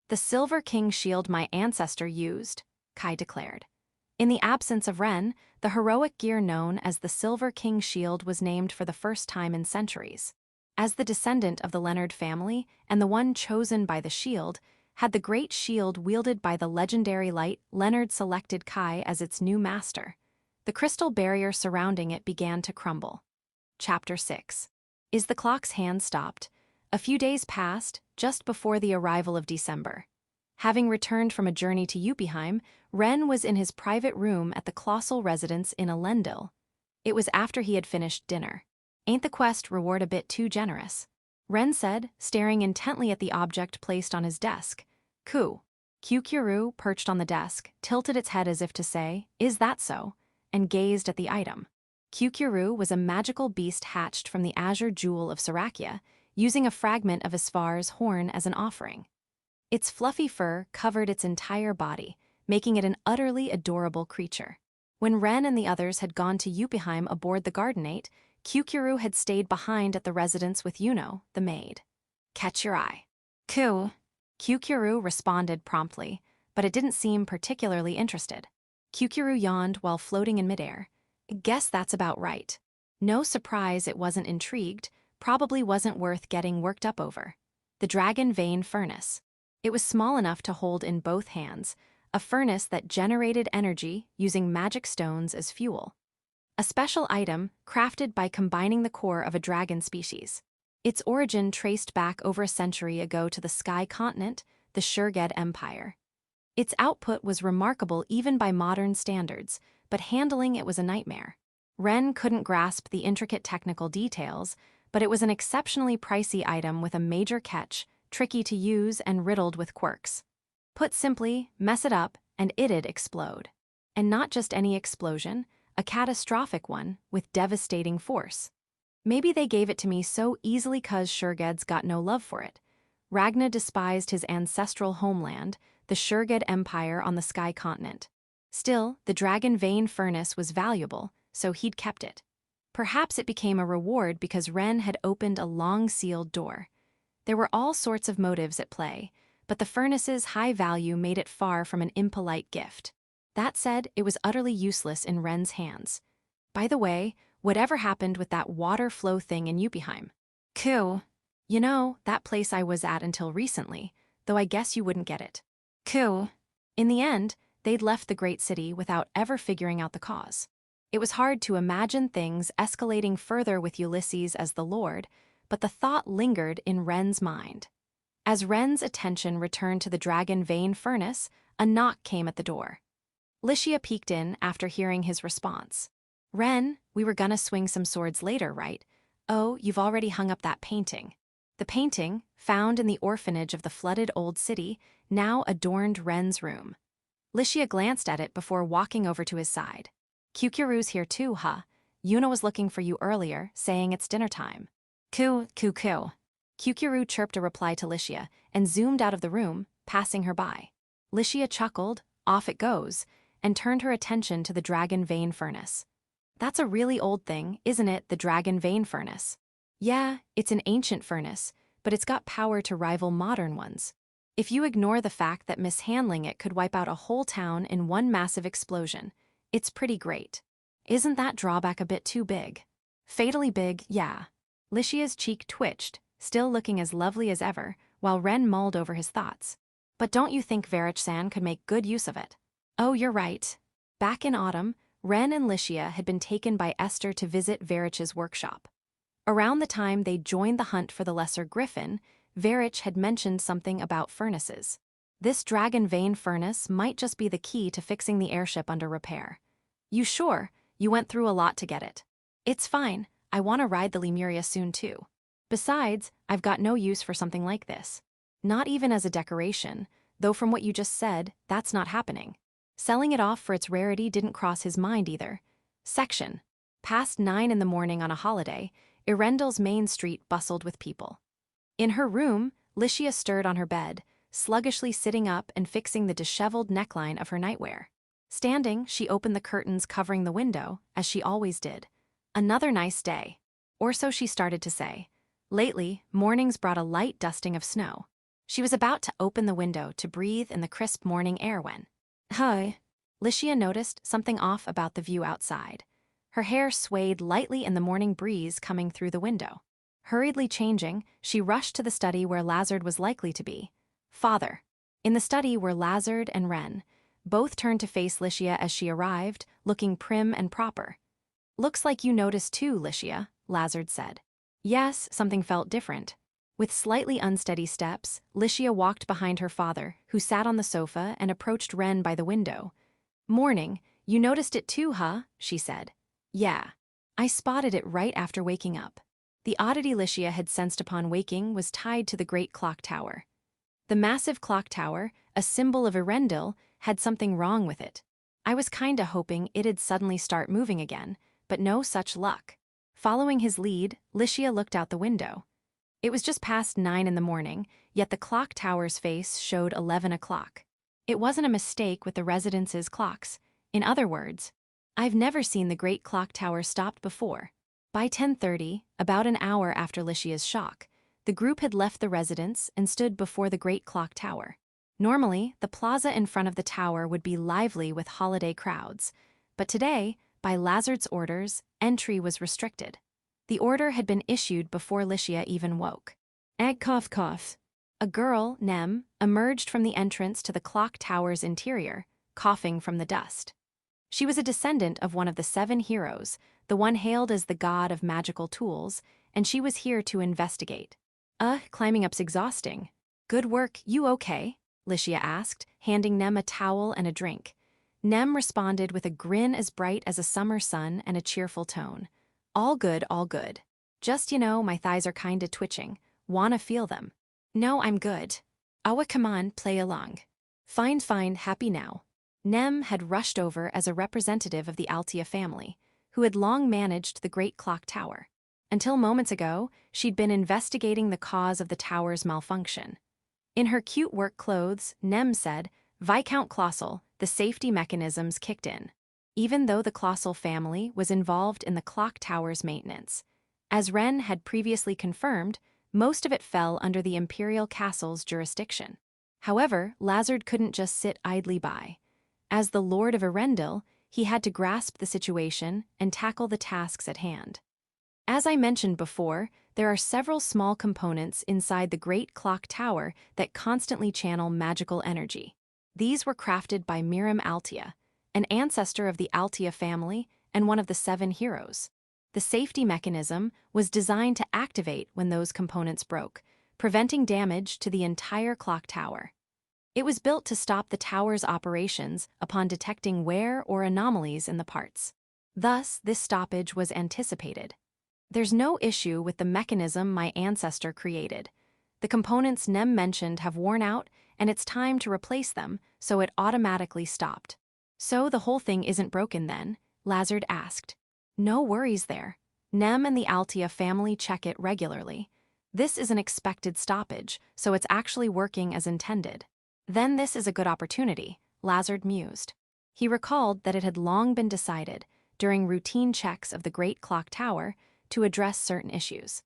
"The Silver King shield my ancestor used," Kai declared. In the absence of Ren, the heroic gear known as the Silver King shield was named for the first time in centuries. As the descendant of the Leonard family, and the one chosen by the shield, had the great shield wielded by the legendary light, Leonard selected Kai as its new master. The crystal barrier surrounding it began to crumble. Chapter 6. Is the clock's hand stopped? A few days passed, just before the arrival of December. Having returned from a journey to Yuppieheim, Ren was in his private room at the colossal residence in Elendil. It was after he had finished dinner. "Ain't the quest reward a bit too generous?" Ren said, staring intently at the object placed on his desk. Kyukuru, perched on the desk, tilted its head as if to say, "Is that so?" and gazed at the item. Kyukuru was a magical beast hatched from the azure jewel of Sarakia, using a fragment of Isfar's horn as an offering. Its fluffy fur covered its entire body, making it an utterly adorable creature. When Ren and the others had gone to Yuppieheim aboard the Gardenate, Kyukuru had stayed behind at the residence with Yuno, the maid. "Catch your eye." Kyukuru responded promptly, but it didn't seem particularly interested. Kyukuru yawned while floating in midair. "Guess that's about right." No surprise it wasn't intrigued, probably wasn't worth getting worked up over. The dragon vein furnace. It was small enough to hold in both hands, a furnace that generated energy using magic stones as fuel. A special item crafted by combining the core of a dragon species. Its origin traced back over a century ago to the Sky Continent, the Shurged Empire. Its output was remarkable even by modern standards, but handling it was a nightmare. Ren couldn't grasp the intricate technical details, but it was an exceptionally pricey item with a major catch, tricky to use and riddled with quirks. Put simply, mess it up, and it'd explode. And not just any explosion, a catastrophic one with devastating force. Maybe they gave it to me so easily 'cause Shurged's got no love for it. Ragna despised his ancestral homeland, the Shurged Empire on the Sky Continent. Still, the dragon vein furnace was valuable, so he'd kept it. Perhaps it became a reward because Ren had opened a long-sealed door. There were all sorts of motives at play, but the furnace's high value made it far from an impolite gift. That said, it was utterly useless in Ren's hands. By the way, whatever happened with that water flow thing in Yuppieheim? You know, that place I was at until recently, though I guess you wouldn't get it. In the end, they'd left the great city without ever figuring out the cause. It was hard to imagine things escalating further with Ulysses as the Lord, but the thought lingered in Ren's mind. As Ren's attention returned to the dragon vein furnace, a knock came at the door. Licia peeked in after hearing his response. "Ren, we were gonna swing some swords later, right? Oh, you've already hung up that painting." The painting, found in the orphanage of the flooded old city, now adorned Ren's room. Licia glanced at it before walking over to his side. "Kukuru's here too, huh? Yuna was looking for you earlier, saying it's dinner time." "Ku. Kukuru chirped a reply to Licia and zoomed out of the room, passing her by. Licia chuckled, "Off it goes," and turned her attention to the dragon vein furnace. "That's a really old thing, isn't it, the dragon vein furnace?" "Yeah, it's an ancient furnace, but it's got power to rival modern ones. If you ignore the fact that mishandling it could wipe out a whole town in one massive explosion, it's pretty great. Isn't that drawback a bit too big?" "Fatally big, yeah." Licia's cheek twitched, still looking as lovely as ever, while Ren mulled over his thoughts. "But don't you think Varich-san could make good use of it?" "Oh, you're right." Back in autumn, Ren and Licia had been taken by Esther to visit Varich's workshop. Around the time they joined the hunt for the Lesser Griffin, Varich had mentioned something about furnaces. This dragon vein furnace might just be the key to fixing the airship under repair. "You sure? You went through a lot to get it." "It's fine. I want to ride the Lemuria soon too. Besides, I've got no use for something like this. Not even as a decoration, though from what you just said, that's not happening." Selling it off for its rarity didn't cross his mind either. Section. Past 9 in the morning on a holiday, Erendel's main street bustled with people. In her room, Licia stirred on her bed, sluggishly sitting up and fixing the disheveled neckline of her nightwear. Standing, she opened the curtains covering the window, as she always did. Another nice day. Or so she started to say. Lately, mornings brought a light dusting of snow. She was about to open the window to breathe in the crisp morning air when... Hi. Licia noticed something off about the view outside. Her hair swayed lightly in the morning breeze coming through the window. Hurriedly changing, she rushed to the study where Lazard was likely to be. Father. In the study were Lazard and Ren. Both turned to face Licia as she arrived, looking prim and proper. "Looks like you noticed too, Licia," Lazard said. Yes, something felt different. With slightly unsteady steps, Licia walked behind her father, who sat on the sofa and approached Ren by the window. "Morning, you noticed it too, huh?" she said. "Yeah. I spotted it right after waking up." The oddity Licia had sensed upon waking was tied to the great clock tower. The massive clock tower, a symbol of Erendil, had something wrong with it. "I was kinda hoping it'd suddenly start moving again, but no such luck." Following his lead, Licia looked out the window. It was just past 9 in the morning, yet the clock tower's face showed 11 o'clock. It wasn't a mistake with the residence's clocks. In other words, I've never seen the great clock tower stopped before. By 10:30, about an hour after Licia's shock, the group had left the residence and stood before the great clock tower. Normally, the plaza in front of the tower would be lively with holiday crowds, but today, by Lazard's orders, entry was restricted. The order had been issued before Licia even woke. Egg cough cough. A girl, Nem, emerged from the entrance to the clock tower's interior, coughing from the dust. She was a descendant of one of the 7 heroes, the one hailed as the god of magical tools, and she was here to investigate. Climbing up's exhausting." "Good work, you okay?" Licia asked, handing Nem a towel and a drink. Nem responded with a grin as bright as a summer sun and a cheerful tone. All good, all good. Just, my thighs are kinda twitching. Wanna feel them." "No, I'm good." "Awa, come on, play along." Fine, happy now." Nem had rushed over as a representative of the Altia family, who had long managed the great clock tower. Until moments ago, she'd been investigating the cause of the tower's malfunction. In her cute work clothes, Nem said, "Viscount Colossal, the safety mechanisms kicked in." Even though the Colossal family was involved in the clock tower's maintenance. As Ren had previously confirmed, most of it fell under the Imperial Castle's jurisdiction. However, Lazard couldn't just sit idly by. As the Lord of Erendil, he had to grasp the situation and tackle the tasks at hand. As I mentioned before, there are several small components inside the Great Clock Tower that constantly channel magical energy. These were crafted by Miriam Altia, an ancestor of the Altia family and one of the 7 heroes. The safety mechanism was designed to activate when those components broke, preventing damage to the entire clock tower. It was built to stop the tower's operations upon detecting wear or anomalies in the parts. Thus, this stoppage was anticipated. There's no issue with the mechanism my ancestor created. The components Nem mentioned have worn out, and it's time to replace them, so it automatically stopped. So the whole thing isn't broken then? Lazard asked. No worries there. Nem and the Altia family check it regularly. This is an expected stoppage, so it's actually working as intended. Then this is a good opportunity, Lazard mused. He recalled that it had long been decided, during routine checks of the Great Clock Tower, to address certain issues.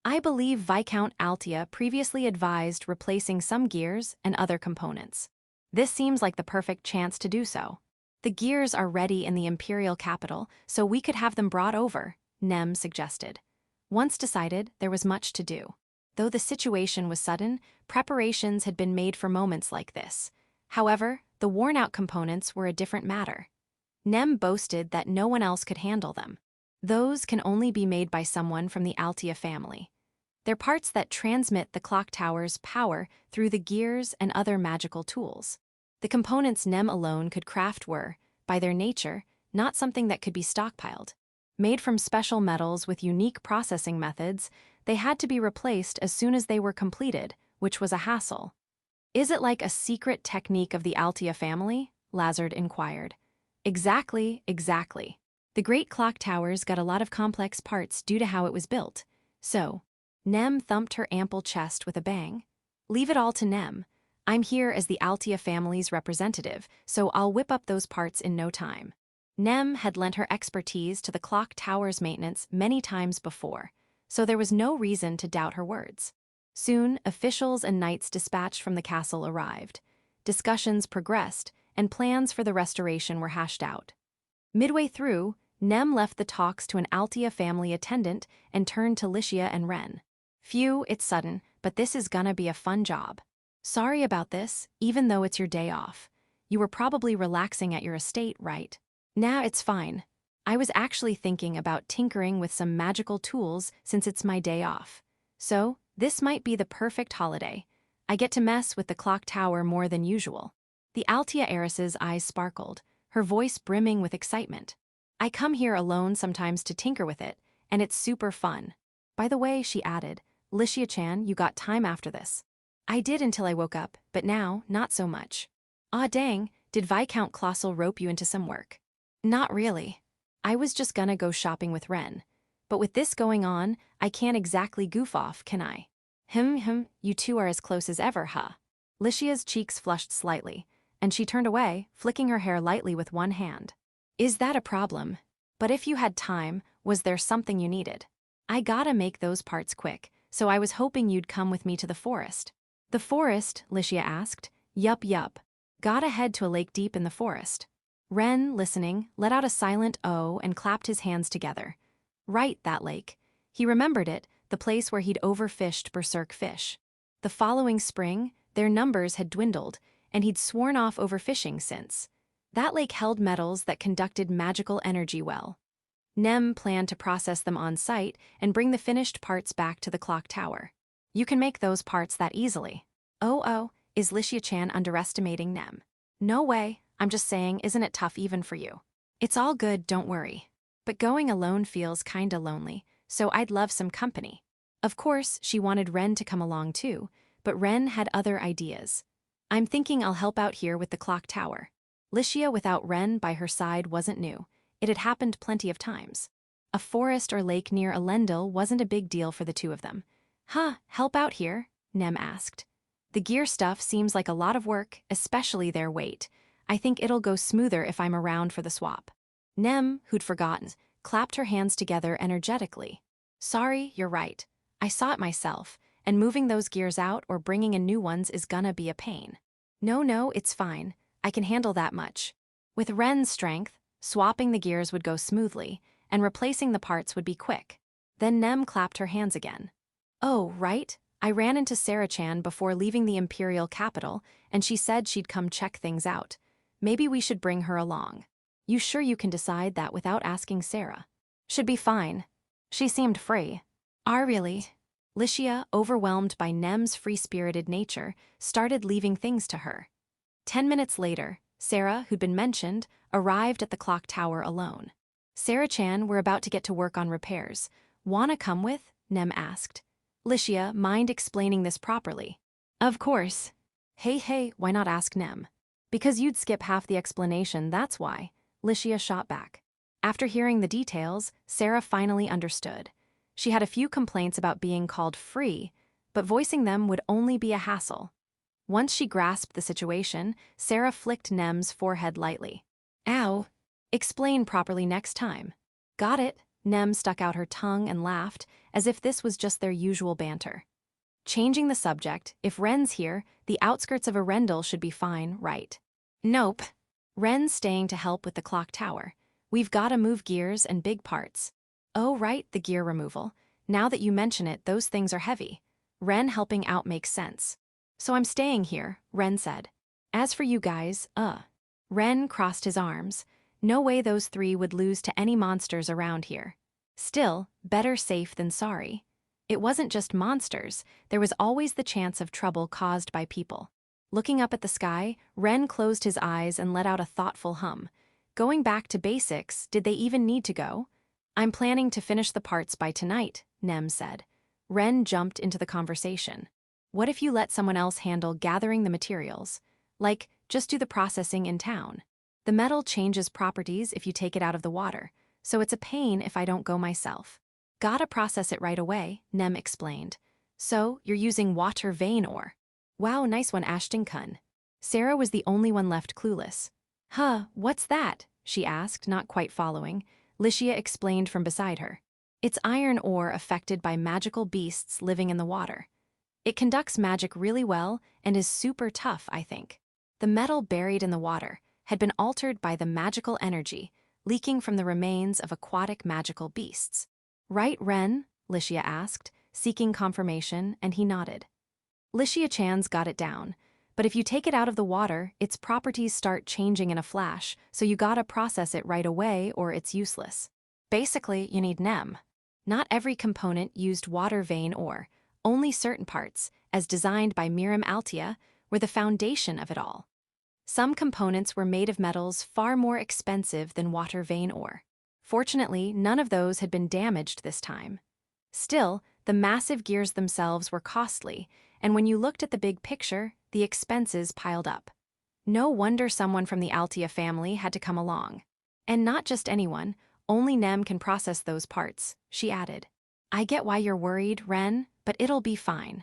I believe Viscount Altia previously advised replacing some gears and other components. This seems like the perfect chance to do so. The gears are ready in the Imperial capital, so we could have them brought over, Nem suggested. Once decided, there was much to do. Though the situation was sudden, preparations had been made for moments like this. However, the worn-out components were a different matter. Nem boasted that no one else could handle them. Those can only be made by someone from the Altia family. They're parts that transmit the clock tower's power through the gears and other magical tools. The components Nem alone could craft were, by their nature, not something that could be stockpiled. Made from special metals with unique processing methods, they had to be replaced as soon as they were completed, which was a hassle. Is it like a secret technique of the Altia family? Lazard inquired. Exactly. The Great Clock Tower's got a lot of complex parts due to how it was built. So, Nem thumped her ample chest with a bang. Leave it all to Nem. I'm here as the Altia family's representative, so I'll whip up those parts in no time. Nem had lent her expertise to the clock tower's maintenance many times before, so there was no reason to doubt her words. Soon, officials and knights dispatched from the castle arrived. Discussions progressed, and plans for the restoration were hashed out. Midway through, Nem left the talks to an Altia family attendant and turned to Licia and Ren. Phew, it's sudden, but this is gonna be a fun job. Sorry about this, even though it's your day off. You were probably relaxing at your estate, right? Nah, it's fine. I was actually thinking about tinkering with some magical tools since it's my day off. So, this might be the perfect holiday. I get to mess with the clock tower more than usual. The Altia heiress's eyes sparkled, her voice brimming with excitement. I come here alone sometimes to tinker with it, and it's super fun. By the way, she added, Licia-chan, you got time after this. I did until I woke up, but now, not so much. Aw dang, did Viscount Colossal rope you into some work? Not really. I was just gonna go shopping with Ren. But with this going on, I can't exactly goof off, can I? You two are as close as ever, huh? Licia's cheeks flushed slightly, and she turned away, flicking her hair lightly with one hand. Is that a problem? But if you had time, was there something you needed? I gotta make those parts quick, so I was hoping you'd come with me to the forest. The forest? Licia asked. Yup. Gotta head to a lake deep in the forest. Ren, listening, let out a silent "oh" and clapped his hands together. Right, that lake. He remembered it, the place where he'd overfished berserk fish. The following spring, their numbers had dwindled, and he'd sworn off overfishing since. That lake held metals that conducted magical energy well. Nem planned to process them on site and bring the finished parts back to the clock tower. You can make those parts that easily. Oh, is Licia-chan underestimating Nem? No way, I'm just saying, isn't it tough even for you? It's all good, don't worry. But going alone feels kinda lonely, so I'd love some company. Of course, she wanted Ren to come along too, but Ren had other ideas. I'm thinking I'll help out here with the clock tower. Licia without Ren by her side wasn't new. It had happened plenty of times. A forest or lake near Elendil wasn't a big deal for the two of them. Help out here? Nem asked. The gear stuff seems like a lot of work, especially their weight. I think it'll go smoother if I'm around for the swap. Nem, who'd forgotten, clapped her hands together energetically. Sorry, you're right. I saw it myself, and moving those gears out or bringing in new ones is gonna be a pain. No, it's fine. I can handle that much. With Ren's strength, swapping the gears would go smoothly, and replacing the parts would be quick. Then Nem clapped her hands again. Oh, right? I ran into Sarah-chan before leaving the Imperial capital, and she said she'd come check things out. Maybe we should bring her along. You sure you can decide that without asking Sarah? Should be fine. She seemed free. Really? Licia, overwhelmed by Nem's free-spirited nature, started leaving things to her. 10 minutes later, Sarah, who'd been mentioned, arrived at the clock tower alone. Sarah-chan were about to get to work on repairs. Wanna come with? Nem asked. Licia, mind explaining this properly? Of course. Hey, why not ask Nem? Because you'd skip half the explanation, that's why. Licia shot back. After hearing the details, Sarah finally understood. She had a few complaints about being called free, but voicing them would only be a hassle. Once she grasped the situation, Sarah flicked Nem's forehead lightly. Ow. Explain properly next time. Got it. Nem stuck out her tongue and laughed, as if this was just their usual banter. Changing the subject, if Ren's here, the outskirts of Arendelle should be fine, right? Nope. Ren's staying to help with the clock tower. We've gotta move gears and big parts. Oh, right, the gear removal. Now that you mention it, those things are heavy. Ren helping out makes sense. So I'm staying here, Ren said. As for you guys, Ren crossed his arms. No way those three would lose to any monsters around here. Still, better safe than sorry. It wasn't just monsters, there was always the chance of trouble caused by people. Looking up at the sky, Ren closed his eyes and let out a thoughtful hum. Going back to basics, did they even need to go? I'm planning to finish the parts by tonight, Nem said. Ren jumped into the conversation. What if you let someone else handle gathering the materials? Like, just do the processing in town. The metal changes properties if you take it out of the water, so it's a pain if I don't go myself. Gotta process it right away, Nem explained. So, you're using water vein ore. Wow, nice one, Ashton-kun. Sarah was the only one left clueless. What's that? She asked, not quite following. Licia explained from beside her. It's iron ore affected by magical beasts living in the water. It conducts magic really well and is super tough, I think. The metal buried in the water had been altered by the magical energy leaking from the remains of aquatic magical beasts. Right, Ren? Licia asked, seeking confirmation, and he nodded. Licia-chan's got it down, but if you take it out of the water, its properties start changing in a flash, so you gotta process it right away or it's useless. Basically, you need Nem. Not every component used water vein ore, only certain parts, as designed by Miriam Altia, were the foundation of it all. Some components were made of metals far more expensive than water vein ore. Fortunately, none of those had been damaged this time. Still, the massive gears themselves were costly, and when you looked at the big picture, the expenses piled up. No wonder someone from the Altia family had to come along. And not just anyone, only Nem can process those parts, she added. I get why you're worried, Ren, but it'll be fine.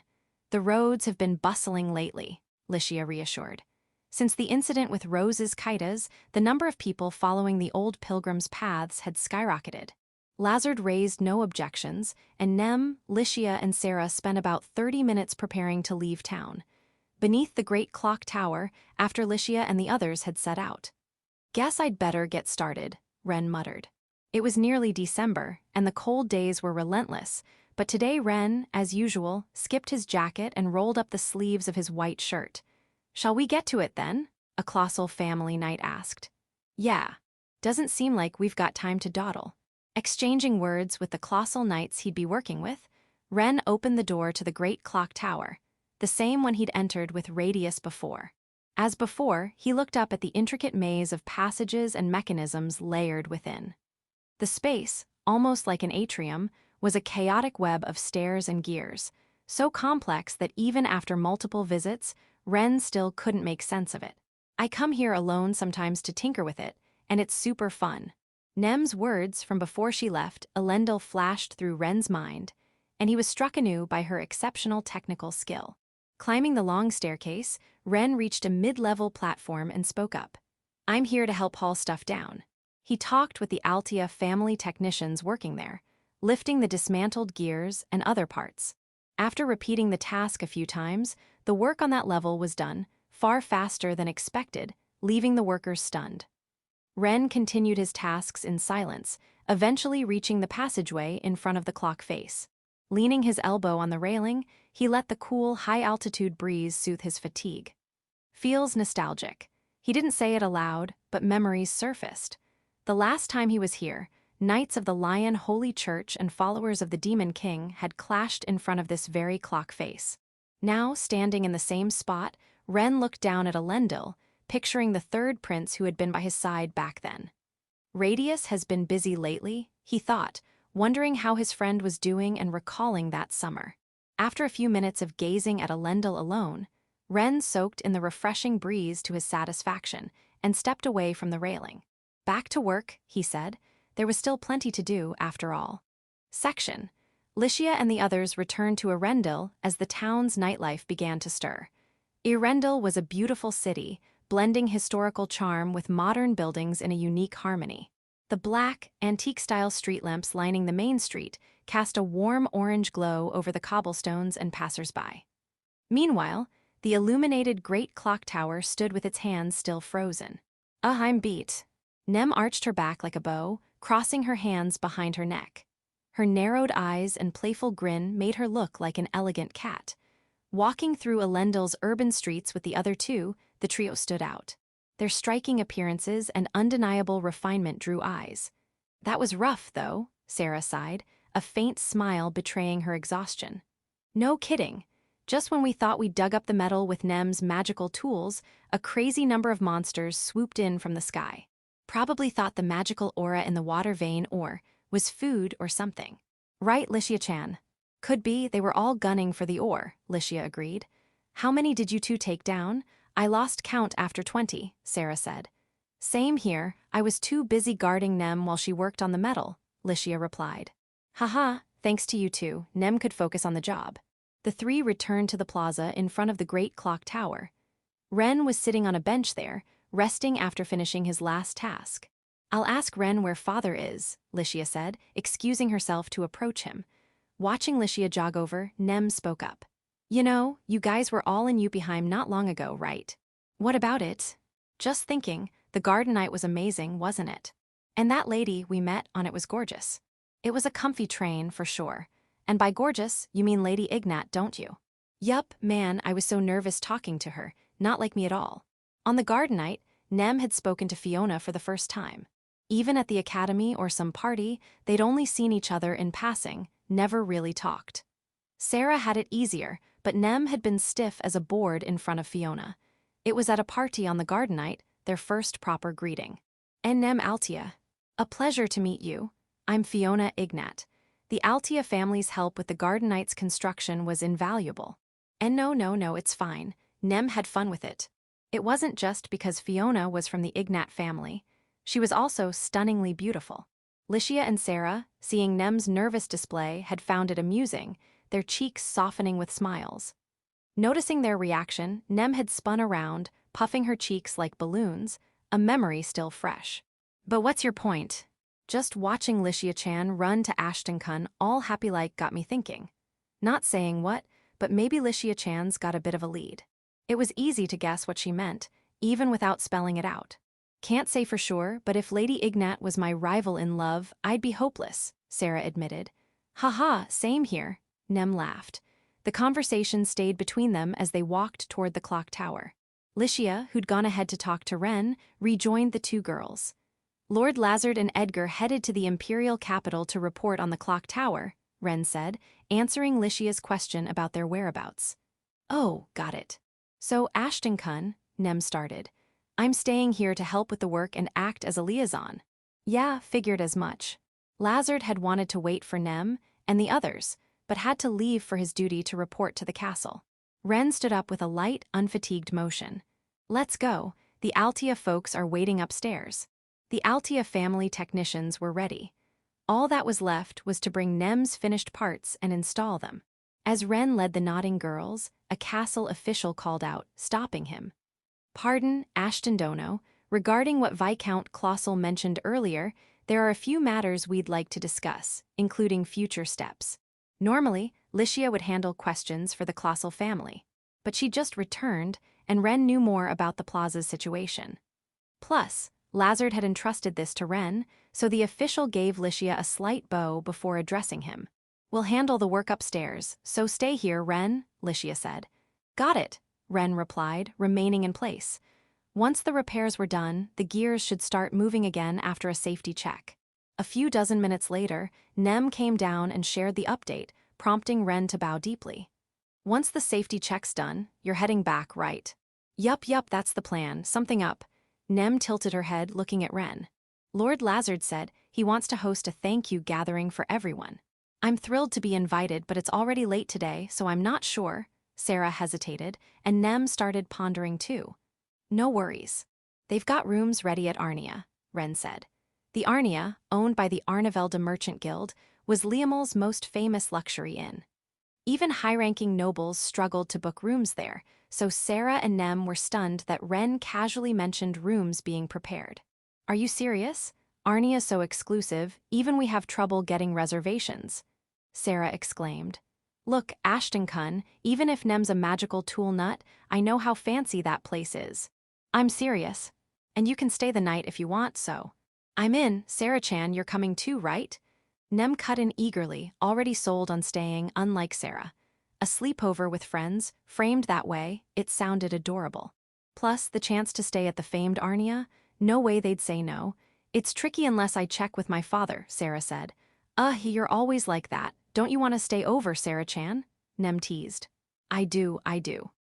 The roads have been bustling lately, Licia reassured. Since the incident with Rose's Kaitas, the number of people following the old pilgrims' paths had skyrocketed. Lazard raised no objections, and Nem, Licia, and Sarah spent about 30 minutes preparing to leave town. Beneath the great clock tower, after Licia and the others had set out. Guess I'd better get started, Ren muttered. It was nearly December, and the cold days were relentless, but today Ren, as usual, skipped his jacket and rolled up the sleeves of his white shirt. Shall we get to it then? A colossal family knight asked. Yeah. Doesn't seem like we've got time to dawdle. Exchanging words with the colossal knights he'd be working with, Ren opened the door to the great clock tower, the same one he'd entered with Radius before. As before, he looked up at the intricate maze of passages and mechanisms layered within. The space, almost like an atrium, was a chaotic web of stairs and gears, so complex that even after multiple visits, Ren still couldn't make sense of it. I come here alone sometimes to tinker with it, and it's super fun. Nem's words from before she left Elendil flashed through Ren's mind, and he was struck anew by her exceptional technical skill. Climbing the long staircase, Ren reached a mid-level platform and spoke up. I'm here to help haul stuff down. He talked with the Altia family technicians working there, lifting the dismantled gears and other parts. After repeating the task a few times, the work on that level was done, far faster than expected, leaving the workers stunned. Ren continued his tasks in silence, eventually reaching the passageway in front of the clock face. Leaning his elbow on the railing, he let the cool, high-altitude breeze soothe his fatigue. Feels nostalgic. He didn't say it aloud, but memories surfaced. The last time he was here, Knights of the Lion Holy Church and followers of the Demon King had clashed in front of this very clock face. Now, standing in the same spot, Ren looked down at Elendil, picturing the third prince who had been by his side back then. Radius has been busy lately, he thought, wondering how his friend was doing and recalling that summer. After a few minutes of gazing at Elendil alone, Ren soaked in the refreshing breeze to his satisfaction and stepped away from the railing. Back to work, he said. There was still plenty to do, after all. Section. Licia and the others returned to Erendil as the town's nightlife began to stir. Erendil was a beautiful city, blending historical charm with modern buildings in a unique harmony. The black, antique-style street lamps lining the main street cast a warm orange glow over the cobblestones and passers-by. Meanwhile, the illuminated great clock tower stood with its hands still frozen. I'm beat. Nem arched her back like a bow, crossing her hands behind her neck. Her narrowed eyes and playful grin made her look like an elegant cat. Walking through Elendil's urban streets with the other two, the trio stood out. Their striking appearances and undeniable refinement drew eyes. That was rough, though, Sarah sighed, a faint smile betraying her exhaustion. No kidding. Just when we thought we dug up the metal with Nem's magical tools, a crazy number of monsters swooped in from the sky. Probably thought the magical aura in the water vein was food or something. Right, Licia-chan? Could be, they were all gunning for the ore, Licia agreed. How many did you two take down? I lost count after 20, Sarah said. Same here, I was too busy guarding Nem while she worked on the metal, Licia replied. Haha, thanks to you two, Nem could focus on the job. The three returned to the plaza in front of the great clock tower. Ren was sitting on a bench there, resting after finishing his last task. I'll ask Ren where father is, Licia said, excusing herself to approach him. Watching Licia jog over, Nem spoke up. You know, you guys were all in Yuppieheim not long ago, right? What about it? Just thinking, the garden night was amazing, wasn't it? And that lady we met on it was gorgeous. It was a comfy train, for sure. And by gorgeous, you mean Lady Ignat, don't you? Yup, man, I was so nervous talking to her, not like me at all. On the garden night, Nem had spoken to Fiona for the first time. Even at the academy or some party, they'd only seen each other in passing, never really talked. Sarah had it easier, but Nem had been stiff as a board in front of Fiona. It was at a party on the garden night, their first proper greeting. And Nem Altia. A pleasure to meet you. I'm Fiona Ignat. The Altia family's help with the garden night's construction was invaluable. And no, it's fine. Nem had fun with it. It wasn't just because Fiona was from the Ignat family. She was also stunningly beautiful. Licia and Sarah, seeing Nem's nervous display, had found it amusing, their cheeks softening with smiles. Noticing their reaction, Nem had spun around, puffing her cheeks like balloons, a memory still fresh. But what's your point? Just watching Licia-chan run to Ashton-kun all happy-like got me thinking. Not saying what, but maybe Licia-chan's got a bit of a lead. It was easy to guess what she meant, even without spelling it out. Can't say for sure, but if Lady Ignat was my rival in love, I'd be hopeless, Sarah admitted. Haha, same here, Nem laughed. The conversation stayed between them as they walked toward the clock tower. Licia, who'd gone ahead to talk to Ren, rejoined the two girls. Lord Lazard and Edgar headed to the imperial capital to report on the clock tower, Ren said, answering Licia's question about their whereabouts. Oh, got it. So Ashton-kun, Nem started. I'm staying here to help with the work and act as a liaison. Yeah, figured as much. Lazard had wanted to wait for Nem and the others, but had to leave for his duty to report to the castle. Ren stood up with a light, unfatigued motion. Let's go, the Altia folks are waiting upstairs. The Altia family technicians were ready. All that was left was to bring Nem's finished parts and install them. As Ren led the nodding girls, a castle official called out, stopping him. Pardon, Ashton Dono, regarding what Viscount Colossal mentioned earlier, there are a few matters we'd like to discuss, including future steps. Normally, Licia would handle questions for the Colossal family, but she just returned, and Ren knew more about the plaza's situation. Plus, Lazard had entrusted this to Ren, so the official gave Licia a slight bow before addressing him. We'll handle the work upstairs, so stay here, Ren, Licia said. Got it, Ren replied, remaining in place. Once the repairs were done, the gears should start moving again after a safety check. A few dozen minutes later, Nem came down and shared the update, prompting Ren to bow deeply. Once the safety check's done, you're heading back, right? Yup, that's the plan, something up. Nem tilted her head, looking at Ren. Lord Lazard said he wants to host a thank you gathering for everyone. I'm thrilled to be invited, but it's already late today, so I'm not sure. Sarah hesitated, and Nem started pondering too. No worries. They've got rooms ready at Arnia, Ren said. The Arnia, owned by the Arnevelde Merchant Guild, was Liamel's most famous luxury inn. Even high-ranking nobles struggled to book rooms there, so Sarah and Nem were stunned that Ren casually mentioned rooms being prepared. Are you serious? Arnia's so exclusive, even we have trouble getting reservations, Sarah exclaimed. Look, Ashton-kun, even if Nem's a magical tool nut, I know how fancy that place is. I'm serious. And you can stay the night if you want, so. I'm in, Sarah-chan, you're coming too, right? Nem cut in eagerly, already sold on staying, unlike Sarah. A sleepover with friends, framed that way, it sounded adorable. Plus, the chance to stay at the famed Arnia? No way they'd say no. It's tricky unless I check with my father, Sarah said. You're always like that. Don't you want to stay over, Sarah-chan? Nem teased. I do.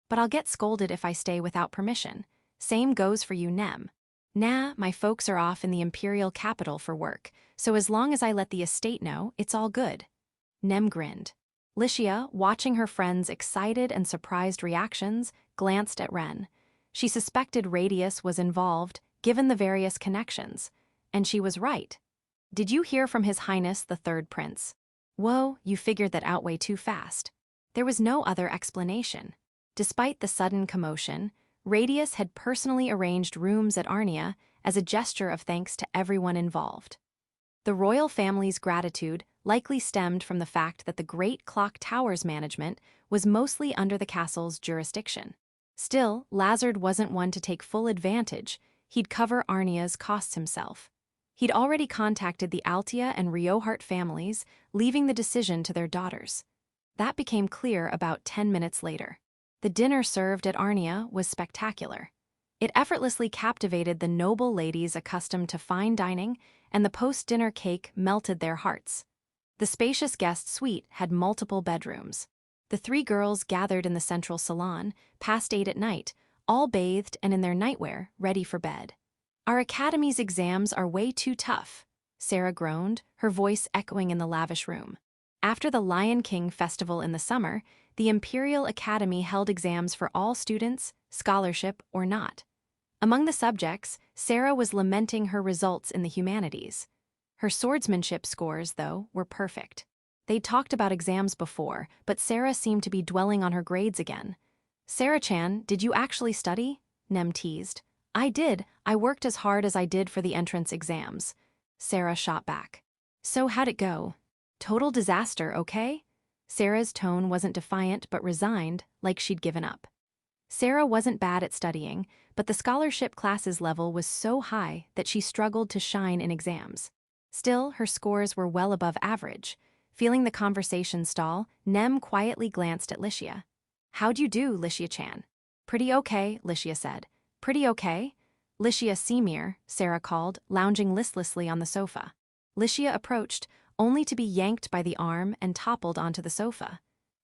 But I'll get scolded if I stay without permission. Same goes for you, Nem. Nah, my folks are off in the imperial capital for work, so as long as I let the estate know, it's all good. Nem grinned. Licia, watching her friend's excited and surprised reactions, glanced at Ren. She suspected Radius was involved, given the various connections. And she was right. Did you hear from His Highness the Third Prince? Whoa, you figured that out way too fast. There was no other explanation. Despite the sudden commotion, Radius had personally arranged rooms at Arnia as a gesture of thanks to everyone involved. The royal family's gratitude likely stemmed from the fact that the Great Clock Tower's management was mostly under the castle's jurisdiction. Still, Lazard wasn't one to take full advantage. He'd cover Arnia's costs himself. He'd already contacted the Altia and Riohart families, leaving the decision to their daughters. That became clear about 10 minutes later. The dinner served at Arnia was spectacular. It effortlessly captivated the noble ladies accustomed to fine dining, and the post-dinner cake melted their hearts. The spacious guest suite had multiple bedrooms. The three girls gathered in the central salon, past 8 at night, all bathed and in their nightwear, ready for bed. Our academy's exams are way too tough, Sarah groaned, her voice echoing in the lavish room. After the Lion King festival in the summer, the Imperial Academy held exams for all students, scholarship or not. Among the subjects, Sarah was lamenting her results in the humanities. Her swordsmanship scores, though, were perfect. They'd talked about exams before, but Sarah seemed to be dwelling on her grades again. Sarah-chan, did you actually study? Nem teased. I did. I worked as hard as I did for the entrance exams. Sarah shot back. So how'd it go? Total disaster, okay? Sarah's tone wasn't defiant but resigned, like she'd given up. Sarah wasn't bad at studying, but the scholarship classes level was so high that she struggled to shine in exams. Still, her scores were well above average. Feeling the conversation stall, Nem quietly glanced at Licia. How'd you do, Licia-chan? Pretty okay, Licia said. Pretty okay? Licia Semir, Sarah called, lounging listlessly on the sofa. Licia approached, only to be yanked by the arm and toppled onto the sofa.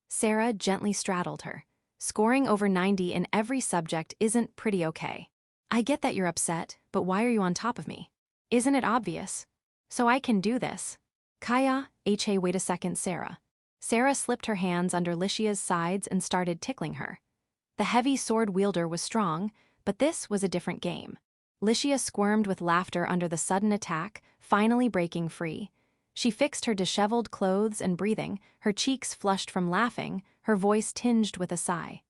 Sarah gently straddled her. Scoring over 90 in every subject isn't pretty okay. I get that you're upset, but why are you on top of me? Isn't it obvious? So I can do this. Kaya, wait a second, Sarah. Sarah slipped her hands under Licia's sides and started tickling her. The heavy sword wielder was strong, but this was a different game. Licia squirmed with laughter under the sudden attack, finally breaking free. She fixed her disheveled clothes and breathing, her cheeks flushed from laughing, her voice tinged with a sigh.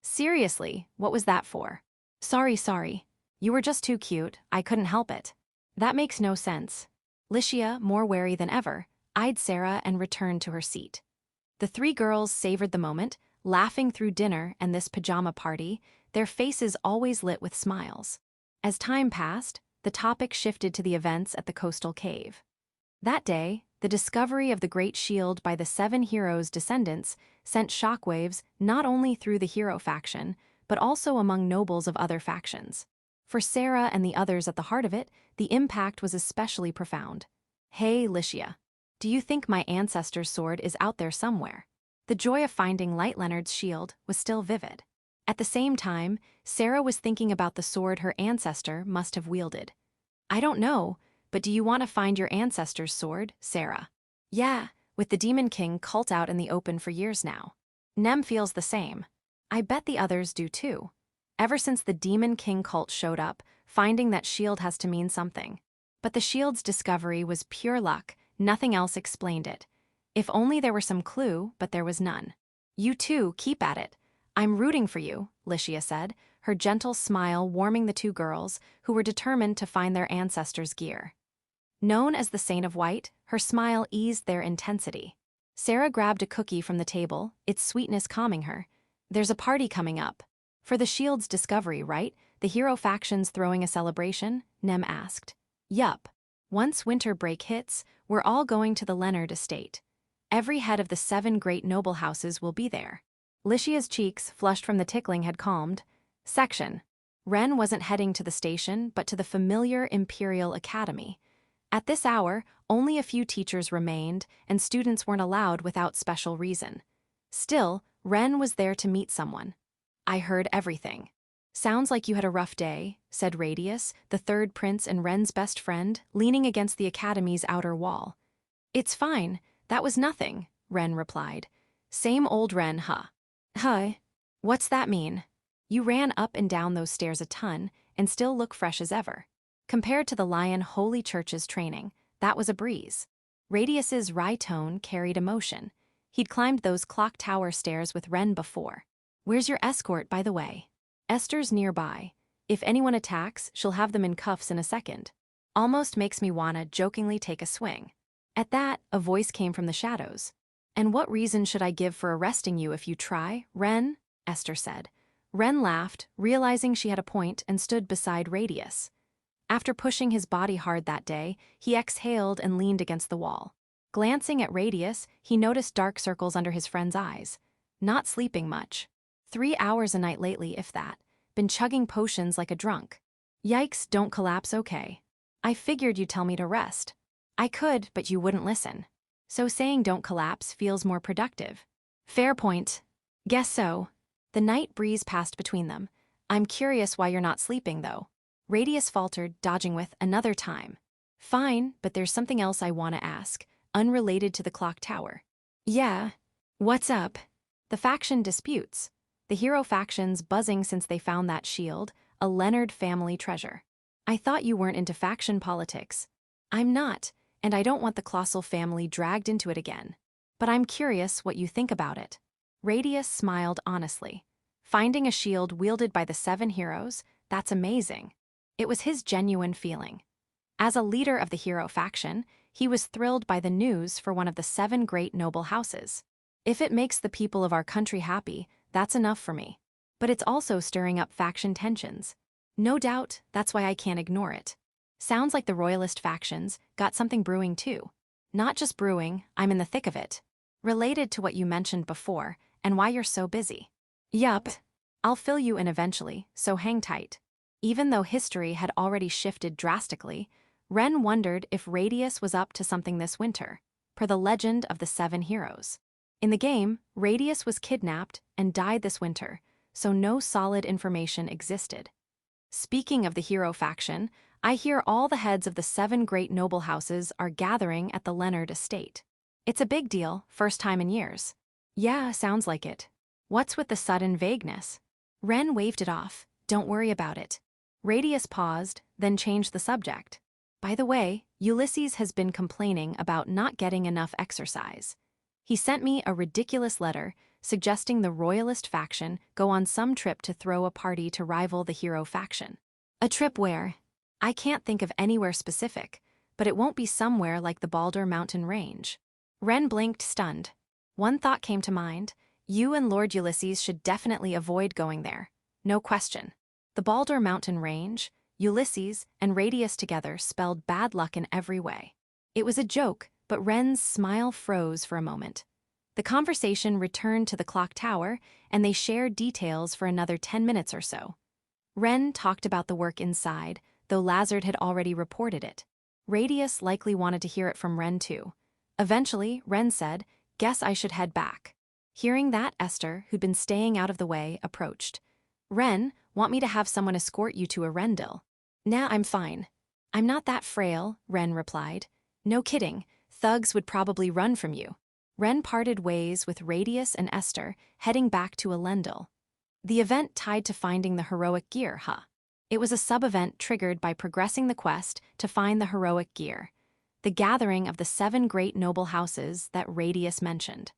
Seriously, what was that for? Sorry. You were just too cute, I couldn't help it. That makes no sense. Licia, more wary than ever, eyed Sarah and returned to her seat. The three girls savored the moment, laughing through dinner and this pajama party, their faces always lit with smiles. As time passed, the topic shifted to the events at the coastal cave. That day, the discovery of the Great Shield by the 7 heroes' descendants sent shockwaves not only through the hero faction, but also among nobles of other factions. For Sarah and the others at the heart of it, the impact was especially profound. Hey, Licia. Do you think my ancestor's sword is out there somewhere? The joy of finding Light Leonard's shield was still vivid. At the same time, Sarah was thinking about the sword her ancestor must have wielded. I don't know, but do you want to find your ancestor's sword, Sarah? Yeah, with the Demon King cult out in the open for years now. Nem feels the same. I bet the others do too. Ever since the Demon King cult showed up, finding that shield has to mean something. But the shield's discovery was pure luck, nothing else explained it. If only there were some clue, but there was none. You too, keep at it. I'm rooting for you, Licia said, her gentle smile warming the two girls, who were determined to find their ancestors' gear. Known as the Saint of White, her smile eased their intensity. Sarah grabbed a cookie from the table, its sweetness calming her. There's a party coming up. For the shield's discovery, right? The hero faction's throwing a celebration? Nem asked. Yup. Once winter break hits, we're all going to the Leonard estate. Every head of the 7 great noble houses will be there. Licia's cheeks, flushed from the tickling, had calmed. Section. Ren wasn't heading to the station, but to the familiar Imperial Academy. At this hour, only a few teachers remained, and students weren't allowed without special reason. Still, Ren was there to meet someone. I heard everything. Sounds like you had a rough day, said Radius, the third prince and Ren's best friend, leaning against the academy's outer wall. It's fine, that was nothing, Ren replied. Same old Ren, huh? Huh? What's that mean? You ran up and down those stairs a ton, and still look fresh as ever. Compared to the Lion Holy Church's training, that was a breeze. Radius's wry tone carried emotion. He'd climbed those clock tower stairs with Ren before. Where's your escort, by the way? Esther's nearby. If anyone attacks, she'll have them in cuffs in a second. Almost makes me wanna jokingly take a swing. At that, a voice came from the shadows. And what reason should I give for arresting you if you try, Ren? Esther said. Ren laughed, realizing she had a point, and stood beside Radius. After pushing his body hard that day, he exhaled and leaned against the wall. Glancing at Radius, he noticed dark circles under his friend's eyes. Not sleeping much. 3 hours a night lately, if that. Been chugging potions like a drunk. Yikes, don't collapse, okay. I figured you'd tell me to rest. I could, but you wouldn't listen. So saying don't collapse feels more productive. Fair point. Guess so. The night breeze passed between them. I'm curious why you're not sleeping, though. Radius faltered, dodging with another time. Fine, but there's something else I want to ask, unrelated to the clock tower. Yeah. What's up? The faction disputes. The hero faction's buzzing since they found that shield, a Leonard family treasure. I thought you weren't into faction politics. I'm not, and I don't want the Colossal family dragged into it again. But I'm curious what you think about it. Radius smiled honestly. Finding a shield wielded by the 7 heroes, that's amazing. It was his genuine feeling. As a leader of the hero faction, he was thrilled by the news for one of the 7 great noble houses. If it makes the people of our country happy, that's enough for me. But it's also stirring up faction tensions. No doubt, that's why I can't ignore it. Sounds like the royalist factions got something brewing too. Not just brewing, I'm in the thick of it. Related to what you mentioned before, and why you're so busy. Yup. I'll fill you in eventually, so hang tight. Even though history had already shifted drastically, Ren wondered if Radius was up to something this winter, per the legend of the 7 heroes. In the game, Radius was kidnapped and died this winter, so no solid information existed. Speaking of the hero faction, I hear all the heads of the 7 great noble houses are gathering at the Leonard estate. It's a big deal, first time in years. Yeah, sounds like it. What's with the sudden vagueness? Ren waved it off. Don't worry about it. Radius paused, then changed the subject. By the way, Ulysses has been complaining about not getting enough exercise. He sent me a ridiculous letter suggesting the royalist faction go on some trip to throw a party to rival the hero faction. A trip where? I can't think of anywhere specific, but it won't be somewhere like the Baldur mountain range. Ren blinked, stunned. One thought came to mind. You and Lord Ulysses should definitely avoid going there. No question. The Baldur mountain range, Ulysses, and Radius together spelled bad luck in every way. It was a joke, but Ren's smile froze for a moment. The conversation returned to the clock tower, and they shared details for another 10 minutes or so. Ren talked about the work inside, though Lazard had already reported it. Radius likely wanted to hear it from Ren too. Eventually, Ren said, "Guess I should head back." Hearing that, Esther, who'd been staying out of the way, approached. "Ren, want me to have someone escort you to a Rendil?" "Nah, I'm fine." "I'm not that frail," Ren replied. "No kidding, thugs would probably run from you." Ren parted ways with Radius and Esther, heading back to Elendil. The event tied to finding the heroic gear, huh? It was a sub-event triggered by progressing the quest to find the heroic gear, the gathering of the 7 great noble houses that Radius mentioned.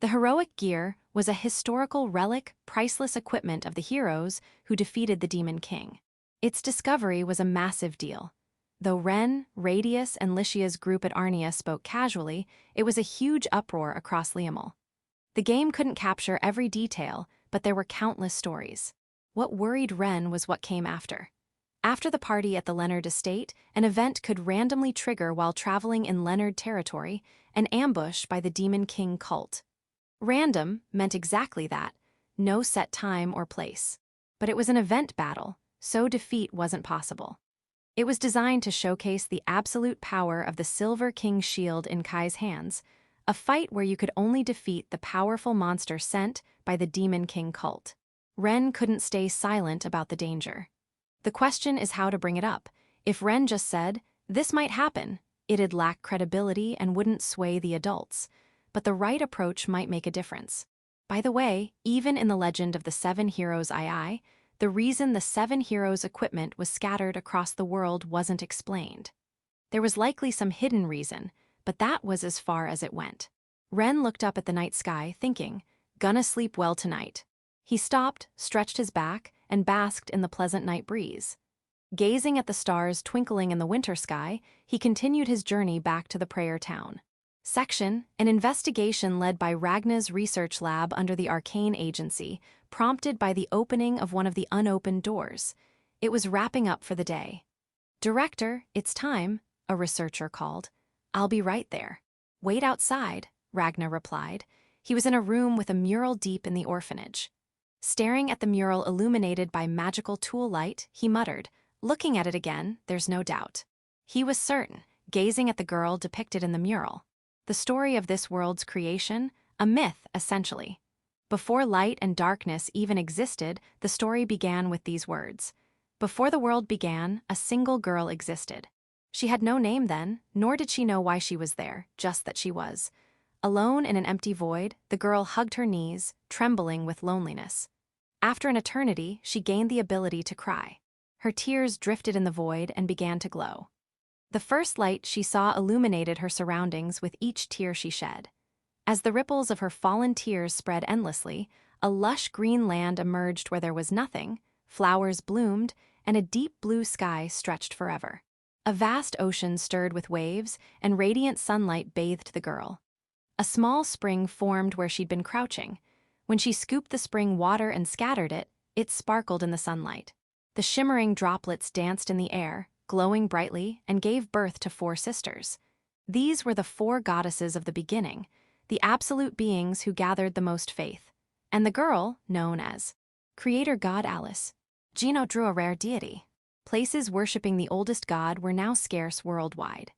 The heroic gear was a historical relic, priceless equipment of the heroes who defeated the Demon King. Its discovery was a massive deal. Though Ren, Radius, and Lycia's group at Arnia spoke casually, it was a huge uproar across Liamel. The game couldn't capture every detail, but there were countless stories. What worried Ren was what came after. After the party at the Leonard estate, an event could randomly trigger while traveling in Leonard territory, an ambush by the Demon King cult. Random meant exactly that, no set time or place. But it was an event battle, so defeat wasn't possible. It was designed to showcase the absolute power of the Silver King's shield in Kai's hands, a fight where you could only defeat the powerful monster sent by the Demon King cult. Ren couldn't stay silent about the danger. The question is how to bring it up. If Ren just said, "This might happen," it'd lack credibility and wouldn't sway the adults. But the right approach might make a difference. By the way, even in the legend of the 7 heroes II, the reason the 7 heroes' equipment was scattered across the world wasn't explained. There was likely some hidden reason, but that was as far as it went. Ren looked up at the night sky, thinking, "Gonna sleep well tonight." He stopped, stretched his back, and basked in the pleasant night breeze. Gazing at the stars twinkling in the winter sky, he continued his journey back to the prayer town. Section, an investigation led by Ragna's research lab under the Arcane Agency, prompted by the opening of one of the unopened doors. It was wrapping up for the day. "Director, it's time," a researcher called. "I'll be right there." "Wait outside," Ragna replied. He was in a room with a mural deep in the orphanage. Staring at the mural illuminated by magical tool light, he muttered, "Looking at it again, there's no doubt." He was certain, gazing at the girl depicted in the mural. The story of this world's creation, a myth, essentially. Before light and darkness even existed, the story began with these words. Before the world began, a single girl existed. She had no name then, nor did she know why she was there, just that she was. Alone in an empty void, the girl hugged her knees, trembling with loneliness. After an eternity, she gained the ability to cry. Her tears drifted in the void and began to glow. The first light she saw illuminated her surroundings with each tear she shed. As the ripples of her fallen tears spread endlessly, a lush green land emerged where there was nothing, flowers bloomed, and a deep blue sky stretched forever. A vast ocean stirred with waves, and radiant sunlight bathed the girl. A small spring formed where she'd been crouching. When she scooped the spring water and scattered it, it sparkled in the sunlight. The shimmering droplets danced in the air, glowing brightly, and gave birth to 4 sisters. These were the 4 goddesses of the beginning, the absolute beings who gathered the most faith. And the girl, known as Creator God Alice, Gino drew a rare deity. Places worshipping the oldest god were now scarce worldwide.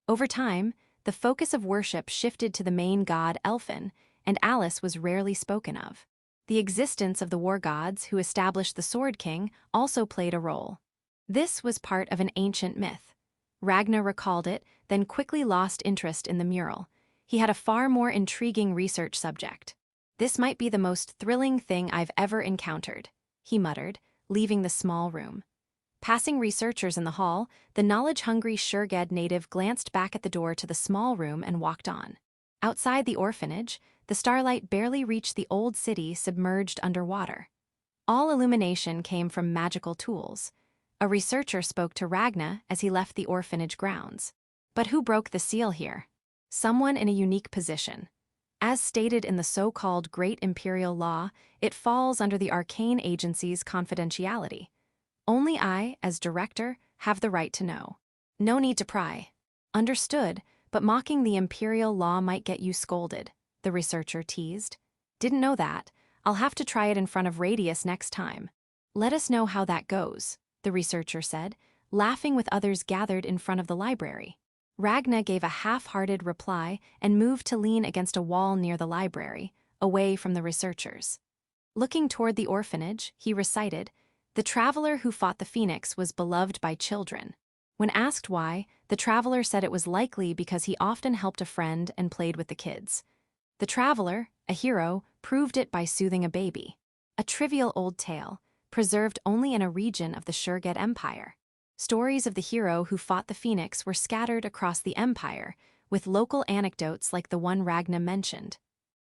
Over time, the focus of worship shifted to the main god Elfin, and Alice was rarely spoken of. The existence of the war gods who established the Sword King also played a role. This was part of an ancient myth. Ragna recalled it, then quickly lost interest in the mural. He had a far more intriguing research subject. "This might be the most thrilling thing I've ever encountered," he muttered, leaving the small room. Passing researchers in the hall, the knowledge-hungry Shurged native glanced back at the door to the small room and walked on. Outside the orphanage, the starlight barely reached the old city submerged underwater. All illumination came from magical tools. A researcher spoke to Ragna as he left the orphanage grounds. But who broke the seal here? Someone in a unique position. As stated in the so-called Great Imperial Law, it falls under the Arcane Agency's confidentiality. Only I, as director, have the right to know. No need to pry. Understood, but mocking the Imperial Law might get you scolded, the researcher teased. Didn't know that. I'll have to try it in front of Radius next time. Let us know how that goes, the researcher said, laughing with others gathered in front of the library. Ragna gave a half-hearted reply and moved to lean against a wall near the library, away from the researchers. Looking toward the orphanage, he recited, "The traveler who fought the phoenix was beloved by children." When asked why, the traveler said it was likely because he often helped a friend and played with the kids. The traveler, a hero, proved it by soothing a baby. A trivial old tale, preserved only in a region of the Shurged Empire. Stories of the hero who fought the phoenix were scattered across the empire, with local anecdotes like the one Ragna mentioned.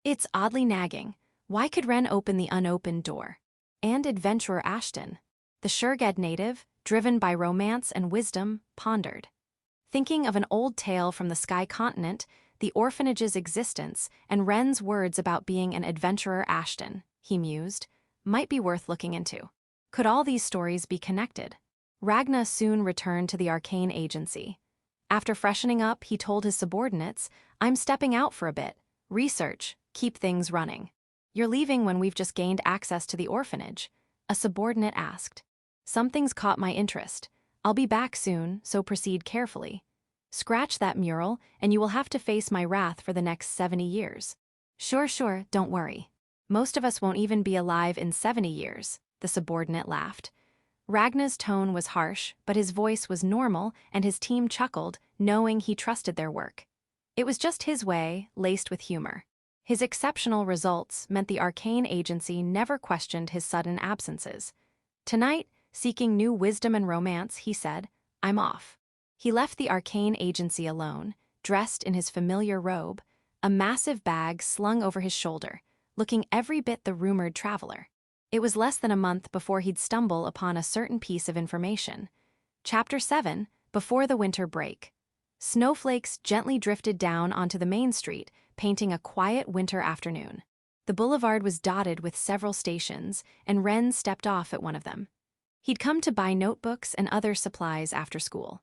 It's oddly nagging. Why could Ren open the unopened door? And adventurer Ashton, the Shurged native, driven by romance and wisdom, pondered. Thinking of an old tale from the Sky Continent, the orphanage's existence, and Ren's words about being an adventurer Ashton, he mused, might be worth looking into. Could all these stories be connected? Ragna soon returned to the arcane agency. After freshening up, he told his subordinates, "I'm stepping out for a bit. Research, keep things running." "You're leaving when we've just gained access to the orphanage?" a subordinate asked. "Something's caught my interest. I'll be back soon, so proceed carefully. Scratch that mural, and you will have to face my wrath for the next 70 years. Sure, don't worry. Most of us won't even be alive in 70 years, the subordinate laughed. Ragna's tone was harsh, but his voice was normal, and his team chuckled, knowing he trusted their work. It was just his way, laced with humor. His exceptional results meant the arcane agency never questioned his sudden absences. Tonight, seeking new wisdom and romance, he said, "I'm off." He left the arcane agency alone, dressed in his familiar robe, a massive bag slung over his shoulder, looking every bit the rumored traveler. It was less than a month before he'd stumble upon a certain piece of information. Chapter 7, Before the Winter Break. Snowflakes gently drifted down onto the main street, painting a quiet winter afternoon. The boulevard was dotted with several stations, and Ren stepped off at one of them. He'd come to buy notebooks and other supplies after school.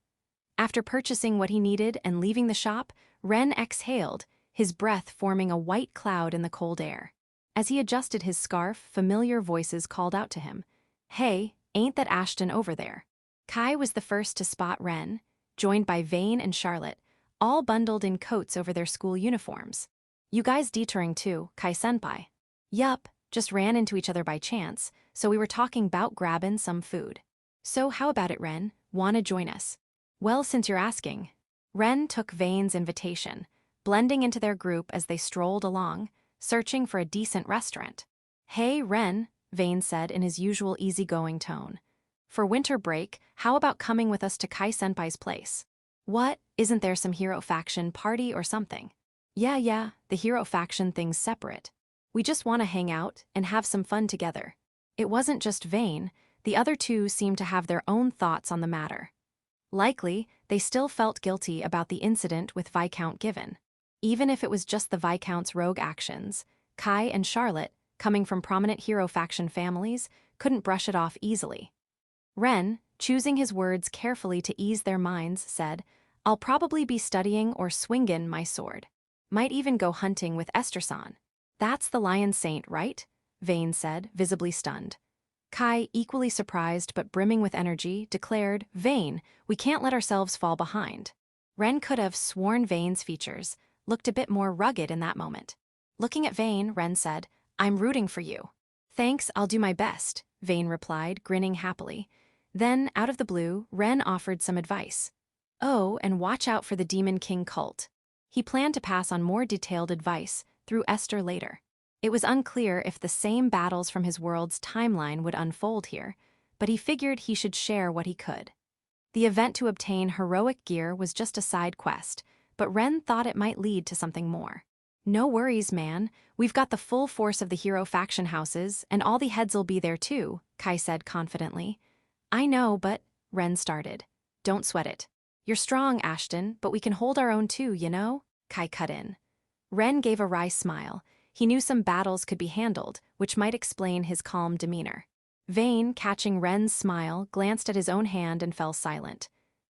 After purchasing what he needed and leaving the shop, Ren exhaled, his breath forming a white cloud in the cold air. As he adjusted his scarf, familiar voices called out to him. "Hey, ain't that Ashton over there?" Kai was the first to spot Ren, joined by Vane and Charlotte, all bundled in coats over their school uniforms. "You guys detouring too, Kai-senpai?" "Yup, just ran into each other by chance, so we were talking 'bout grabbin' some food." "So how about it, Ren? Wanna join us?" "Well, since you're asking." Ren took Vane's invitation, blending into their group as they strolled along, searching for a decent restaurant. "Hey, Ren," Vane said in his usual easygoing tone. "For winter break, how about coming with us to Kai-senpai's place?" "What, isn't there some hero faction party or something?" Yeah, the hero faction thing's separate. We just want to hang out and have some fun together." It wasn't just Vane, the other two seemed to have their own thoughts on the matter. Likely, they still felt guilty about the incident with Viscount Given. Even if it was just the Viscount's rogue actions, Kai and Charlotte, coming from prominent hero faction families, couldn't brush it off easily. Ren, choosing his words carefully to ease their minds, said, "I'll probably be studying or swingin' my sword. Might even go hunting with Esther-san." "That's the Lion Saint, right?" Vane said, visibly stunned. Kai, equally surprised but brimming with energy, declared, "Vane, we can't let ourselves fall behind." Ren could have sworn Vane's features looked a bit more rugged in that moment. Looking at Vane, Ren said, "I'm rooting for you." "Thanks, I'll do my best," Vane replied, grinning happily. Then, out of the blue, Ren offered some advice. "Oh, and watch out for the Demon King cult." He planned to pass on more detailed advice through Esther later. It was unclear if the same battles from his world's timeline would unfold here, but he figured he should share what he could. The event to obtain heroic gear was just a side quest, but Ren thought it might lead to something more. "No worries, man. We've got the full force of the hero faction houses, and all the heads'll be there too," Kai said confidently. "I know, but," Ren started. "Don't sweat it. You're strong, Ashton, but we can hold our own too, you know?" Kai cut in. Ren gave a wry smile. He knew some battles could be handled, which might explain his calm demeanor. Vane, catching Ren's smile, glanced at his own hand and fell silent.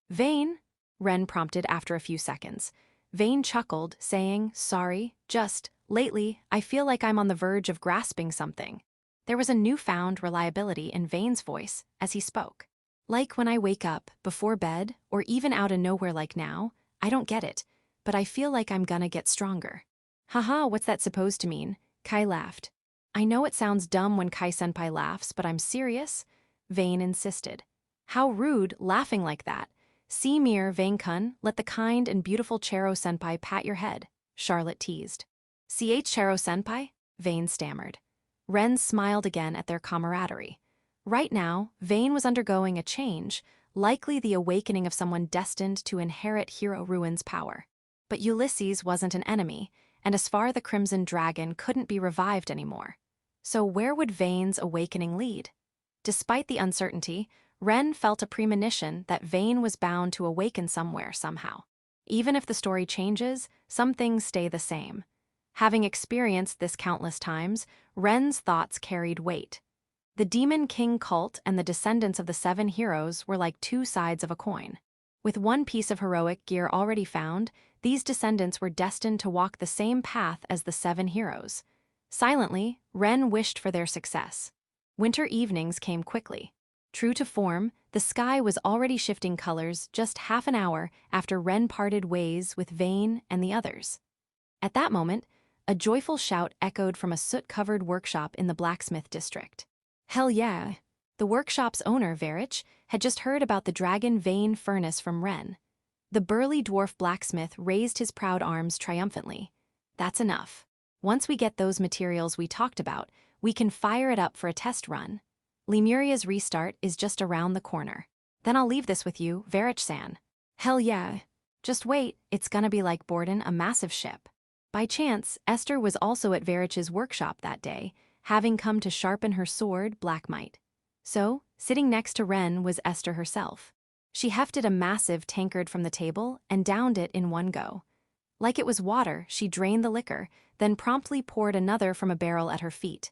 "Vane?" Ren prompted after a few seconds. Vane chuckled, saying, "Sorry, just, lately, I feel like I'm on the verge of grasping something." There was a newfound reliability in Vane's voice as he spoke. Like when I wake up, before bed, or even out of nowhere like now, I don't get it, but I feel like I'm gonna get stronger. Haha, what's that supposed to mean? Kai laughed. I know it sounds dumb when Kai-senpai laughs, but I'm serious, Vane insisted. How rude, laughing like that. See mere Vane-kun, let the kind and beautiful Chero-senpai pat your head, Charlotte teased. CH Chero-senpai? Vane stammered. Ren smiled again at their camaraderie. Right now, Vane was undergoing a change, likely the awakening of someone destined to inherit Hero Ruin's power. But Ulysses wasn't an enemy, and Asfar the Crimson Dragon couldn't be revived anymore. So where would Vane's awakening lead? Despite the uncertainty, Ren felt a premonition that Vane was bound to awaken somewhere somehow. Even if the story changes, some things stay the same. Having experienced this countless times, Ren's thoughts carried weight. The Demon King cult and the descendants of the 7 heroes were like two sides of a coin. With one piece of heroic gear already found, these descendants were destined to walk the same path as the 7 heroes. Silently, Ren wished for their success. Winter evenings came quickly. True to form, the sky was already shifting colors just half an hour after Ren parted ways with Vane and the others. At that moment, a joyful shout echoed from a soot-covered workshop in the blacksmith district. Hell yeah! The workshop's owner, Verich, had just heard about the Dragon Vane furnace from Ren. The burly dwarf blacksmith raised his proud arms triumphantly. That's enough. Once we get those materials we talked about, we can fire it up for a test run. Lemuria's restart is just around the corner. Then I'll leave this with you, Verich-san. Hell yeah. Just wait, it's gonna be like boarding a massive ship. By chance, Esther was also at Verich's workshop that day, having come to sharpen her sword, Blackmight. So, sitting next to Ren was Esther herself. She hefted a massive tankard from the table and downed it in one go. Like it was water, she drained the liquor, then promptly poured another from a barrel at her feet.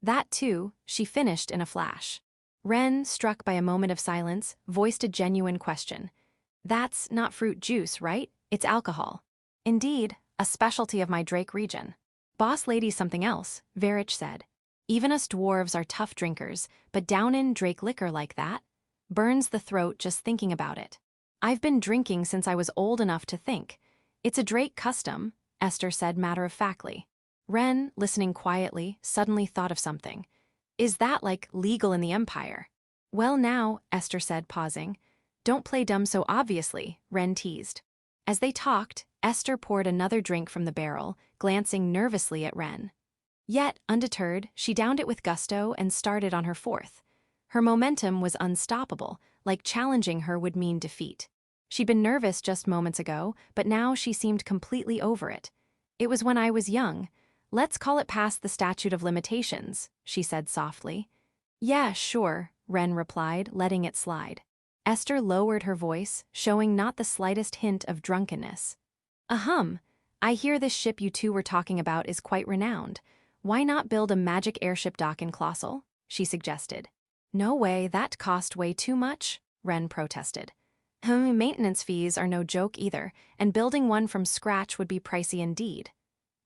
That, too, she finished in a flash. Ren, struck by a moment of silence, voiced a genuine question. That's not fruit juice, right? It's alcohol. Indeed, a specialty of my Drake region. Boss lady's something else, Verich said. Even us dwarves are tough drinkers, but downin' Drake liquor like that burns the throat just thinking about it. I've been drinking since I was old enough to think. It's a Drake custom, Esther said matter-of-factly. Ren, listening quietly, suddenly thought of something. Is that, like, legal in the Empire? Well now, Esther said, pausing. Don't play dumb so obviously, Ren teased. As they talked, Esther poured another drink from the barrel, glancing nervously at Ren. Yet, undeterred, she downed it with gusto and started on her fourth. Her momentum was unstoppable, like challenging her would mean defeat. She'd been nervous just moments ago, but now she seemed completely over it. It was when I was young. Let's call it past the statute of limitations, she said softly. Yeah, sure, Ren replied, letting it slide. Esther lowered her voice, showing not the slightest hint of drunkenness. Ahem, I hear this ship you two were talking about is quite renowned. Why not build a magic airship dock in Colossal? She suggested. No way, that cost way too much, Ren protested. Maintenance fees are no joke either, and building one from scratch would be pricey indeed.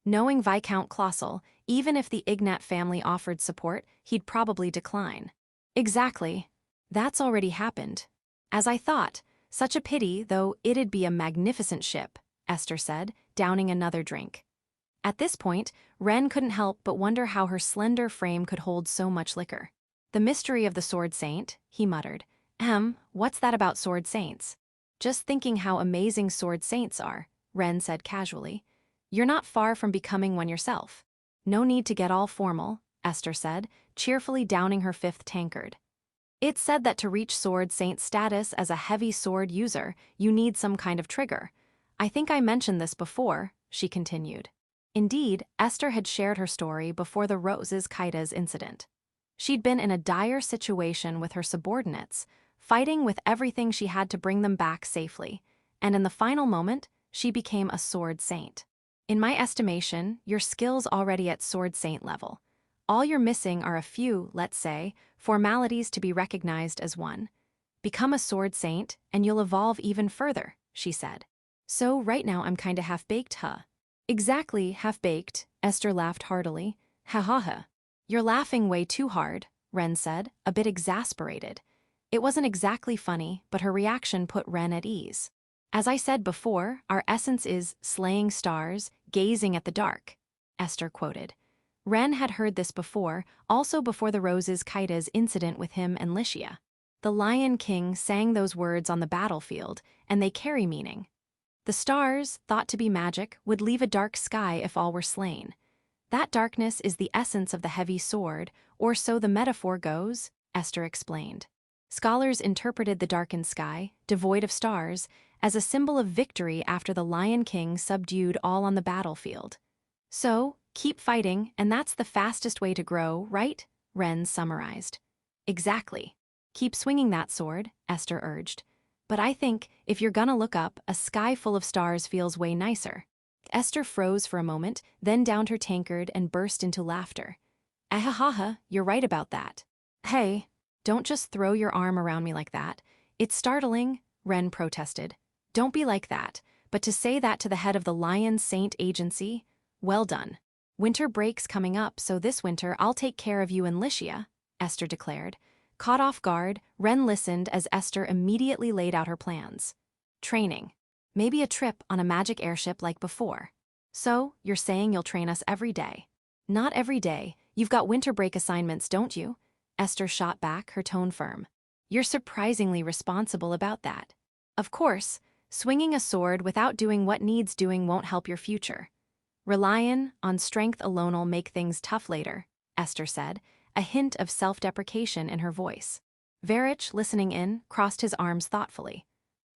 Knowing Viscount Colossal, even if the Ignat family offered support, he'd probably decline. Exactly. That's already happened. As I thought, such a pity, though it'd be a magnificent ship, Esther said, downing another drink. At this point, Ren couldn't help but wonder how her slender frame could hold so much liquor. The mystery of the Sword Saint, he muttered. What's that about Sword Saints? Just thinking how amazing Sword Saints are, Ren said casually. You're not far from becoming one yourself. No need to get all formal, Esther said, cheerfully downing her fifth tankard. It's said that to reach Sword Saint status as a heavy sword user, you need some kind of trigger. I think I mentioned this before, she continued. Indeed, Esther had shared her story before the Roses Kaitas incident. She'd been in a dire situation with her subordinates, fighting with everything she had to bring them back safely, and in the final moment, she became a Sword Saint. In my estimation, your skill's already at Sword Saint level. All you're missing are a few, let's say, formalities to be recognized as one. Become a Sword Saint, and you'll evolve even further, she said. So right now I'm kinda half-baked, huh? Exactly, half-baked, Esther laughed heartily. Ha ha ha. You're laughing way too hard, Ren said, a bit exasperated. It wasn't exactly funny, but her reaction put Ren at ease. As I said before, our essence is slaying stars, gazing at the dark, Esther quoted. Ren had heard this before, also before the Roses Kaida's incident with him and Licia. The Lion King sang those words on the battlefield, and they carry meaning. The stars, thought to be magic, would leave a dark sky if all were slain. That darkness is the essence of the heavy sword, or so the metaphor goes, Esther explained. Scholars interpreted the darkened sky, devoid of stars, as a symbol of victory after the Lion King subdued all on the battlefield. So, keep fighting, and that's the fastest way to grow, right? Ren summarized. Exactly. Keep swinging that sword, Esther urged. But I think, if you're gonna look up, a sky full of stars feels way nicer. Esther froze for a moment, then downed her tankard and burst into laughter. Ahahaha, you're right about that. Hey, don't just throw your arm around me like that. It's startling, Ren protested. Don't be like that, but to say that to the head of the Lion Saint Agency? Well done. Winter break's coming up, so this winter I'll take care of you and Licia, Esther declared. Caught off guard, Ren listened as Esther immediately laid out her plans. Training. Maybe a trip on a magic airship like before. So, you're saying you'll train us every day? Not every day. You've got winter break assignments, don't you? Esther shot back, her tone firm. You're surprisingly responsible about that. Of course, swinging a sword without doing what needs doing won't help your future. Relying on strength alone'll make things tough later, Esther said, a hint of self-deprecation in her voice. Varich, listening in, crossed his arms thoughtfully.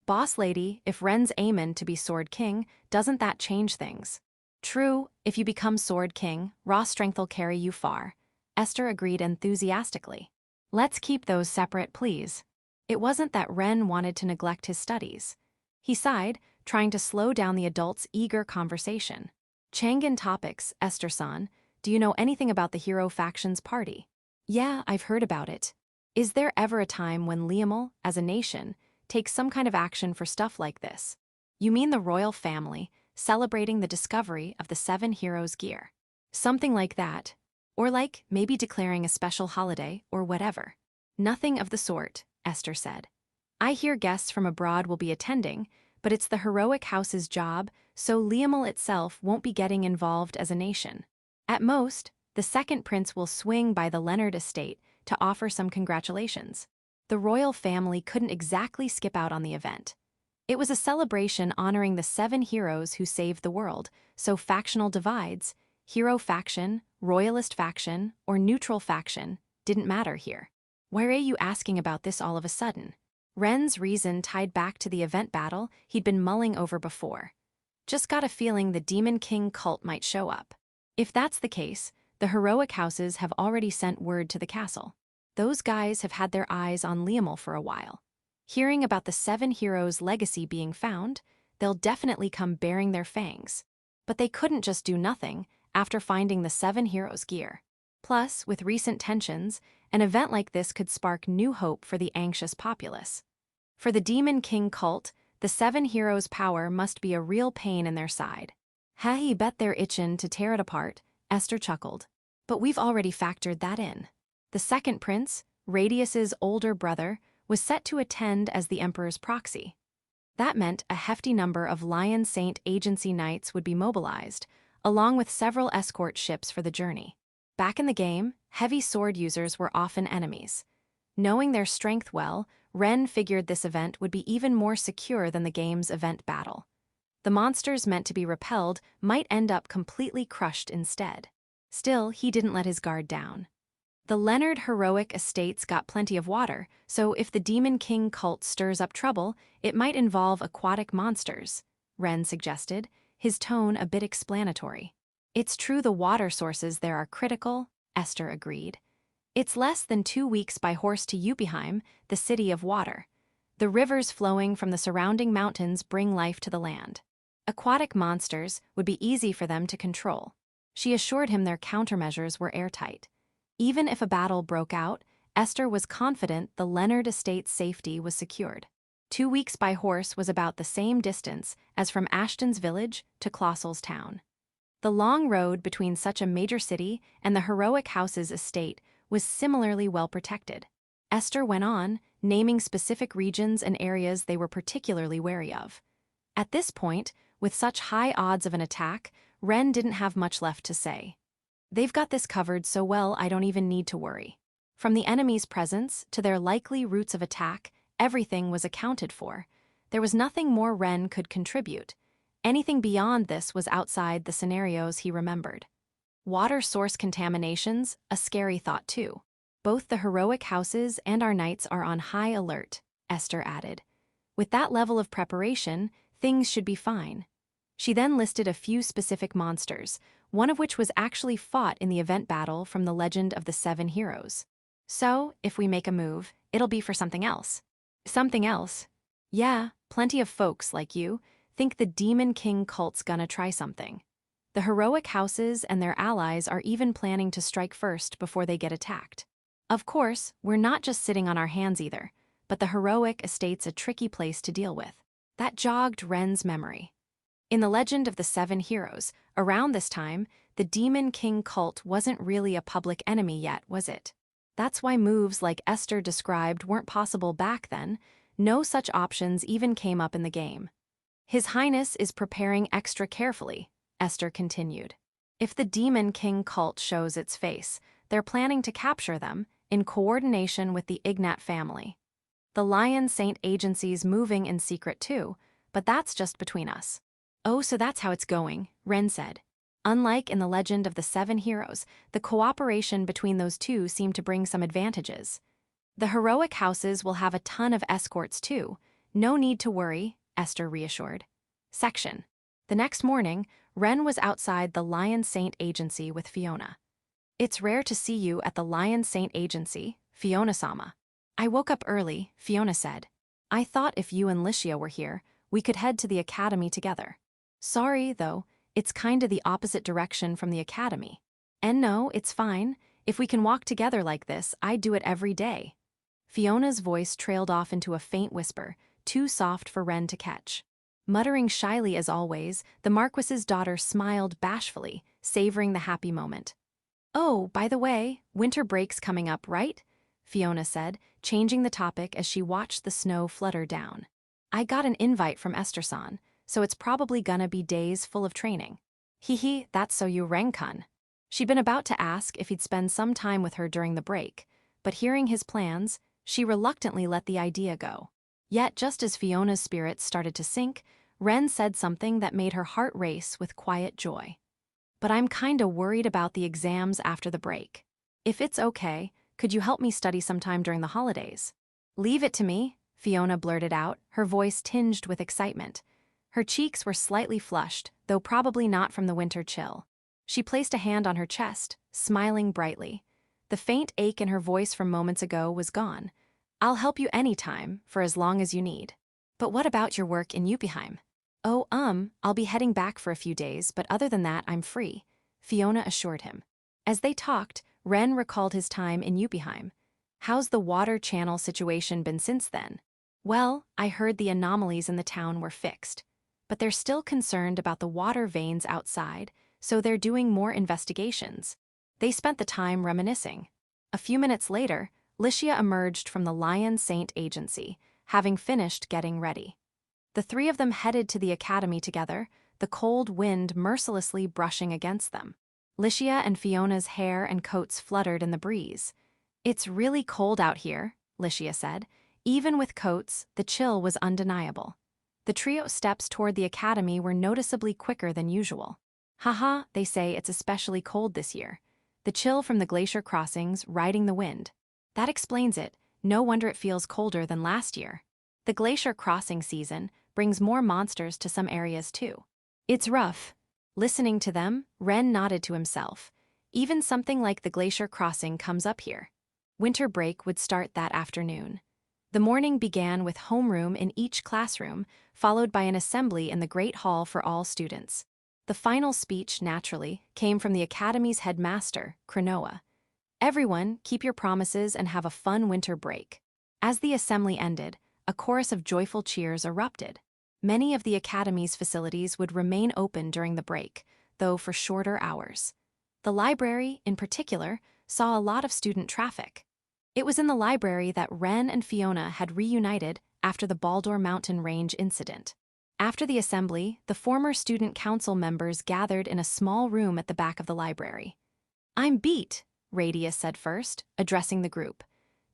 Boss lady, if Ren's aimin' to be Sword King, doesn't that change things? True, if you become Sword King, raw strength'll carry you far, Esther agreed enthusiastically. Let's keep those separate, please. It wasn't that Ren wanted to neglect his studies. He sighed, trying to slow down the adults' eager conversation. Changin topics, Esther-san, do you know anything about the hero faction's party? Yeah, I've heard about it. Is there ever a time when Liamel, as a nation, takes some kind of action for stuff like this? You mean the royal family, celebrating the discovery of the 7 heroes' gear? Something like that. Or like, maybe declaring a special holiday, or whatever. Nothing of the sort, Esther said. I hear guests from abroad will be attending, but it's the heroic house's job, so Liamel itself won't be getting involved as a nation. At most, the second prince will swing by the Leonard estate to offer some congratulations. The royal family couldn't exactly skip out on the event. It was a celebration honoring the 7 heroes who saved the world, so factional divides, hero faction, royalist faction, or neutral faction, didn't matter here. Why are you asking about this all of a sudden? Ren's reason tied back to the event battle he'd been mulling over before. Just got a feeling the Demon King cult might show up. If that's the case, the heroic houses have already sent word to the castle. Those guys have had their eyes on Liamel for a while. Hearing about the 7 heroes' legacy being found, they'll definitely come baring their fangs. But they couldn't just do nothing after finding the 7 heroes' gear. Plus, with recent tensions, an event like this could spark new hope for the anxious populace. For the Demon King cult, the 7 heroes' power must be a real pain in their side. He bet they're itchin' to tear it apart, Esther chuckled. But we've already factored that in. The second prince, Radius's older brother, was set to attend as the Emperor's proxy. That meant a hefty number of Lion Saint Agency knights would be mobilized, along with several escort ships for the journey. Back in the game, heavy sword users were often enemies. Knowing their strength well, Ren figured this event would be even more secure than the game's event battle. The monsters meant to be repelled might end up completely crushed instead. Still, he didn't let his guard down. The Leonard heroic estates got plenty of water, so if the Demon King cult stirs up trouble, it might involve aquatic monsters, Ren suggested, his tone a bit explanatory. It's true the water sources there are critical, Esther agreed. It's less than 2 weeks by horse to Yuppieheim, the city of water. The rivers flowing from the surrounding mountains bring life to the land. Aquatic monsters would be easy for them to control. She assured him their countermeasures were airtight. Even if a battle broke out, Esther was confident the Leonard estate's safety was secured. 2 weeks by horse was about the same distance as from Ashton's village to Clossel's town. The long road between such a major city and the heroic house's estate was similarly well protected. Esther went on, naming specific regions and areas they were particularly wary of. At this point, with such high odds of an attack, Ren didn't have much left to say. They've got this covered so well I don't even need to worry. From the enemy's presence to their likely routes of attack, everything was accounted for. There was nothing more Ren could contribute. Anything beyond this was outside the scenarios he remembered. Water source contaminations, a scary thought too. Both the heroic houses and our knights are on high alert, Esther added. With that level of preparation, things should be fine. She then listed a few specific monsters, one of which was actually fought in the event battle from the Legend of the Seven Heroes. So, if we make a move, it'll be for something else. Something else? Yeah, plenty of folks like you think the Demon King cult's gonna try something. The heroic houses and their allies are even planning to strike first before they get attacked. Of course, we're not just sitting on our hands either, but the heroic estate's a tricky place to deal with. That jogged Ren's memory. In the Legend of the Seven Heroes, around this time, the Demon King cult wasn't really a public enemy yet, was it? That's why moves like Esther described weren't possible back then. No such options even came up in the game. His Highness is preparing extra carefully, Esther continued. If the Demon King cult shows its face, they're planning to capture them, in coordination with the Ignat family. The Lion Saint Agency's moving in secret too, but that's just between us. Oh, so that's how it's going, Ren said. Unlike in the Legend of the Seven Heroes, the cooperation between those two seemed to bring some advantages. The heroic houses will have a ton of escorts too. No need to worry, Esther reassured. Section. The next morning, Ren was outside the Lion Saint Agency with Fiona. It's rare to see you at the Lion Saint Agency, Fiona-sama. I woke up early, Fiona said. I thought if you and Licia were here, we could head to the academy together. Sorry, though, it's kinda the opposite direction from the academy. And no, it's fine. If we can walk together like this, I'd do it every day. Fiona's voice trailed off into a faint whisper, too soft for Ren to catch. Muttering shyly as always, the Marquis's daughter smiled bashfully, savoring the happy moment. Oh, by the way, winter break's coming up, right? Fiona said, changing the topic as she watched the snow flutter down. I got an invite from Esther-san, so it's probably gonna be days full of training. Hee, that's so you Renkun. She'd been about to ask if he'd spend some time with her during the break, but hearing his plans, she reluctantly let the idea go. Yet just as Fiona's spirits started to sink, Ren said something that made her heart race with quiet joy. But I'm kinda worried about the exams after the break. If it's okay, could you help me study sometime during the holidays? Leave it to me, Fiona blurted out, her voice tinged with excitement. Her cheeks were slightly flushed, though probably not from the winter chill. She placed a hand on her chest, smiling brightly. The faint ache in her voice from moments ago was gone. I'll help you anytime, for as long as you need. But what about your work in Yuppieheim? Oh, I'll be heading back for a few days, but other than that, I'm free, Fiona assured him. As they talked, Ren recalled his time in Yuppieheim. How's the water channel situation been since then? Well, I heard the anomalies in the town were fixed. But they're still concerned about the water veins outside, so they're doing more investigations. They spent the time reminiscing. A few minutes later, Licia emerged from the Lion Saint Agency, having finished getting ready. The three of them headed to the academy together, the cold wind mercilessly brushing against them. Licia and Fiona's hair and coats fluttered in the breeze. It's really cold out here, Licia said. Even with coats, the chill was undeniable. The trio's steps toward the academy were noticeably quicker than usual. Haha, they say it's especially cold this year. The chill from the glacier crossings riding the wind. That explains it. No wonder it feels colder than last year. The glacier crossing season brings more monsters to some areas too. It's rough. Listening to them, Ren nodded to himself. Even something like the glacier crossing comes up here. Winter break would start that afternoon. The morning began with homeroom in each classroom, followed by an assembly in the Great Hall for all students. The final speech, naturally, came from the Academy's headmaster, Cronoa. Everyone, keep your promises and have a fun winter break. As the assembly ended, a chorus of joyful cheers erupted. Many of the Academy's facilities would remain open during the break, though for shorter hours. The library, in particular, saw a lot of student traffic. It was in the library that Ren and Fiona had reunited after the Baldur Mountain Range incident. After the assembly, the former student council members gathered in a small room at the back of the library. "I'm beat," Radius said first, addressing the group.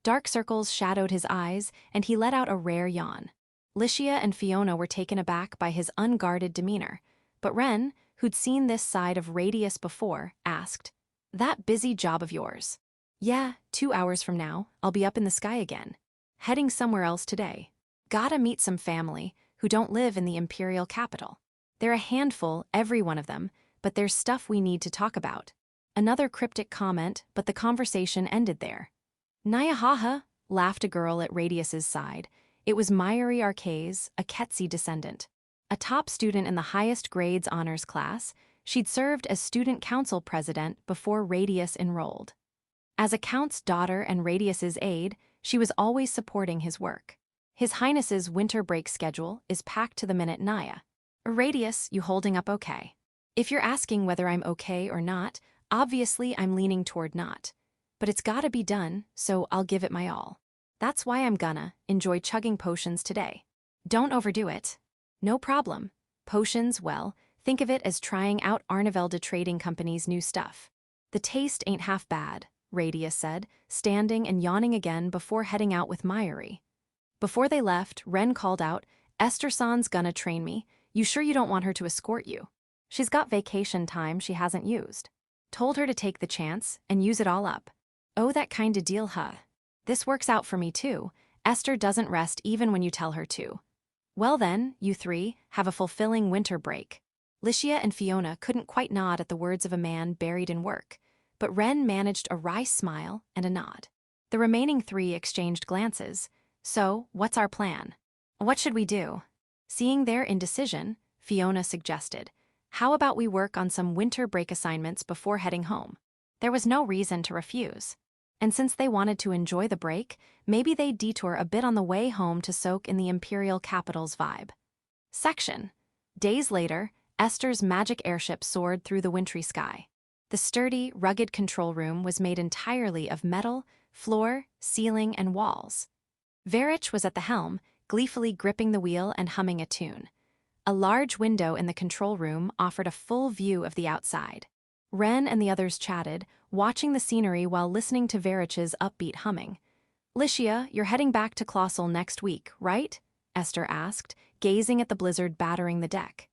Dark circles shadowed his eyes, and he let out a rare yawn. Licia and Fiona were taken aback by his unguarded demeanor, but Ren, who'd seen this side of Radius before, asked, "That busy job of yours?" "Yeah, 2 hours from now, I'll be up in the sky again. Heading somewhere else today. Gotta meet some family who don't live in the Imperial capital. They're a handful, every one of them, but there's stuff we need to talk about." Another cryptic comment, but the conversation ended there. "Nyahaha," laughed a girl at Radius's side. It was Myri Arcaze, a Ketsi descendant. A top student in the highest grades honors class, she'd served as student council president before Radius enrolled. As a count's daughter and Radius's aide, she was always supporting his work. His Highness's winter break schedule is packed to the minute, Naya. "Radius, you holding up okay?" "If you're asking whether I'm okay or not, obviously I'm leaning toward not. But it's gotta be done, so I'll give it my all. That's why I'm gonna enjoy chugging potions today. Don't overdo it." "No problem. Potions, well, think of it as trying out Arnevelde Trading Company's new stuff. The taste ain't half bad," Radius said, standing and yawning again before heading out with Myri. Before they left, Ren called out, "Esther-san's gonna train me. You sure you don't want her to escort you? She's got vacation time she hasn't used. Told her to take the chance and use it all up." "Oh, that kinda deal, huh? This works out for me too. Esther doesn't rest even when you tell her to." "Well then, you three have a fulfilling winter break." Licia and Fiona couldn't quite nod at the words of a man buried in work, but Ren managed a wry smile and a nod. The remaining three exchanged glances. "So, what's our plan? What should we do?" Seeing their indecision, Fiona suggested, "How about we work on some winter break assignments before heading home?" There was no reason to refuse. And since they wanted to enjoy the break, maybe they'd detour a bit on the way home to soak in the Imperial capital's vibe. Section. Days later, Esther's magic airship soared through the wintry sky. The sturdy, rugged control room was made entirely of metal, floor, ceiling, and walls. Verich was at the helm, gleefully gripping the wheel and humming a tune. A large window in the control room offered a full view of the outside. Ren and the others chatted, watching the scenery while listening to Verich's upbeat humming. "Licia, you're heading back to Colossal next week, right?" Esther asked, gazing at the blizzard battering the deck.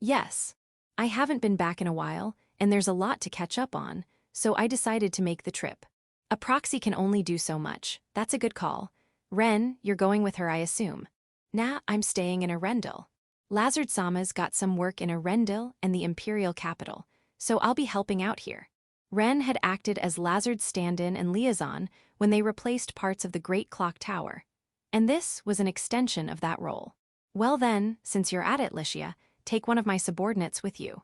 "Yes. I haven't been back in a while, and there's a lot to catch up on, so I decided to make the trip. A proxy can only do so much. That's a good call. Ren, you're going with her, I assume." "Nah, I'm staying in Arendelle. Lazard Sama's got some work in Arendelle and the Imperial capital, so I'll be helping out here." Ren had acted as Lazard's stand-in and liaison when they replaced parts of the Great Clock Tower, and this was an extension of that role. "Well then, since you're at it, Licia, take one of my subordinates with you."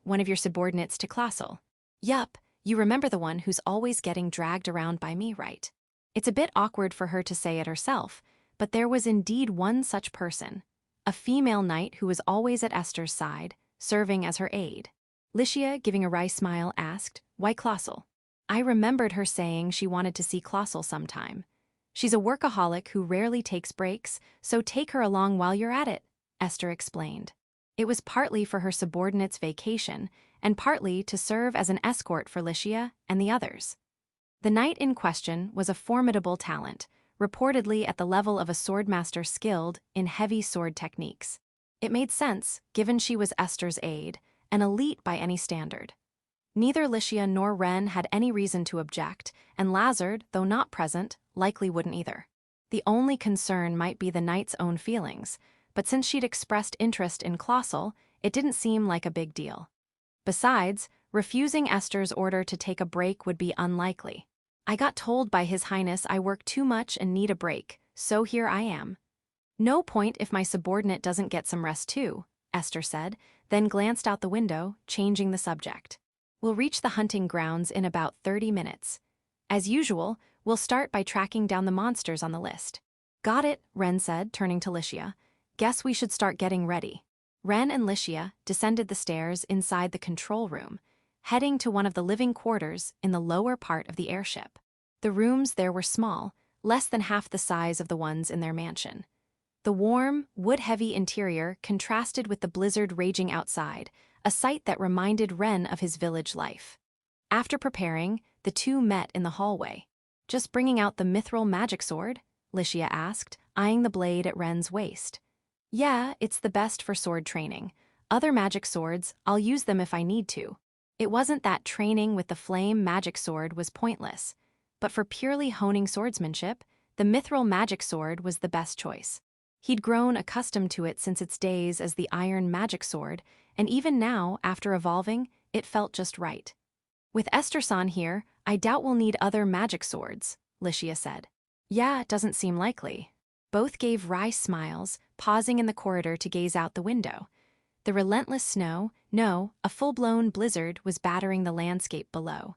One of your subordinates to Colossal?" "Yup, you remember the one who's always getting dragged around by me, right?" It's a bit awkward for her to say it herself, but there was indeed one such person. A female knight who was always at Esther's side, serving as her aide. Licia, giving a wry smile, asked, "Why Colossal?" I remembered her saying she wanted to see Colossal sometime. "She's a workaholic who rarely takes breaks, so take her along while you're at it," Esther explained. It was partly for her subordinate's vacation, and partly to serve as an escort for Licia and the others. The knight in question was a formidable talent, reportedly at the level of a swordmaster skilled in heavy sword techniques. It made sense, given she was Esther's aide, an elite by any standard. Neither Licia nor Ren had any reason to object, and Lazard, though not present, likely wouldn't either. The only concern might be the knight's own feelings, but since she'd expressed interest in Colossal, it didn't seem like a big deal. Besides, refusing Esther's order to take a break would be unlikely. "I got told by His Highness I work too much and need a break, so here I am." "No point if my subordinate doesn't get some rest too," Esther said, then glanced out the window, changing the subject. "We'll reach the hunting grounds in about 30 minutes. As usual, we'll start by tracking down the monsters on the list." "Got it," Ren said, turning to Licia. "Guess we should start getting ready." Ren and Licia descended the stairs inside the control room, heading to one of the living quarters in the lower part of the airship. The rooms there were small, less than half the size of the ones in their mansion. The warm, wood-heavy interior contrasted with the blizzard raging outside, a sight that reminded Ren of his village life. After preparing, the two met in the hallway. "Just bringing out the mithril magic sword?" Licia asked, eyeing the blade at Ren's waist. "Yeah, it's the best for sword training. Other magic swords, I'll use them if I need to." It wasn't that training with the flame magic sword was pointless, but for purely honing swordsmanship, the mithril magic sword was the best choice. He'd grown accustomed to it since its days as the iron magic sword, and even now, after evolving, it felt just right. "With Esther-san here, I doubt we'll need other magic swords," Licia said. "Yeah, it doesn't seem likely." Both gave wry smiles, pausing in the corridor to gaze out the window. The relentless snow, no, a full-blown blizzard, was battering the landscape below.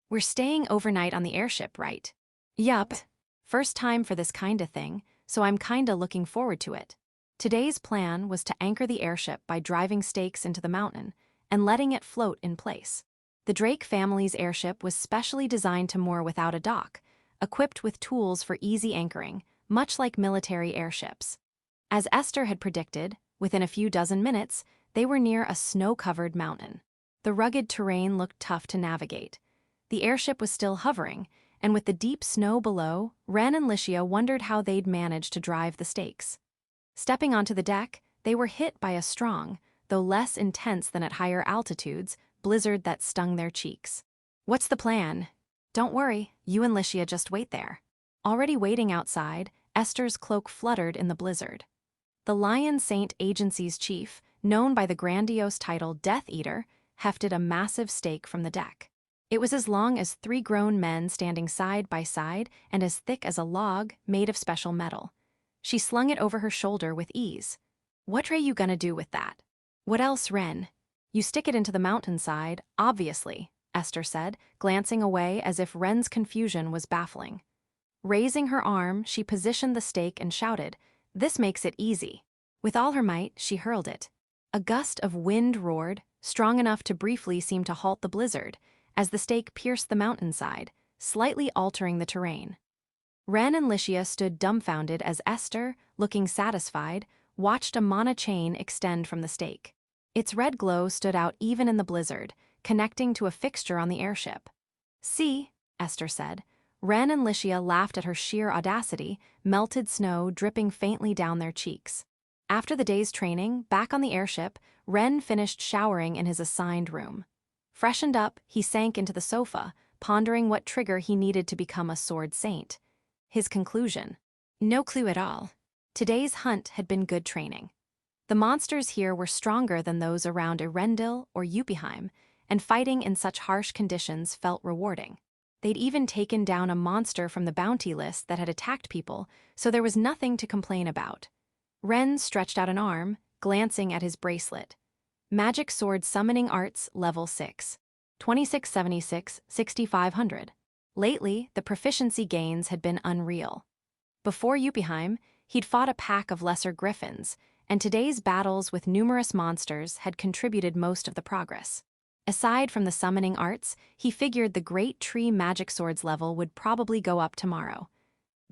"We're staying overnight on the airship, right?" "Yup. First time for this kinda thing, so I'm kinda looking forward to it." Today's plan was to anchor the airship by driving stakes into the mountain and letting it float in place. The Drake family's airship was specially designed to moor without a dock, equipped with tools for easy anchoring, much like military airships. As Esther had predicted, within a few dozen minutes, they were near a snow-covered mountain. The rugged terrain looked tough to navigate. The airship was still hovering, and with the deep snow below, Ren and Licia wondered how they'd manage to drive the stakes. Stepping onto the deck, they were hit by a strong, though less intense than at higher altitudes, blizzard that stung their cheeks. "What's the plan?" "Don't worry, you and Licia just wait there." Already waiting outside, Esther's cloak fluttered in the blizzard. The Lion Saint Agency's chief, known by the grandiose title Death Eater, hefted a massive stake from the deck. It was as long as 3 grown men standing side by side and as thick as a log made of special metal. She slung it over her shoulder with ease. "What are you gonna do with that?" "What else, Ren?" "You stick it into the mountainside, obviously," Esther said, glancing away as if Ren's confusion was baffling. Raising her arm, she positioned the stake and shouted, "This makes it easy." With all her might, she hurled it. A gust of wind roared, strong enough to briefly seem to halt the blizzard, as the stake pierced the mountainside, slightly altering the terrain. Ren and Licia stood dumbfounded as Esther, looking satisfied, watched a mana chain extend from the stake. Its red glow stood out even in the blizzard, connecting to a fixture on the airship. "See," Esther said. Ren and Licia laughed at her sheer audacity, melted snow dripping faintly down their cheeks. After the day's training, back on the airship, Ren finished showering in his assigned room. Freshened up, he sank into the sofa, pondering what trigger he needed to become a sword saint. His conclusion: no clue at all. Today's hunt had been good training. The monsters here were stronger than those around Erendil or Yuppieheim, and fighting in such harsh conditions felt rewarding. They'd even taken down a monster from the bounty list that had attacked people, so there was nothing to complain about. Ren stretched out an arm, glancing at his bracelet. Magic Sword Summoning Arts Level 6. 2676, 6500. Lately, the proficiency gains had been unreal. Before Yuppieheim, he'd fought a pack of lesser griffins, and today's battles with numerous monsters had contributed most of the progress. Aside from the summoning arts, he figured the Great Tree Magic Swords level would probably go up tomorrow.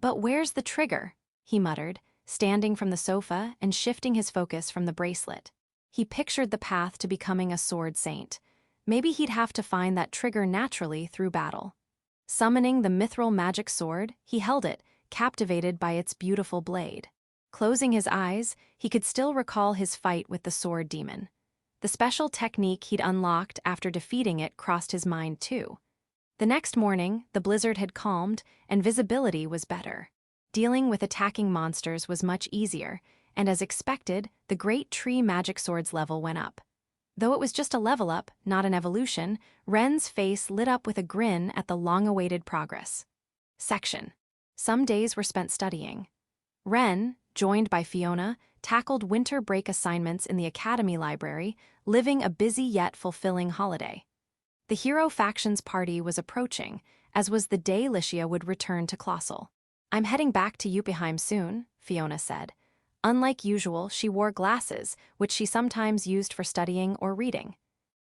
"But where's the trigger?" he muttered, standing from the sofa and shifting his focus from the bracelet. He pictured the path to becoming a sword saint. Maybe he'd have to find that trigger naturally through battle. Summoning the mithril magic sword, he held it, captivated by its beautiful blade. Closing his eyes, he could still recall his fight with the sword demon. The special technique he'd unlocked after defeating it crossed his mind too. The next morning, the blizzard had calmed, and visibility was better. Dealing with attacking monsters was much easier, and as expected, the Great Tree Magic Swords level went up. Though it was just a level up, not an evolution, Ren's face lit up with a grin at the long-awaited progress. Section. Some days were spent studying. Ren, joined by Fiona, tackled winter break assignments in the Academy Library, living a busy yet fulfilling holiday. The Hero Faction's party was approaching, as was the day Licia would return to Colossal. "I'm heading back to Yuppieheim soon," Fiona said. Unlike usual, she wore glasses, which she sometimes used for studying or reading.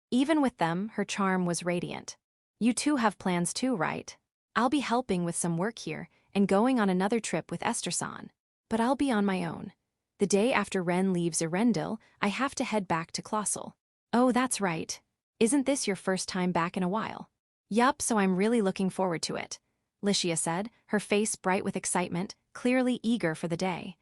Even with them, her charm was radiant. You two have plans too, right? I'll be helping with some work here and going on another trip with Esther-san. But I'll be on my own. The day after Ren leaves Erendil, I have to head back to Colossal. Oh, that's right. Isn't this your first time back in a while? Yup, so I'm really looking forward to it, Licia said, her face bright with excitement, clearly eager for the day.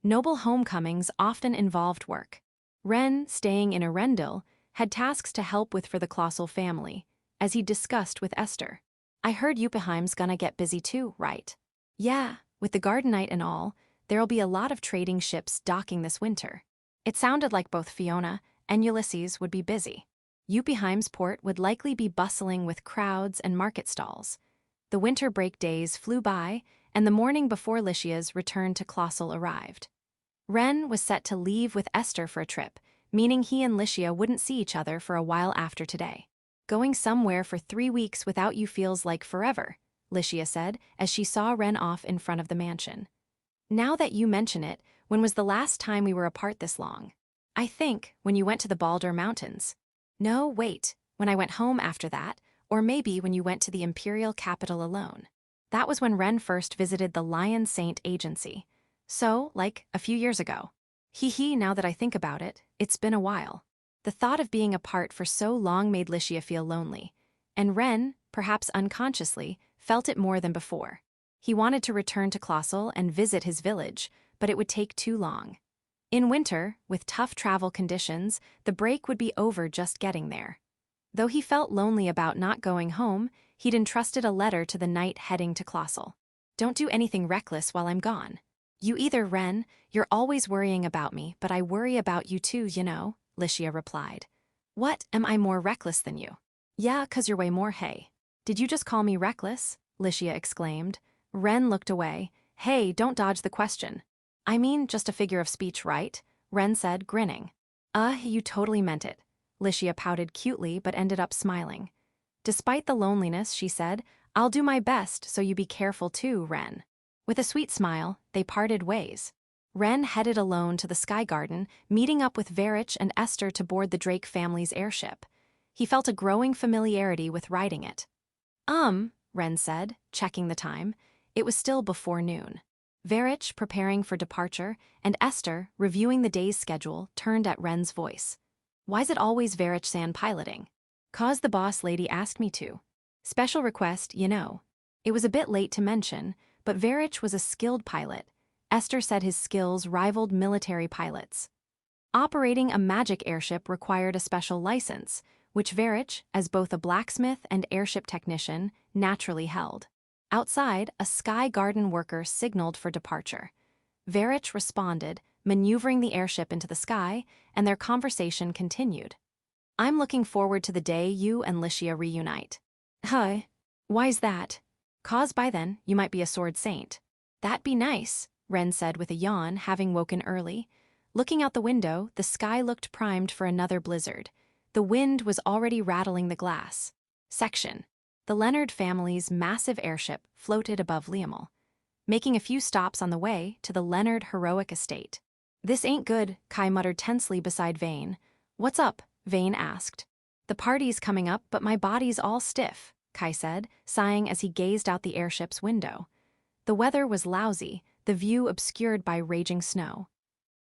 Noble homecomings often involved work. Ren, staying in Erendil, had tasks to help with for the Colossal family, as he discussed with Esther. I heard Yuppieheim's gonna get busy too, right? Yeah, with the Garden Night and all, there'll be a lot of trading ships docking this winter. It sounded like both Fiona and Ulysses would be busy. Yuppieheim's port would likely be bustling with crowds and market stalls. The winter break days flew by, and the morning before Licia's return to Colossal arrived. Ren was set to leave with Esther for a trip, meaning he and Licia wouldn't see each other for a while after today. Going somewhere for 3 weeks without you feels like forever, Licia said as she saw Ren off in front of the mansion. Now that you mention it, when was the last time we were apart this long? I think, when you went to the Baldur Mountains. No, wait, when I went home after that, or maybe when you went to the Imperial capital alone. That was when Ren first visited the Lion Saint Agency. So, like, a few years ago. Hee, now that I think about it, it's been a while. The thought of being apart for so long made Licia feel lonely, and Ren, perhaps unconsciously, felt it more than before. He wanted to return to Colossal and visit his village, but it would take too long. In winter, with tough travel conditions, the break would be over just getting there. Though he felt lonely about not going home, he'd entrusted a letter to the knight heading to Colossal. Don't do anything reckless while I'm gone. You either, Ren, you're always worrying about me, but I worry about you too, you know, Licia replied. What, am I more reckless than you? Yeah, 'cause you're way more, hey. Did you just call me reckless? Licia exclaimed. Ren looked away. Hey, don't dodge the question. I mean, just a figure of speech, right? Ren said, grinning. You totally meant it. Licia pouted cutely but ended up smiling. Despite the loneliness, she said, I'll do my best, so you be careful too, Ren. With a sweet smile, they parted ways. Ren headed alone to the Sky Garden, meeting up with Verich and Esther to board the Drake family's airship. He felt a growing familiarity with riding it. Ren said, checking the time. It was still before noon. Verich, preparing for departure, and Esther, reviewing the day's schedule, turned at Ren's voice. Why's it always Verich-san piloting? 'Cause the boss lady asked me to. Special request, you know. It was a bit late to mention, but Verich was a skilled pilot. Esther said his skills rivaled military pilots. Operating a magic airship required a special license, which Verich, as both a blacksmith and airship technician, naturally held. Outside, a Sky Garden worker signaled for departure. Verich responded, maneuvering the airship into the sky, and their conversation continued. I'm looking forward to the day you and Licia reunite. Huh? Why's that? 'Cause by then, you might be a sword saint. That'd be nice, Ren said with a yawn, having woken early. Looking out the window, the sky looked primed for another blizzard. The wind was already rattling the glass. Section. The Leonard family's massive airship floated above Liamel, making a few stops on the way to the Leonard heroic estate. This ain't good, Kai muttered tensely beside Vane. What's up? Vane asked. The party's coming up, but my body's all stiff, Kai said, sighing as he gazed out the airship's window. The weather was lousy, the view obscured by raging snow.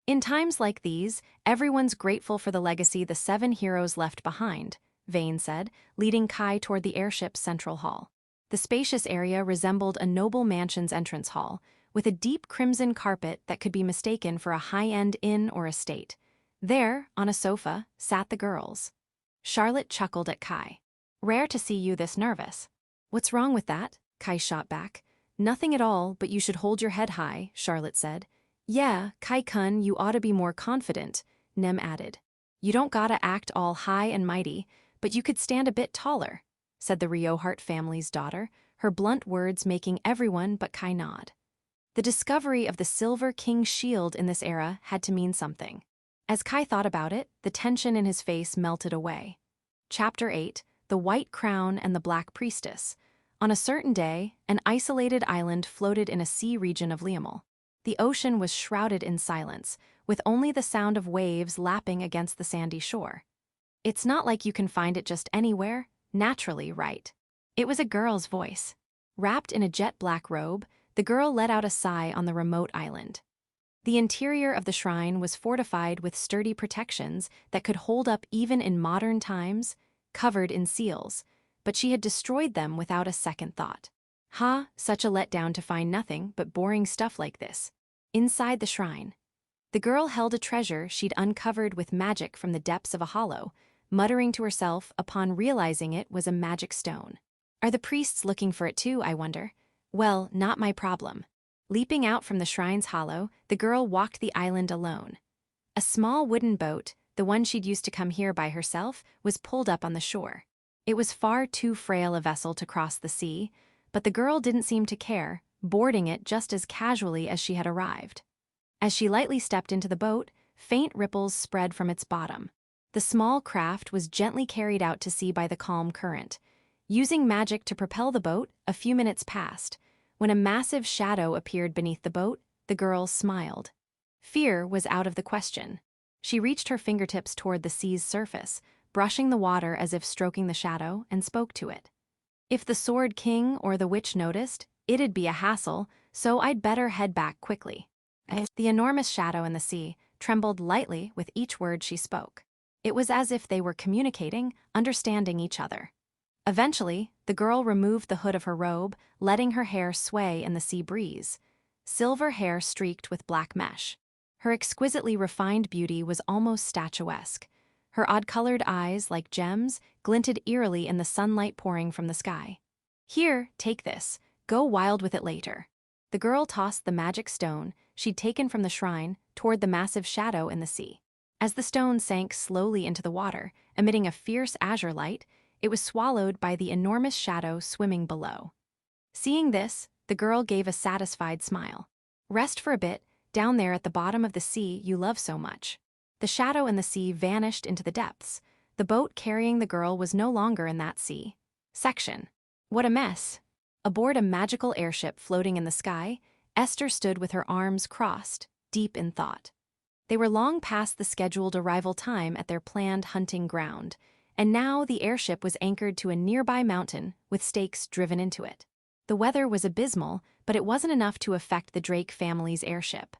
In times like these, everyone's grateful for the legacy the 7 heroes left behind, Vane said, leading Kai toward the airship's central hall. The spacious area resembled a noble mansion's entrance hall, with a deep crimson carpet that could be mistaken for a high-end inn or estate. There, on a sofa, sat the girls. Charlotte chuckled at Kai. Rare to see you this nervous. What's wrong with that? Kai shot back. Nothing at all, but you should hold your head high, Charlotte said. Yeah, Kai-kun, you ought to be more confident, Nem added. You don't gotta act all high and mighty, but you could stand a bit taller, said the Riohart family's daughter, her blunt words making everyone but Kai nod. The discovery of the Silver King's shield in this era had to mean something. As Kai thought about it, the tension in his face melted away. Chapter 8, The White Crown and the Black Priestess. On a certain day, an isolated island floated in a sea region of Liamel. The ocean was shrouded in silence, with only the sound of waves lapping against the sandy shore. It's not like you can find it just anywhere, naturally, right? It was a girl's voice. Wrapped in a jet-black robe, the girl let out a sigh on the remote island. The interior of the shrine was fortified with sturdy protections that could hold up even in modern times, covered in seals, but she had destroyed them without a second thought. Such a letdown to find nothing but boring stuff like this. Inside the shrine, the girl held a treasure she'd uncovered with magic from the depths of a hollow, muttering to herself upon realizing it was a magic stone. Are the priests looking for it too, I wonder? Well, not my problem. Leaping out from the shrine's hollow, the girl walked the island alone. A small wooden boat, the one she'd used to come here by herself, was pulled up on the shore. It was far too frail a vessel to cross the sea, but the girl didn't seem to care, boarding it just as casually as she had arrived. As she lightly stepped into the boat, faint ripples spread from its bottom. The small craft was gently carried out to sea by the calm current. Using magic to propel the boat, a few minutes passed. When a massive shadow appeared beneath the boat, the girl smiled. Fear was out of the question. She reached her fingertips toward the sea's surface, brushing the water as if stroking the shadow, and spoke to it. If the Sword King or the witch noticed, it'd be a hassle, so I'd better head back quickly. The enormous shadow in the sea trembled lightly with each word she spoke. It was as if they were communicating, understanding each other. Eventually, the girl removed the hood of her robe, letting her hair sway in the sea breeze. Silver hair streaked with black mesh. Her exquisitely refined beauty was almost statuesque. Her odd-colored eyes, like gems, glinted eerily in the sunlight pouring from the sky. Here, take this. Go wild with it later. The girl tossed the magic stone she'd taken from the shrine toward the massive shadow in the sea. As the stone sank slowly into the water, emitting a fierce azure light, it was swallowed by the enormous shadow swimming below. Seeing this, the girl gave a satisfied smile. Rest for a bit, down there at the bottom of the sea you love so much. The shadow in the sea vanished into the depths. The boat carrying the girl was no longer in that sea section. What a mess! Aboard a magical airship floating in the sky, Esther stood with her arms crossed, deep in thought. They were long past the scheduled arrival time at their planned hunting ground, and now the airship was anchored to a nearby mountain with stakes driven into it. The weather was abysmal, but it wasn't enough to affect the Drake family's airship.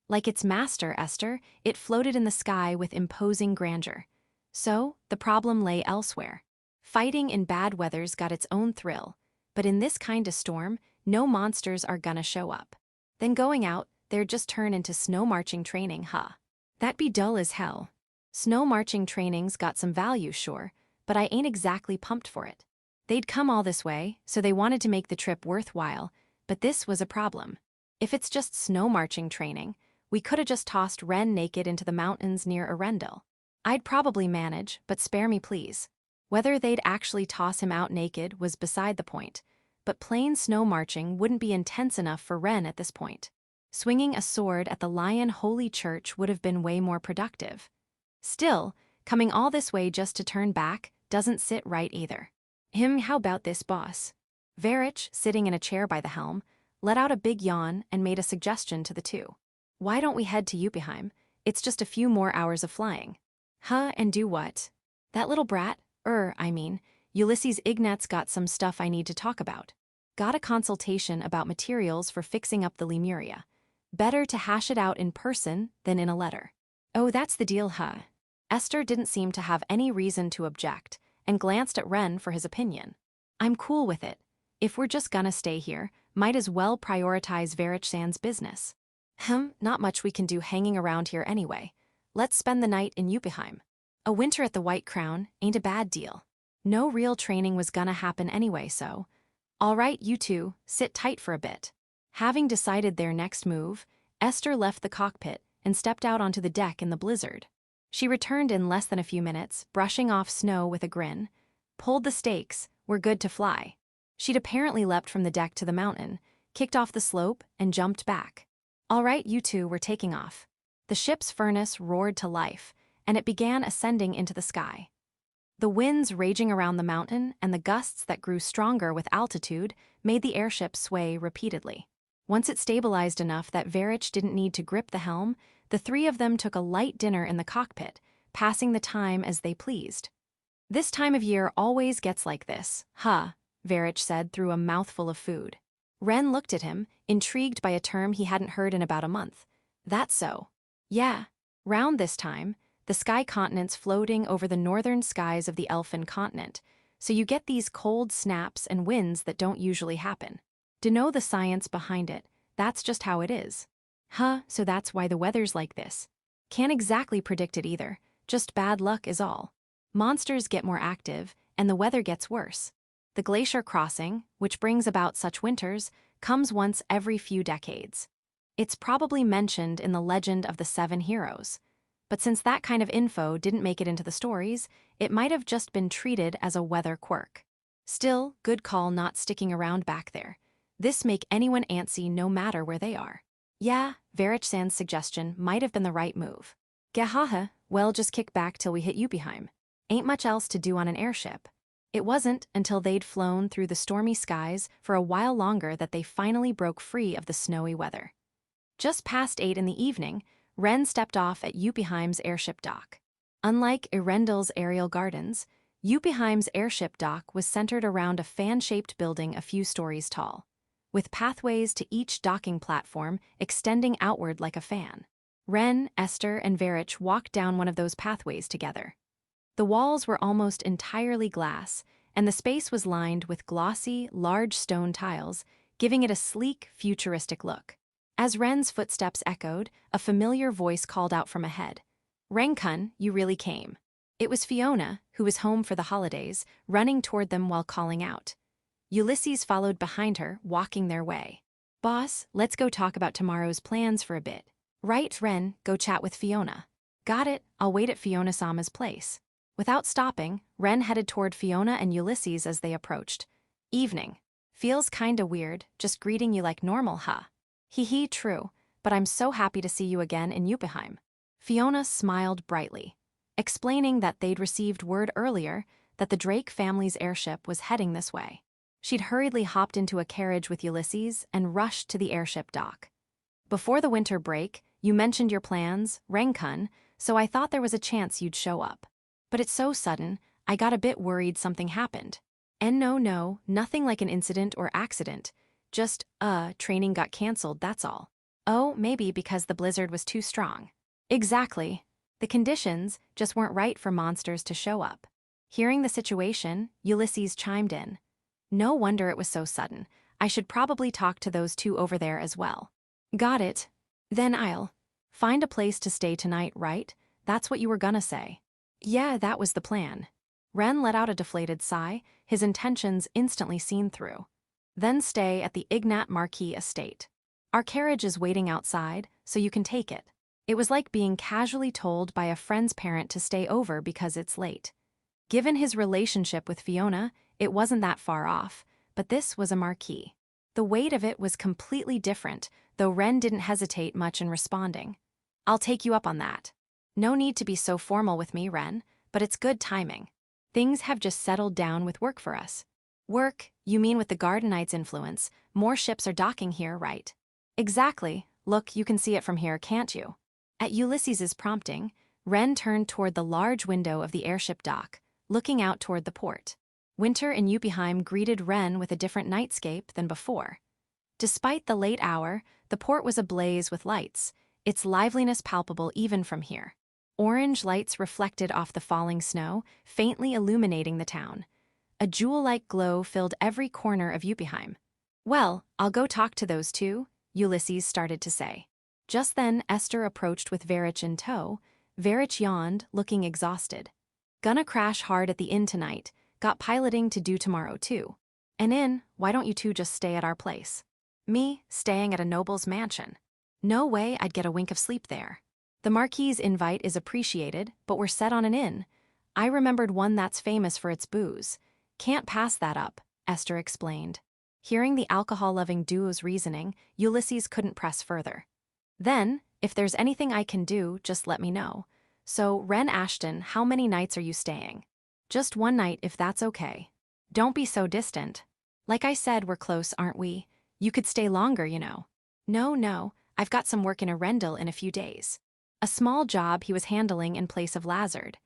Like its master, Esther, it floated in the sky with imposing grandeur. So, the problem lay elsewhere. Fighting in bad weather's got its own thrill, but in this kind of storm, no monsters are gonna show up. Then going out, they'd just turn into snow marching training, That'd be dull as hell. Snow marching training's got some value, sure, but I ain't exactly pumped for it. They'd come all this way, so they wanted to make the trip worthwhile, but this was a problem. If it's just snow marching training, we could've just tossed Ren naked into the mountains near Arendelle. I'd probably manage, but spare me please. Whether they'd actually toss him out naked was beside the point, but plain snow marching wouldn't be intense enough for Ren at this point. Swinging a sword at the Lion Holy Church would have been way more productive. Still, coming all this way just to turn back doesn't sit right either. How about this, boss? Verich, sitting in a chair by the helm, let out a big yawn and made a suggestion to the two. Why don't we head to Yuppieheim? It's just a few more hours of flying. And do what? That little brat, Ulysses Ignatz got some stuff I need to talk about. Got a consultation about materials for fixing up the Lemuria. Better to hash it out in person than in a letter. Oh, that's the deal, Esther didn't seem to have any reason to object, and glanced at Ren for his opinion. I'm cool with it. If we're just gonna stay here, might as well prioritize Verich-san's business. Not much we can do hanging around here anyway. Let's spend the night in Yuppieheim. A winter at the White Crown ain't a bad deal. No real training was gonna happen anyway, so. All right, you two, sit tight for a bit. Having decided their next move, Esther left the cockpit and stepped out onto the deck in the blizzard. She returned in less than a few minutes, brushing off snow with a grin. Pulled the stakes, we're good to fly. She'd apparently leapt from the deck to the mountain, kicked off the slope, and jumped back. All right, you two, we're taking off. The ship's furnace roared to life, and it began ascending into the sky. The winds raging around the mountain and the gusts that grew stronger with altitude made the airship sway repeatedly. Once it stabilized enough that Verich didn't need to grip the helm, the three of them took a light dinner in the cockpit, passing the time as they pleased. This time of year always gets like this, huh? Verich said through a mouthful of food. Ren looked at him, intrigued by a term he hadn't heard in about a month. That's so. Yeah. Round this time, the sky continent's floating over the northern skies of the Elfin continent, so you get these cold snaps and winds that don't usually happen. To know the science behind it, that's just how it is. Huh, so that's why the weather's like this. Can't exactly predict it either, just bad luck is all. Monsters get more active, and the weather gets worse. The glacier crossing, which brings about such winters, comes once every few decades. It's probably mentioned in the legend of the 7 heroes. But since that kind of info didn't make it into the stories, it might have just been treated as a weather quirk. Still, good call not sticking around back there. This make anyone antsy no matter where they are. Yeah, Verich-san's suggestion might have been the right move. Gahaha, well just kick back till we hit Yuppiheim. Ain't much else to do on an airship. It wasn't until they'd flown through the stormy skies for a while longer that they finally broke free of the snowy weather. Just past 8 in the evening, Ren stepped off at Yuppiheim's airship dock. Unlike Erendel's aerial gardens, Yuppiheim's airship dock was centered around a fan-shaped building a few stories tall, with pathways to each docking platform extending outward like a fan. Ren, Esther, and Verich walked down one of those pathways together. The walls were almost entirely glass, and the space was lined with glossy, large stone tiles, giving it a sleek, futuristic look. As Ren's footsteps echoed, a familiar voice called out from ahead. "Renkun, you really came." It was Fiona, who was home for the holidays, running toward them while calling out. Ulysses followed behind her, walking their way. "Boss, let's go talk about tomorrow's plans for a bit." "Right, Ren, go chat with Fiona." "Got it, I'll wait at Fiona-sama's place." Without stopping, Ren headed toward Fiona and Ulysses as they approached. "Evening. Feels kinda weird, just greeting you like normal, huh?" "Hee, true, but I'm so happy to see you again in Yuppiheim." Fiona smiled brightly, explaining that they'd received word earlier that the Drake family's airship was heading this way. She'd hurriedly hopped into a carriage with Ulysses and rushed to the airship dock. "Before the winter break, you mentioned your plans, Renkun, so I thought there was a chance you'd show up. But it's so sudden, I got a bit worried something happened." "And no, nothing like an incident or accident. Just, training got canceled, that's all." "Oh, maybe because the blizzard was too strong." "Exactly. The conditions just weren't right for monsters to show up." Hearing the situation, Ulysses chimed in. "No wonder it was so sudden. I should probably talk to those two over there as well." "Got it. Then I'll find a place to stay tonight, right? That's what you were gonna say." "Yeah, that was the plan." Ren let out a deflated sigh, his intentions instantly seen through. "Then stay at the Ignat Marquis estate. Our carriage is waiting outside, so you can take it." It was like being casually told by a friend's parent to stay over because it's late. Given his relationship with Fiona, it wasn't that far off, but this was a marquis. The weight of it was completely different, though Ren didn't hesitate much in responding. "I'll take you up on that." "No need to be so formal with me, Ren, but it's good timing. Things have just settled down with work for us." "Work? You mean with the Gardenites' influence, more ships are docking here, right?" "Exactly. Look, you can see it from here, can't you?" At Ulysses's prompting, Ren turned toward the large window of the airship dock, looking out toward the port. Winter in Yuppiheim greeted Ren with a different nightscape than before. Despite the late hour, the port was ablaze with lights, its liveliness palpable even from here. Orange lights reflected off the falling snow, faintly illuminating the town. A jewel-like glow filled every corner of Yuppiheim. "Well, I'll go talk to those two," Ulysses started to say. Just then, Esther approached with Verich in tow. Verich yawned, looking exhausted. "Gonna crash hard at the inn tonight. Got piloting to do tomorrow, too." "An inn? Why don't you two just stay at our place?" "Me, staying at a noble's mansion. No way I'd get a wink of sleep there." "The Marquis's invite is appreciated, but we're set on an inn. I remembered one that's famous for its booze. Can't pass that up," Esther explained. Hearing the alcohol-loving duo's reasoning, Ulysses couldn't press further. "Then, if there's anything I can do, just let me know. So, Ren Ashton, how many nights are you staying?" "Just one night if that's okay." "Don't be so distant. Like I said, we're close, aren't we? You could stay longer, you know." No, I've got some work in Arendelle in a few days. A small job he was handling in place of Lazard.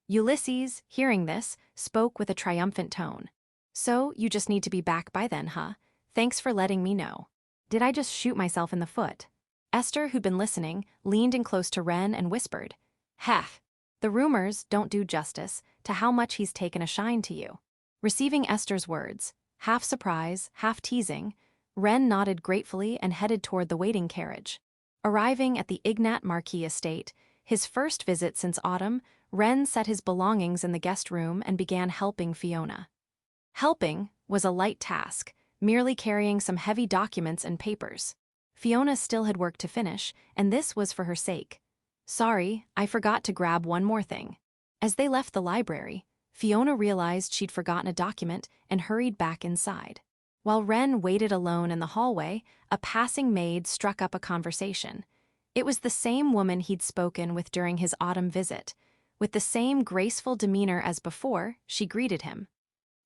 Ulysses, hearing this, spoke with a triumphant tone. So, you just need to be back by then, huh? Thanks for letting me know. Did I just shoot myself in the foot? Esther, who'd been listening, leaned in close to Ren and whispered, "Heh, the rumors don't do justice to how much he's taken a shine to you." Receiving Esther's words, half surprise, half teasing, Ren nodded gratefully and headed toward the waiting carriage. Arriving at the Ignat Marquis estate, his first visit since autumn, Ren set his belongings in the guest room and began helping Fiona. Helping was a light task, merely carrying some heavy documents and papers. Fiona still had work to finish, and this was for her sake. "Sorry, I forgot to grab one more thing." As they left the library, Fiona realized she'd forgotten a document and hurried back inside. While Ren waited alone in the hallway, a passing maid struck up a conversation. It was the same woman he'd spoken with during his autumn visit. With the same graceful demeanor as before, she greeted him.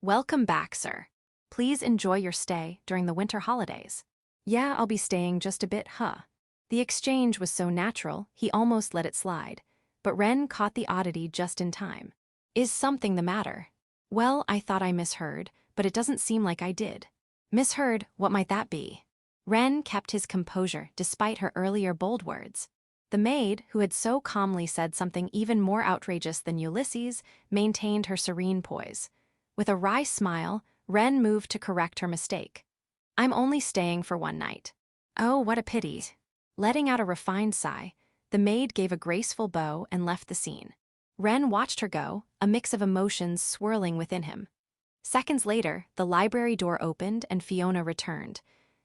"Welcome back, sir. Please enjoy your stay during the winter holidays." "Yeah, I'll be staying just a bit, huh?" The exchange was so natural, he almost let it slide. But Ren caught the oddity just in time. "Is something the matter?" "Well, I thought I misheard, but it doesn't seem like I did." "Misheard? What might that be?" Ren kept his composure despite her earlier bold words. The maid, who had so calmly said something even more outrageous than Ulysses, maintained her serene poise. With a wry smile, Ren moved to correct her mistake. "I'm only staying for one night." "Oh, what a pity." Letting out a refined sigh, the maid gave a graceful bow and left the scene. Ren watched her go, a mix of emotions swirling within him. Seconds later, the library door opened and Fiona returned.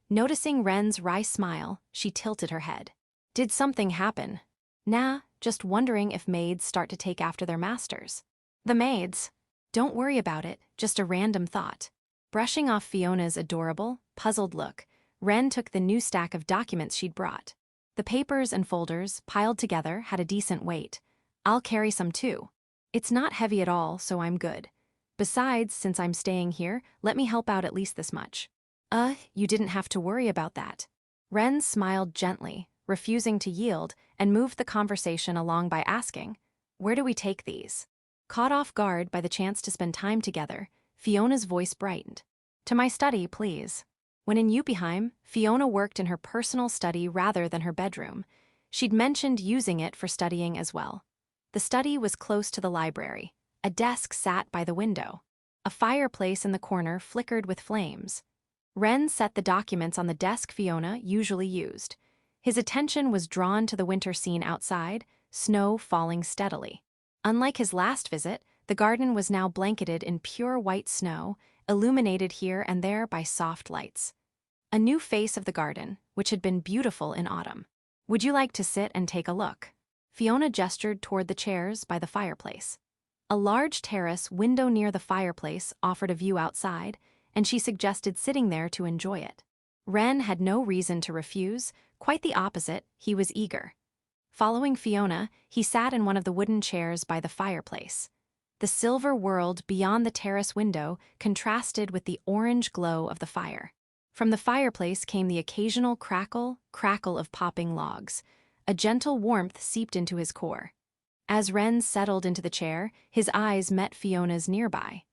Noticing Ren's wry smile, she tilted her head. "Did something happen?" "Nah, just wondering if maids start to take after their masters." "The maids?" "Don't worry about it, just a random thought." Brushing off Fiona's adorable, puzzled look, Ren took the new stack of documents she'd brought. The papers and folders, piled together, had a decent weight. "I'll carry some too. It's not heavy at all, so I'm good. Besides, since I'm staying here, let me help out at least this much." You didn't have to worry about that." Ren smiled gently, refusing to yield, and moved the conversation along by asking, "Where do we take these?" Caught off guard by the chance to spend time together, Fiona's voice brightened. "To my study, please." When in Jotunheim, Fiona worked in her personal study rather than her bedroom. She'd mentioned using it for studying as well. The study was close to the library. A desk sat by the window. A fireplace in the corner flickered with flames. Ren set the documents on the desk Fiona usually used. His attention was drawn to the winter scene outside, snow falling steadily. Unlike his last visit, the garden was now blanketed in pure white snow, illuminated here and there by soft lights. A new face of the garden, which had been beautiful in autumn. "Would you like to sit and take a look?" Fiona gestured toward the chairs by the fireplace. A large terrace window near the fireplace offered a view outside, and she suggested sitting there to enjoy it. Ren had no reason to refuse, quite the opposite, he was eager. Following Fiona, he sat in one of the wooden chairs by the fireplace. The silver world beyond the terrace window contrasted with the orange glow of the fire. From the fireplace came the occasional crackle of popping logs. A gentle warmth seeped into his core. As Ren settled into the chair, his eyes met Fiona's nearby.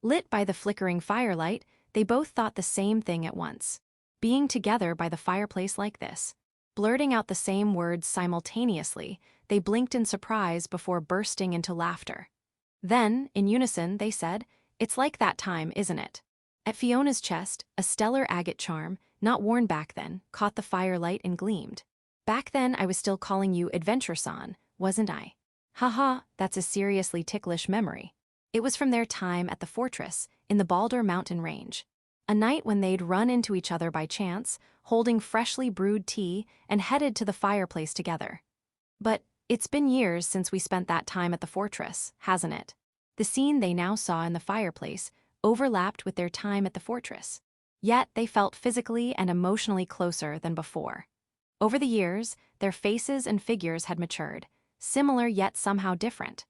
Lit by the flickering firelight, they both thought the same thing at once. Being together by the fireplace like this, blurting out the same words simultaneously, they blinked in surprise before bursting into laughter. Then, in unison, they said, "It's like that time, isn't it?" At Fiona's chest, a stellar agate charm, not worn back then, caught the firelight and gleamed. "Back then I was still calling you Adventure-san, wasn't I?" "Haha, that's a seriously ticklish memory." It was from their time at the fortress, in the Balder mountain range. A night when they'd run into each other by chance, holding freshly brewed tea, and headed to the fireplace together. But it's been years since we spent that time at the fortress, hasn't it? The scene they now saw in the fireplace overlapped with their time at the fortress. Yet they felt physically and emotionally closer than before. Over the years, their faces and figures had matured, similar yet somehow different.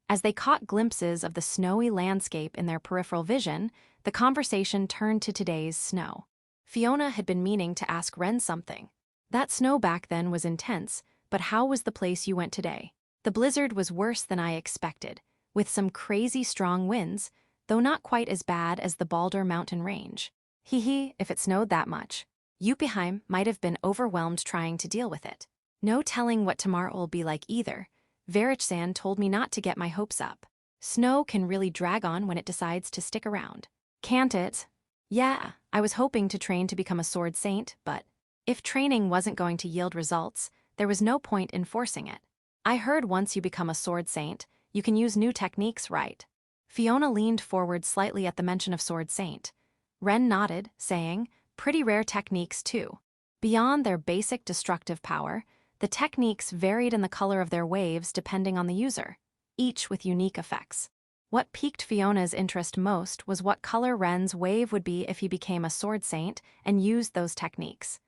As they caught glimpses of the snowy landscape in their peripheral vision, the conversation turned to today's snow. Fiona had been meaning to ask Ren something. That snow back then was intense, but how was the place you went today? The blizzard was worse than I expected, with some crazy strong winds, though not quite as bad as the Balder mountain range. Hee, if it snowed that much. Yuppieheim might have been overwhelmed trying to deal with it. No telling what tomorrow will be like either. Verichsan told me not to get my hopes up. Snow can really drag on when it decides to stick around. Can't it? Yeah, I was hoping to train to become a sword saint, but if training wasn't going to yield results, there was no point in forcing it. I heard once you become a sword saint, you can use new techniques, right? Fiona leaned forward slightly at the mention of sword saint. Ren nodded, saying, pretty rare techniques too. Beyond their basic destructive power, the techniques varied in the color of their waves depending on the user, each with unique effects. What piqued Fiona's interest most was what color Ren's wave would be if he became a sword saint and used those techniques.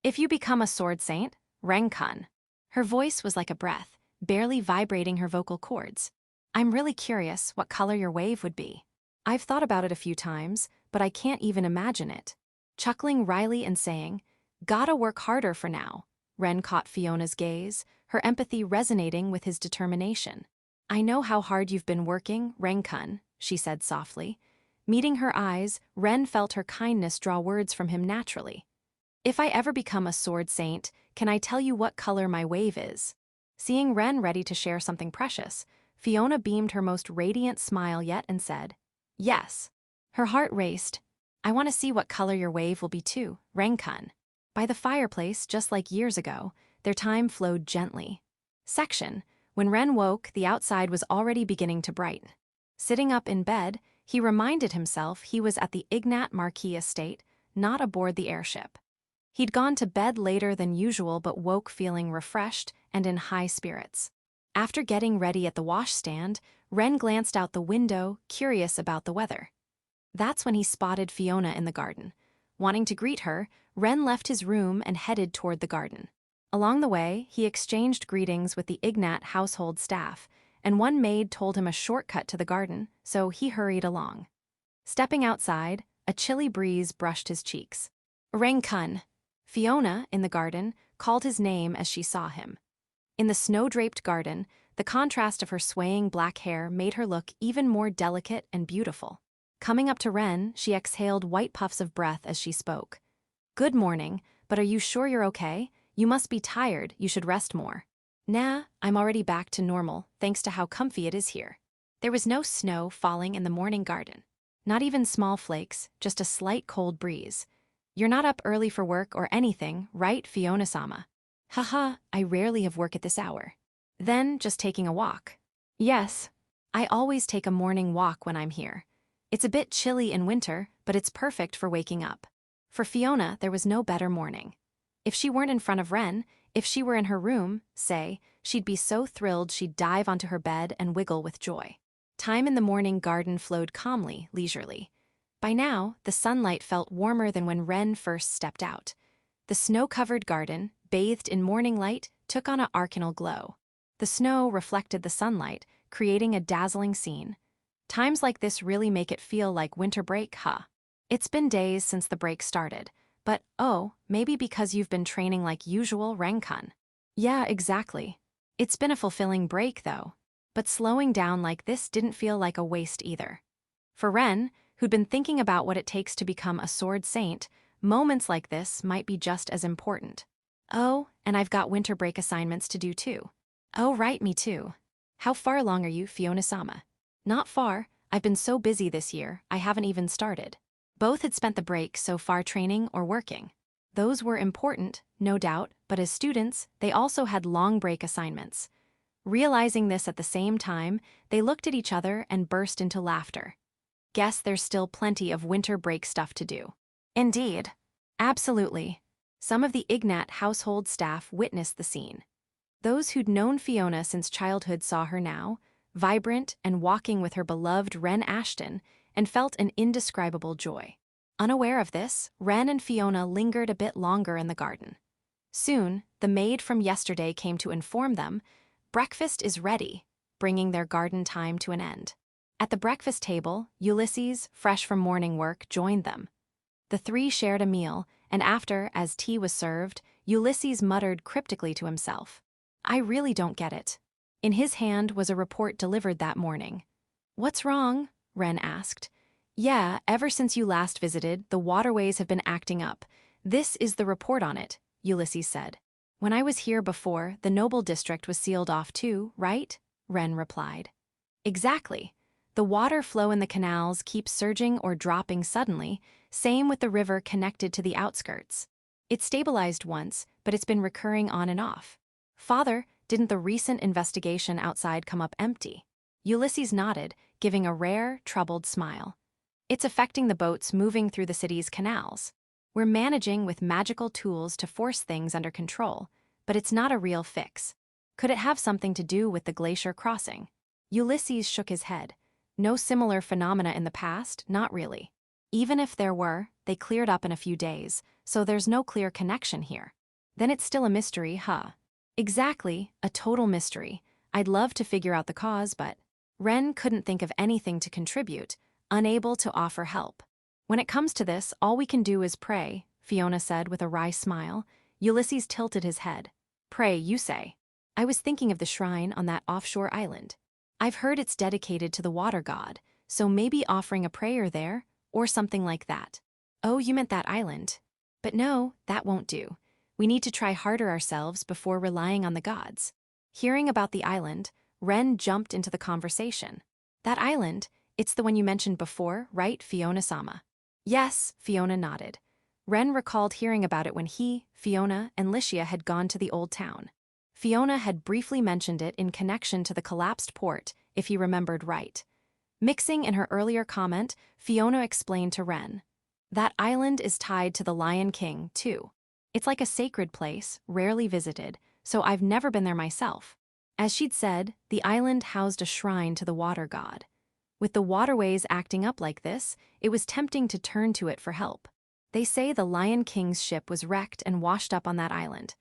If you become a sword saint, Renkun. Her voice was like a breath, barely vibrating her vocal cords. I'm really curious what color your wave would be. I've thought about it a few times, but I can't even imagine it. Chuckling wryly and saying, gotta work harder for now. Ren caught Fiona's gaze, her empathy resonating with his determination. I know how hard you've been working, Renkun, she said softly. Meeting her eyes, Ren felt her kindness draw words from him naturally. If I ever become a sword saint, can I tell you what color my wave is? Seeing Ren ready to share something precious, Fiona beamed her most radiant smile yet and said, yes. Her heart raced. I want to see what color your wave will be too, Renkun. By the fireplace, just like years ago, their time flowed gently. Section. When Ren woke, the outside was already beginning to brighten. Sitting up in bed, he reminded himself he was at the Ignat Marquis estate, not aboard the airship. He'd gone to bed later than usual but woke feeling refreshed and in high spirits. After getting ready at the washstand, Ren glanced out the window, curious about the weather. That's when he spotted Fiona in the garden. Wanting to greet her, Ren left his room and headed toward the garden. Along the way, he exchanged greetings with the Ignat household staff, and one maid told him a shortcut to the garden, so he hurried along. Stepping outside, a chilly breeze brushed his cheeks. Renkun. Fiona, in the garden, called his name as she saw him. In the snow-draped garden, the contrast of her swaying black hair made her look even more delicate and beautiful. Coming up to Ren, she exhaled white puffs of breath as she spoke. Good morning, but are you sure you're okay? You must be tired, you should rest more. Nah, I'm already back to normal, thanks to how comfy it is here. There was no snow falling in the morning garden. Not even small flakes, just a slight cold breeze. You're not up early for work or anything, right, Fiona-sama? Haha, I rarely have work at this hour. Then, just taking a walk. Yes, I always take a morning walk when I'm here. It's a bit chilly in winter, but it's perfect for waking up. For Fiona, there was no better morning. If she weren't in front of Ren, if she were in her room, say, she'd be so thrilled she'd dive onto her bed and wiggle with joy. Time in the morning garden flowed calmly, leisurely. By now, the sunlight felt warmer than when Ren first stepped out. The snow-covered garden, bathed in morning light, took on an arcanal glow. The snow reflected the sunlight, creating a dazzling scene. Times like this really make it feel like winter break, huh? It's been days since the break started. But, oh, maybe because you've been training like usual, Renkun. Yeah, exactly. It's been a fulfilling break, though. But slowing down like this didn't feel like a waste either. For Ren, who'd been thinking about what it takes to become a sword saint, moments like this might be just as important. Oh, and I've got winter break assignments to do too. Oh, right, me too. How far along are you, Fiona-sama? Not far. I've been so busy this year, I haven't even started. Both had spent the break so far training or working. Those were important, no doubt, but as students, they also had long break assignments. Realizing this at the same time, they looked at each other and burst into laughter. Guess there's still plenty of winter break stuff to do. Indeed. Absolutely. Some of the Ignat household staff witnessed the scene. Those who'd known Fiona since childhood saw her now, vibrant and walking with her beloved Ren Ashton, and felt an indescribable joy. Unaware of this, Ren and Fiona lingered a bit longer in the garden. Soon, the maid from yesterday came to inform them, breakfast is ready, bringing their garden time to an end. At the breakfast table, Ulysses, fresh from morning work, joined them. The three shared a meal, and after, as tea was served, Ulysses muttered cryptically to himself, "I really don't get it." In his hand was a report delivered that morning. "What's wrong?" Ren asked. "Yeah, ever since you last visited, the waterways have been acting up. This is the report on it," Ulysses said. "When I was here before, the noble district was sealed off too, right?" Ren replied. "Exactly. The water flow in the canals keeps surging or dropping suddenly, same with the river connected to the outskirts. It stabilized once, but it's been recurring on and off. Father, didn't the recent investigation outside come up empty?" Ulysses nodded, giving a rare, troubled smile. "It's affecting the boats moving through the city's canals. We're managing with magical tools to force things under control, but it's not a real fix. Could it have something to do with the glacier crossing?" Ulysses shook his head. "No similar phenomena in the past, not really. Even if there were, they cleared up in a few days, so there's no clear connection here." "Then it's still a mystery, huh?" "Exactly, a total mystery. I'd love to figure out the cause, but..." Ren couldn't think of anything to contribute, unable to offer help. "When it comes to this, all we can do is pray," Fiona said with a wry smile. Ulysses tilted his head. "Pray, you say?" "I was thinking of the shrine on that offshore island. I've heard it's dedicated to the water god, so maybe offering a prayer there, or something like that." "Oh, you meant that island. But no, that won't do. We need to try harder ourselves before relying on the gods." Hearing about the island, Ren jumped into the conversation. "That island, it's the one you mentioned before, right, Fiona-sama?" "Yes," Fiona nodded. Ren recalled hearing about it when he, Fiona, and Licia had gone to the old town. Fiona had briefly mentioned it in connection to the collapsed port, if he remembered right. Mixing in her earlier comment, Fiona explained to Ren. "That island is tied to the Lion King, too. It's like a sacred place, rarely visited, so I've never been there myself." As she'd said, the island housed a shrine to the water god. With the waterways acting up like this, it was tempting to turn to it for help. They say the Lion King's ship was wrecked and washed up on that island.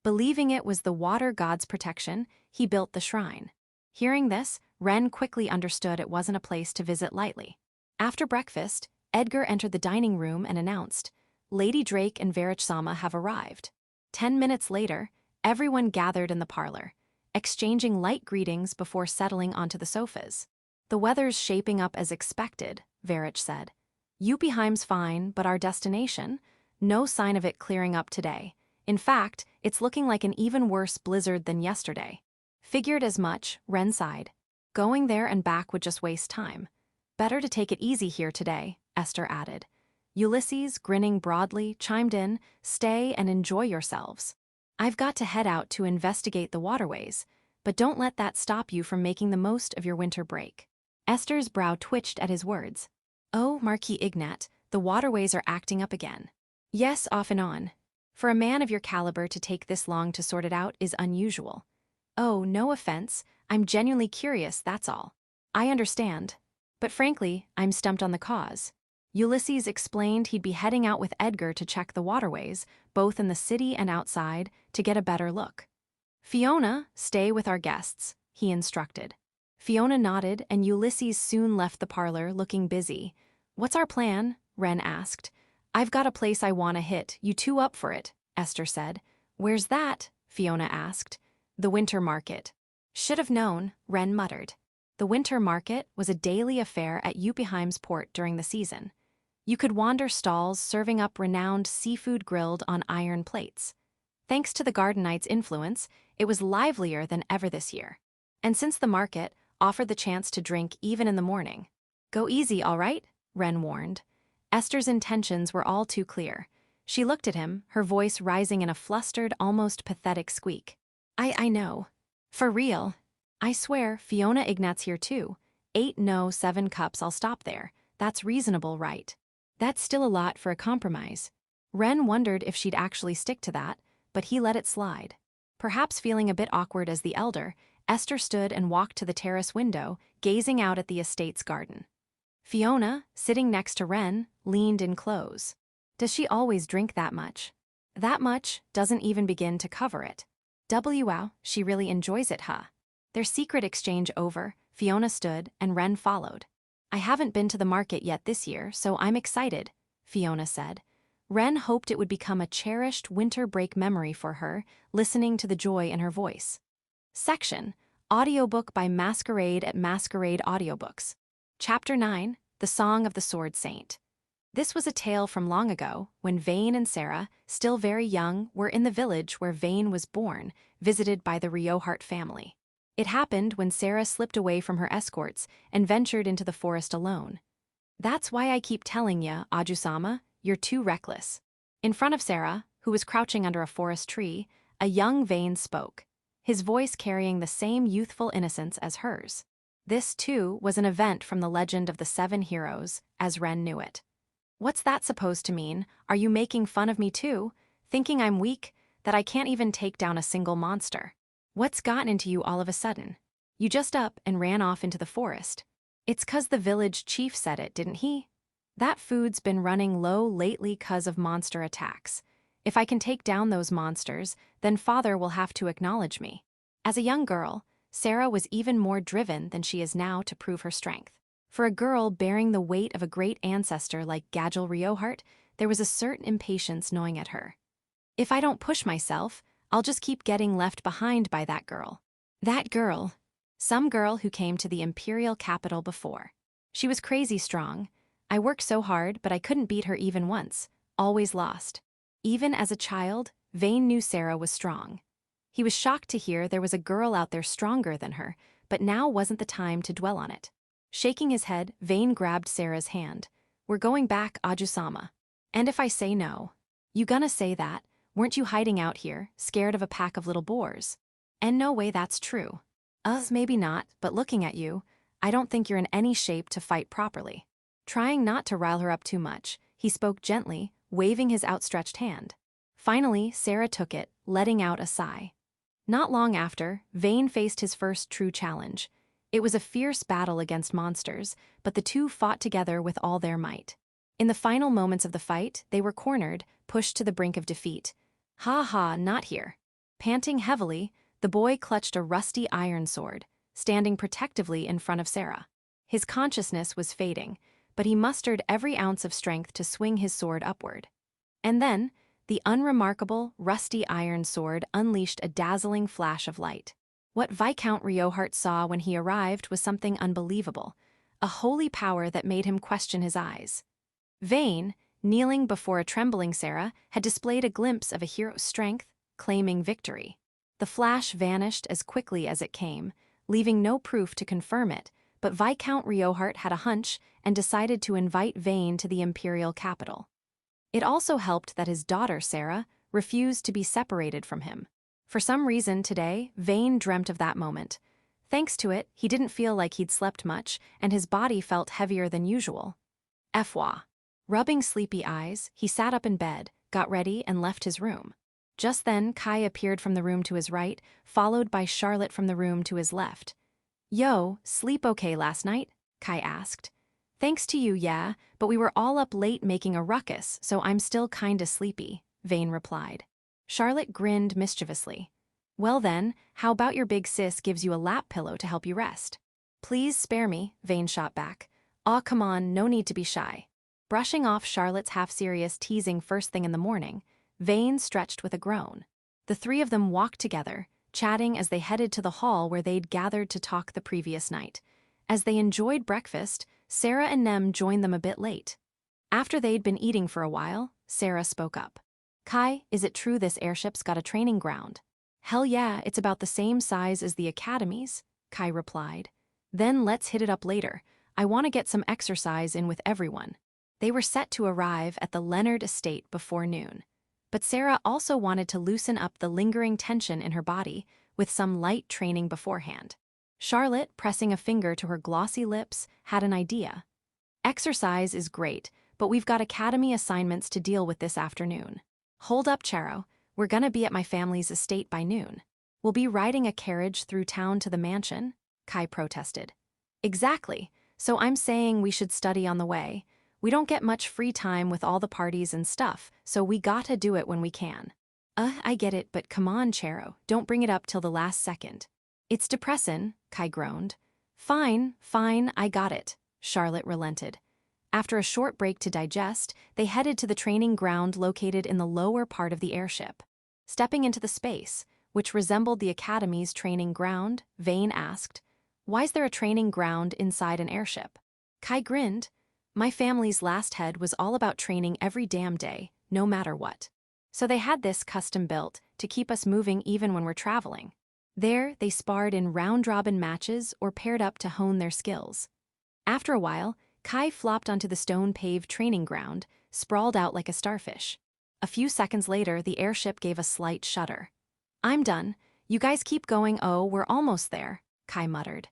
Believing it was the water god's protection, he built the shrine. Hearing this, Ren quickly understood it wasn't a place to visit lightly. After breakfast, Edgar entered the dining room and announced, "Lady Drake and Verich-sama have arrived." 10 minutes later, everyone gathered in the parlor, exchanging light greetings before settling onto the sofas. "The weather's shaping up as expected," Verich said. "Yuppieheim's fine, but our destination? No sign of it clearing up today. In fact, it's looking like an even worse blizzard than yesterday." "Figured as much," Ren sighed. "Going there and back would just waste time. Better to take it easy here today," Esther added. Ulysses, grinning broadly, chimed in, "Stay and enjoy yourselves. I've got to head out to investigate the waterways, but don't let that stop you from making the most of your winter break." Esther's brow twitched at his words. "Oh, Marquis Ignat, the waterways are acting up again." "Yes, off and on. For a man of your caliber to take this long to sort it out is unusual." "Oh, no offense, I'm genuinely curious, that's all." "I understand. But frankly, I'm stumped on the cause." Ulysses explained he'd be heading out with Edgar to check the waterways, both in the city and outside, to get a better look. "Fiona, stay with our guests," he instructed. Fiona nodded, and Ulysses soon left the parlor, looking busy. "What's our plan?" Ren asked. "I've got a place I want to hit, you two up for it?" Esther said. "Where's that?" Fiona asked. "The winter market." "Should have known," Ren muttered. The winter market was a daily affair at Yuppieheim's port during the season. You could wander stalls serving up renowned seafood grilled on iron plates. Thanks to the Garden Knight's influence, it was livelier than ever this year. And since the market offered the chance to drink even in the morning. "Go easy, all right?" Ren warned. Esther's intentions were all too clear. She looked at him, her voice rising in a flustered, almost pathetic squeak. I know. For real. I swear, Fiona Ignat's here too. 8 no 7 cups, I'll stop there. That's reasonable, right?" That's still a lot for a compromise. Ren wondered if she'd actually stick to that, but he let it slide. Perhaps feeling a bit awkward as the elder, Esther stood and walked to the terrace window, gazing out at the estate's garden. Fiona, sitting next to Ren, leaned in close. Does she always drink that much? That much doesn't even begin to cover it. Wow, she really enjoys it, huh? Their secret exchange over, Fiona stood and Ren followed. "I haven't been to the market yet this year, so I'm excited," Fiona said. Ren hoped it would become a cherished winter break memory for her, listening to the joy in her voice. Section: Audiobook by Masquerade at Masquerade Audiobooks. Chapter 9: The Song of the Sword Saint. This was a tale from long ago, when Vane and Sarah, still very young, were in the village where Vane was born, visited by the Riohart family. It happened when Sarah slipped away from her escorts and ventured into the forest alone. "That's why I keep telling ya, Aju-sama, you're too reckless." In front of Sarah, who was crouching under a forest tree, a young Vane spoke, his voice carrying the same youthful innocence as hers. This, too, was an event from the legend of the 7 heroes, as Ren knew it. "What's that supposed to mean? Are you making fun of me too? Thinking I'm weak, that I can't even take down a single monster? What's gotten into you all of a sudden? You just up and ran off into the forest. It's 'cause the village chief said it, didn't he? That food's been running low lately 'cause of monster attacks. If I can take down those monsters, then father will have to acknowledge me." As a young girl, Sarah was even more driven than she is now to prove her strength. For a girl bearing the weight of a great ancestor like Gagel Riohart, there was a certain impatience gnawing at her. "If I don't push myself, I'll just keep getting left behind by that girl." That girl. Some girl who came to the imperial capital before. She was crazy strong. I worked so hard, but I couldn't beat her even once. Always lost. Even as a child, Vane knew Sarah was strong. He was shocked to hear there was a girl out there stronger than her, but now wasn't the time to dwell on it. Shaking his head, Vane grabbed Sarah's hand. "We're going back, Aju-sama. And if I say no, you gonna say that? Weren't you hiding out here, scared of a pack of little boars?" "And no way that's true." Maybe not, but looking at you, I don't think you're in any shape to fight properly." Trying not to rile her up too much, he spoke gently, waving his outstretched hand. Finally, Sarah took it, letting out a sigh. Not long after, Vane faced his first true challenge. It was a fierce battle against monsters, but the two fought together with all their might. In the final moments of the fight, they were cornered, pushed to the brink of defeat. "Ha ha, not here." Panting heavily, the boy clutched a rusty iron sword, standing protectively in front of Sarah. His consciousness was fading, but he mustered every ounce of strength to swing his sword upward. And then, the unremarkable, rusty iron sword unleashed a dazzling flash of light. What Viscount Riohart saw when he arrived was something unbelievable, a holy power that made him question his eyes. Vane, kneeling before a trembling Sarah, had displayed a glimpse of a hero's strength, claiming victory. The flash vanished as quickly as it came, leaving no proof to confirm it, but Viscount Riohart had a hunch and decided to invite Vane to the imperial capital. It also helped that his daughter, Sarah, refused to be separated from him. For some reason today, Vane dreamt of that moment. Thanks to it, he didn't feel like he'd slept much, and his body felt heavier than usual. Fwa. Rubbing sleepy eyes, he sat up in bed, got ready, and left his room. Just then, Kai appeared from the room to his right, followed by Charlotte from the room to his left. "Yo, sleep okay last night?" Kai asked. "Thanks to you, yeah, but we were all up late making a ruckus, so I'm still kinda sleepy," Vane replied. Charlotte grinned mischievously. "Well then, how about your big sis gives you a lap pillow to help you rest?" "Please spare me," Vane shot back. "Aw, come on, no need to be shy." Brushing off Charlotte's half-serious teasing first thing in the morning, Vane stretched with a groan. The three of them walked together, chatting as they headed to the hall where they'd gathered to talk the previous night. As they enjoyed breakfast, Sarah and Nem joined them a bit late. After they'd been eating for a while, Sarah spoke up. "Kai, is it true this airship's got a training ground?" "Hell yeah, it's about the same size as the academy's," Kai replied. "Then let's hit it up later. I want to get some exercise in with everyone." They were set to arrive at the Leonard estate before noon. But Sarah also wanted to loosen up the lingering tension in her body with some light training beforehand. Charlotte, pressing a finger to her glossy lips, had an idea. "Exercise is great, but we've got academy assignments to deal with this afternoon." "Hold up, Charo. We're gonna be at my family's estate by noon. We'll be riding a carriage through town to the mansion," Kai protested. "Exactly, so I'm saying we should study on the way. We don't get much free time with all the parties and stuff, so we gotta do it when we can." I get it, but come on, Charo, don't bring it up till the last second." "It's depressin'," Kai groaned. Fine, I got it," Charlotte relented. After a short break to digest, they headed to the training ground located in the lower part of the airship. Stepping into the space, which resembled the Academy's training ground, Vane asked, "Why's there a training ground inside an airship?" Kai grinned. "My family's last head was all about training every damn day, no matter what. So they had this custom built to keep us moving even when we're traveling. There, they sparred in round-robin matches or paired up to hone their skills." After a while, Kai flopped onto the stone-paved training ground, sprawled out like a starfish. A few seconds later, the airship gave a slight shudder. "I'm done. You guys keep going. Oh, we're almost there," Kai muttered.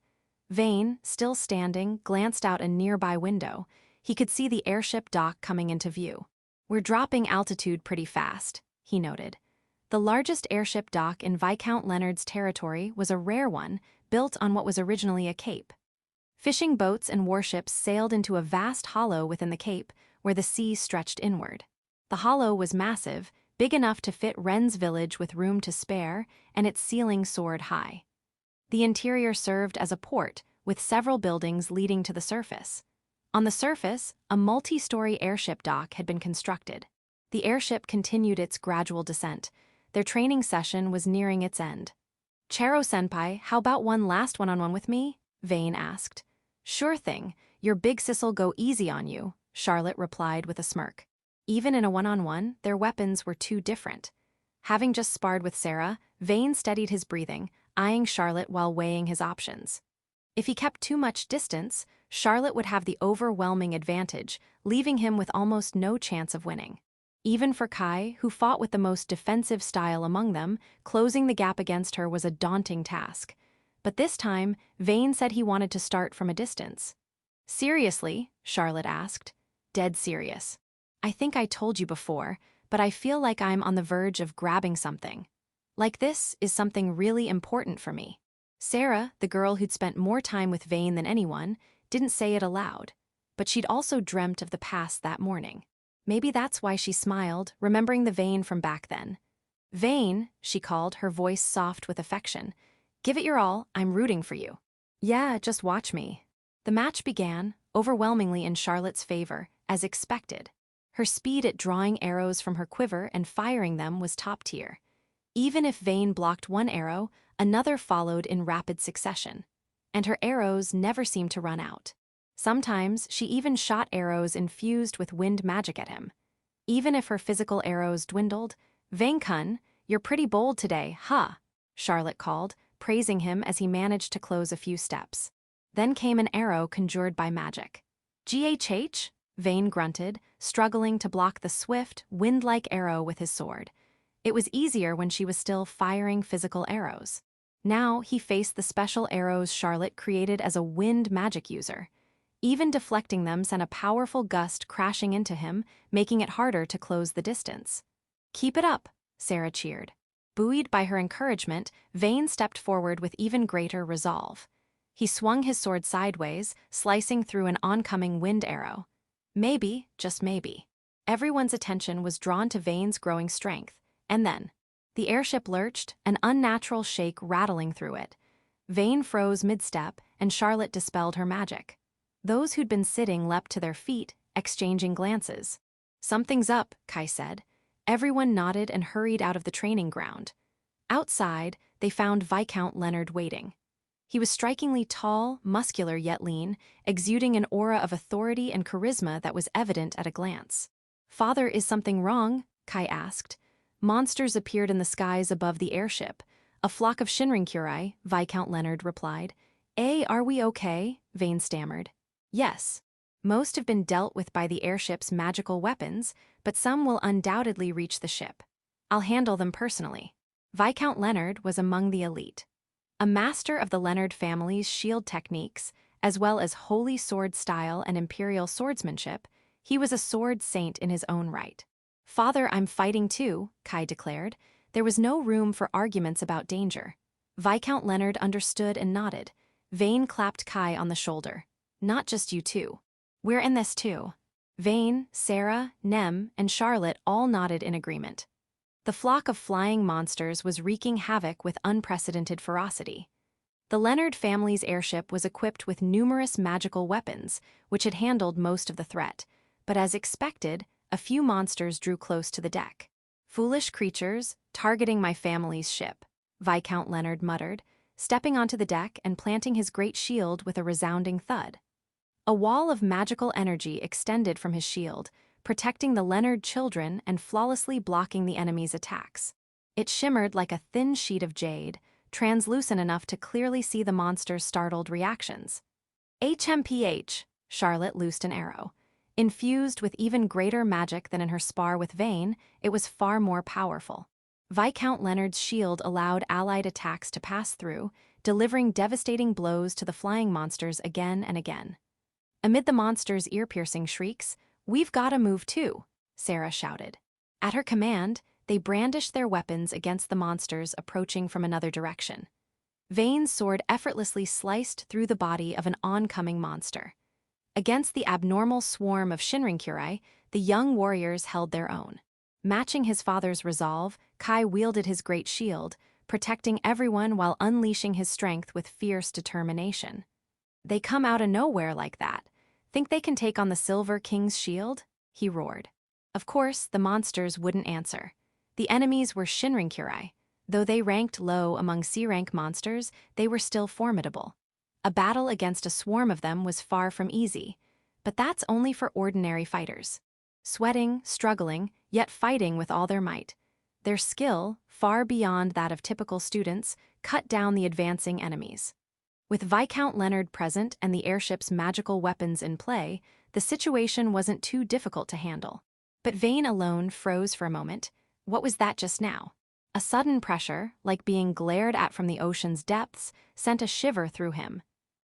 Vane, still standing, glanced out a nearby window. He could see the airship dock coming into view. "We're dropping altitude pretty fast," he noted. The largest airship dock in Viscount Leonard's territory was a rare one, built on what was originally a cape. Fishing boats and warships sailed into a vast hollow within the cape, where the sea stretched inward. The hollow was massive, big enough to fit Wren's village with room to spare, and its ceiling soared high. The interior served as a port, with several buildings leading to the surface. On the surface, a multi-story airship dock had been constructed. The airship continued its gradual descent. Their training session was nearing its end. "Charo-senpai, how about one last one-on-one with me?" Vane asked. "Sure thing, your big sis'll go easy on you," Charlotte replied with a smirk. Even in a one-on-one, their weapons were too different. Having just sparred with Sarah, Vane steadied his breathing, eyeing Charlotte while weighing his options. If he kept too much distance, Charlotte would have the overwhelming advantage, leaving him with almost no chance of winning. Even for Kai, who fought with the most defensive style among them, closing the gap against her was a daunting task. But this time, Vane said he wanted to start from a distance. "Seriously?" Charlotte asked. "Dead serious. I think I told you before, but I feel like I'm on the verge of grabbing something. Like this is something really important for me." Sarah, the girl who'd spent more time with Vane than anyone, didn't say it aloud, but she'd also dreamt of the past that morning. Maybe that's why she smiled, remembering the Vane from back then. "Vane," she called, her voice soft with affection. "Give it your all, I'm rooting for you." "Yeah, just watch me." The match began, overwhelmingly in Charlotte's favor, as expected. Her speed at drawing arrows from her quiver and firing them was top tier. Even if Vane blocked one arrow, another followed in rapid succession. And her arrows never seemed to run out. Sometimes she even shot arrows infused with wind magic at him. Even if her physical arrows dwindled, "Vane-kun, you're pretty bold today, huh?" Charlotte called, praising him as he managed to close a few steps. Then came an arrow conjured by magic. "Ghh?" Vane grunted, struggling to block the swift, wind-like arrow with his sword. It was easier when she was still firing physical arrows. Now he faced the special arrows Charlotte created as a wind magic user. Even deflecting them sent a powerful gust crashing into him, making it harder to close the distance. "Keep it up," Sarah cheered. Buoyed by her encouragement, Vane stepped forward with even greater resolve. He swung his sword sideways, slicing through an oncoming wind arrow. Maybe, just maybe. Everyone's attention was drawn to Vane's growing strength, and then the airship lurched, an unnatural shake rattling through it. Vane froze mid-step, and Charlotte dispelled her magic. Those who'd been sitting leapt to their feet, exchanging glances. "Something's up," Kai said. Everyone nodded and hurried out of the training ground. Outside, they found Viscount Leonard waiting. He was strikingly tall, muscular yet lean, exuding an aura of authority and charisma that was evident at a glance. "Father, is something wrong?" Kai asked. Monsters appeared in the skies above the airship. "A flock of Shinrinkuri," Viscount Leonard replied. Are we okay?" Vane stammered. "Yes. Most have been dealt with by the airship's magical weapons, but some will undoubtedly reach the ship. I'll handle them personally." Viscount Leonard was among the elite. A master of the Leonard family's shield techniques, as well as holy sword style and imperial swordsmanship, he was a sword saint in his own right. "Father, I'm fighting too," Kai declared. There was no room for arguments about danger. Viscount Leonard understood and nodded. Vane clapped Kai on the shoulder. "Not just you two. We're in this too." Vane, Sarah, Nem, and Charlotte all nodded in agreement. The flock of flying monsters was wreaking havoc with unprecedented ferocity. The Leonard family's airship was equipped with numerous magical weapons, which had handled most of the threat, but as expected, a few monsters drew close to the deck. "Foolish creatures, targeting my family's ship," Viscount Leonard muttered, stepping onto the deck and planting his great shield with a resounding thud. A wall of magical energy extended from his shield, protecting the Leonard children and flawlessly blocking the enemy's attacks. It shimmered like a thin sheet of jade, translucent enough to clearly see the monster's startled reactions. HMPH, Charlotte loosed an arrow. Infused with even greater magic than in her spar with Vane, it was far more powerful. Viscount Leonard's shield allowed allied attacks to pass through, delivering devastating blows to the flying monsters again and again. Amid the monsters' ear-piercing shrieks, "We've gotta move too," Sarah shouted. At her command, they brandished their weapons against the monsters approaching from another direction. Vane's sword effortlessly sliced through the body of an oncoming monster. Against the abnormal swarm of Shinrinkyuri, the young warriors held their own. Matching his father's resolve, Kai wielded his great shield, protecting everyone while unleashing his strength with fierce determination. "They come out of nowhere like that. Think they can take on the Silver King's shield?" he roared. Of course, the monsters wouldn't answer. The enemies were Shinrinkyuri. Though they ranked low among C-rank monsters, they were still formidable. A battle against a swarm of them was far from easy, but that's only for ordinary fighters. Sweating, struggling, yet fighting with all their might. Their skill, far beyond that of typical students, cut down the advancing enemies. With Viscount Leonard present and the airship's magical weapons in play, the situation wasn't too difficult to handle. But Vane alone froze for a moment. What was that just now? A sudden pressure, like being glared at from the ocean's depths, sent a shiver through him.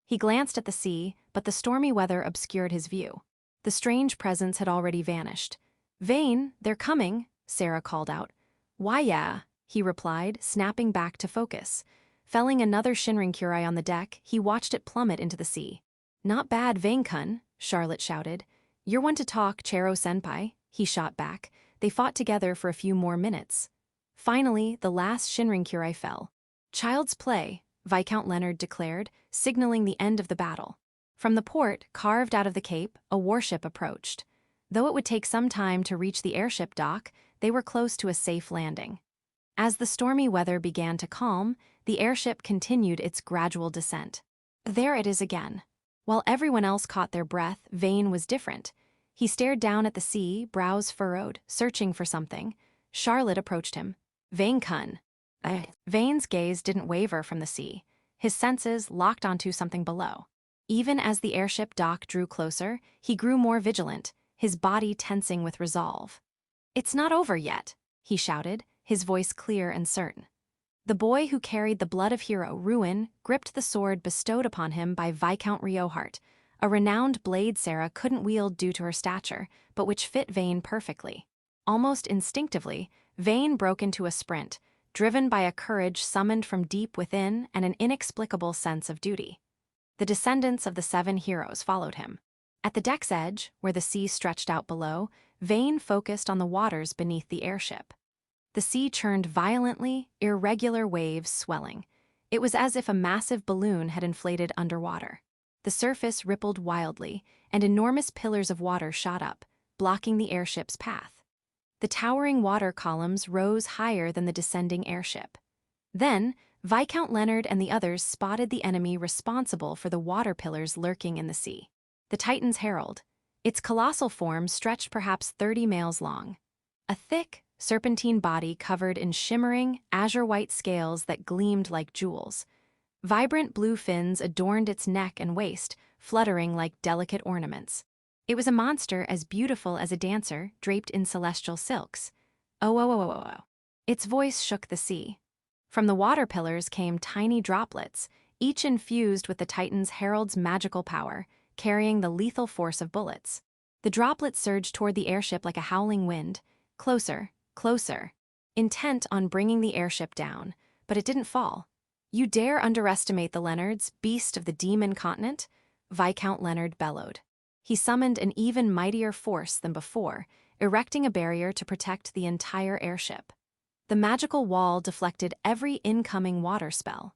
He glanced at the sea, but the stormy weather obscured his view. The strange presence had already vanished. "Vane, they're coming," Sarah called out. "Why, yeah," he replied, snapping back to focus. Felling another Shinrinkyuri on the deck, he watched it plummet into the sea. "Not bad, Vane-kun," Charlotte shouted. "You're one to talk, Chero-senpai," he shot back. They fought together for a few more minutes. Finally, the last Shinrinkyuri fell. "Child's play," Viscount Leonard declared, signaling the end of the battle. From the port, carved out of the cape, a warship approached. Though it would take some time to reach the airship dock, they were close to a safe landing. As the stormy weather began to calm, the airship continued its gradual descent. There it is again. While everyone else caught their breath, Vane was different. He stared down at the sea, brows furrowed, searching for something. Charlotte approached him. "Vane-kun." Vane's gaze didn't waver from the sea. His senses locked onto something below. Even as the airship dock drew closer, he grew more vigilant, his body tensing with resolve. "It's not over yet," he shouted, his voice clear and certain. The boy who carried the blood of hero Ruin gripped the sword bestowed upon him by Viscount Riohart, a renowned blade Sarah couldn't wield due to her stature, but which fit Vane perfectly. Almost instinctively, Vane broke into a sprint, driven by a courage summoned from deep within and an inexplicable sense of duty. The descendants of the 7 heroes followed him. At the deck's edge, where the sea stretched out below, Vane focused on the waters beneath the airship. The sea churned violently, irregular waves swelling. It was as if a massive balloon had inflated underwater. The surface rippled wildly, and enormous pillars of water shot up, blocking the airship's path. The towering water columns rose higher than the descending airship. Then, Viscount Leonard and the others spotted the enemy responsible for the water pillars lurking in the sea. The Titan's Herald. Its colossal form stretched perhaps 30 miles long. A thick, serpentine body covered in shimmering, azure-white scales that gleamed like jewels. Vibrant blue fins adorned its neck and waist, fluttering like delicate ornaments. It was a monster as beautiful as a dancer draped in celestial silks. Oh, oh, oh, oh, oh. Its voice shook the sea. From the water pillars came tiny droplets, each infused with the Titan's Herald's magical power, carrying the lethal force of bullets. The droplets surged toward the airship like a howling wind, closer, closer, intent on bringing the airship down, but it didn't fall. "You dare underestimate the Leonards, beast of the demon continent?" Viscount Leonard bellowed. He summoned an even mightier force than before, erecting a barrier to protect the entire airship. The magical wall deflected every incoming water spell.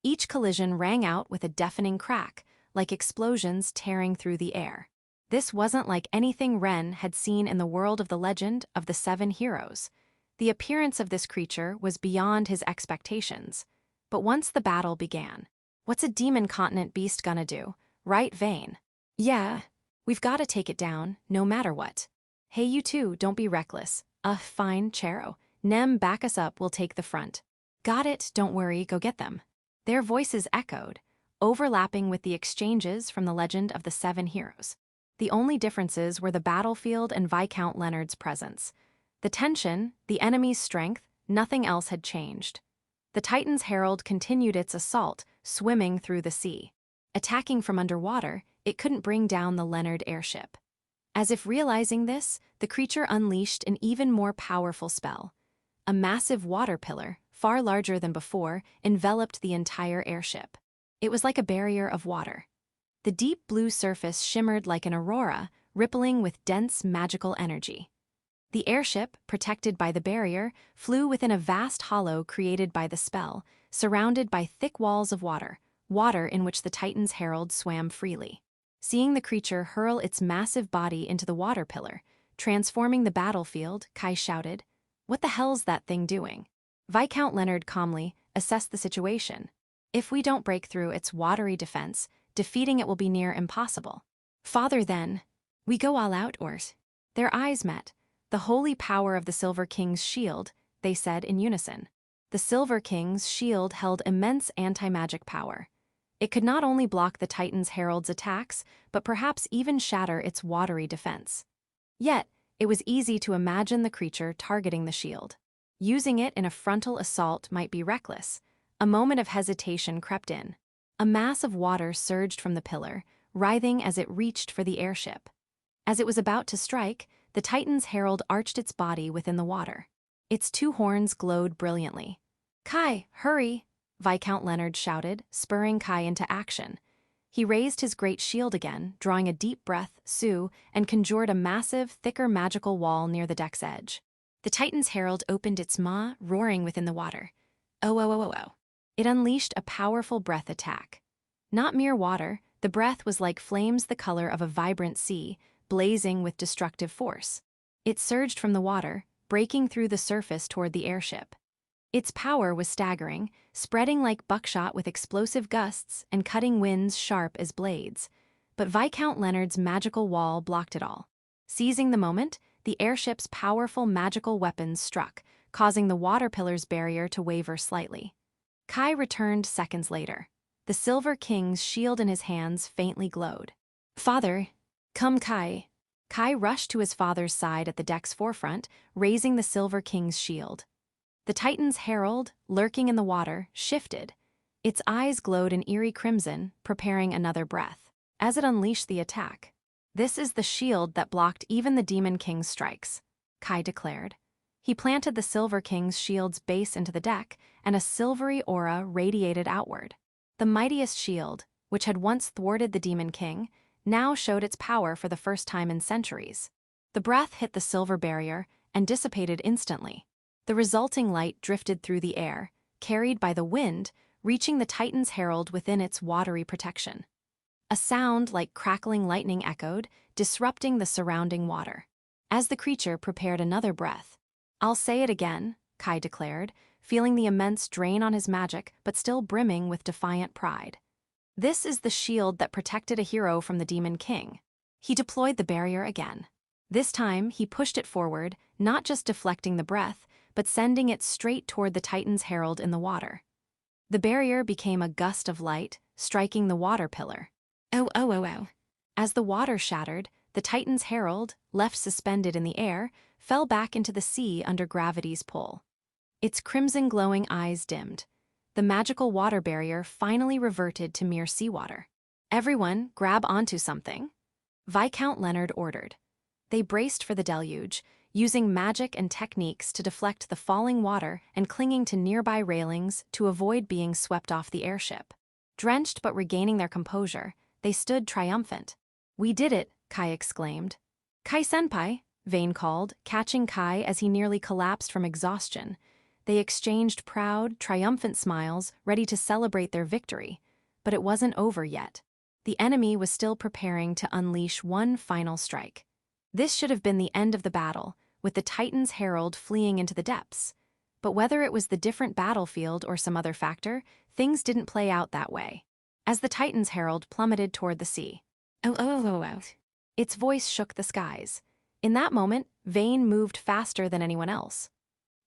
Each collision rang out with a deafening crack, like explosions tearing through the air. This wasn't like anything Ren had seen in the world of the legend of the Seven Heroes. The appearance of this creature was beyond his expectations. But once the battle began, what's a demon continent beast gonna do? Right, Vane? Yeah, we've gotta take it down, no matter what. Hey, you two, don't be reckless. Fine, Chero. Nem, back us up, we'll take the front. Got it, don't worry, go get them. Their voices echoed, overlapping with the exchanges from the legend of the Seven Heroes. The only differences were the battlefield and Viscount Leonard's presence. The tension, the enemy's strength, nothing else had changed. The Titan's Herald continued its assault, swimming through the sea. Attacking from underwater, it couldn't bring down the Leonard airship. As if realizing this, the creature unleashed an even more powerful spell. A massive water pillar, far larger than before, enveloped the entire airship. It was like a barrier of water. The deep blue surface shimmered like an aurora, rippling with dense magical energy. The airship, protected by the barrier, flew within a vast hollow created by the spell, surrounded by thick walls of water in which the Titan's Herald swam freely. Seeing the creature hurl its massive body into the water pillar, transforming the battlefield, Kai shouted, "What the hell's that thing doing?" Viscount Leonard calmly assessed the situation. "If we don't break through its watery defense, defeating it will be near impossible." "Father, then, we go all out, or?" Their eyes met. "The holy power of the Silver King's shield," they said in unison. The Silver King's shield held immense anti-magic power. It could not only block the Titan's Herald's attacks, but perhaps even shatter its watery defense. Yet, it was easy to imagine the creature targeting the shield. Using it in a frontal assault might be reckless. A moment of hesitation crept in. A mass of water surged from the pillar, writhing as it reached for the airship. As it was about to strike, the Titan's Herald arched its body within the water. Its two horns glowed brilliantly. "Kai, hurry!" Viscount Leonard shouted, spurring Kai into action. He raised his great shield again, drawing a deep breath, and conjured a massive, thicker magical wall near the deck's edge. The Titan's Herald opened its maw, roaring within the water. Oh. It unleashed a powerful breath attack. Not mere water, the breath was like flames the color of a vibrant sea, blazing with destructive force. It surged from the water, breaking through the surface toward the airship. Its power was staggering, spreading like buckshot with explosive gusts and cutting winds sharp as blades. But Viscount Leonard's magical wall blocked it all. Seizing the moment, the airship's powerful magical weapons struck, causing the water pillar's barrier to waver slightly. Kai returned seconds later. The Silver King's shield in his hands faintly glowed. "Father, come, Kai." Kai rushed to his father's side at the deck's forefront, raising the Silver King's shield. The Titan's Herald, lurking in the water, shifted. Its eyes glowed an eerie crimson, preparing another breath. As it unleashed the attack, "This is the shield that blocked even the Demon King's strikes," Kai declared. He planted the Silver King's shield's base into the deck, and a silvery aura radiated outward. The mightiest shield, which had once thwarted the Demon King, now showed its power for the first time in centuries. The breath hit the silver barrier and dissipated instantly. The resulting light drifted through the air, carried by the wind, reaching the Titan's Herald within its watery protection. A sound like crackling lightning echoed, disrupting the surrounding water. As the creature prepared another breath, "I'll say it again," Kai declared, feeling the immense drain on his magic but still brimming with defiant pride. "This is the shield that protected a hero from the Demon King." He deployed the barrier again. This time, he pushed it forward, not just deflecting the breath, but sending it straight toward the Titan's Herald in the water. The barrier became a gust of light, striking the water pillar. Oh. As the water shattered, the Titan's Herald, left suspended in the air, fell back into the sea under gravity's pull. Its crimson glowing eyes dimmed. The magical water barrier finally reverted to mere seawater. "Everyone, grab onto something," Viscount Leonard ordered. They braced for the deluge, using magic and techniques to deflect the falling water and clinging to nearby railings to avoid being swept off the airship. Drenched but regaining their composure, they stood triumphant. "We did it," Kai exclaimed. "Kai-senpai," Vane called, catching Kai as he nearly collapsed from exhaustion. They exchanged proud, triumphant smiles, ready to celebrate their victory. But it wasn't over yet. The enemy was still preparing to unleash one final strike. This should have been the end of the battle, with the Titan's herald fleeing into the depths. But whether it was the different battlefield or some other factor, things didn't play out that way. As the Titan's herald plummeted toward the sea, its voice shook the skies. In that moment, Vayne moved faster than anyone else.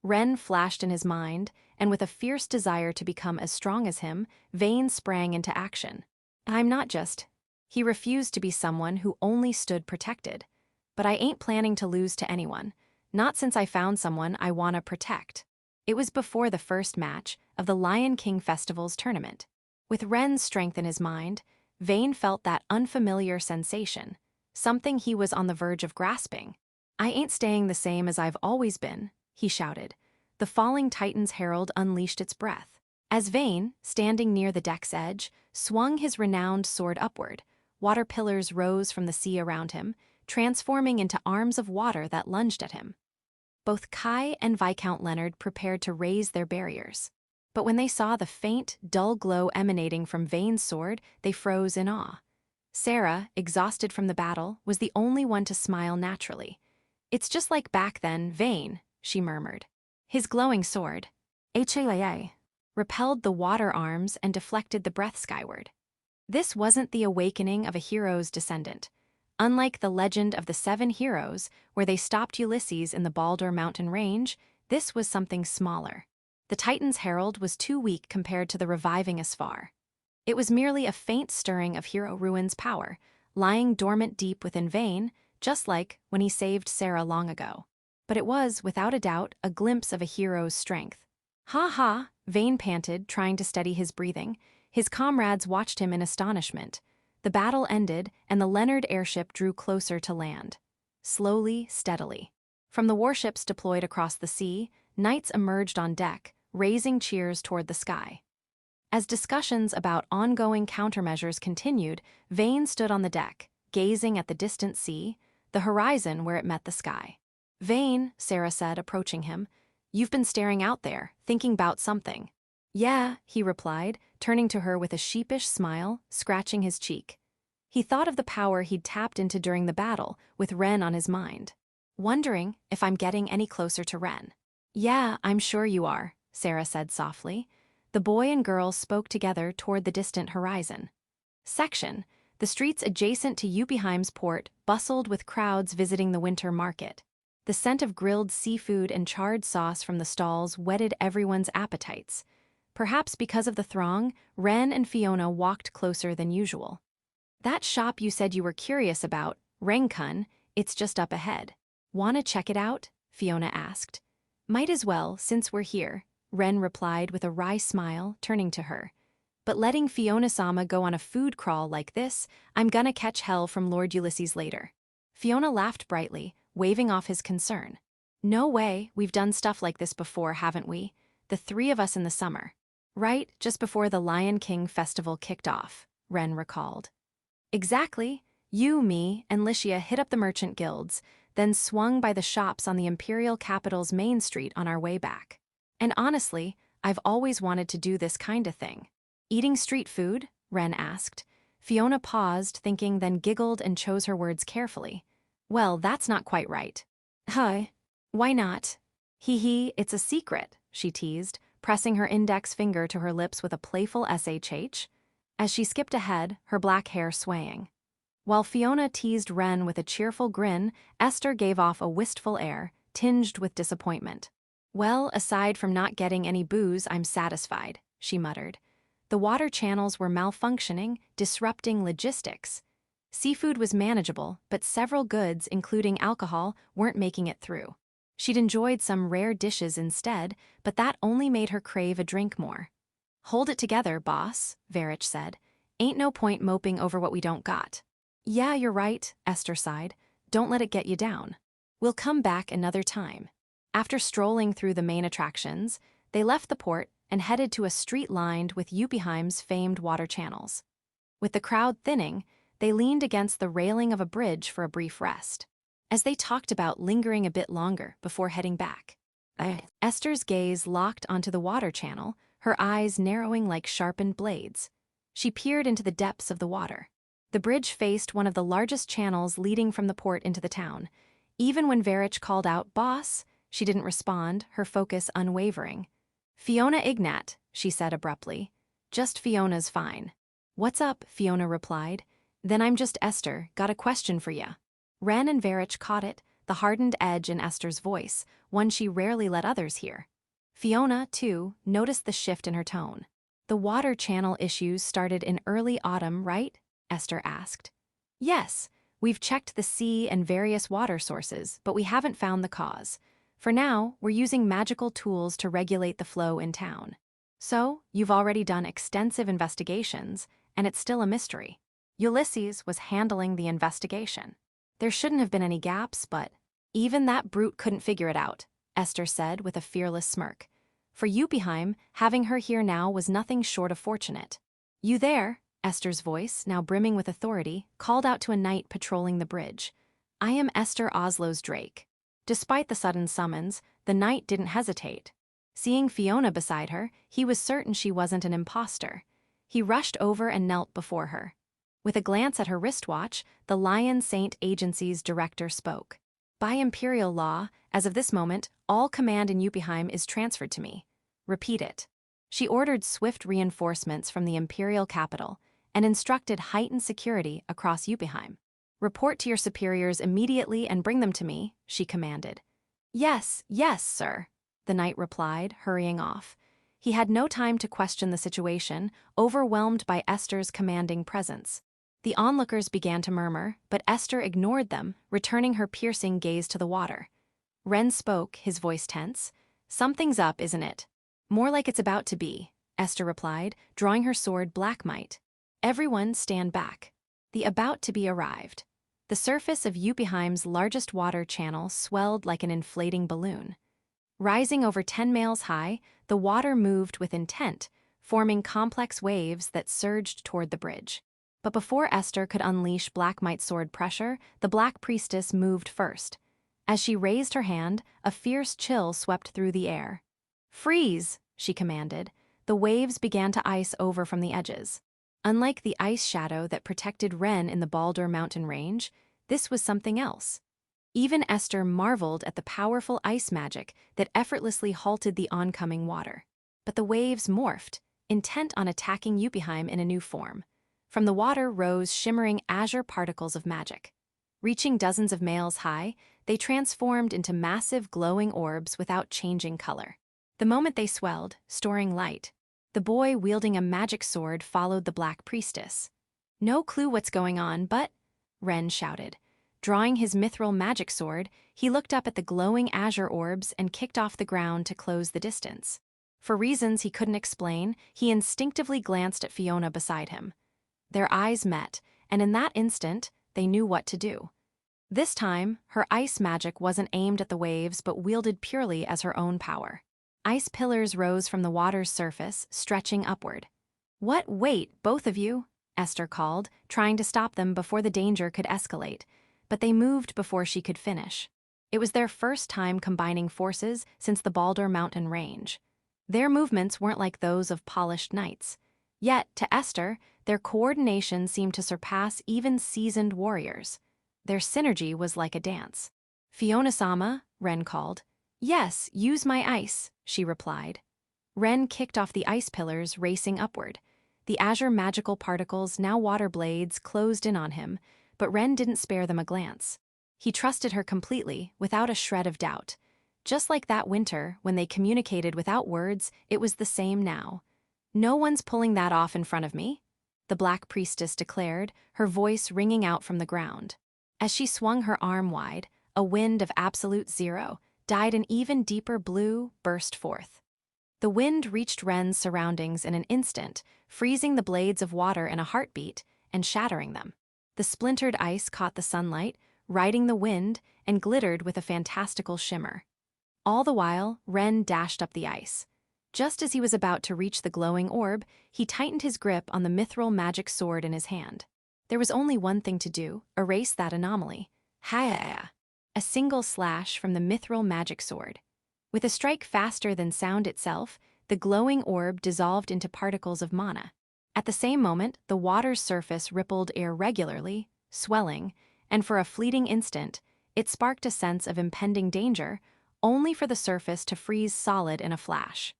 Ren flashed in his mind, and with a fierce desire to become as strong as him, Vayne sprang into action. I'm not just. He refused to be someone who only stood protected. But I ain't planning to lose to anyone, not since I found someone I wanna protect. It was before the first match of the Lion King Festival's tournament. With Ren's strength in his mind, Vayne felt that unfamiliar sensation, something he was on the verge of grasping. I ain't staying the same as I've always been, he shouted. The falling Titan's herald unleashed its breath. As Vayne, standing near the deck's edge, swung his renowned sword upward, water pillars rose from the sea around him, transforming into arms of water that lunged at him. Both Kai and Viscount Leonard prepared to raise their barriers. But when they saw the faint, dull glow emanating from Vayne's sword, they froze in awe. Sarah, exhausted from the battle, was the only one to smile naturally. It's just like back then, Vayne, she murmured. His glowing sword, repelled the water arms and deflected the breath skyward. This wasn't the awakening of a hero's descendant. Unlike the legend of the 7 heroes, where they stopped Ulysses in the Baldur mountain range, this was something smaller. The Titan's herald was too weak compared to the reviving Asfar. It was merely a faint stirring of Hero Ruin's power, lying dormant deep within Vayne, just like when he saved Sarah long ago. But it was, without a doubt, a glimpse of a hero's strength. Ha ha, Vayne panted, trying to steady his breathing. His comrades watched him in astonishment. The battle ended, and the Leonard airship drew closer to land. Slowly, steadily. From the warships deployed across the sea, knights emerged on deck, raising cheers toward the sky. As discussions about ongoing countermeasures continued, Vayne stood on the deck, gazing at the distant sea, the horizon where it met the sky. Vayne, Sarah said, approaching him, you've been staring out there, thinking about something. Yeah, he replied, turning to her with a sheepish smile, scratching his cheek. He thought of the power he'd tapped into during the battle, with Ren on his mind. Wondering if I'm getting any closer to Ren. Yeah, I'm sure you are, Sarah said softly. The boy and girl spoke together toward the distant horizon. Section, the streets adjacent to Yupiheim's port bustled with crowds visiting the winter market. The scent of grilled seafood and charred sauce from the stalls whetted everyone's appetites. Perhaps because of the throng, Ren and Fiona walked closer than usual. That shop you said you were curious about, Renkun, it's just up ahead. Wanna check it out? Fiona asked. Might as well, since we're here, Ren replied with a wry smile, turning to her. But letting Fiona-sama go on a food crawl like this, I'm gonna catch hell from Lord Ulysses later. Fiona laughed brightly, waving off his concern. No way, we've done stuff like this before, haven't we? The 3 of us in the summer. Right, just before the Lion King Festival kicked off, Ren recalled. Exactly. You, me, and Licia hit up the merchant guilds, then swung by the shops on the imperial capital's main street on our way back. And honestly, I've always wanted to do this kind of thing. Eating street food? Ren asked. Fiona paused, thinking, then giggled and chose her words carefully. Well, that's not quite right. Huh? Why not? Hee, it's a secret, she teased, pressing her index finger to her lips with a playful SHH. As she skipped ahead, her black hair swaying. While Fiona teased Ren with a cheerful grin, Esther gave off a wistful air, tinged with disappointment. Well, aside from not getting any booze, I'm satisfied, she muttered. The water channels were malfunctioning, disrupting logistics. Seafood was manageable, but several goods, including alcohol, weren't making it through. She'd enjoyed some rare dishes instead, but that only made her crave a drink more. Hold it together, boss, Verich said. Ain't no point moping over what we don't got. Yeah, you're right, Esther sighed. Don't let it get you down. We'll come back another time. After strolling through the main attractions, they left the port and headed to a street lined with Yupiheim's famed water channels. With the crowd thinning, they leaned against the railing of a bridge for a brief rest. As they talked about lingering a bit longer before heading back, Esther's gaze locked onto the water channel, her eyes narrowing like sharpened blades. She peered into the depths of the water. The bridge faced one of the largest channels leading from the port into the town. Even when Verich called out, "Boss," she didn't respond, her focus unwavering. "Fiona Ignat," she said abruptly. "Just Fiona's fine." "What's up?" Fiona replied. "Then I'm just Esther, got a question for ya." Ren and Verich caught it, the hardened edge in Esther's voice, one she rarely let others hear. Fiona, too, noticed the shift in her tone. "The water channel issues started in early autumn, right?" Esther asked. "Yes, we've checked the sea and various water sources, but we haven't found the cause. For now, we're using magical tools to regulate the flow in town." "So, you've already done extensive investigations, and it's still a mystery." Ulysses was handling the investigation. "There shouldn't have been any gaps, but even that brute couldn't figure it out," Esther said with a fearless smirk. For Yupiheim, having her here now was nothing short of fortunate. "You there?" Esther's voice, now brimming with authority, called out to a knight patrolling the bridge. "I am Esther Oslo's Drake." Despite the sudden summons, the knight didn't hesitate. Seeing Fiona beside her, he was certain she wasn't an imposter. He rushed over and knelt before her. With a glance at her wristwatch, the Lion Saint Agency's director spoke. "By imperial law, as of this moment, all command in Yupiheim is transferred to me. Repeat it." She ordered swift reinforcements from the imperial capital and instructed heightened security across Yupiheim. "Report to your superiors immediately and bring them to me," she commanded. "Yes, yes, sir," the knight replied, hurrying off. He had no time to question the situation, overwhelmed by Esther's commanding presence. The onlookers began to murmur, but Esther ignored them, returning her piercing gaze to the water. Ren spoke, his voice tense. "Something's up, isn't it?" "More like it's about to be," Esther replied, drawing her sword Blackmight. "Everyone stand back." The about-to-be arrived. The surface of Yupiheim's largest water channel swelled like an inflating balloon. Rising over 10 miles high, the water moved with intent, forming complex waves that surged toward the bridge. But before Esther could unleash Blackmight's sword pressure, the Black Priestess moved first. As she raised her hand, a fierce chill swept through the air. "Freeze!" she commanded. The waves began to ice over from the edges. Unlike the ice shadow that protected Ren in the Baldur mountain range, this was something else. Even Esther marveled at the powerful ice magic that effortlessly halted the oncoming water. But the waves morphed, intent on attacking Yupiheim in a new form. From the water rose shimmering azure particles of magic. Reaching dozens of miles high, they transformed into massive glowing orbs without changing color. The moment they swelled, storing light, the boy wielding a magic sword followed the Black Priestess. "No clue what's going on, but," Ren shouted. Drawing his mithril magic sword, he looked up at the glowing azure orbs and kicked off the ground to close the distance. For reasons he couldn't explain, he instinctively glanced at Fiona beside him. Their eyes met, and in that instant, they knew what to do. This time, her ice magic wasn't aimed at the waves but wielded purely as her own power. Ice pillars rose from the water's surface, stretching upward. "What? Wait, both of you," Esther called, trying to stop them before the danger could escalate. But they moved before she could finish. It was their first time combining forces since the Baldur mountain range. Their movements weren't like those of polished knights. Yet, to Esther, their coordination seemed to surpass even seasoned warriors. Their synergy was like a dance. "Fiona-sama," Ren called. "Yes, use my ice," she replied. Ren kicked off the ice pillars, racing upward. The azure magical particles, now water blades, closed in on him, but Ren didn't spare them a glance. He trusted her completely, without a shred of doubt. Just like that winter, when they communicated without words, it was the same now. "No one's pulling that off in front of me," the Black Priestess declared, her voice ringing out from the ground. As she swung her arm wide, a wind of absolute zero, dyed an even deeper blue, burst forth. The wind reached Ren's surroundings in an instant, freezing the blades of water in a heartbeat and shattering them. The splintered ice caught the sunlight, riding the wind, and glittered with a fantastical shimmer. All the while, Ren dashed up the ice. Just as he was about to reach the glowing orb, he tightened his grip on the mithril magic sword in his hand. There was only one thing to do: erase that anomaly. Ha! A single slash from the mithril magic sword. With a strike faster than sound itself, the glowing orb dissolved into particles of mana. At the same moment, the water's surface rippled irregularly, swelling, and for a fleeting instant, it sparked a sense of impending danger, only for the surface to freeze solid in a flash.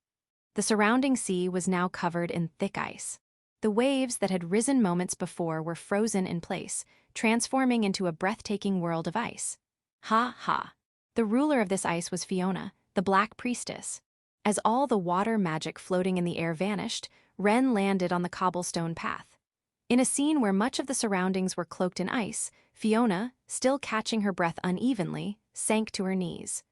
The surrounding sea was now covered in thick ice. The waves that had risen moments before were frozen in place, transforming into a breathtaking world of ice. Ha ha. The ruler of this ice was Fiona, the Black Priestess. As all the water magic floating in the air vanished, Ren landed on the cobblestone path. In a scene where much of the surroundings were cloaked in ice, Fiona, still catching her breath unevenly, sank to her knees.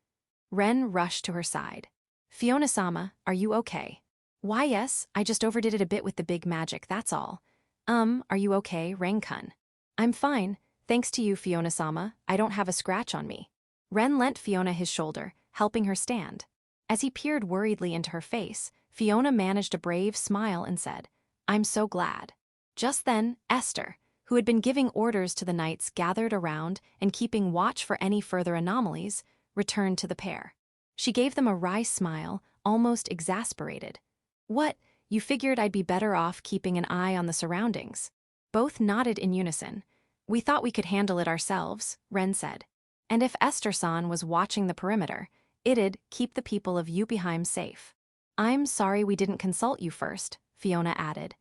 Ren rushed to her side. Fiona-sama, are you okay? Why yes, I just overdid it a bit with the big magic, that's all. Are you okay, Renkun? I'm fine, thanks to you, Fiona-sama, I don't have a scratch on me. Ren lent Fiona his shoulder, helping her stand. As he peered worriedly into her face, Fiona managed a brave smile and said, I'm so glad. Just then, Esther, who had been giving orders to the knights gathered around and keeping watch for any further anomalies, returned to the pair. She gave them a wry smile, almost exasperated. What, you figured I'd be better off keeping an eye on the surroundings? Both nodded in unison. We thought we could handle it ourselves, Ren said. And if Esther-san was watching the perimeter, it'd keep the people of Yubiheim safe. I'm sorry we didn't consult you first, Fiona added.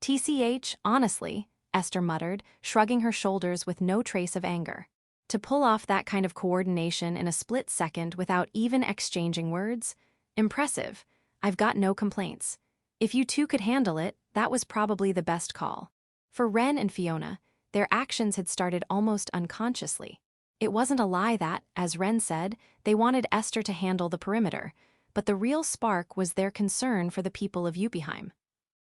TCH, honestly, Esther muttered, shrugging her shoulders with no trace of anger. To pull off that kind of coordination in a split second without even exchanging words? Impressive. I've got no complaints. If you two could handle it, that was probably the best call. For Ren and Fiona, their actions had started almost unconsciously. It wasn't a lie that, as Ren said, they wanted Esther to handle the perimeter, but the real spark was their concern for the people of Yubiheim.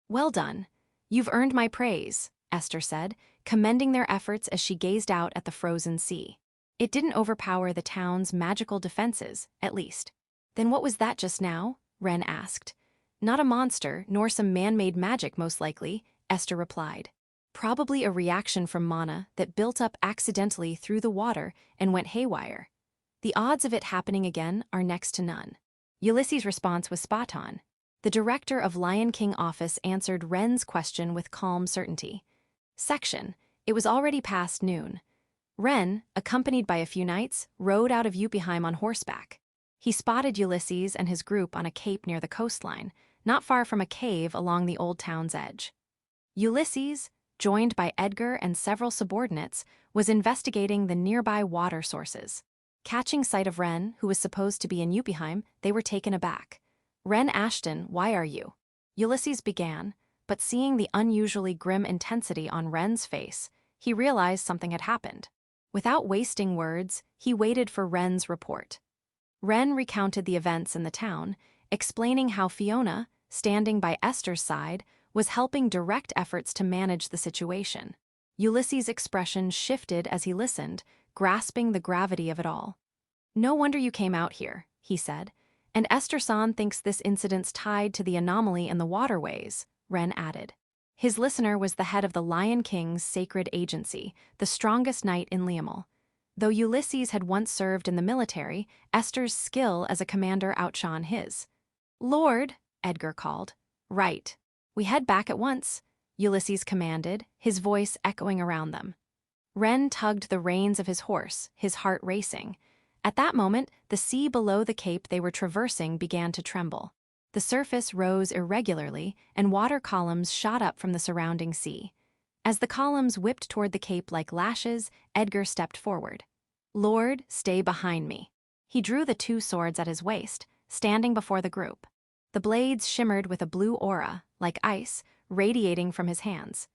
Well done. You've earned my praise, Esther said, commending their efforts as she gazed out at the frozen sea. It didn't overpower the town's magical defenses, at least. Then what was that just now? Ren asked. Not a monster, nor some man-made magic, most likely, Esther replied. Probably a reaction from mana that built up accidentally through the water and went haywire. The odds of it happening again are next to none. Ulysses' response was spot on. The director of Lion King office answered Ren's question with calm certainty. Section. It was already past noon. Ren, accompanied by a few knights, rode out of Yubiheim on horseback. He spotted Ulysses and his group on a cape near the coastline, not far from a cave along the old town's edge. Ulysses, joined by Edgar and several subordinates, was investigating the nearby water sources. Catching sight of Ren, who was supposed to be in Yubiheim, they were taken aback. Ren Ashton, why are you? Ulysses began, but seeing the unusually grim intensity on Ren's face, he realized something had happened. Without wasting words, he waited for Ren's report. Ren recounted the events in the town, explaining how Fiona, standing by Esther's side, was helping direct efforts to manage the situation. Ulysses' expression shifted as he listened, grasping the gravity of it all. No wonder you came out here, he said. And Esther-san thinks this incident's tied to the anomaly in the waterways, Ren added. His listener was the head of the Lion King's sacred agency, the strongest knight in Liamel. Though Ulysses had once served in the military, Esther's skill as a commander outshone his. Lord, Edgar called. Right. We head back at once, Ulysses commanded, his voice echoing around them. Ren tugged the reins of his horse, his heart racing. At that moment, the sea below the cape they were traversing began to tremble. The surface rose irregularly, and water columns shot up from the surrounding sea. As the columns whipped toward the cape like lashes, Edgar stepped forward. Lord, stay behind me. He drew the two swords at his waist, standing before the group. The blades shimmered with a blue aura, like ice, radiating from his hands.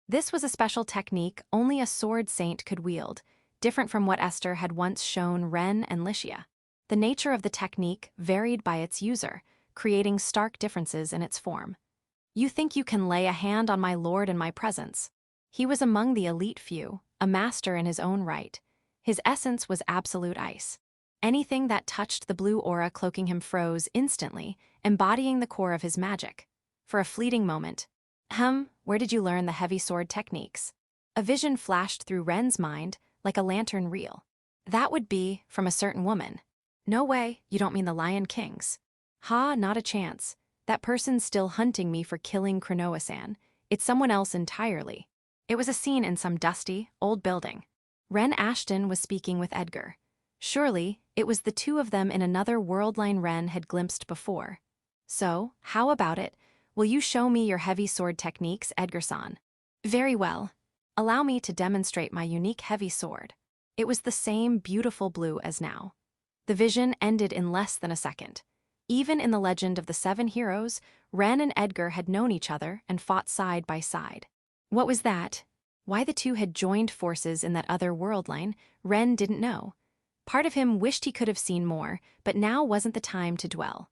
This was a special technique only a sword saint could wield, different from what Esther had once shown Ren and Licia. The nature of the technique varied by its user, creating stark differences in its form. You think you can lay a hand on my lord in my presence? He was among the elite few, a master in his own right. His essence was absolute ice. Anything that touched the blue aura cloaking him froze instantly, embodying the core of his magic. For a fleeting moment, where did you learn the heavy sword techniques? A vision flashed through Ren's mind, like a lantern reel. That would be from a certain woman. No way, you don't mean the Lion Kings. Ha, not a chance. That person's still hunting me for killing Cronoa-san. It's someone else entirely. It was a scene in some dusty, old building. Ren Ashton was speaking with Edgar. Surely, it was the two of them in another world line Ren had glimpsed before. So, how about it? Will you show me your heavy sword techniques, Edgar-san? Very well. Allow me to demonstrate my unique heavy sword. It was the same beautiful blue as now. The vision ended in less than a second. Even in the legend of the Seven Heroes, Ren and Edgar had known each other and fought side by side. What was that? Why the two had joined forces in that other world line, Ren didn't know. Part of him wished he could have seen more, but now wasn't the time to dwell.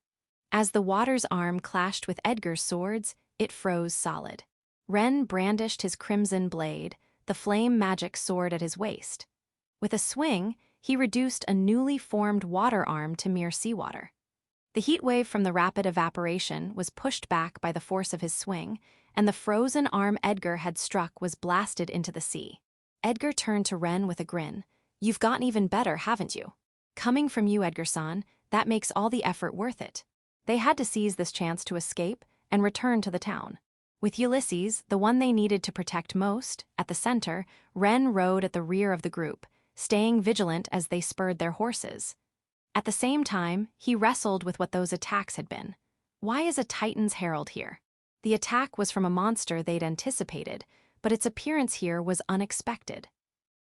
As the water's arm clashed with Edgar's swords, it froze solid. Ren brandished his crimson blade, the flame magic sword at his waist. With a swing, he reduced a newly formed water arm to mere seawater. The heat wave from the rapid evaporation was pushed back by the force of his swing, and the frozen arm Edgar had struck was blasted into the sea. Edgar turned to Ren with a grin. You've gotten even better, haven't you? Coming from you, Edgar-san, that makes all the effort worth it. They had to seize this chance to escape and return to the town. With Ulysses, the one they needed to protect most, at the center, Ren rode at the rear of the group, staying vigilant as they spurred their horses. At the same time, he wrestled with what those attacks had been. Why is a Titan's herald here? The attack was from a monster they'd anticipated, but its appearance here was unexpected.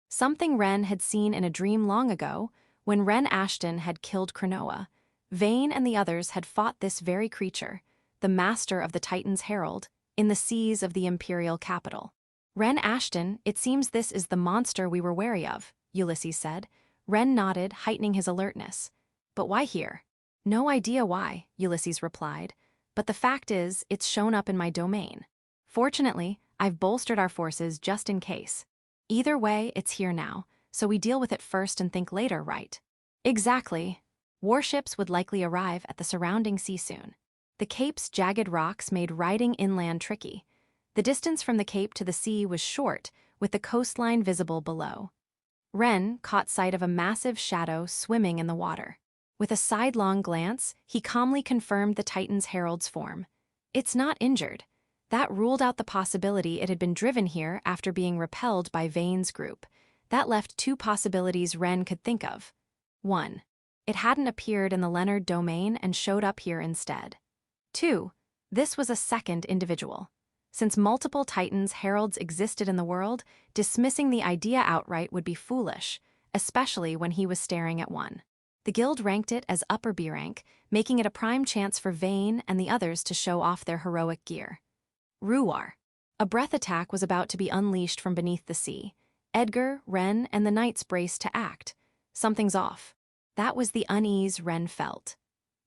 Something Ren had seen in a dream long ago, when Ren Ashton had killed Cronoa. Vayne and the others had fought this very creature, the master of the Titan's herald, in the seas of the imperial capital. Ren Ashton, it seems this is the monster we were wary of, Ulysses said. Ren nodded, heightening his alertness. But why here? No idea why, Ulysses replied, but the fact is, it's shown up in my domain. Fortunately, I've bolstered our forces just in case. Either way, it's here now, so we deal with it first and think later, right? Exactly. Warships would likely arrive at the surrounding sea soon. The cape's jagged rocks made riding inland tricky. The distance from the cape to the sea was short, with the coastline visible below. Ren caught sight of a massive shadow swimming in the water. With a sidelong glance, he calmly confirmed the Titan's herald's form. It's not injured. That ruled out the possibility it had been driven here after being repelled by Vayne's group. That left two possibilities Ren could think of. 1. It hadn't appeared in the Leonard domain and showed up here instead. 2. This was a second individual. Since multiple Titans' heralds existed in the world, dismissing the idea outright would be foolish, especially when he was staring at one. The guild ranked it as upper B rank, making it a prime chance for Vayne and the others to show off their heroic gear. Ruar. A breath attack was about to be unleashed from beneath the sea. Edgar, Ren, and the knights braced to act. Something's off. That was the unease Ren felt.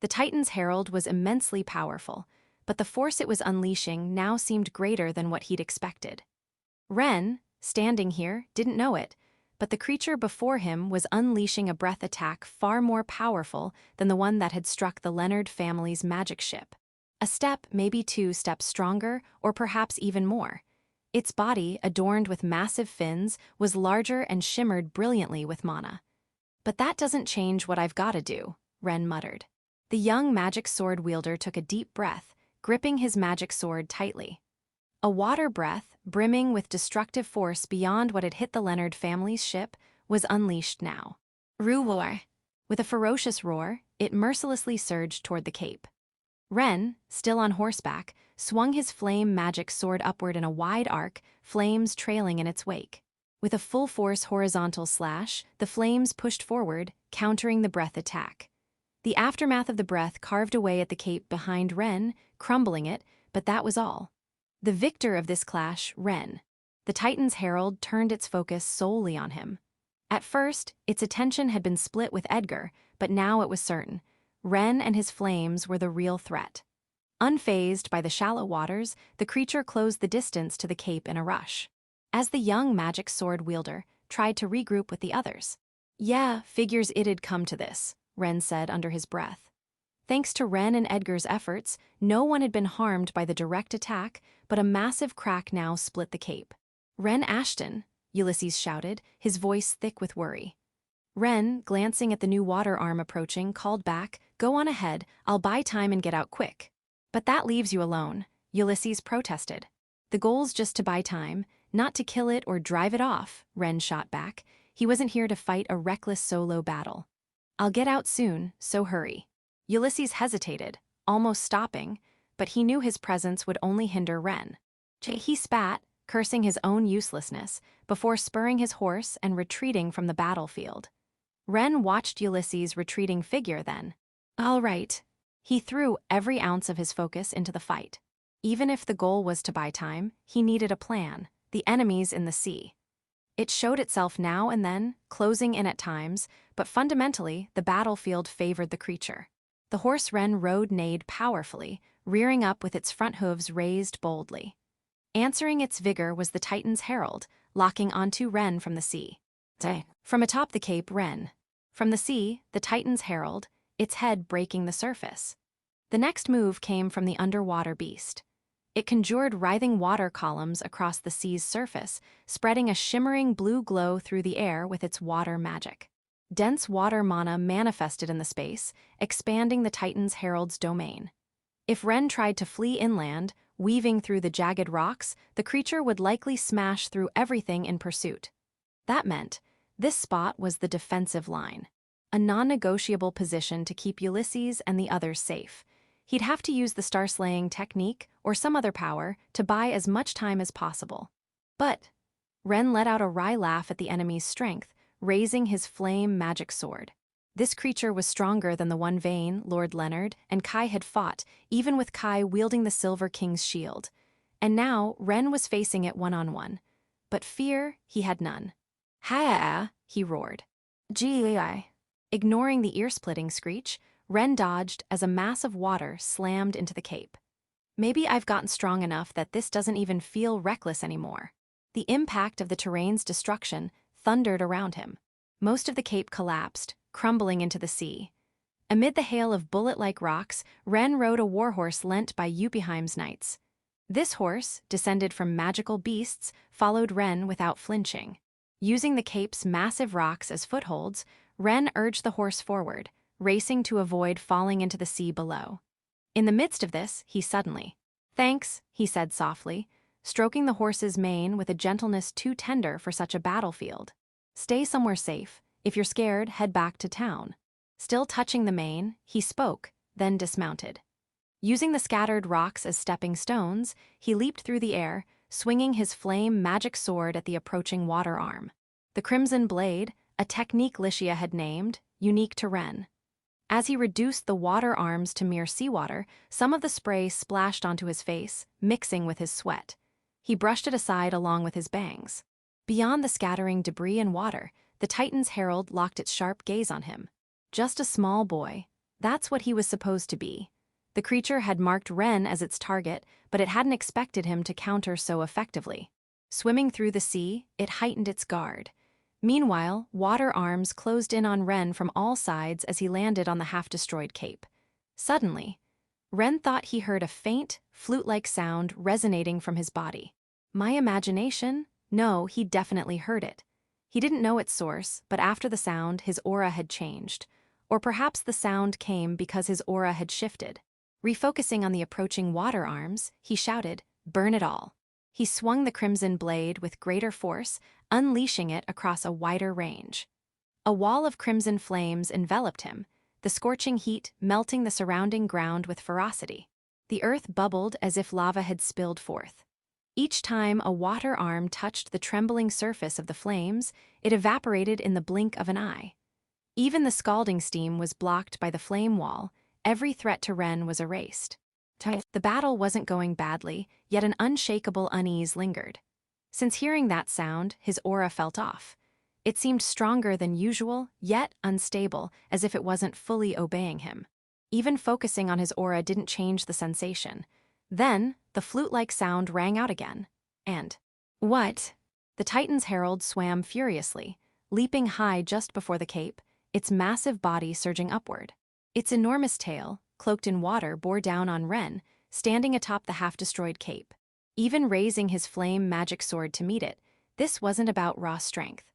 The Titan's herald was immensely powerful, but the force it was unleashing now seemed greater than what he'd expected. Ren, standing here, didn't know it, but the creature before him was unleashing a breath attack far more powerful than the one that had struck the Leonard family's magic ship. A step, maybe 2 steps stronger, or perhaps even more. Its body, adorned with massive fins, was larger and shimmered brilliantly with mana. But that doesn't change what I've gotta do, Ren muttered. The young magic sword wielder took a deep breath, gripping his magic sword tightly. A water breath, brimming with destructive force beyond what had hit the Leonard family's ship, was unleashed now. Ruar. With a ferocious roar, it mercilessly surged toward the cape. Ren, still on horseback, swung his flame magic sword upward in a wide arc, flames trailing in its wake. With a full-force horizontal slash, the flames pushed forward, countering the breath attack. The aftermath of the breath carved away at the cape behind Ren, crumbling it, but that was all. The victor of this clash, Ren. The Titan's herald turned its focus solely on him. At first, its attention had been split with Edgar, but now it was certain. Ren and his flames were the real threat. Unfazed by the shallow waters, the creature closed the distance to the cape in a rush. As the young magic sword wielder tried to regroup with the others. Yeah, figures it'd come to this, Ren said under his breath. Thanks to Ren and Edgar's efforts, no one had been harmed by the direct attack, but a massive crack now split the cape. Ren Ashton, Ulysses shouted, his voice thick with worry. Ren, glancing at the new water arm approaching, called back, "Go on ahead, I'll buy time and get out quick." "But that leaves you alone," Ulysses protested. "The goal's just to buy time, not to kill it or drive it off," Ren shot back. He wasn't here to fight a reckless solo battle. "I'll get out soon, so hurry." Ulysses hesitated, almost stopping, but he knew his presence would only hinder Ren. He spat, cursing his own uselessness, before spurring his horse and retreating from the battlefield. Ren watched Ulysses' retreating figure then. All right. He threw every ounce of his focus into the fight. Even if the goal was to buy time, he needed a plan: the enemies in the sea. It showed itself now and then, closing in at times, but fundamentally, the battlefield favored the creature. The horse Ren rode neighed powerfully, rearing up with its front hooves raised boldly. Answering its vigor was the Titan's herald, locking onto Ren from the sea. From atop the cape, Ren. From the sea, the Titan's herald, its head breaking the surface. The next move came from the underwater beast. It conjured writhing water columns across the sea's surface, spreading a shimmering blue glow through the air with its water magic. Dense water mana manifested in the space, expanding the Titan's herald's domain. If Ren tried to flee inland, weaving through the jagged rocks, the creature would likely smash through everything in pursuit. That meant this spot was the defensive line, a non-negotiable position to keep Ulysses and the others safe. He'd have to use the star-slaying technique or some other power to buy as much time as possible. But Ren let out a wry laugh at the enemy's strength, raising his flame magic sword. This creature was stronger than the one Vayne, Lord Leonard, and Kai had fought, even with Kai wielding the Silver King's shield. And now Ren was facing it one-on-one. But fear he had none. "Ha!" he roared. "Gee." Ignoring the ear-splitting screech, Ren dodged as a mass of water slammed into the cape. Maybe I've gotten strong enough that this doesn't even feel reckless anymore. The impact of the terrain's destruction thundered around him. Most of the cape collapsed, crumbling into the sea. Amid the hail of bullet-like rocks, Ren rode a warhorse lent by Yupiheim's knights. This horse, descended from magical beasts, followed Ren without flinching. Using the cape's massive rocks as footholds, Ren urged the horse forward, racing to avoid falling into the sea below. In the midst of this, he suddenly, "Thanks," he said softly, stroking the horse's mane with a gentleness too tender for such a battlefield. "Stay somewhere safe. If you're scared, head back to town." Still touching the mane, he spoke, then dismounted. Using the scattered rocks as stepping stones, he leaped through the air, swinging his flame magic sword at the approaching water arm. The Crimson Blade, a technique Licia had named, unique to Ren. As he reduced the water arms to mere seawater, some of the spray splashed onto his face, mixing with his sweat. He brushed it aside along with his bangs. Beyond the scattering debris and water, the Titan's herald locked its sharp gaze on him. Just a small boy. That's what he was supposed to be. The creature had marked Ren as its target, but it hadn't expected him to counter so effectively. Swimming through the sea, it heightened its guard. Meanwhile, water arms closed in on Ren from all sides as he landed on the half-destroyed cape. Suddenly, Ren thought he heard a faint, flute-like sound resonating from his body. My imagination? No, he definitely heard it. He didn't know its source, but after the sound, his aura had changed. Or perhaps the sound came because his aura had shifted. Refocusing on the approaching water arms, he shouted, "Burn it all." He swung the Crimson Blade with greater force, unleashing it across a wider range. A wall of crimson flames enveloped him, the scorching heat melting the surrounding ground with ferocity. The earth bubbled as if lava had spilled forth. Each time a water arm touched the trembling surface of the flames, it evaporated in the blink of an eye. Even the scalding steam was blocked by the flame wall. Every threat to Ren was erased. The battle wasn't going badly, yet an unshakable unease lingered. Since hearing that sound, his aura felt off. It seemed stronger than usual, yet unstable, as if it wasn't fully obeying him. Even focusing on his aura didn't change the sensation. Then, the flute-like sound rang out again. And, what? The Titan's herald swam furiously, leaping high just before the cape, its massive body surging upward. Its enormous tail, cloaked in water, bore down on Ren, standing atop the half-destroyed cape. Even raising his flame magic sword to meet it, this wasn't about raw strength.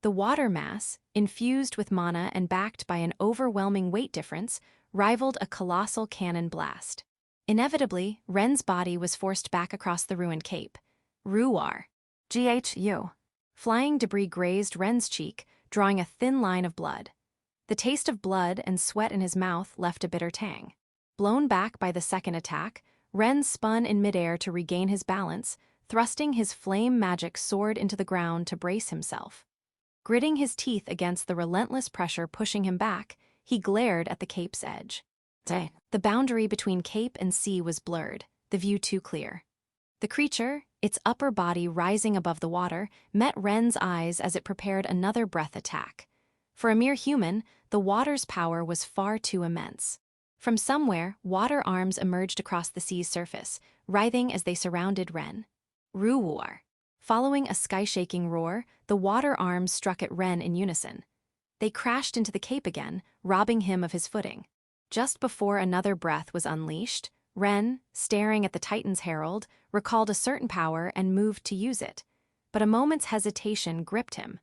The water mass, infused with mana and backed by an overwhelming weight difference, rivaled a colossal cannon blast. Inevitably, Ren's body was forced back across the ruined cape. Ruar. GHU. Flying debris grazed Ren's cheek, drawing a thin line of blood. The taste of blood and sweat in his mouth left a bitter tang. Blown back by the second attack, Ren spun in midair to regain his balance, thrusting his flame magic sword into the ground to brace himself. Gritting his teeth against the relentless pressure pushing him back, he glared at the cape's edge. The boundary between cape and sea was blurred, the view too clear. The creature, its upper body rising above the water, met Ren's eyes as it prepared another breath attack. For a mere human, the water's power was far too immense. From somewhere, water arms emerged across the sea's surface, writhing as they surrounded Ren. Ruwar. Following a sky-shaking roar, the water arms struck at Ren in unison. They crashed into the cape again, robbing him of his footing. Just before another breath was unleashed, Ren, staring at the Titan's herald, recalled a certain power and moved to use it. But a moment's hesitation gripped him.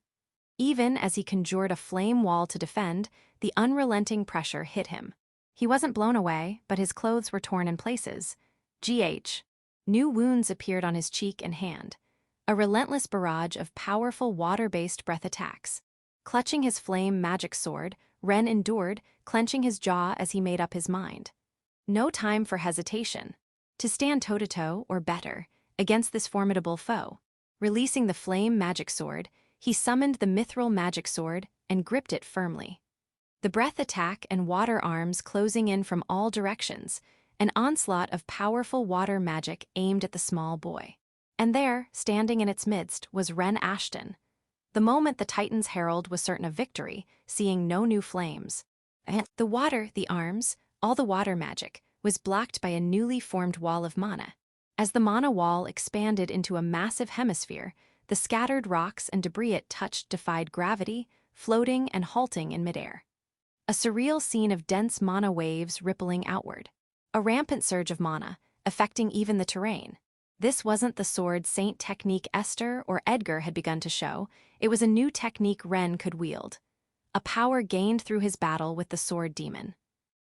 Even as he conjured a flame wall to defend, the unrelenting pressure hit him. He wasn't blown away, but his clothes were torn in places. New wounds appeared on his cheek and hand. A relentless barrage of powerful water-based breath attacks. Clutching his flame magic sword, Ren endured, clenching his jaw as he made up his mind. No time for hesitation. To stand toe-to-toe, or better, against this formidable foe. Releasing the flame magic sword, he summoned the mithril magic sword and gripped it firmly. The breath attack and water arms closing in from all directions, an onslaught of powerful water magic aimed at the small boy. And there, standing in its midst, was Ren Ashton. The moment the Titan's herald was certain of victory, seeing no new flames. The water, the arms, all the water magic, was blocked by a newly formed wall of mana. As the mana wall expanded into a massive hemisphere, the scattered rocks and debris it touched defied gravity, floating and halting in midair. A surreal scene of dense mana waves rippling outward. A rampant surge of mana, affecting even the terrain. This wasn't the sword Saint technique Esther or Edgar had begun to show, it was a new technique Ren could wield. A power gained through his battle with the sword demon.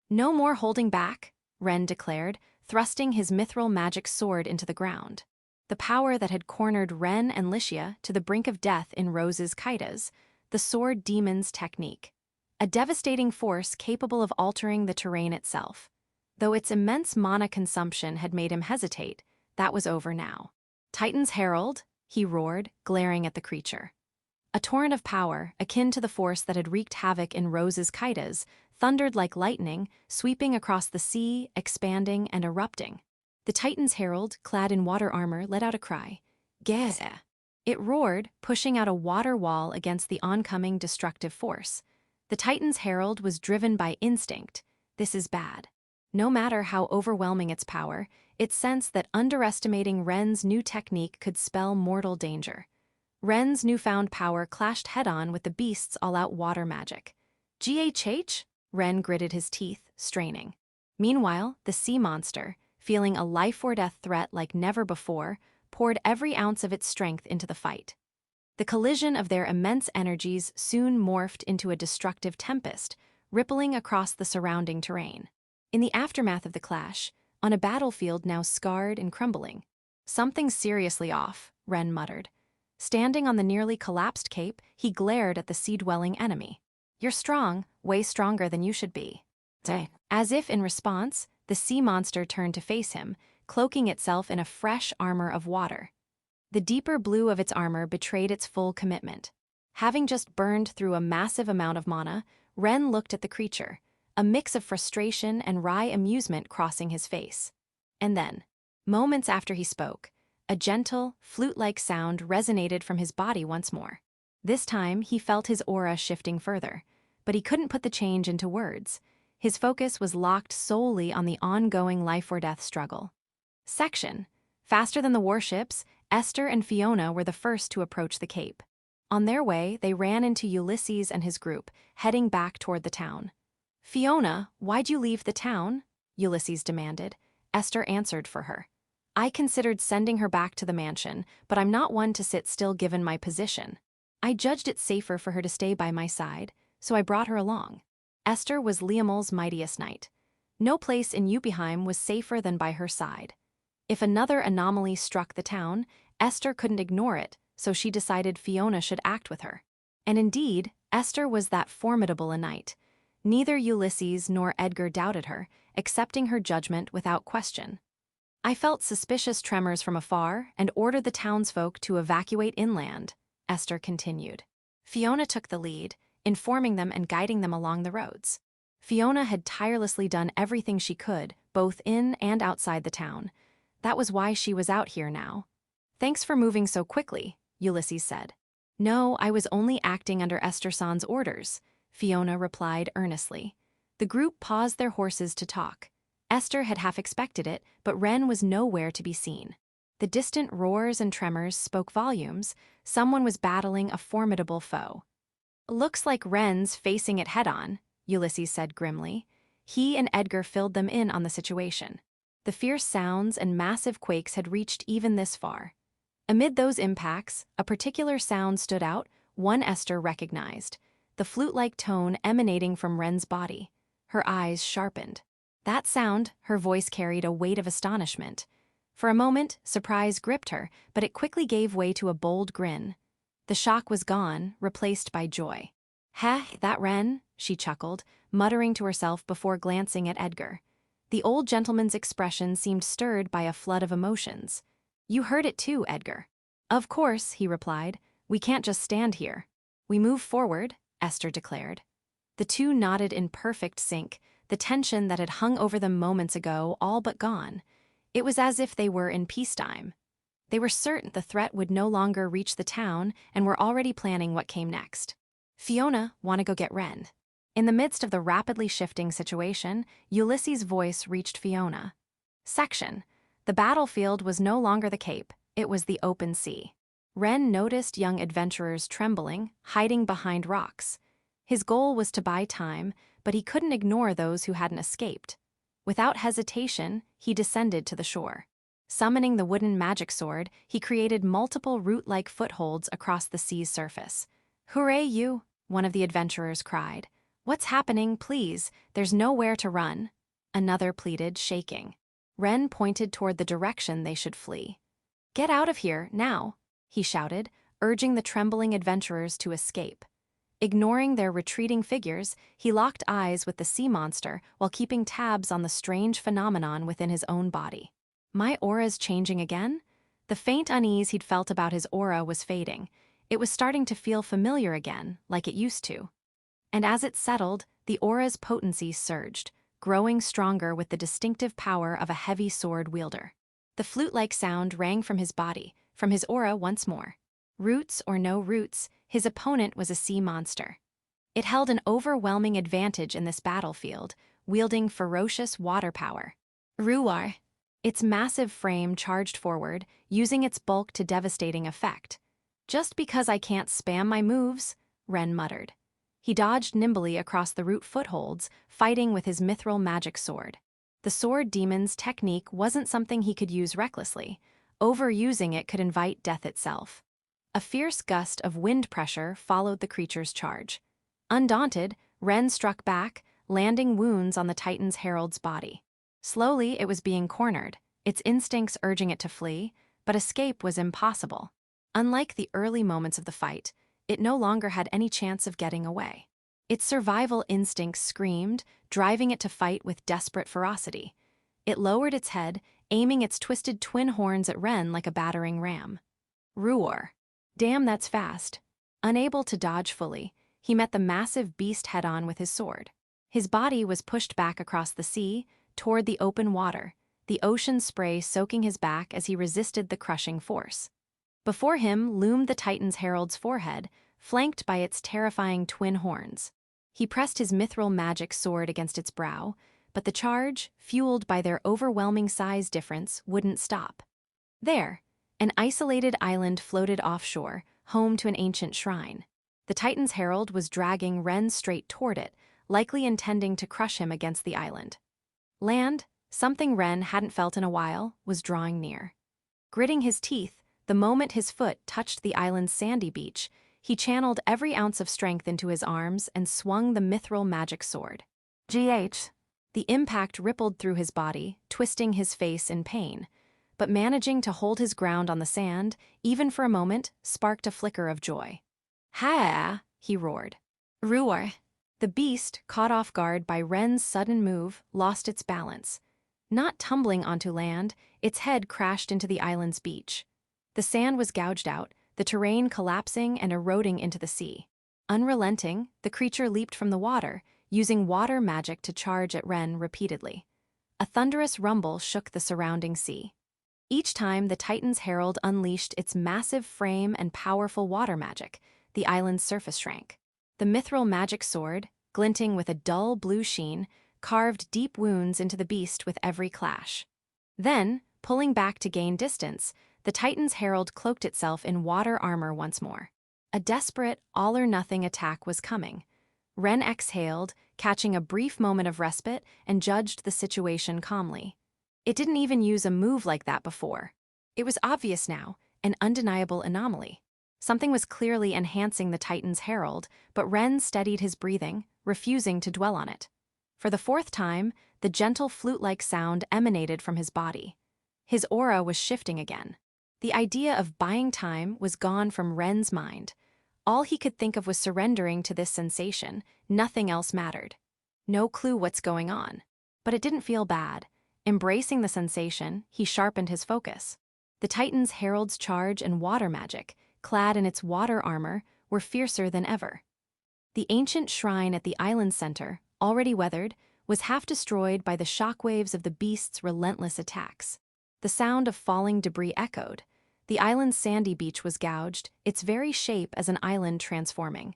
No more holding back, Ren declared, thrusting his mithril magic sword into the ground. The power that had cornered Ren and Licia to the brink of death in Rose's kaitas, the sword demon's technique. A devastating force capable of altering the terrain itself. Though its immense mana consumption had made him hesitate, that was over now. Titan's herald, he roared, glaring at the creature. A torrent of power, akin to the force that had wreaked havoc in Rose's kaitas, thundered like lightning, sweeping across the sea, expanding and erupting. The Titan's herald, clad in water armor, let out a cry. Geze. It roared, pushing out a water wall against the oncoming destructive force. The Titan's herald was driven by instinct. This is bad. No matter how overwhelming its power, it sensed that underestimating Ren's new technique could spell mortal danger. Ren's newfound power clashed head-on with the beast's all-out water magic. GHH? Ren gritted his teeth, straining. Meanwhile, the sea monster, feeling a life-or-death threat like never before, poured every ounce of its strength into the fight. The collision of their immense energies soon morphed into a destructive tempest, rippling across the surrounding terrain. In the aftermath of the clash, on a battlefield now scarred and crumbling, "Something's seriously off," Ren muttered. Standing on the nearly collapsed cape, he glared at the sea-dwelling enemy. "You're strong, way stronger than you should be." As if in response, the sea monster turned to face him, cloaking itself in a fresh armor of water. The deeper blue of its armor betrayed its full commitment. Having just burned through a massive amount of mana, Ren looked at the creature, a mix of frustration and wry amusement crossing his face. And then, moments after he spoke, a gentle, flute-like sound resonated from his body once more. This time, he felt his aura shifting further, but he couldn't put the change into words. His focus was locked solely on the ongoing life-or-death struggle. Section. Faster than the warships, Esther and Fiona were the first to approach the cape. On their way, they ran into Ulysses and his group, heading back toward the town. "Fiona, why'd you leave the town?" Ulysses demanded. Esther answered for her. "I considered sending her back to the mansion, but I'm not one to sit still given my position." I judged it safer for her to stay by my side, so I brought her along. Esther was Liamal's mightiest knight. No place in Jotunheim was safer than by her side. If another anomaly struck the town, Esther couldn't ignore it, so she decided Fiona should act with her. And indeed, Esther was that formidable a knight. Neither Ulysses nor Edgar doubted her, accepting her judgment without question. I felt suspicious tremors from afar and ordered the townsfolk to evacuate inland, Esther continued. Fiona took the lead, informing them and guiding them along the roads. Fiona had tirelessly done everything she could, both in and outside the town. That was why she was out here now. Thanks for moving so quickly, Ulysses said. No, I was only acting under Esther-san's orders, Fiona replied earnestly. The group paused their horses to talk. Esther had half expected it, but Ren was nowhere to be seen. The distant roars and tremors spoke volumes. Someone was battling a formidable foe. Looks like Ren's facing it head-on, Ulysses said grimly. He and Edgar filled them in on the situation. The fierce sounds and massive quakes had reached even this far. Amid those impacts, a particular sound stood out, one Esther recognized. The flute-like tone emanating from Ren's body. Her eyes sharpened. That sound, her voice carried a weight of astonishment. For a moment, surprise gripped her, but it quickly gave way to a bold grin. The shock was gone, replaced by joy. Heh, that Ren, she chuckled, muttering to herself before glancing at Edgar. The old gentleman's expression seemed stirred by a flood of emotions. You heard it too, Edgar. Of course, he replied. We can't just stand here. We move forward, Esther declared. The two nodded in perfect sync, the tension that had hung over them moments ago all but gone. It was as if they were in peacetime. They were certain the threat would no longer reach the town and were already planning what came next. Fiona, want to go get Ren? In the midst of the rapidly shifting situation, Ulysses' voice reached Fiona. Section. The battlefield was no longer the cape, it was the open sea. Ren noticed young adventurers trembling, hiding behind rocks. His goal was to buy time, but he couldn't ignore those who hadn't escaped. Without hesitation, he descended to the shore. Summoning the wooden magic sword, he created multiple root-like footholds across the sea's surface. Hooray you! One of the adventurers cried. What's happening, please? There's nowhere to run. Another pleaded, shaking. Ren pointed toward the direction they should flee. Get out of here, now, he shouted, urging the trembling adventurers to escape. Ignoring their retreating figures, he locked eyes with the sea monster while keeping tabs on the strange phenomenon within his own body. My aura's changing again? The faint unease he'd felt about his aura was fading. It was starting to feel familiar again, like it used to. And as it settled, the aura's potency surged, growing stronger with the distinctive power of a heavy sword wielder. The flute-like sound rang from his body, from his aura once more. Roots or no roots, his opponent was a sea monster. It held an overwhelming advantage in this battlefield, wielding ferocious water power. Ruar. Its massive frame charged forward, using its bulk to devastating effect. Just because I can't spam my moves, Ren muttered. He dodged nimbly across the root footholds, fighting with his mithril magic sword. The sword demon's technique wasn't something he could use recklessly. Overusing it could invite death itself. A fierce gust of wind pressure followed the creature's charge. Undaunted, Ren struck back, landing wounds on the Titan's herald's body. Slowly, it was being cornered, its instincts urging it to flee, but escape was impossible. Unlike the early moments of the fight, it no longer had any chance of getting away. Its survival instincts screamed, driving it to fight with desperate ferocity. It lowered its head, aiming its twisted twin horns at Ren like a battering ram. Roar. Damn, that's fast. Unable to dodge fully, he met the massive beast head-on with his sword. His body was pushed back across the sea, toward the open water, the ocean spray soaking his back as he resisted the crushing force. Before him loomed the Titan's herald's forehead, flanked by its terrifying twin horns. He pressed his mithril magic sword against its brow, but the charge, fueled by their overwhelming size difference, wouldn't stop. There, an isolated island floated offshore, home to an ancient shrine. The Titan's herald was dragging Ren straight toward it, likely intending to crush him against the island. Land, something Ren hadn't felt in a while, was drawing near. Gritting his teeth, the moment his foot touched the island's sandy beach, He channeled every ounce of strength into his arms and swung the mithril magic sword. GH. The impact rippled through his body, twisting his face in pain. But managing to hold his ground on the sand, even for a moment, sparked a flicker of joy. Ha! He roared. Roar! The beast, caught off guard by Ren's sudden move, lost its balance. Not tumbling onto land, its head crashed into the island's beach. The sand was gouged out, the terrain collapsing and eroding into the sea. Unrelenting, the creature leaped from the water, using water magic to charge at Ren repeatedly. A thunderous rumble shook the surrounding sea. Each time the Titan's herald unleashed its massive frame and powerful water magic, the island's surface shrank. The mithril magic sword, glinting with a dull blue sheen, carved deep wounds into the beast with every clash. Then, pulling back to gain distance, the Titan's herald cloaked itself in water armor once more. A desperate, all-or-nothing attack was coming. Ren exhaled, catching a brief moment of respite, and judged the situation calmly. It didn't even use a move like that before. It was obvious now, an undeniable anomaly. Something was clearly enhancing the Titan's herald, but Ren steadied his breathing, refusing to dwell on it. For the fourth time, the gentle flute-like sound emanated from his body. His aura was shifting again. The idea of buying time was gone from Ren's mind. All he could think of was surrendering to this sensation. Nothing else mattered. No clue what's going on. But it didn't feel bad. Embracing the sensation, he sharpened his focus. The Titan's herald's charge and water magic, clad in its water armor, were fiercer than ever. The ancient shrine at the island's center, already weathered, was half destroyed by the shockwaves of the beast's relentless attacks. The sound of falling debris echoed. The island's sandy beach was gouged, its very shape as an island transforming.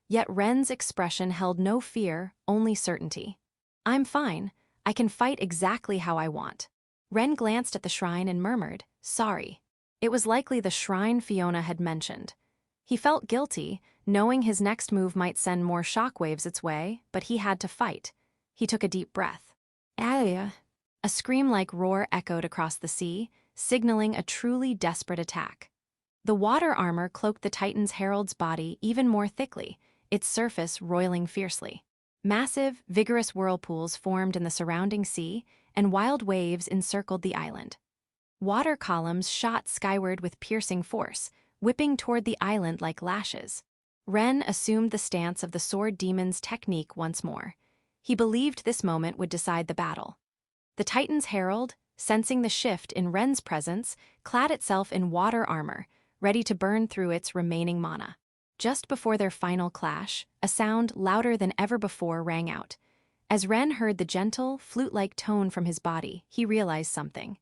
Yet Ren's expression held no fear, only certainty. I'm fine. I can fight exactly how I want. Ren glanced at the shrine and murmured, sorry. It was likely the shrine Fiona had mentioned. He felt guilty, knowing his next move might send more shockwaves its way, but he had to fight. He took a deep breath. Alia! A scream-like roar echoed across the sea, signaling a truly desperate attack. The water armor cloaked the Titan's herald's body even more thickly, its surface roiling fiercely. Massive, vigorous whirlpools formed in the surrounding sea, and wild waves encircled the island. Water columns shot skyward with piercing force, whipping toward the island like lashes. Ren assumed the stance of the sword demon's technique once more. He believed this moment would decide the battle. The Titan's herald, sensing the shift in Ren's presence, clad itself in water armor, ready to burn through its remaining mana. Just before their final clash, a sound louder than ever before rang out. As Ren heard the gentle, flute-like tone from his body, he realized something.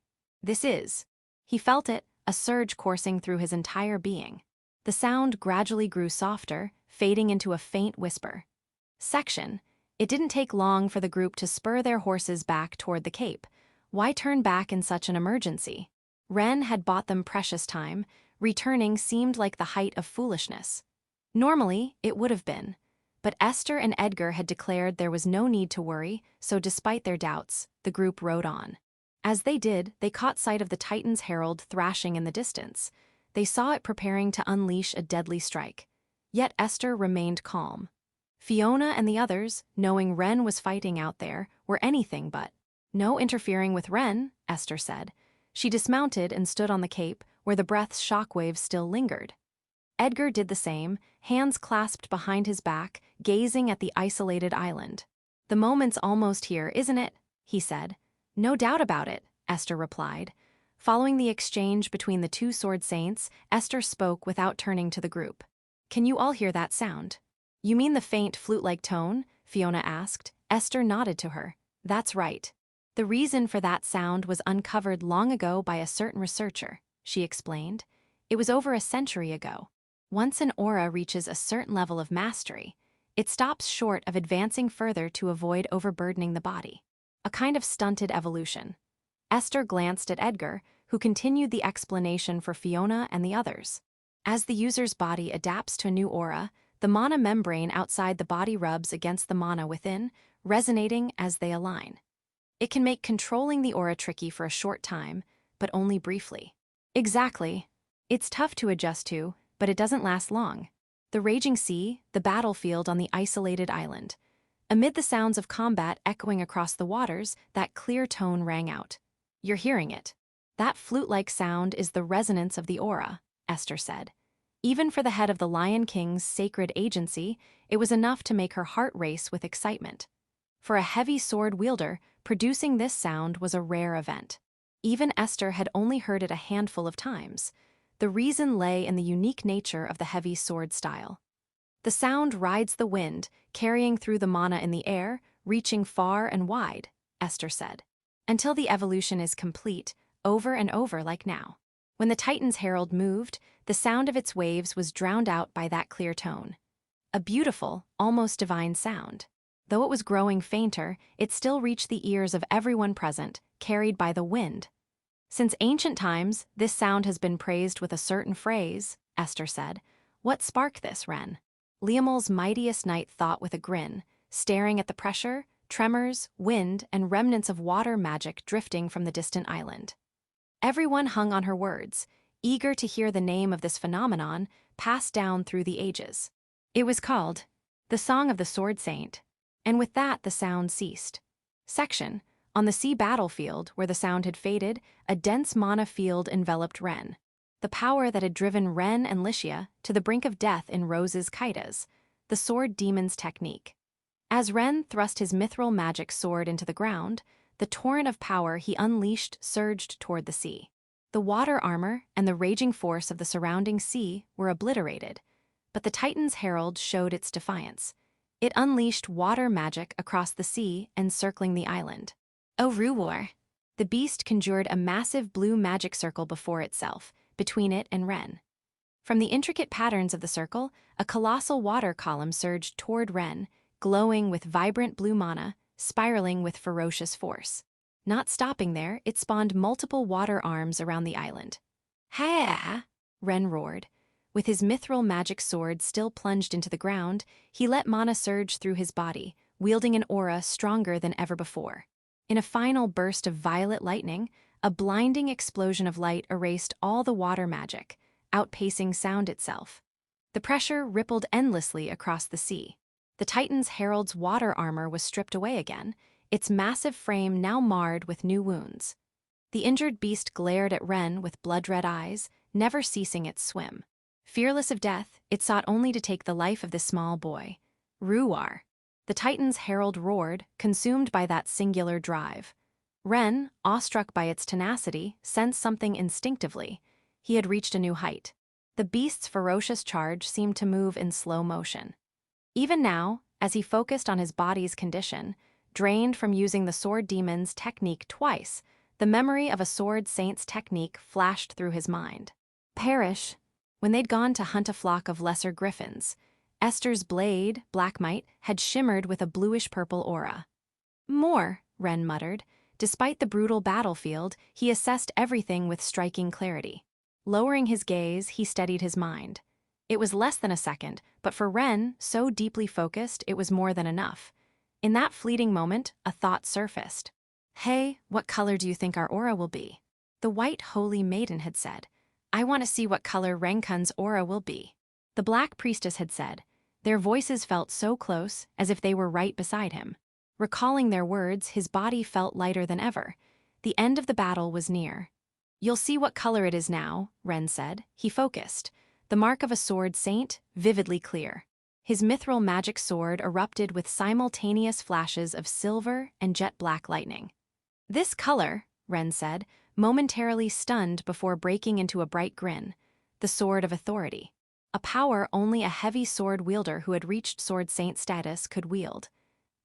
He felt it, a surge coursing through his entire being. The sound gradually grew softer, fading into a faint whisper. Section. It didn't take long for the group to spur their horses back toward the cape. Why turn back in such an emergency? Ren had bought them precious time. Returning seemed like the height of foolishness. Normally, it would have been. But Esther and Edgar had declared there was no need to worry, so despite their doubts, the group rode on. As they did, they caught sight of the Titan's herald thrashing in the distance. They saw it preparing to unleash a deadly strike. Yet Esther remained calm. Fiona and the others, knowing Ren was fighting out there, were anything but. No interfering with Ren, Esther said. She dismounted and stood on the cape, where the breath's shockwaves still lingered. Edgar did the same, hands clasped behind his back, gazing at the isolated island. The moment's almost here, isn't it? He said. No doubt about it, Esther replied. Following the exchange between the two sword saints, Esther spoke without turning to the group. Can you all hear that sound? You mean the faint flute-like tone? Fiona asked. Esther nodded to her. That's right. The reason for that sound was uncovered long ago by a certain researcher, she explained. It was over a century ago. Once an aura reaches a certain level of mastery, it stops short of advancing further to avoid overburdening the body. A kind of stunted evolution. Esther glanced at Edgar, who continued the explanation for Fiona and the others. As the user's body adapts to a new aura, the mana membrane outside the body rubs against the mana within, resonating as they align. It can make controlling the aura tricky for a short time, but only briefly. Exactly. It's tough to adjust to, but it doesn't last long. the raging sea, the battlefield on the isolated island. Amid the sounds of combat echoing across the waters, that clear tone rang out. "You're hearing it. That flute-like sound is the resonance of the aura," Esther said. Even for the head of the Lion King's sacred agency, it was enough to make her heart race with excitement. For a heavy sword wielder, producing this sound was a rare event. Even Esther had only heard it a handful of times. The reason lay in the unique nature of the heavy sword style. The sound rides the wind, carrying through the mana in the air, reaching far and wide, Esther said. Until the evolution is complete, over and over like now. When the Titan's herald moved, the sound of its waves was drowned out by that clear tone. A beautiful, almost divine sound. Though it was growing fainter, it still reached the ears of everyone present, carried by the wind. "Since ancient times, this sound has been praised with a certain phrase," Esther said. "What sparked this, Ren?" Liamal's mightiest knight thought with a grin, staring at the pressure, tremors, wind, and remnants of water magic drifting from the distant island. Everyone hung on her words, eager to hear the name of this phenomenon passed down through the ages. It was called the Song of the Sword Saint, and with that the sound ceased. Section. On the sea battlefield, where the sound had faded, a dense mana field enveloped Ren. The power that had driven Ren and Licia to the brink of death in Rose's Kaitas, the sword demon's technique. As Ren thrust his mithril magic sword into the ground, the torrent of power he unleashed surged toward the sea. The water armor and the raging force of the surrounding sea were obliterated, but the Titan's herald showed its defiance. It unleashed water magic across the sea encircling the island. "O Ruwar!" The beast conjured a massive blue magic circle before itself, between it and Ren. From the intricate patterns of the circle, a colossal water column surged toward Ren, glowing with vibrant blue mana, spiraling with ferocious force. Not stopping there, it spawned multiple water arms around the island. "Ha!" Ren roared. With his mithril magic sword still plunged into the ground, he let mana surge through his body, wielding an aura stronger than ever before. In a final burst of violet lightning, a blinding explosion of light erased all the water magic, outpacing sound itself. The pressure rippled endlessly across the sea. The Titan's herald's water armor was stripped away again, its massive frame now marred with new wounds. The injured beast glared at Ren with blood-red eyes, never ceasing its swim. Fearless of death, it sought only to take the life of this small boy. "Ruwar!" The Titan's herald roared, consumed by that singular drive. Ren, awestruck by its tenacity, sensed something instinctively. He had reached a new height. The beast's ferocious charge seemed to move in slow motion. Even now, as he focused on his body's condition, drained from using the sword demon's technique twice, the memory of a sword saint's technique flashed through his mind. Perish. When they'd gone to hunt a flock of lesser griffins, Esther's blade, Blackmite, had shimmered with a bluish-purple aura. "More," Ren muttered. Despite the brutal battlefield, he assessed everything with striking clarity. Lowering his gaze, he steadied his mind. It was less than a second, but for Ren, so deeply focused, it was more than enough. In that fleeting moment, a thought surfaced. "Hey, what color do you think our aura will be?" The white holy maiden had said. "I want to see what color Renkun's aura will be." The black priestess had said. Their voices felt so close, as if they were right beside him. Recalling their words, his body felt lighter than ever. The end of the battle was near. "You'll see what color it is now," Ren said. He focused. The mark of a sword saint, vividly clear. His mithril magic sword erupted with simultaneous flashes of silver and jet-black lightning. "This color," Ren said, momentarily stunned before breaking into a bright grin. The sword of authority. A power only a heavy sword wielder who had reached sword saint status could wield.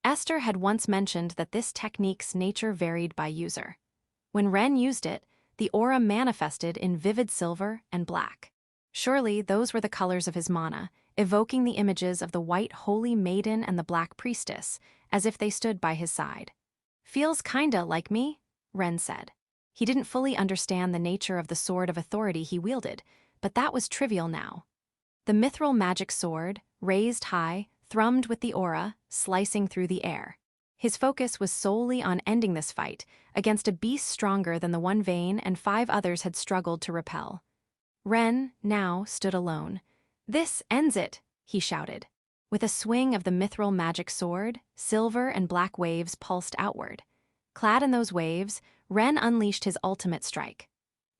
Esther had once mentioned that this technique's nature varied by user. When Ren used it, the aura manifested in vivid silver and black. Surely those were the colors of his mana, evoking the images of the white holy maiden and the black priestess, as if they stood by his side. "Feels kinda like me," Ren said. He didn't fully understand the nature of the sword of authority he wielded, but that was trivial now. The mithril magic sword, raised high, thrummed with the aura, slicing through the air. His focus was solely on ending this fight, against a beast stronger than the one Vayne and 5 others had struggled to repel. Ren, now, stood alone. "This ends it," he shouted. With a swing of the mithril magic sword, silver and black waves pulsed outward. Clad in those waves, Ren unleashed his ultimate strike.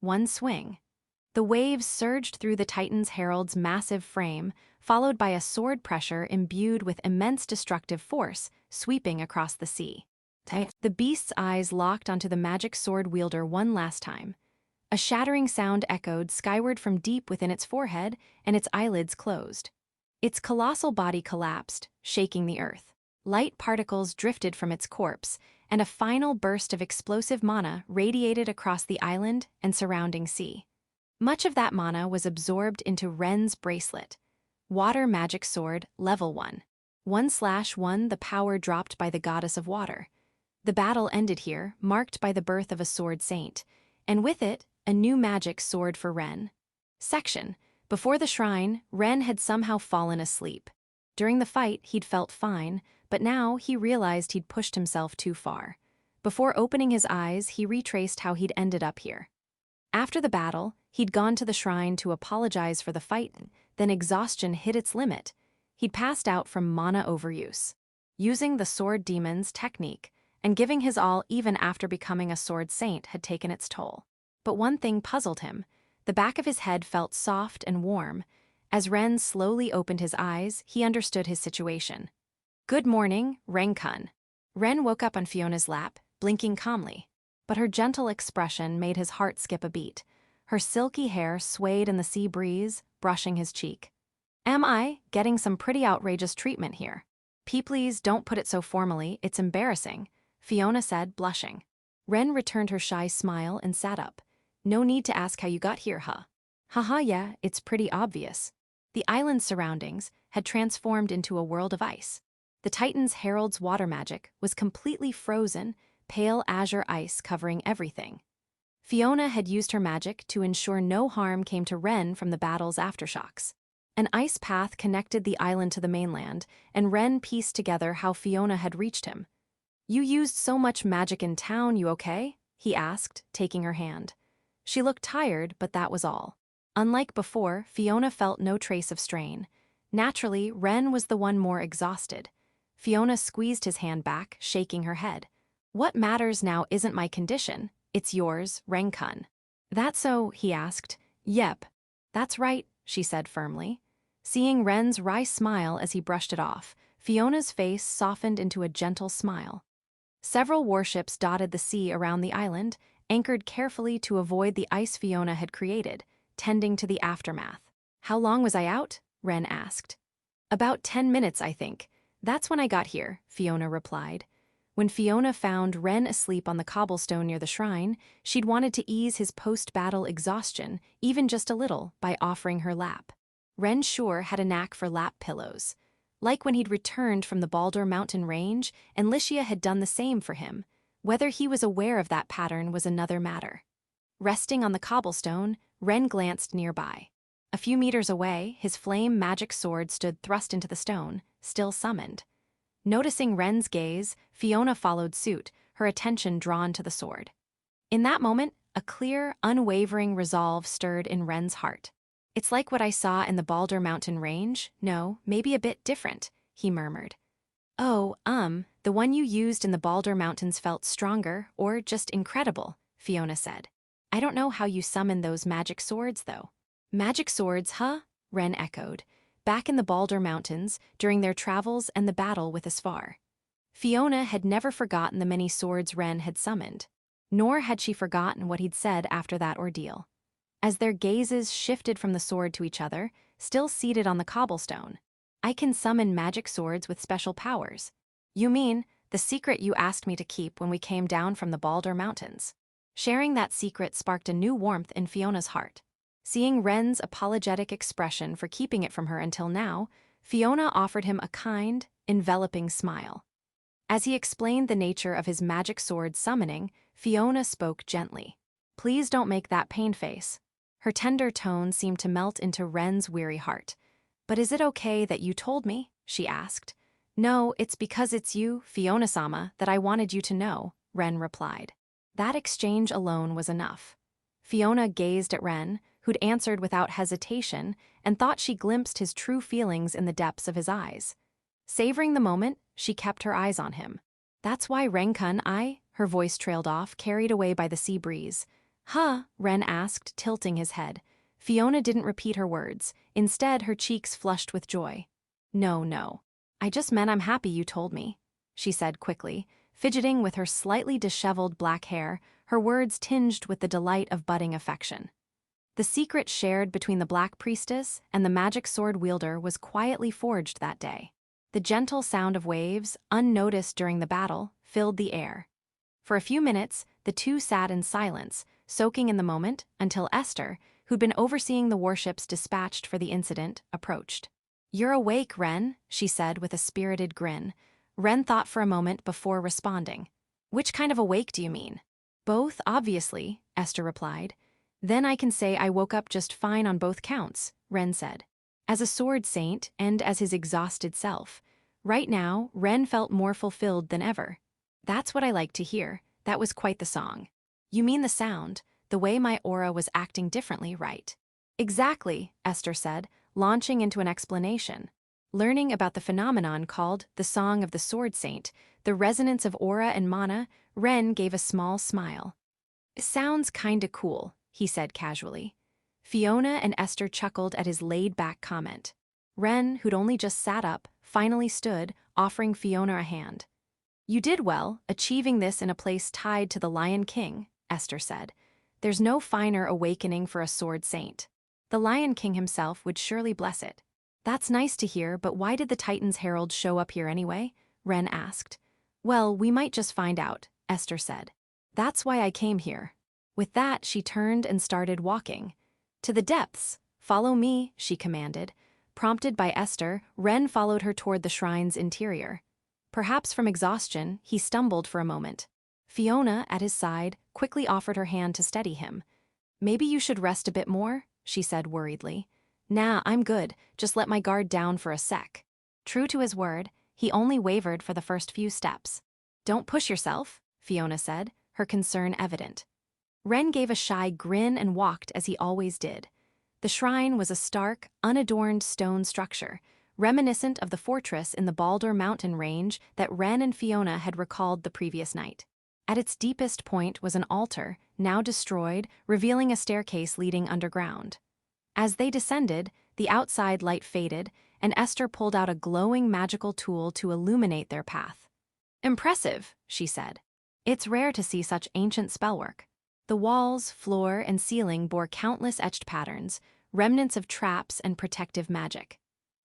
One swing. The waves surged through the Titan's herald's massive frame, followed by a sword pressure imbued with immense destructive force, sweeping across the sea. The beast's eyes locked onto the magic sword wielder one last time. A shattering sound echoed skyward from deep within its forehead, and its eyelids closed. Its colossal body collapsed, shaking the earth. Light particles drifted from its corpse, and a final burst of explosive mana radiated across the island and surrounding sea. Much of that mana was absorbed into Ren's bracelet. Water Magic Sword, Level 1. 1/1 The power dropped by the goddess of water. The battle ended here, marked by the birth of a sword saint, and with it, a new magic sword for Ren. Section. Before the shrine, Ren had somehow fallen asleep. During the fight, he'd felt fine, but now he realized he'd pushed himself too far. Before opening his eyes, he retraced how he'd ended up here. After the battle, he'd gone to the shrine to apologize for the fight, then exhaustion hit its limit. He'd passed out from mana overuse. Using the sword demon's technique, and giving his all even after becoming a sword saint had taken its toll. But one thing puzzled him. The back of his head felt soft and warm. As Ren slowly opened his eyes, he understood his situation. Good morning, Renkun. Ren woke up on Fiona's lap, blinking calmly. But her gentle expression made his heart skip a beat. Her silky hair swayed in the sea breeze, brushing his cheek. Am I getting some pretty outrageous treatment here? Please don't put it so formally, it's embarrassing, Fiona said, blushing. Ren returned her shy smile and sat up. No need to ask how you got here, huh? Haha, yeah, it's pretty obvious. The island's surroundings had transformed into a world of ice. The Titan's herald's water magic was completely frozen, pale azure ice covering everything. Fiona had used her magic to ensure no harm came to Ren from the battle's aftershocks. An ice path connected the island to the mainland, and Ren pieced together how Fiona had reached him. You used so much magic in town, you okay? He asked, taking her hand. She looked tired, but that was all. Unlike before, Fiona felt no trace of strain. Naturally, Ren was the one more exhausted. Fiona squeezed his hand back, shaking her head. What matters now isn't my condition, it's yours, Renkun. That so? He asked. Yep. That's right, she said firmly. Seeing Ren's wry smile as he brushed it off, Fiona's face softened into a gentle smile. Several warships dotted the sea around the island, anchored carefully to avoid the ice Fiona had created, tending to the aftermath. How long was I out? Ren asked. About 10 minutes, I think. That's when I got here, Fiona replied. When Fiona found Ren asleep on the cobblestone near the shrine, she'd wanted to ease his post-battle exhaustion, even just a little, by offering her lap. Ren sure had a knack for lap pillows. Like when he'd returned from the Baldur mountain range, and Licia had done the same for him. Whether he was aware of that pattern was another matter. Resting on the cobblestone, Ren glanced nearby. A few meters away, his flame magic sword stood thrust into the stone, still summoned. Noticing Ren's gaze, Fiona followed suit, her attention drawn to the sword. In that moment, a clear, unwavering resolve stirred in Ren's heart. It's like what I saw in the Baldur mountain range, no, maybe a bit different, he murmured. Oh, the one you used in the Baldur mountains felt stronger, or just incredible, Fiona said. I don't know how you summon those magic swords, though. Magic swords, huh? Ren echoed. Back in the Baldur mountains, during their travels and the battle with Isfar. Fiona had never forgotten the many swords Ren had summoned. Nor had she forgotten what he'd said after that ordeal. As their gazes shifted from the sword to each other, still seated on the cobblestone. I can summon magic swords with special powers. You mean, the secret you asked me to keep when we came down from the Baldur mountains. Sharing that secret sparked a new warmth in Fiona's heart. Seeing Ren's apologetic expression for keeping it from her until now, Fiona offered him a kind, enveloping smile. As he explained the nature of his magic sword summoning, Fiona spoke gently. Please don't make that pain face. Her tender tone seemed to melt into Ren's weary heart. But is it okay that you told me? She asked. No, it's because it's you, Fiona-sama, that I wanted you to know, Ren replied. That exchange alone was enough. Fiona gazed at Ren, who'd answered without hesitation and thought she glimpsed his true feelings in the depths of his eyes. Savoring the moment, she kept her eyes on him. "That's why her voice trailed off, carried away by the sea breeze. "Huh?" Ren asked, tilting his head. Fiona didn't repeat her words. Instead, her cheeks flushed with joy. No. I just meant I'm happy you told me," she said quickly, fidgeting with her slightly disheveled black hair, her words tinged with the delight of budding affection. The secret shared between the Black Priestess and the magic sword wielder was quietly forged that day. The gentle sound of waves, unnoticed during the battle, filled the air. For a few minutes, the two sat in silence, soaking in the moment, until Esther, who'd been overseeing the warships dispatched for the incident, approached. "You're awake, Ren," she said with a spirited grin. Ren thought for a moment before responding. "Which kind of awake do you mean?" "Both, obviously," Esther replied. "Then I can say I woke up just fine on both counts," Ren said. As a sword saint and as his exhausted self, right now, Ren felt more fulfilled than ever. "That's what I like to hear. That was quite the song." "You mean the sound, the way my aura was acting differently, right?" "Exactly," Esther said, launching into an explanation. Learning about the phenomenon called the Song of the Sword Saint, the resonance of aura and mana, Ren gave a small smile. "It sounds kinda cool," he said casually. Fiona and Esther chuckled at his laid-back comment. Ren, who'd only just sat up, finally stood, offering Fiona a hand. "You did well, achieving this in a place tied to the Lion King," Esther said. "There's no finer awakening for a sword saint. The Lion King himself would surely bless it." "That's nice to hear, but why did the Titan's Herald show up here anyway?" Ren asked. "Well, we might just find out," Esther said. "That's why I came here." With that, she turned and started walking. "To the depths. Follow me," she commanded. Prompted by Esther, Ren followed her toward the shrine's interior. Perhaps from exhaustion, he stumbled for a moment. Fiona, at his side, quickly offered her hand to steady him. "Maybe you should rest a bit more," she said worriedly. "Nah, I'm good, just let my guard down for a sec." True to his word, he only wavered for the first few steps. "Don't push yourself," Fiona said, her concern evident. Ren gave a shy grin and walked as he always did. The shrine was a stark, unadorned stone structure, reminiscent of the fortress in the Baldur mountain range that Ren and Fiona had recalled the previous night. At its deepest point was an altar, now destroyed, revealing a staircase leading underground. As they descended, the outside light faded, and Esther pulled out a glowing magical tool to illuminate their path. "Impressive," she said. "It's rare to see such ancient spellwork." The walls, floor, and ceiling bore countless etched patterns, remnants of traps and protective magic.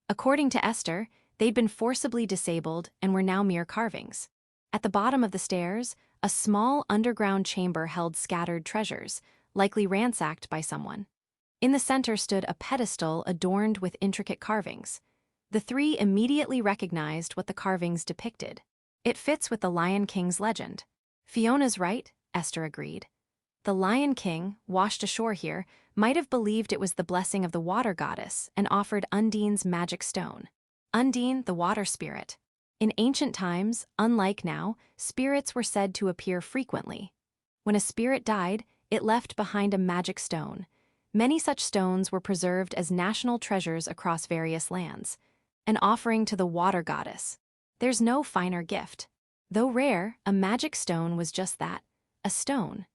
According to Esther, they'd been forcibly disabled and were now mere carvings. At the bottom of the stairs, a small underground chamber held scattered treasures, likely ransacked by someone. In the center stood a pedestal adorned with intricate carvings. The three immediately recognized what the carvings depicted. "It fits with the Lion King's legend." "Fiona's right," Esther agreed. The Lion King, washed ashore here, might have believed it was the blessing of the water goddess and offered Undine's magic stone. Undine, the water spirit. In ancient times, unlike now, spirits were said to appear frequently. When a spirit died, it left behind a magic stone. Many such stones were preserved as national treasures across various lands. An offering to the water goddess. There's no finer gift. Though rare, a magic stone was just that, a stone.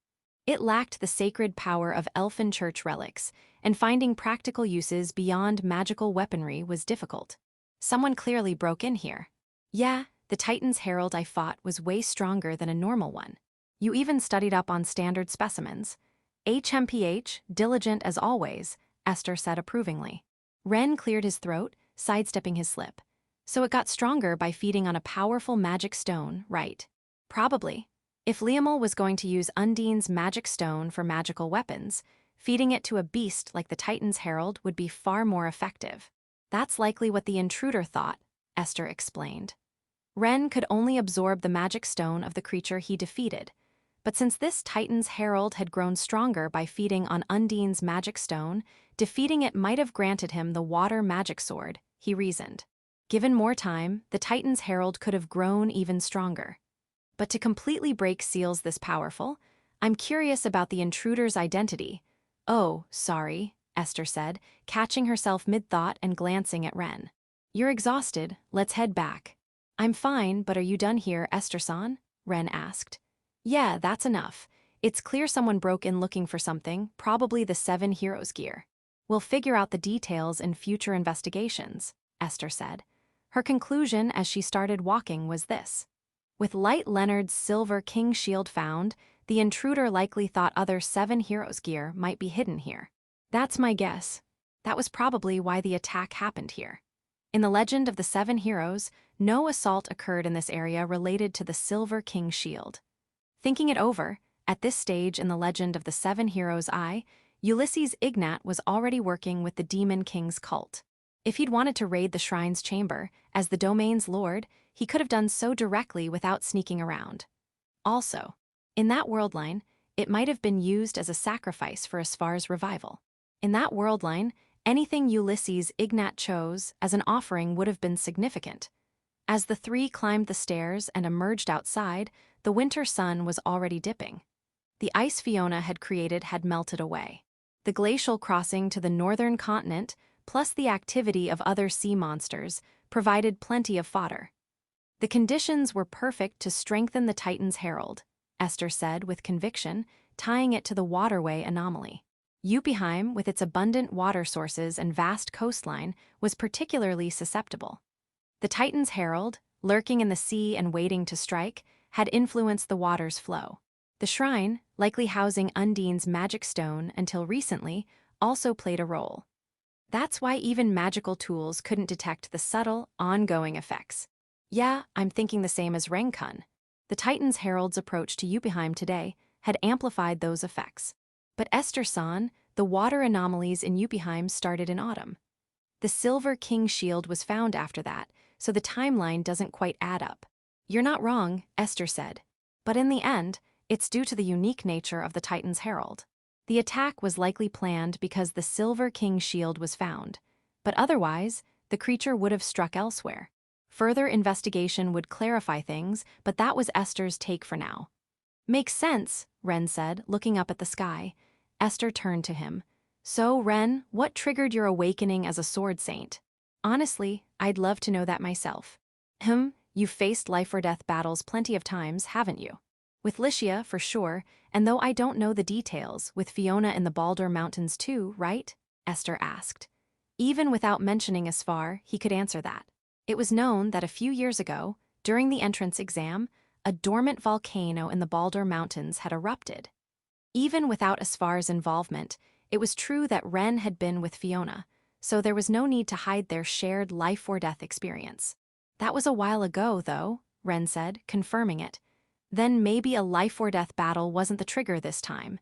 It lacked the sacred power of elfin church relics, and finding practical uses beyond magical weaponry was difficult. Someone clearly broke in here. "Yeah, the Titan's Herald I fought was way stronger than a normal one. You even studied up on standard specimens." "HMPH, diligent as always," Esther said approvingly. Ren cleared his throat, sidestepping his slip. "So it got stronger by feeding on a powerful magic stone, right?" "Probably. If Liamel was going to use Undine's magic stone for magical weapons, feeding it to a beast like the Titan's Herald would be far more effective." "That's likely what the intruder thought," Esther explained. Ren could only absorb the magic stone of the creature he defeated, but since this Titan's Herald had grown stronger by feeding on Undine's magic stone, defeating it might have granted him the water magic sword, he reasoned. Given more time, the Titan's Herald could have grown even stronger. But to completely break seals this powerful, I'm curious about the intruder's identity. "Oh, sorry," Esther said, catching herself mid-thought and glancing at Ren. "You're exhausted, let's head back." "I'm fine, but are you done here, Esther-san?" Ren asked. "Yeah, that's enough. It's clear someone broke in looking for something, probably the 7 Heroes gear. We'll figure out the details in future investigations," Esther said. Her conclusion as she started walking was this. With Light Leonard's silver king shield found, the intruder likely thought other 7 Heroes gear might be hidden here. That's my guess. That was probably why the attack happened here. In the legend of the 7 Heroes, no assault occurred in this area related to the Silver King shield. Thinking it over, at this stage in the legend of the 7 Heroes Ulysses Ignat was already working with the Demon King's cult. If he'd wanted to raid the shrine's chamber, as the domain's lord, he could have done so directly without sneaking around. Also, in that world line, it might have been used as a sacrifice for Asfar's revival. In that world line, anything Ulysses Ignat chose as an offering would have been significant. As the three climbed the stairs and emerged outside, the winter sun was already dipping. The ice Fiona had created had melted away. The glacial crossing to the northern continent, plus the activity of other sea monsters, provided plenty of fodder. The conditions were perfect to strengthen the Titan's herald, Esther said with conviction, tying it to the waterway anomaly. Jotunheim, with its abundant water sources and vast coastline, was particularly susceptible. The Titan's herald, lurking in the sea and waiting to strike, had influenced the water's flow. The shrine, likely housing Undine's magic stone until recently, also played a role. That's why even magical tools couldn't detect the subtle, ongoing effects. Yeah, I'm thinking the same as Renkun. The Titan's herald's approach to Jotunheim today had amplified those effects. But Esther-san, the water anomalies in Jotunheim started in autumn. The Silver King shield was found after that, so the timeline doesn't quite add up. "You're not wrong," Esther said. "But in the end, it's due to the unique nature of the Titan's herald. The attack was likely planned because the Silver King shield was found, but otherwise, the creature would have struck elsewhere. Further investigation would clarify things, but that was Esther's take for now." "Makes sense," Ren said, looking up at the sky. Esther turned to him. "So, Ren, what triggered your awakening as a sword saint?" "Honestly, I'd love to know that myself." You've faced life-or-death battles plenty of times, haven't you?" "With Licia, for sure, and though I don't know the details, with Fiona in the Baldur Mountains too, right?" Esther asked. Even without mentioning Asfar, he could answer that. It was known that a few years ago, during the entrance exam, a dormant volcano in the Baldur Mountains had erupted. Even without Asfar's involvement, it was true that Ren had been with Fiona, so there was no need to hide their shared life-or-death experience. "That was a while ago, though," Ren said, confirming it. "Then maybe a life-or-death battle wasn't the trigger this time.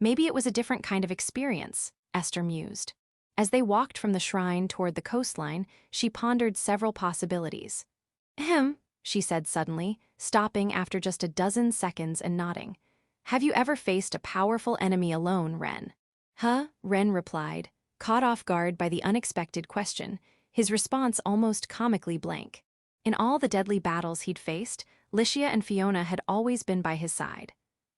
Maybe it was a different kind of experience," Esther mused. As they walked from the shrine toward the coastline, she pondered several possibilities. She said suddenly, stopping after just a dozen seconds and nodding. "Have you ever faced a powerful enemy alone, Ren?" "Huh?" Ren replied, caught off guard by the unexpected question, his response almost comically blank. In all the deadly battles he'd faced, Licia and Fiona had always been by his side.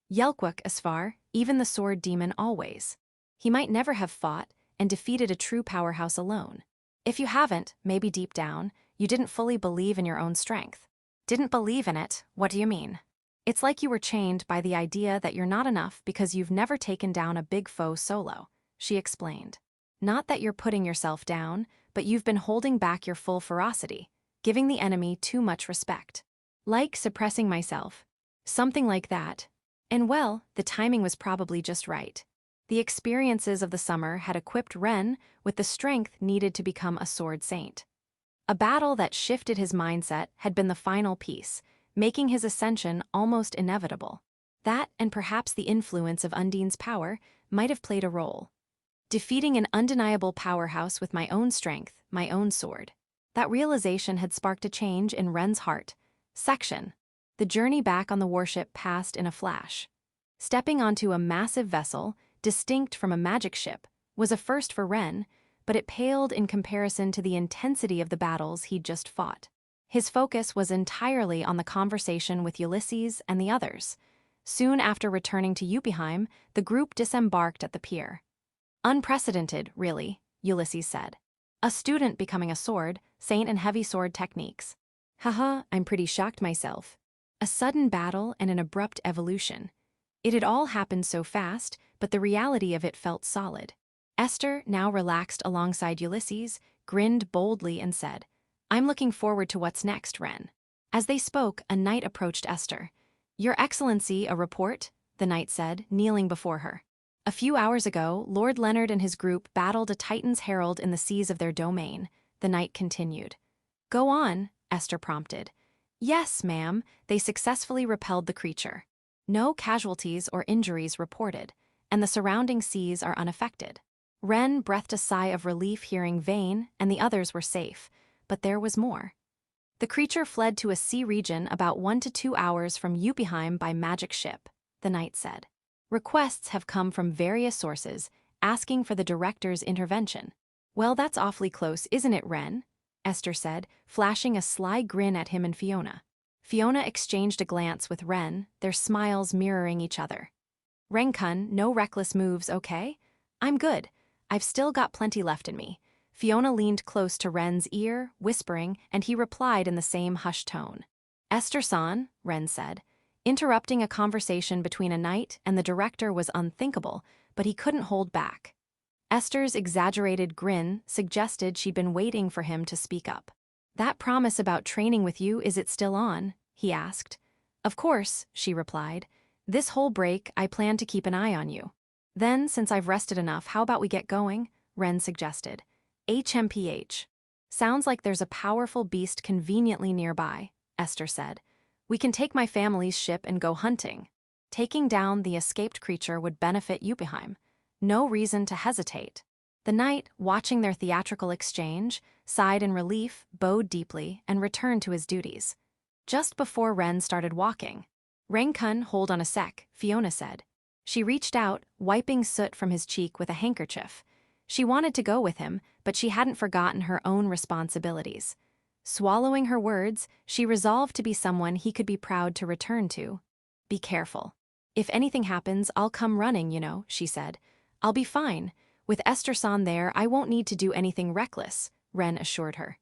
Yelkwuk, Asfar, even the sword demon always. He might never have fought and defeated a true powerhouse alone. If you haven't, maybe deep down, you didn't fully believe in your own strength. "Didn't believe in it? What do you mean?" "It's like you were chained by the idea that you're not enough because you've never taken down a big foe solo," she explained. "Not that you're putting yourself down, but you've been holding back your full ferocity, giving the enemy too much respect. Like suppressing myself. Something like that. And well, the timing was probably just right. The experiences of the summer had equipped Ren with the strength needed to become a sword saint. A battle that shifted his mindset had been the final piece, making his ascension almost inevitable. That, and perhaps the influence of Undine's power, might have played a role. Defeating an undeniable powerhouse with my own strength, my own sword. That realization had sparked a change in Ren's heart. Section. The journey back on the warship passed in a flash. Stepping onto a massive vessel, distinct from a magic ship, was a first for Ren, but it paled in comparison to the intensity of the battles he'd just fought. His focus was entirely on the conversation with Ulysses and the others. Soon after returning to Jotunheim, the group disembarked at the pier. Unprecedented, really, Ulysses said. A student becoming a sword, saint and heavy sword techniques. Haha, I'm pretty shocked myself. A sudden battle and an abrupt evolution. It had all happened so fast, but the reality of it felt solid. Esther, now relaxed alongside Ulysses, grinned boldly and said, I'm looking forward to what's next, Ren. As they spoke, a knight approached Esther. Your Excellency, a report, the knight said, kneeling before her. A few hours ago, Lord Leonard and his group battled a Titan's herald in the seas of their domain, the knight continued. Go on, Esther prompted. Yes, ma'am, they successfully repelled the creature. No casualties or injuries reported, and the surrounding seas are unaffected. Ren breathed a sigh of relief hearing Vane and the others were safe, but there was more. The creature fled to a sea region about 1 to 2 hours from Yuppieheim by magic ship, the knight said. Requests have come from various sources asking for the director's intervention. Well, that's awfully close, isn't it, Ren? Esther said, flashing a sly grin at him and Fiona. Fiona exchanged a glance with Ren, their smiles mirroring each other. Renkun, no reckless moves, okay? I'm good. I've still got plenty left in me. Fiona leaned close to Ren's ear, whispering, and he replied in the same hushed tone. Esther-san, Ren said. Interrupting a conversation between a knight and the director was unthinkable, but he couldn't hold back. Esther's exaggerated grin suggested she'd been waiting for him to speak up. That promise about training with you, is it still on? He asked. Of course, she replied. This whole break, I plan to keep an eye on you. Then, since I've rested enough, how about we get going? Ren suggested. HMPH. Sounds like there's a powerful beast conveniently nearby, Esther said. We can take my family's ship and go hunting. Taking down the escaped creature would benefit Yuppieheim. No reason to hesitate. The knight, watching their theatrical exchange, sighed in relief, bowed deeply, and returned to his duties. Just before Ren started walking. Renkun, hold on a sec, Fiona said. She reached out, wiping soot from his cheek with a handkerchief. She wanted to go with him, but she hadn't forgotten her own responsibilities. Swallowing her words, she resolved to be someone he could be proud to return to. Be careful. If anything happens, I'll come running, she said. I'll be fine. With Esther-san there, I won't need to do anything reckless, Ren assured her.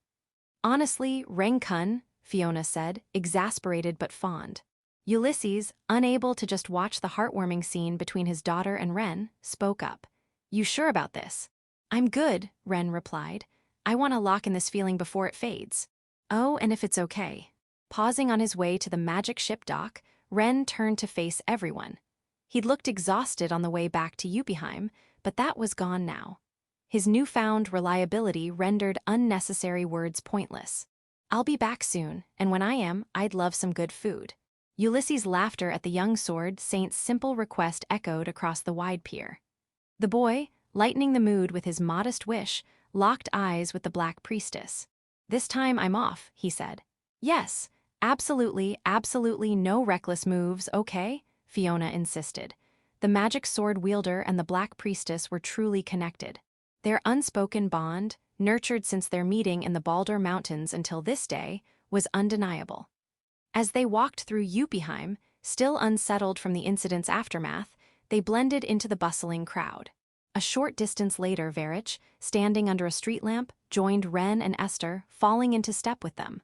Honestly, Renkun, Fiona said, exasperated but fond. Ulysses, unable to just watch the heartwarming scene between his daughter and Ren, spoke up. You sure about this? I'm good, Ren replied. I want to lock in this feeling before it fades. Oh, and if it's okay. Pausing on his way to the magic ship dock, Ren turned to face everyone. He'd looked exhausted on the way back to Yuppieheim, but that was gone now. His newfound reliability rendered unnecessary words pointless. I'll be back soon, and when I am, I'd love some good food. Ulysses' laughter at the young sword saint's simple request echoed across the wide pier. The boy, lightening the mood with his modest wish, locked eyes with the Black Priestess. This time I'm off, he said. Yes, absolutely no reckless moves, okay? Fiona insisted. The magic sword wielder and the Black Priestess were truly connected. Their unspoken bond, nurtured since their meeting in the Balder Mountains until this day, was undeniable. As they walked through Yuppieheim, still unsettled from the incident's aftermath, they blended into the bustling crowd. A short distance later, Verich, standing under a street lamp, joined Ren and Esther, falling into step with them.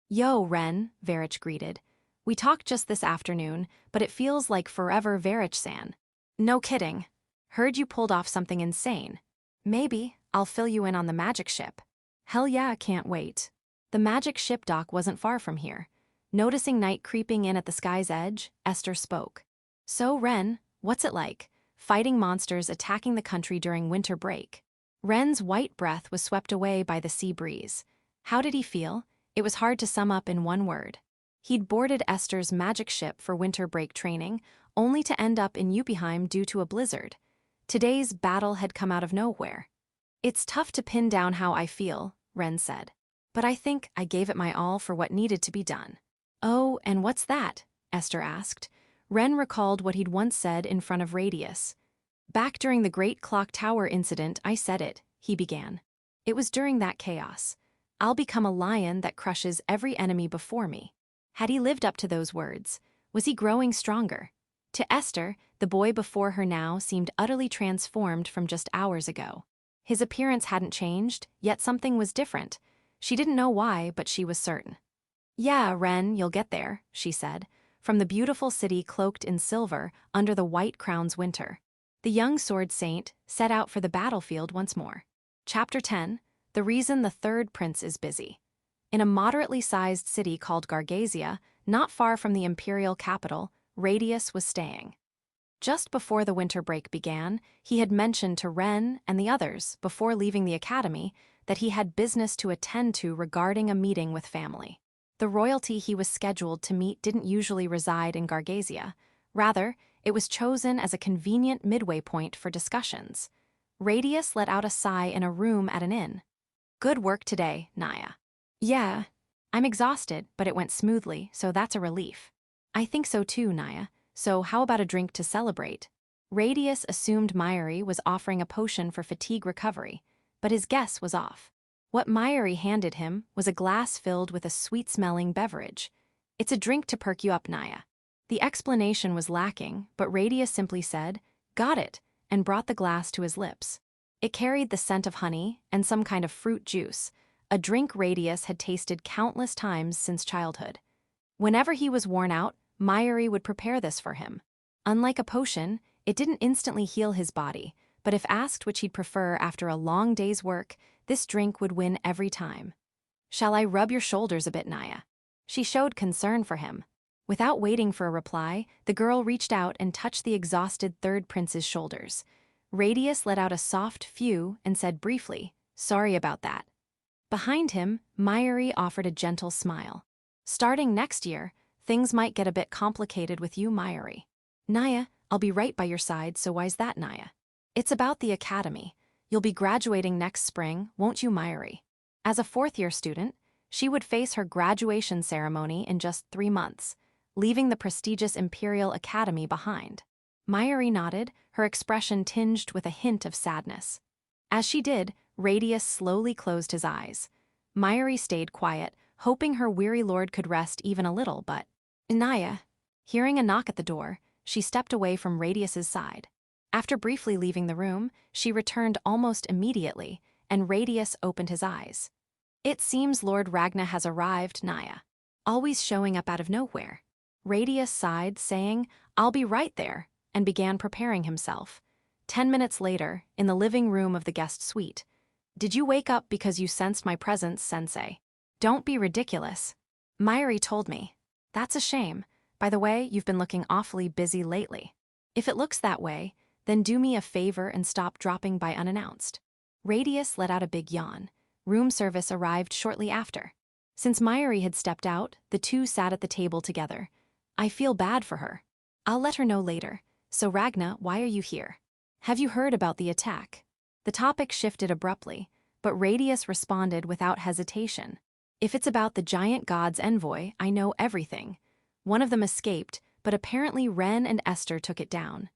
Yo, Ren, Verich greeted. We talked just this afternoon, but it feels like forever, Verich-san. No kidding. Heard you pulled off something insane. Maybe I'll fill you in on the magic ship. Hell yeah, can't wait. The magic ship dock wasn't far from here. Noticing night creeping in at the sky's edge, Esther spoke. So, Ren, what's it like? Fighting monsters attacking the country during winter break. Ren's white breath was swept away by the sea breeze. How did he feel? It was hard to sum up in one word. He'd boarded Esther's magic ship for winter break training, only to end up in Yuppieheim due to a blizzard. Today's battle had come out of nowhere. It's tough to pin down how I feel, Ren said. But I think I gave it my all for what needed to be done. Oh, and what's that? Esther asked. Ren recalled what he'd once said in front of Radius. Back during the Great Clock Tower incident, I said it, he began. It was during that chaos. I'll become a lion that crushes every enemy before me. Had he lived up to those words? Was he growing stronger? To Esther, The boy before her now seemed utterly transformed from just hours ago. His appearance hadn't changed, yet something was different. She didn't know why, but she was certain. "Yeah, Ren, you'll get there," she said, from the beautiful city cloaked in silver under the white crown's winter. The young sword saint set out for the battlefield once more. Chapter 10, The Reason the Third Prince is Busy. In a moderately sized city called Gargasia, not far from the imperial capital, Radius was staying. Just before the winter break began, he had mentioned to Ren and the others, before leaving the academy, that he had business to attend to regarding a meeting with family. The royalty he was scheduled to meet didn't usually reside in Gargasia. Rather, it was chosen as a convenient midway point for discussions. Radius let out a sigh in a room at an inn. "Good work today, Naya." "Yeah. I'm exhausted, but it went smoothly, so that's a relief." "I think so too, Naya. So how about a drink to celebrate?" Radius assumed Myri was offering a potion for fatigue recovery, but his guess was off. What Myri handed him was a glass filled with a sweet-smelling beverage. "It's a drink to perk you up, Naya." The explanation was lacking, but Radius simply said, "Got it," and brought the glass to his lips. It carried the scent of honey and some kind of fruit juice, a drink Radius had tasted countless times since childhood. Whenever he was worn out, Myri would prepare this for him. Unlike a potion, it didn't instantly heal his body, but if asked which he'd prefer after a long day's work, this drink would win every time. "Shall I rub your shoulders a bit, Naya?" She showed concern for him. Without waiting for a reply, the girl reached out and touched the exhausted third prince's shoulders. Radius let out a soft phew and said briefly, "Sorry about that." Behind him, Myri offered a gentle smile. "Starting next year, things might get a bit complicated with you, Myri." "Naya, I'll be right by your side, so why's that, Naya?" "It's about the academy. You'll be graduating next spring, won't you, Myri?" As a fourth-year student, she would face her graduation ceremony in just 3 months, leaving the prestigious Imperial Academy behind. Myri nodded, her expression tinged with a hint of sadness. As she did, Radius slowly closed his eyes. Myri stayed quiet, hoping her weary lord could rest even a little, but... "Naya." Hearing a knock at the door, she stepped away from Radius's side. After briefly leaving the room, she returned almost immediately, and Radius opened his eyes. "It seems Lord Ragna has arrived, Naya. Always showing up out of nowhere." Radius sighed, saying, "I'll be right there," and began preparing himself. 10 minutes later, in the living room of the guest suite. "Did you wake up because you sensed my presence, Sensei?" "Don't be ridiculous." "Myri told me." "That's a shame. By the way, you've been looking awfully busy lately." "If it looks that way, then do me a favor and stop dropping by unannounced." Radius let out a big yawn. Room service arrived shortly after. Since Myri had stepped out, the two sat at the table together. "I feel bad for her." "I'll let her know later. So Ragna, why are you here?" "Have you heard about the attack?" The topic shifted abruptly, but Radius responded without hesitation. "If it's about the giant god's envoy, I know everything. One of them escaped, but apparently Ren and Esther took it down.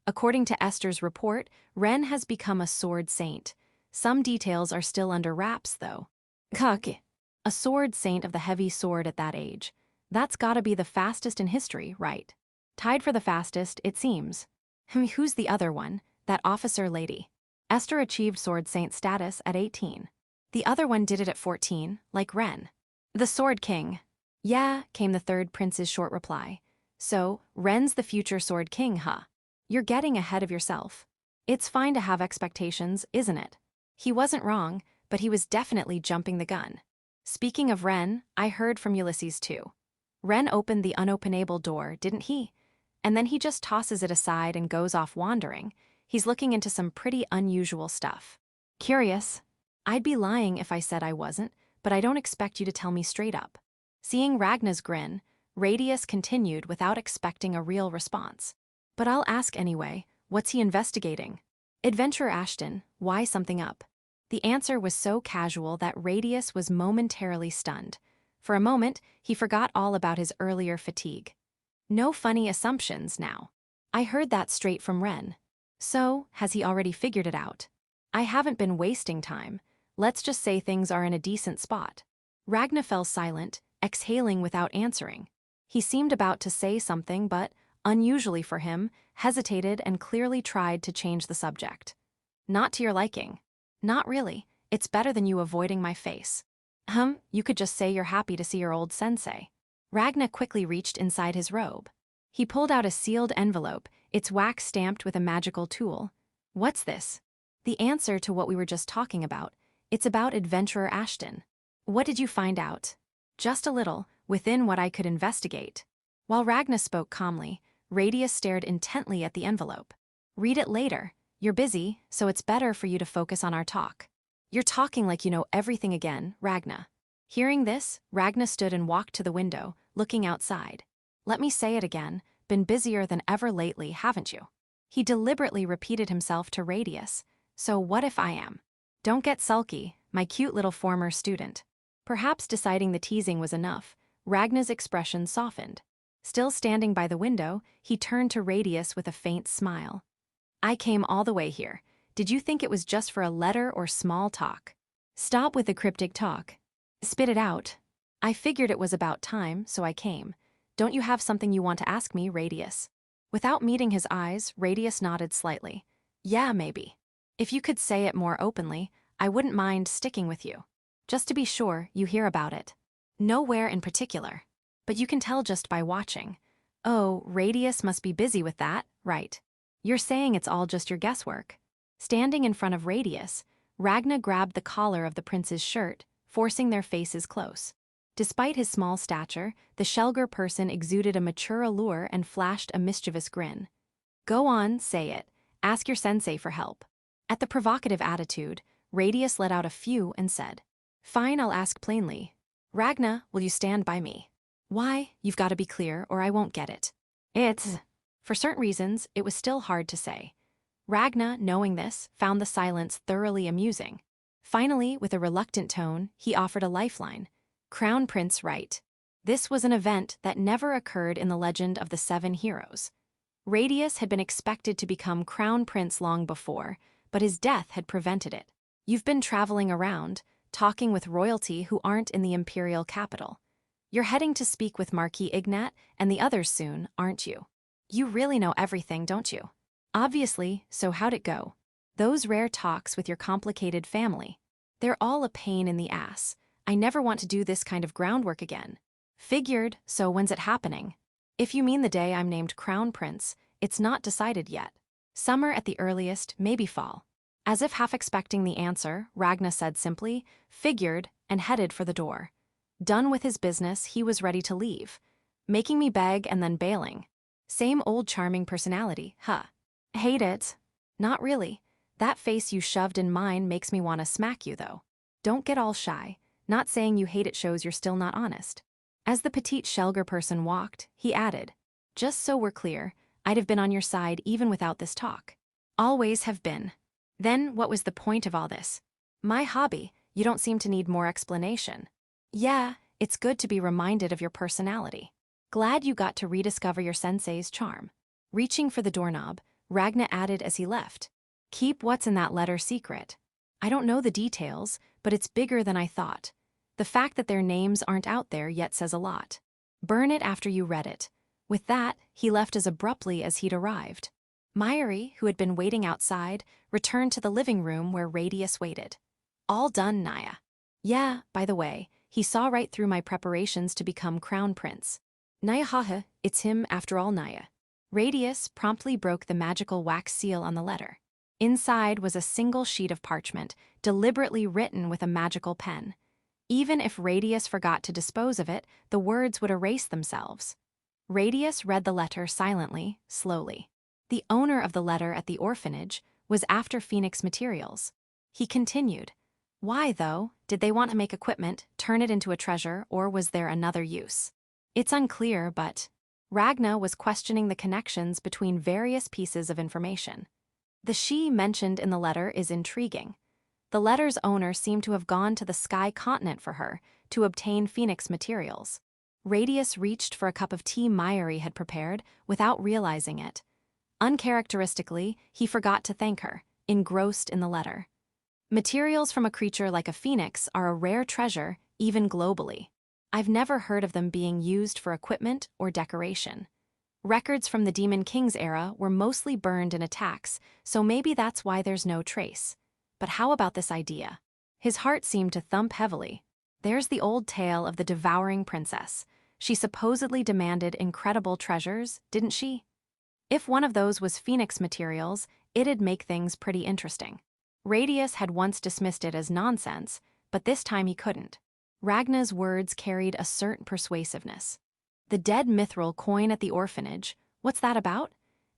According to Esther's report, Ren has become a sword saint. Some details are still under wraps, though." "Kake." "A sword saint of the heavy sword at that age. That's gotta be the fastest in history, right?" "Tied for the fastest, it seems." "Who's the other one? That officer lady?" "Esther achieved sword saint status at 18. The other one did it at 14, like Ren." "The Sword King." "Yeah," came the third prince's short reply. "So, Ren's the future Sword King, huh? You're getting ahead of yourself." "It's fine to have expectations, isn't it?" He wasn't wrong, but he was definitely jumping the gun. "Speaking of Ren, I heard from Ulysses too. Ren opened the unopenable door, didn't he? And then he just tosses it aside and goes off wandering. He's looking into some pretty unusual stuff." "Curious." "I'd be lying if I said I wasn't, but I don't expect you to tell me straight up." Seeing Ragna's grin, Radius continued without expecting a real response. "But I'll ask anyway, what's he investigating?" "Adventurer Ashton, why something up?" The answer was so casual that Radius was momentarily stunned. For a moment, he forgot all about his earlier fatigue. "No funny assumptions now. I heard that straight from Ren." "So, has he already figured it out?" "I haven't been wasting time. Let's just say things are in a decent spot." Ragna fell silent, exhaling without answering. He seemed about to say something, but, unusually for him, hesitated and clearly tried to change the subject. Not to your liking. Not really. It's better than you avoiding my face. You could just say you're happy to see your old sensei. Ragna quickly reached inside his robe. He pulled out a sealed envelope, its wax stamped with a magical tool. What's this? The answer to what we were just talking about. It's about Adventurer Ashton. What did you find out? Just a little, within what I could investigate. While Ragna spoke calmly, Radius stared intently at the envelope. Read it later. You're busy, so it's better for you to focus on our talk. You're talking like you know everything again, Ragna. Hearing this, Ragna stood and walked to the window, looking outside. Let me say it again, been busier than ever lately, haven't you? He deliberately repeated himself to Radius. So what if I am? Don't get sulky, my cute little former student. Perhaps deciding the teasing was enough, Ragna's expression softened. Still standing by the window, he turned to Radius with a faint smile. I came all the way here. Did you think it was just for a letter or small talk? Stop with the cryptic talk. Spit it out. I figured it was about time, so I came. Don't you have something you want to ask me, Radius? Without meeting his eyes, Radius nodded slightly. Yeah, maybe. If you could say it more openly, I wouldn't mind sticking with you. Just to be sure, you hear about it. Nowhere in particular. But you can tell just by watching. Oh, Radius must be busy with that, right? You're saying it's all just your guesswork. Standing in front of Radius, Ragna grabbed the collar of the prince's shirt, forcing their faces close. Despite his small stature, the Shelger person exuded a mature allure and flashed a mischievous grin. Go on, say it. Ask your sensei for help. At the provocative attitude, Radius let out a phew and said, Fine, I'll ask plainly. Ragna, will you stand by me? Why? You've got to be clear or I won't get it. For certain reasons, it was still hard to say. Ragna, knowing this, found the silence thoroughly amusing. Finally, with a reluctant tone, he offered a lifeline. Crown Prince right. This was an event that never occurred in the legend of the 7 heroes. Radius had been expected to become Crown Prince long before, but his death had prevented it. You've been traveling around, talking with royalty who aren't in the imperial capital. You're heading to speak with Marquis Ignat and the others soon, aren't you? You really know everything, don't you? Obviously, so how'd it go? Those rare talks with your complicated family. They're all a pain in the ass. I never want to do this kind of groundwork again. Figured, so when's it happening? If you mean the day I'm named Crown Prince, it's not decided yet. Summer at the earliest, maybe fall. As if half expecting the answer, Ragna said simply, figured, and headed for the door. Done with his business, he was ready to leave. Making me beg and then bailing. Same old charming personality, huh? Hate it? Not really. That face you shoved in mine makes me want to smack you, though. Don't get all shy. Not saying you hate it shows you're still not honest. As the petite Shelger person walked, he added, just so we're clear, I'd have been on your side even without this talk. Always have been. Then what was the point of all this? My hobby, you don't seem to need more explanation. Yeah, it's good to be reminded of your personality. Glad you got to rediscover your sensei's charm. Reaching for the doorknob, Ragna added as he left, keep what's in that letter secret. I don't know the details, but it's bigger than I thought. The fact that their names aren't out there yet says a lot. Burn it after you read it. With that, he left as abruptly as he'd arrived. Myri, who had been waiting outside, returned to the living room where Radius waited. All done, Naya. Yeah, by the way, he saw right through my preparations to become Crown Prince. Naya haha, it's him after all, Naya. Radius promptly broke the magical wax seal on the letter. Inside was a single sheet of parchment, deliberately written with a magical pen. Even if Radius forgot to dispose of it, the words would erase themselves. Radius read the letter silently, slowly. The owner of the letter at the orphanage was after Phoenix Materials. He continued, why, though, did they want to make equipment, turn it into a treasure, or was there another use? It's unclear, but Ragna was questioning the connections between various pieces of information. The she mentioned in the letter is intriguing. The letter's owner seemed to have gone to the Sky Continent for her to obtain Phoenix Materials. Radius reached for a cup of tea Myri had prepared without realizing it. Uncharacteristically, he forgot to thank her, engrossed in the letter. Materials from a creature like a phoenix are a rare treasure, even globally. I've never heard of them being used for equipment or decoration. Records from the Demon King's era were mostly burned in attacks, so maybe that's why there's no trace. But how about this idea? His heart seemed to thump heavily. There's the old tale of the devouring princess. She supposedly demanded incredible treasures, didn't she? If one of those was phoenix materials, it'd make things pretty interesting. Radius had once dismissed it as nonsense, but this time he couldn't. Ragna's words carried a certain persuasiveness. The dead mithril coin at the orphanage, what's that about?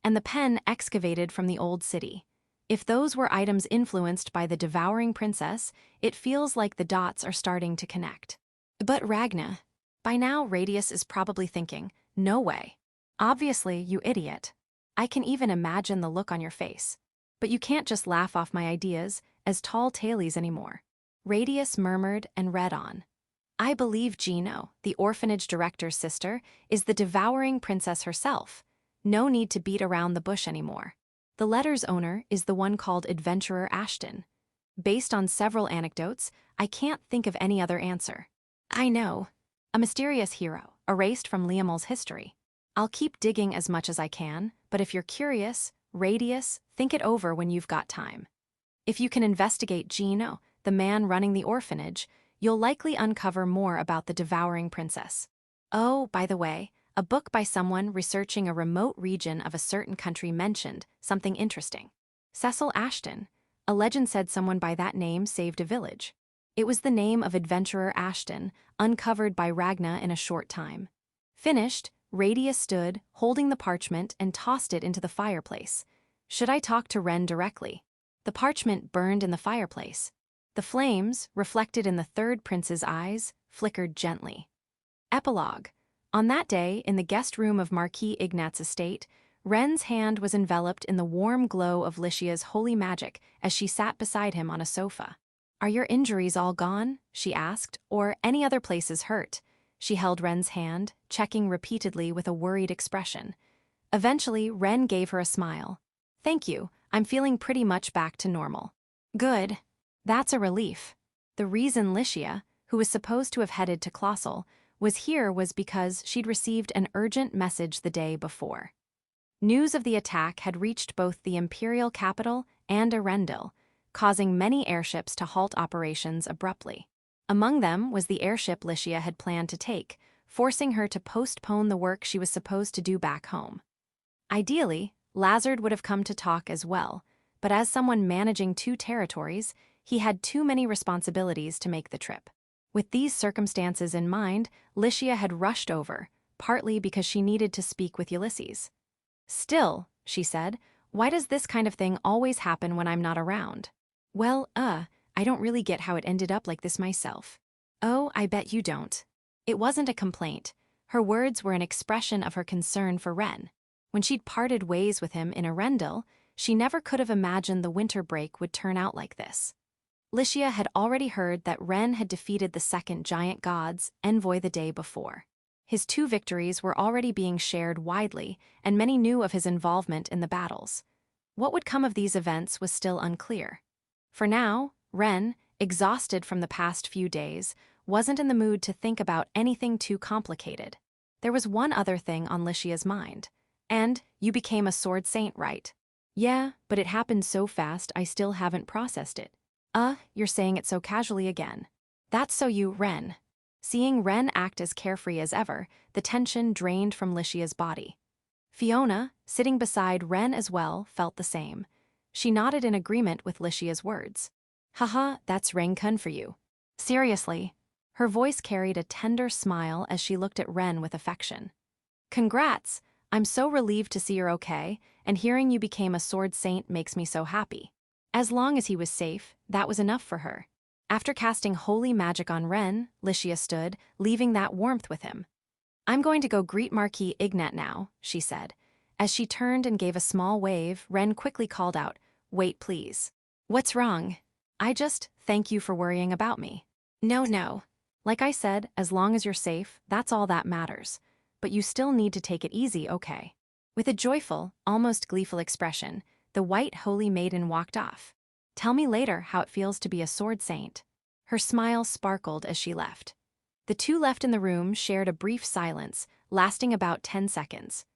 And the pen excavated from the old city. If those were items influenced by the devouring princess, it feels like the dots are starting to connect. But Ragna, by now Radius is probably thinking, no way. Obviously, you idiot. I can even imagine the look on your face. But you can't just laugh off my ideas as tall tailies anymore. Radius murmured and read on. I believe Gino, the orphanage director's sister, is the devouring princess herself. No need to beat around the bush anymore. The letter's owner is the one called Adventurer Ashton. Based on several anecdotes, I can't think of any other answer. I know. A mysterious hero, erased from Liamel's history. I'll keep digging as much as I can, but if you're curious, Radius, think it over when you've got time. If you can investigate Gino, the man running the orphanage, you'll likely uncover more about the devouring princess. Oh, by the way, a book by someone researching a remote region of a certain country mentioned something interesting. Cecil Ashton. A legend said someone by that name saved a village. It was the name of Adventurer Ashton, uncovered by Ragna in a short time. Finished, Radius stood, holding the parchment, and tossed it into the fireplace. Should I talk to Ren directly? The parchment burned in the fireplace. The flames, reflected in the third prince's eyes, flickered gently. Epilogue. On that day, in the guest room of Marquis Ignat's estate, Ren's hand was enveloped in the warm glow of Lycia's holy magic as she sat beside him on a sofa. Are your injuries all gone? She asked, or any other places hurt? She held Ren's hand, checking repeatedly with a worried expression. Eventually, Ren gave her a smile. Thank you, I'm feeling pretty much back to normal. Good. That's a relief. The reason Lycia, who was supposed to have headed to Colossal, was here was because she'd received an urgent message the day before. News of the attack had reached both the imperial capital and Arendelle, causing many airships to halt operations abruptly. Among them was the airship Lycia had planned to take, forcing her to postpone the work she was supposed to do back home. Ideally, Lazard would have come to talk as well, but as someone managing 2 territories, he had too many responsibilities to make the trip. With these circumstances in mind, Lycia had rushed over, partly because she needed to speak with Ulysses. Still, she said, why does this kind of thing always happen when I'm not around? Well, I don't really get how it ended up like this myself. Oh, I bet you don't. It wasn't a complaint. Her words were an expression of her concern for Ren. When she'd parted ways with him in Arendelle, she never could have imagined the winter break would turn out like this. Lycia had already heard that Ren had defeated the second giant god's envoy the day before. His 2 victories were already being shared widely, and many knew of his involvement in the battles. What would come of these events was still unclear. For now, Ren, exhausted from the past few days, wasn't in the mood to think about anything too complicated. There was one other thing on Lycia's mind. And you became a sword saint, right? Yeah, but it happened so fast I still haven't processed it. You're saying it so casually again. That's so you, Ren. Seeing Ren act as carefree as ever, the tension drained from Lycia's body. Fiona, sitting beside Ren as well, felt the same. She nodded in agreement with Lycia's words. Haha, that's Renkun for you. Seriously. Her voice carried a tender smile as she looked at Ren with affection. Congrats! I'm so relieved to see you're okay, and hearing you became a sword saint makes me so happy. As long as he was safe, that was enough for her. After casting holy magic on Ren, Lycia stood, leaving that warmth with him. I'm going to go greet Marquis Ignat now, she said. As she turned and gave a small wave, Ren quickly called out, Wait, please. What's wrong? Thank you for worrying about me. No. Like I said, as long as you're safe, that's all that matters. But you still need to take it easy, okay? With a joyful, almost gleeful expression, the white holy maiden walked off. Tell me later how it feels to be a sword saint. Her smile sparkled as she left. The 2 left in the room shared a brief silence, lasting about 10 seconds.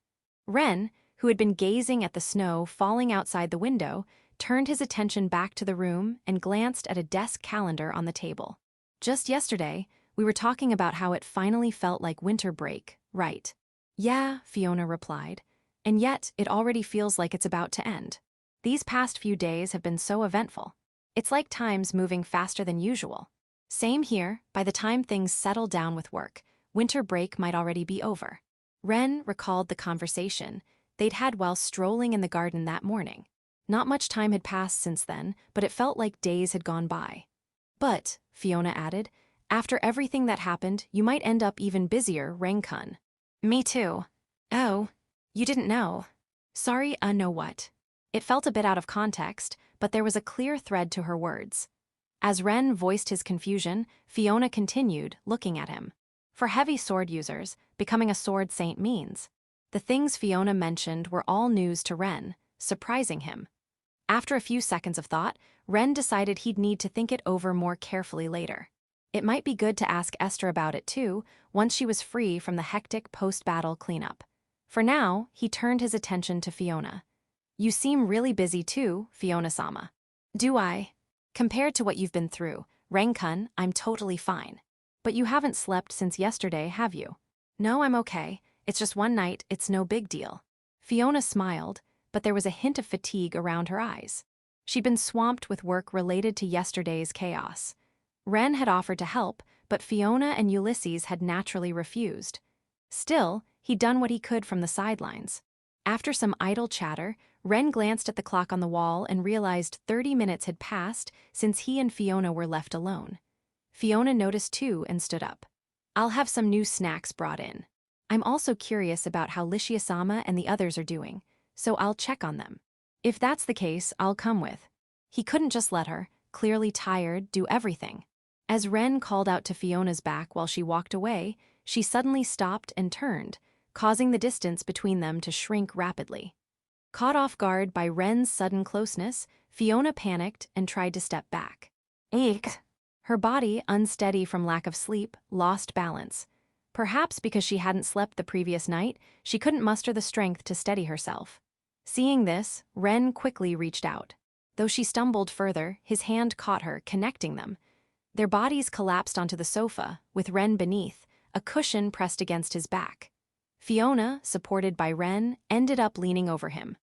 Ren, who had been gazing at the snow falling outside the window, turned his attention back to the room and glanced at a desk calendar on the table. Just yesterday, we were talking about how it finally felt like winter break, right? Yeah, Fiona replied. And yet, it already feels like it's about to end. These past few days have been so eventful. It's like time's moving faster than usual. Same here, by the time things settle down with work, winter break might already be over. Ren recalled the conversation they'd had while strolling in the garden that morning. Not much time had passed since then, but it felt like days had gone by. But, Fiona added, after everything that happened, you might end up even busier, Reincarn. Me too. Oh, you didn't know. Sorry, know what? It felt a bit out of context, but there was a clear thread to her words. As Ren voiced his confusion, Fiona continued, looking at him. For heavy sword users, becoming a sword saint means. The things Fiona mentioned were all news to Ren, surprising him. After a few seconds of thought, Ren decided he'd need to think it over more carefully later. It might be good to ask Esther about it too, once she was free from the hectic post-battle cleanup. For now, he turned his attention to Fiona. You seem really busy too, Fiona-sama. Do I? Compared to what you've been through, Renkun, I'm totally fine. But you haven't slept since yesterday, have you? No, I'm okay. It's just one night, it's no big deal. Fiona smiled, but there was a hint of fatigue around her eyes. She'd been swamped with work related to yesterday's chaos. Ren had offered to help, but Fiona and Ulysses had naturally refused. Still, he'd done what he could from the sidelines. After some idle chatter, Ren glanced at the clock on the wall and realized 30 minutes had passed since he and Fiona were left alone. Fiona noticed too and stood up. I'll have some new snacks brought in. I'm also curious about how Licia-sama and the others are doing, so I'll check on them. If that's the case, I'll come with. He couldn't just let her, clearly tired, do everything. As Ren called out to Fiona's back while she walked away, she suddenly stopped and turned, causing the distance between them to shrink rapidly. Caught off guard by Ren's sudden closeness, Fiona panicked and tried to step back. Eek! Her body, unsteady from lack of sleep, lost balance. Perhaps because she hadn't slept the previous night, she couldn't muster the strength to steady herself. Seeing this, Ren quickly reached out. Though she stumbled further, his hand caught her, connecting them. Their bodies collapsed onto the sofa, with Ren beneath, a cushion pressed against his back. Fiona, supported by Ren, ended up leaning over him.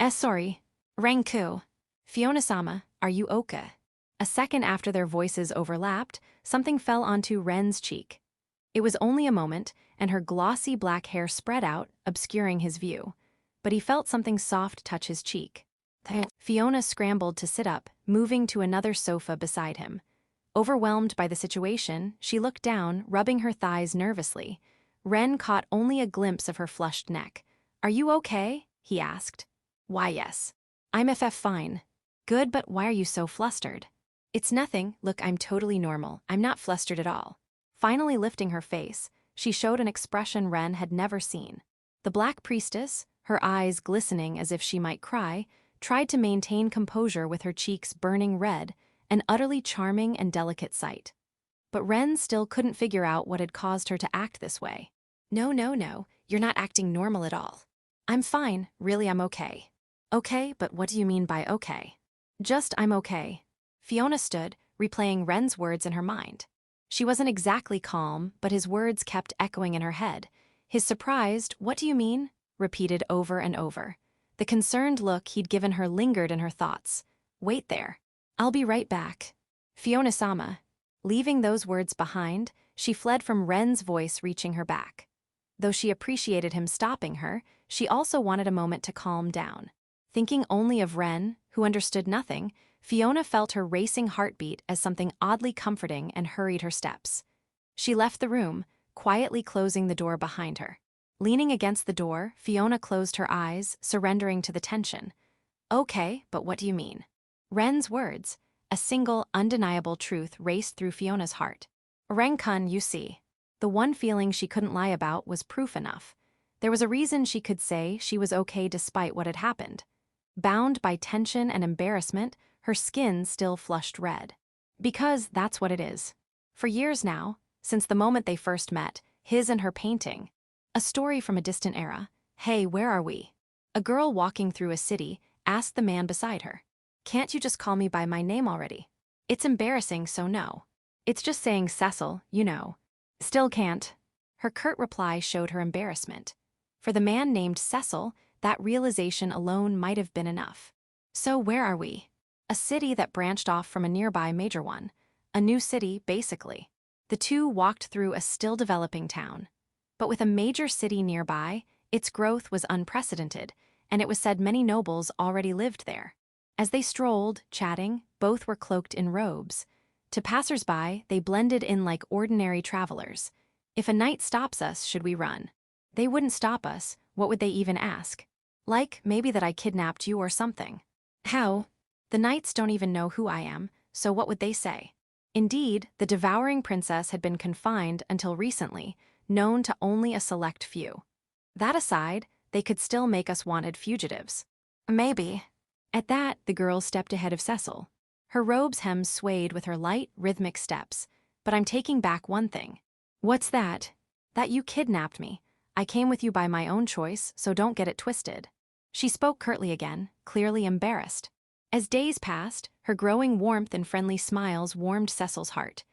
Sorry. Renku. Fiona-sama, are you okay? A second after their voices overlapped, something fell onto Ren's cheek. It was only a moment, and her glossy black hair spread out, obscuring his view. But he felt something soft touch his cheek. Fiona scrambled to sit up, moving to another sofa beside him. Overwhelmed by the situation, she looked down, rubbing her thighs nervously. Ren caught only a glimpse of her flushed neck. Are you okay? He asked. Why, yes. I'm fine. Good, but why are you so flustered? It's nothing. Look, I'm totally normal. I'm not flustered at all. Finally lifting her face, she showed an expression Ren had never seen. The Black Priestess, her eyes glistening as if she might cry, tried to maintain composure with her cheeks burning red, an utterly charming and delicate sight. But Ren still couldn't figure out what had caused her to act this way. No, you're not acting normal at all. I'm fine, really I'm okay. Okay, but what do you mean by okay? Just I'm okay. Fiona stood, replaying Ren's words in her mind. She wasn't exactly calm, but his words kept echoing in her head. His surprised, what do you mean? Repeated over and over. The concerned look he'd given her lingered in her thoughts. Wait there. I'll be right back. Fiona-sama. Leaving those words behind, she fled from Ren's voice reaching her back. Though she appreciated him stopping her, she also wanted a moment to calm down. Thinking only of Ren, who understood nothing, Fiona felt her racing heartbeat as something oddly comforting and hurried her steps. She left the room, quietly closing the door behind her. Leaning against the door, Fiona closed her eyes, surrendering to the tension. Okay, but what do you mean? Ren's words, a single, undeniable truth raced through Fiona's heart. Renkun, you see. The one feeling she couldn't lie about was proof enough. There was a reason she could say she was okay despite what had happened. Bound by tension and embarrassment, her skin still flushed red. Because that's what it is. For years now, since the moment they first met, his and her painting, a story from a distant era, Hey, where are we? A girl walking through a city asked the man beside her. Can't you just call me by my name already? It's embarrassing, so no. It's just saying Cecil, you know. Still can't. Her curt reply showed her embarrassment. For the man named Cecil, that realization alone might have been enough. So where are we? A city that branched off from a nearby major one. A new city, basically. The two walked through a still-developing town. But with a major city nearby, its growth was unprecedented, and it was said many nobles already lived there. As they strolled, chatting, both were cloaked in robes. To passers-by, they blended in like ordinary travelers. If a knight stops us, should we run? They wouldn't stop us. What would they even ask? Like, maybe that I kidnapped you or something. How? The knights don't even know who I am, so what would they say? Indeed, the devouring princess had been confined until recently, known to only a select few. That aside, they could still make us wanted fugitives. Maybe. At that, the girl stepped ahead of Cecil. Her robe's hem swayed with her light, rhythmic steps. But I'm taking back one thing. What's that? That you kidnapped me. I came with you by my own choice, so don't get it twisted. She spoke curtly again, clearly embarrassed. As days passed, her growing warmth and friendly smiles warmed Cecil's heart.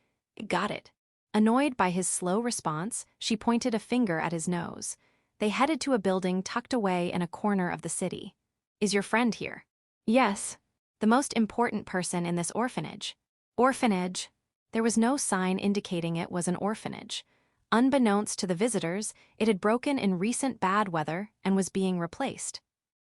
Got it. Annoyed by his slow response, she pointed a finger at his nose. They headed to a building tucked away in a corner of the city. Is your friend here? Yes. The most important person in this orphanage. Orphanage. There was no sign indicating it was an orphanage. Unbeknownst to the visitors, it had broken in recent bad weather and was being replaced.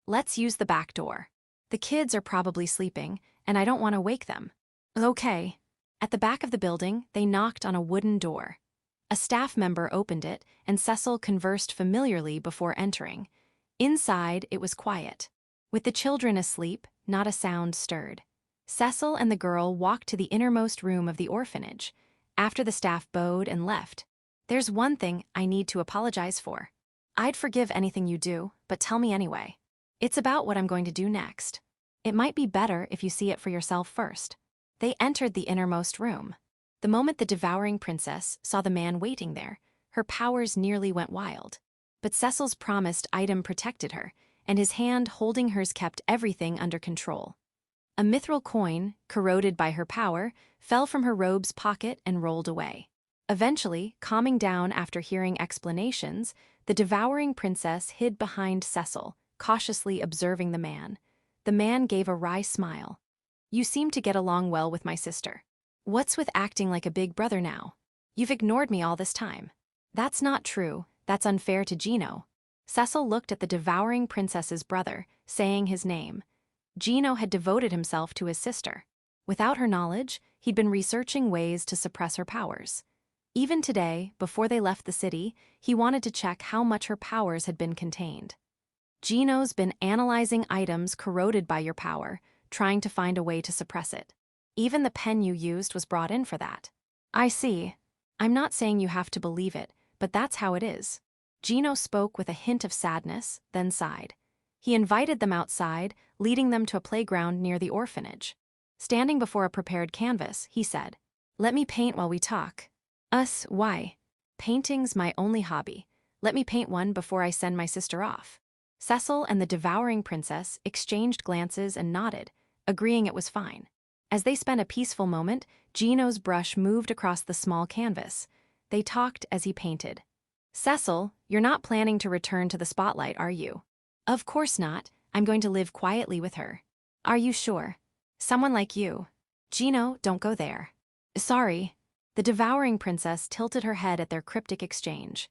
Let's use the back door. The kids are probably sleeping, and I don't want to wake them. Okay. At the back of the building, they knocked on a wooden door. A staff member opened it, and Cecil conversed familiarly before entering. Inside, it was quiet. With the children asleep, not a sound stirred. Cecil and the girl walked to the innermost room of the orphanage. After the staff bowed and left. There's one thing I need to apologize for. I'd forgive anything you do, but tell me anyway. It's about what I'm going to do next. It might be better if you see it for yourself first. They entered the innermost room. The moment the devouring princess saw the man waiting there, her powers nearly went wild. But Cecil's promised item protected her, and his hand holding hers kept everything under control. A mithril coin, corroded by her power, fell from her robe's pocket and rolled away. Eventually, calming down after hearing explanations, the devouring princess hid behind Cecil, cautiously observing the man. The man gave a wry smile. You seem to get along well with my sister. What's with acting like a big brother now? You've ignored me all this time. That's not true. That's unfair to Gino. Cecil looked at the devouring princess's brother, saying his name. Gino had devoted himself to his sister. Without her knowledge, he'd been researching ways to suppress her powers. Even today, before they left the city, he wanted to check how much her powers had been contained. Gino's been analyzing items corroded by your power, trying to find a way to suppress it. Even the pen you used was brought in for that. I see. I'm not saying you have to believe it, but that's how it is. Gino spoke with a hint of sadness, then sighed. He invited them outside, leading them to a playground near the orphanage. Standing before a prepared canvas, he said, "Let me paint while we talk." Us, why? Painting's my only hobby. Let me paint one before I send my sister off. Cecil and the devouring princess exchanged glances and nodded, agreeing it was fine. As they spent a peaceful moment, Gino's brush moved across the small canvas. They talked as he painted. Cecil, you're not planning to return to the spotlight, are you? Of course not. I'm going to live quietly with her. Are you sure? Someone like you. Gino, don't go there. Sorry. The devouring princess tilted her head at their cryptic exchange.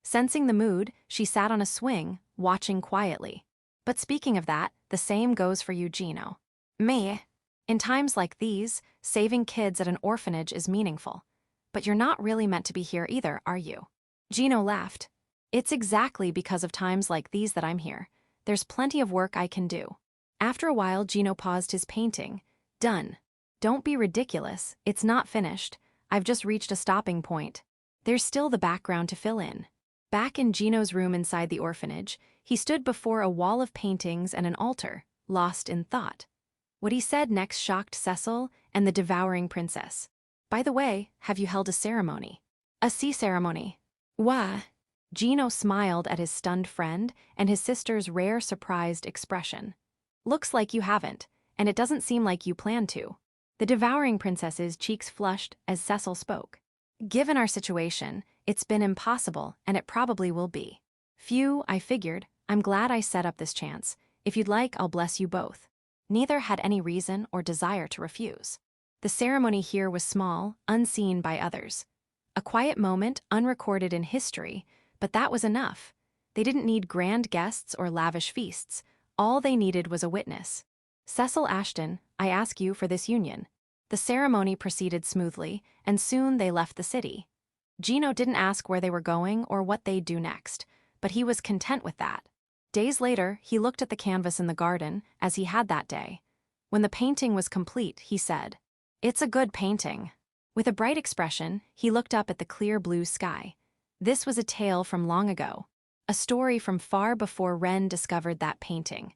Sensing the mood, she sat on a swing, watching quietly. But speaking of that, the same goes for you, Gino. Me? In times like these, saving kids at an orphanage is meaningful. But you're not really meant to be here either, are you? Gino laughed. It's exactly because of times like these that I'm here. There's plenty of work I can do. After a while, Gino paused his painting. Done. Don't be ridiculous. It's not finished. I've just reached a stopping point. There's still the background to fill in. Back in Gino's room inside the orphanage, he stood before a wall of paintings and an altar, lost in thought. What he said next shocked Cecil and the devouring princess. By the way, have you held a ceremony? A sea ceremony. Why? Gino smiled at his stunned friend and his sister's rare surprised expression. Looks like you haven't, and it doesn't seem like you plan to. The devouring princess's cheeks flushed as Cecil spoke. Given our situation, it's been impossible, and it probably will be. Phew, I figured. I'm glad I set up this chance. If you'd like, I'll bless you both. Neither had any reason or desire to refuse. The ceremony here was small, unseen by others. A quiet moment, unrecorded in history, but that was enough. They didn't need grand guests or lavish feasts. All they needed was a witness. Cecil Ashton, I ask you for this union. The ceremony proceeded smoothly, and soon they left the city. Gino didn't ask where they were going or what they'd do next, but he was content with that. Days later, he looked at the canvas in the garden, as he had that day. When the painting was complete, he said, "It's a good painting." With a bright expression, he looked up at the clear blue sky. This was a tale from long ago, a story from far before Ren discovered that painting.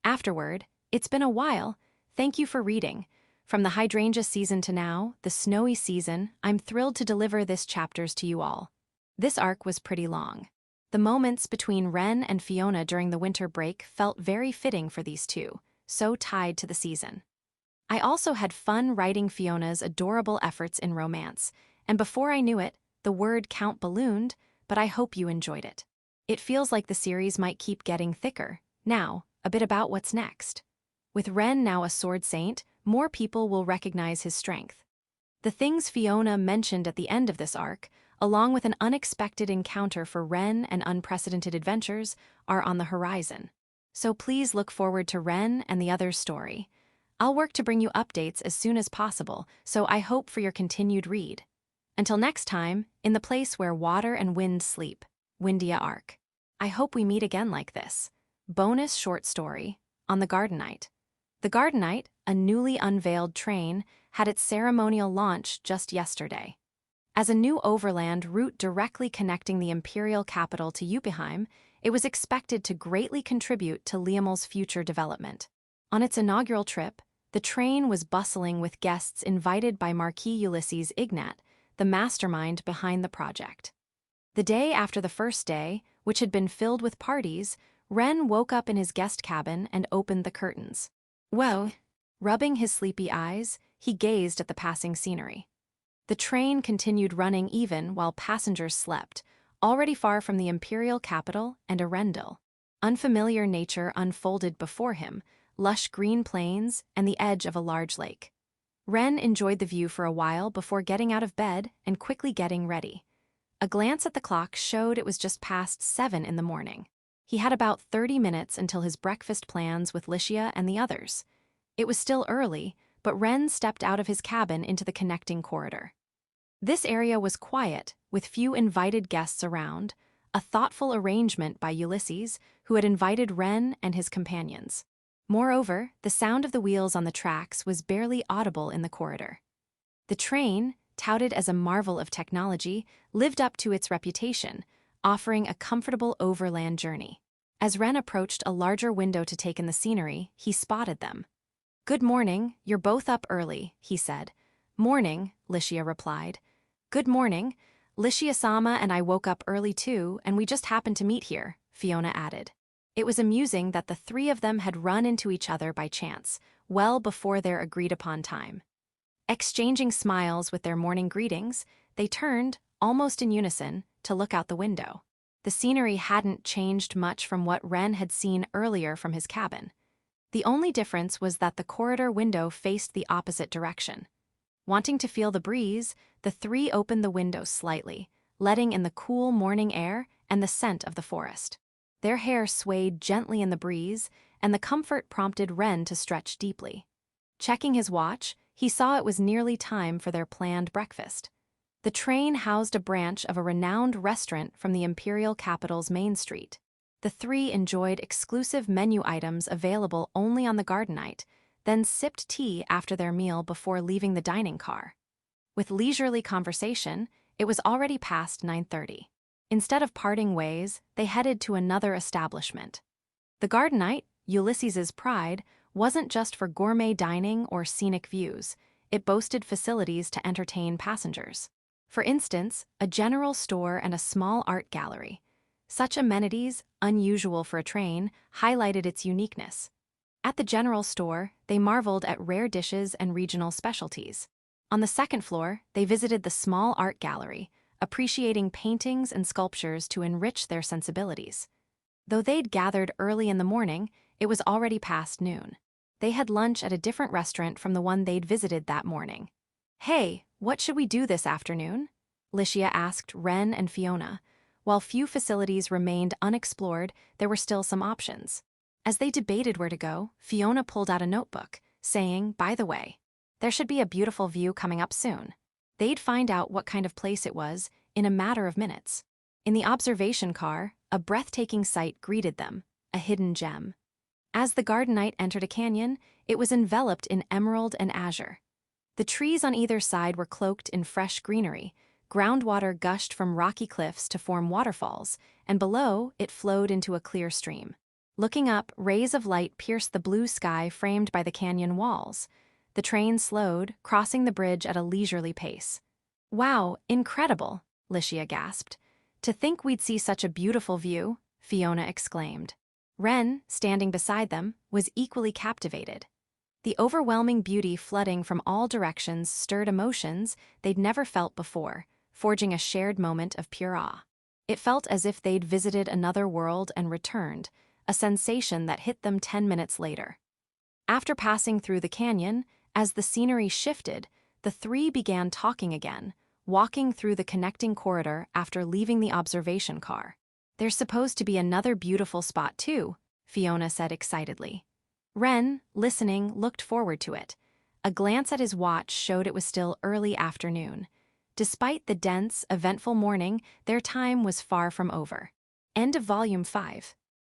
Afterward, "It's been a while. Thank you for reading. From the hydrangea season to now, the snowy season, I'm thrilled to deliver this chapters to you all." This arc was pretty long. The moments between Ren and Fiona during the winter break felt very fitting for these two, so tied to the season. I also had fun writing Fiona's adorable efforts in romance, and before I knew it, the word count ballooned, but I hope you enjoyed it. It feels like the series might keep getting thicker. Now, a bit about what's next. With Ren now a sword saint, more people will recognize his strength. The things Fiona mentioned at the end of this arc, along with an unexpected encounter for Ren and unprecedented adventures, are on the horizon. So please look forward to Ren and the others' story. I'll work to bring you updates as soon as possible, so I hope for your continued read. Until next time, in the place where water and wind sleep, Windia Arc. I hope we meet again like this. Bonus short story, on the Gardenite. The Gardenite, a newly unveiled train, had its ceremonial launch just yesterday. As a new overland route directly connecting the imperial capital to Yuppieheim, it was expected to greatly contribute to Liamel's future development. On its inaugural trip, the train was bustling with guests invited by Marquis Ulysses Ignat, the mastermind behind the project. The day after the first day, which had been filled with parties, Ren woke up in his guest cabin and opened the curtains. Well, rubbing his sleepy eyes, he gazed at the passing scenery. The train continued running even while passengers slept, already far from the imperial capital and Arendelle. Unfamiliar nature unfolded before him, lush green plains and the edge of a large lake. Ren enjoyed the view for a while before getting out of bed and quickly getting ready. A glance at the clock showed it was just past 7 in the morning. He had about 30 minutes until his breakfast plans with Licia and the others. It was still early, but Ren stepped out of his cabin into the connecting corridor. This area was quiet, with few invited guests around, a thoughtful arrangement by Ulysses, who had invited Ren and his companions. Moreover, the sound of the wheels on the tracks was barely audible in the corridor. The train, touted as a marvel of technology, lived up to its reputation, offering a comfortable overland journey. As Ren approached a larger window to take in the scenery, he spotted them. "Good morning, you're both up early," he said. "Morning," Licia replied. "Good morning. Licia-sama and I woke up early too, and we just happened to meet here," Fiona added. It was amusing that the three of them had run into each other by chance, well before their agreed-upon time. Exchanging smiles with their morning greetings, they turned, almost in unison, to look out the window. The scenery hadn't changed much from what Ren had seen earlier from his cabin. The only difference was that the corridor window faced the opposite direction. Wanting to feel the breeze, the three opened the window slightly, letting in the cool morning air and the scent of the forest. Their hair swayed gently in the breeze, and the comfort prompted Ren to stretch deeply. Checking his watch, he saw it was nearly time for their planned breakfast. The train housed a branch of a renowned restaurant from the imperial capital's main street. The three enjoyed exclusive menu items available only on the Gardenite, then sipped tea after their meal before leaving the dining car. With leisurely conversation, it was already past 9:30. Instead of parting ways, they headed to another establishment. The Gardenite, Ulysses's pride, wasn't just for gourmet dining or scenic views. It boasted facilities to entertain passengers. For instance, a general store and a small art gallery. Such amenities, unusual for a train, highlighted its uniqueness. At the general store, they marveled at rare dishes and regional specialties. On the second floor, they visited the small art gallery, appreciating paintings and sculptures to enrich their sensibilities. Though they'd gathered early in the morning, it was already past noon. They had lunch at a different restaurant from the one they'd visited that morning. "Hey, what should we do this afternoon?" Licia asked Ren and Fiona. While few facilities remained unexplored, there were still some options. As they debated where to go, Fiona pulled out a notebook, saying, "By the way, there should be a beautiful view coming up soon." They'd find out what kind of place it was in a matter of minutes. In the observation car, a breathtaking sight greeted them, a hidden gem. As the garden knight entered a canyon, it was enveloped in emerald and azure. The trees on either side were cloaked in fresh greenery. Groundwater gushed from rocky cliffs to form waterfalls, and below it flowed into a clear stream. Looking up, rays of light pierced the blue sky framed by the canyon walls. The train slowed, crossing the bridge at a leisurely pace. "Wow, incredible," Licia gasped. "To think we'd see such a beautiful view," Fiona exclaimed. Ren, standing beside them, was equally captivated. The overwhelming beauty flooding from all directions stirred emotions they'd never felt before, forging a shared moment of pure awe. It felt as if they'd visited another world and returned, a sensation that hit them 10 minutes later. After passing through the canyon, as the scenery shifted, the three began talking again, walking through the connecting corridor after leaving the observation car. "There's supposed to be another beautiful spot too," Fiona said excitedly. Ren, listening, looked forward to it. A glance at his watch showed it was still early afternoon. Despite the dense, eventful morning, their time was far from over. End of Volume 5.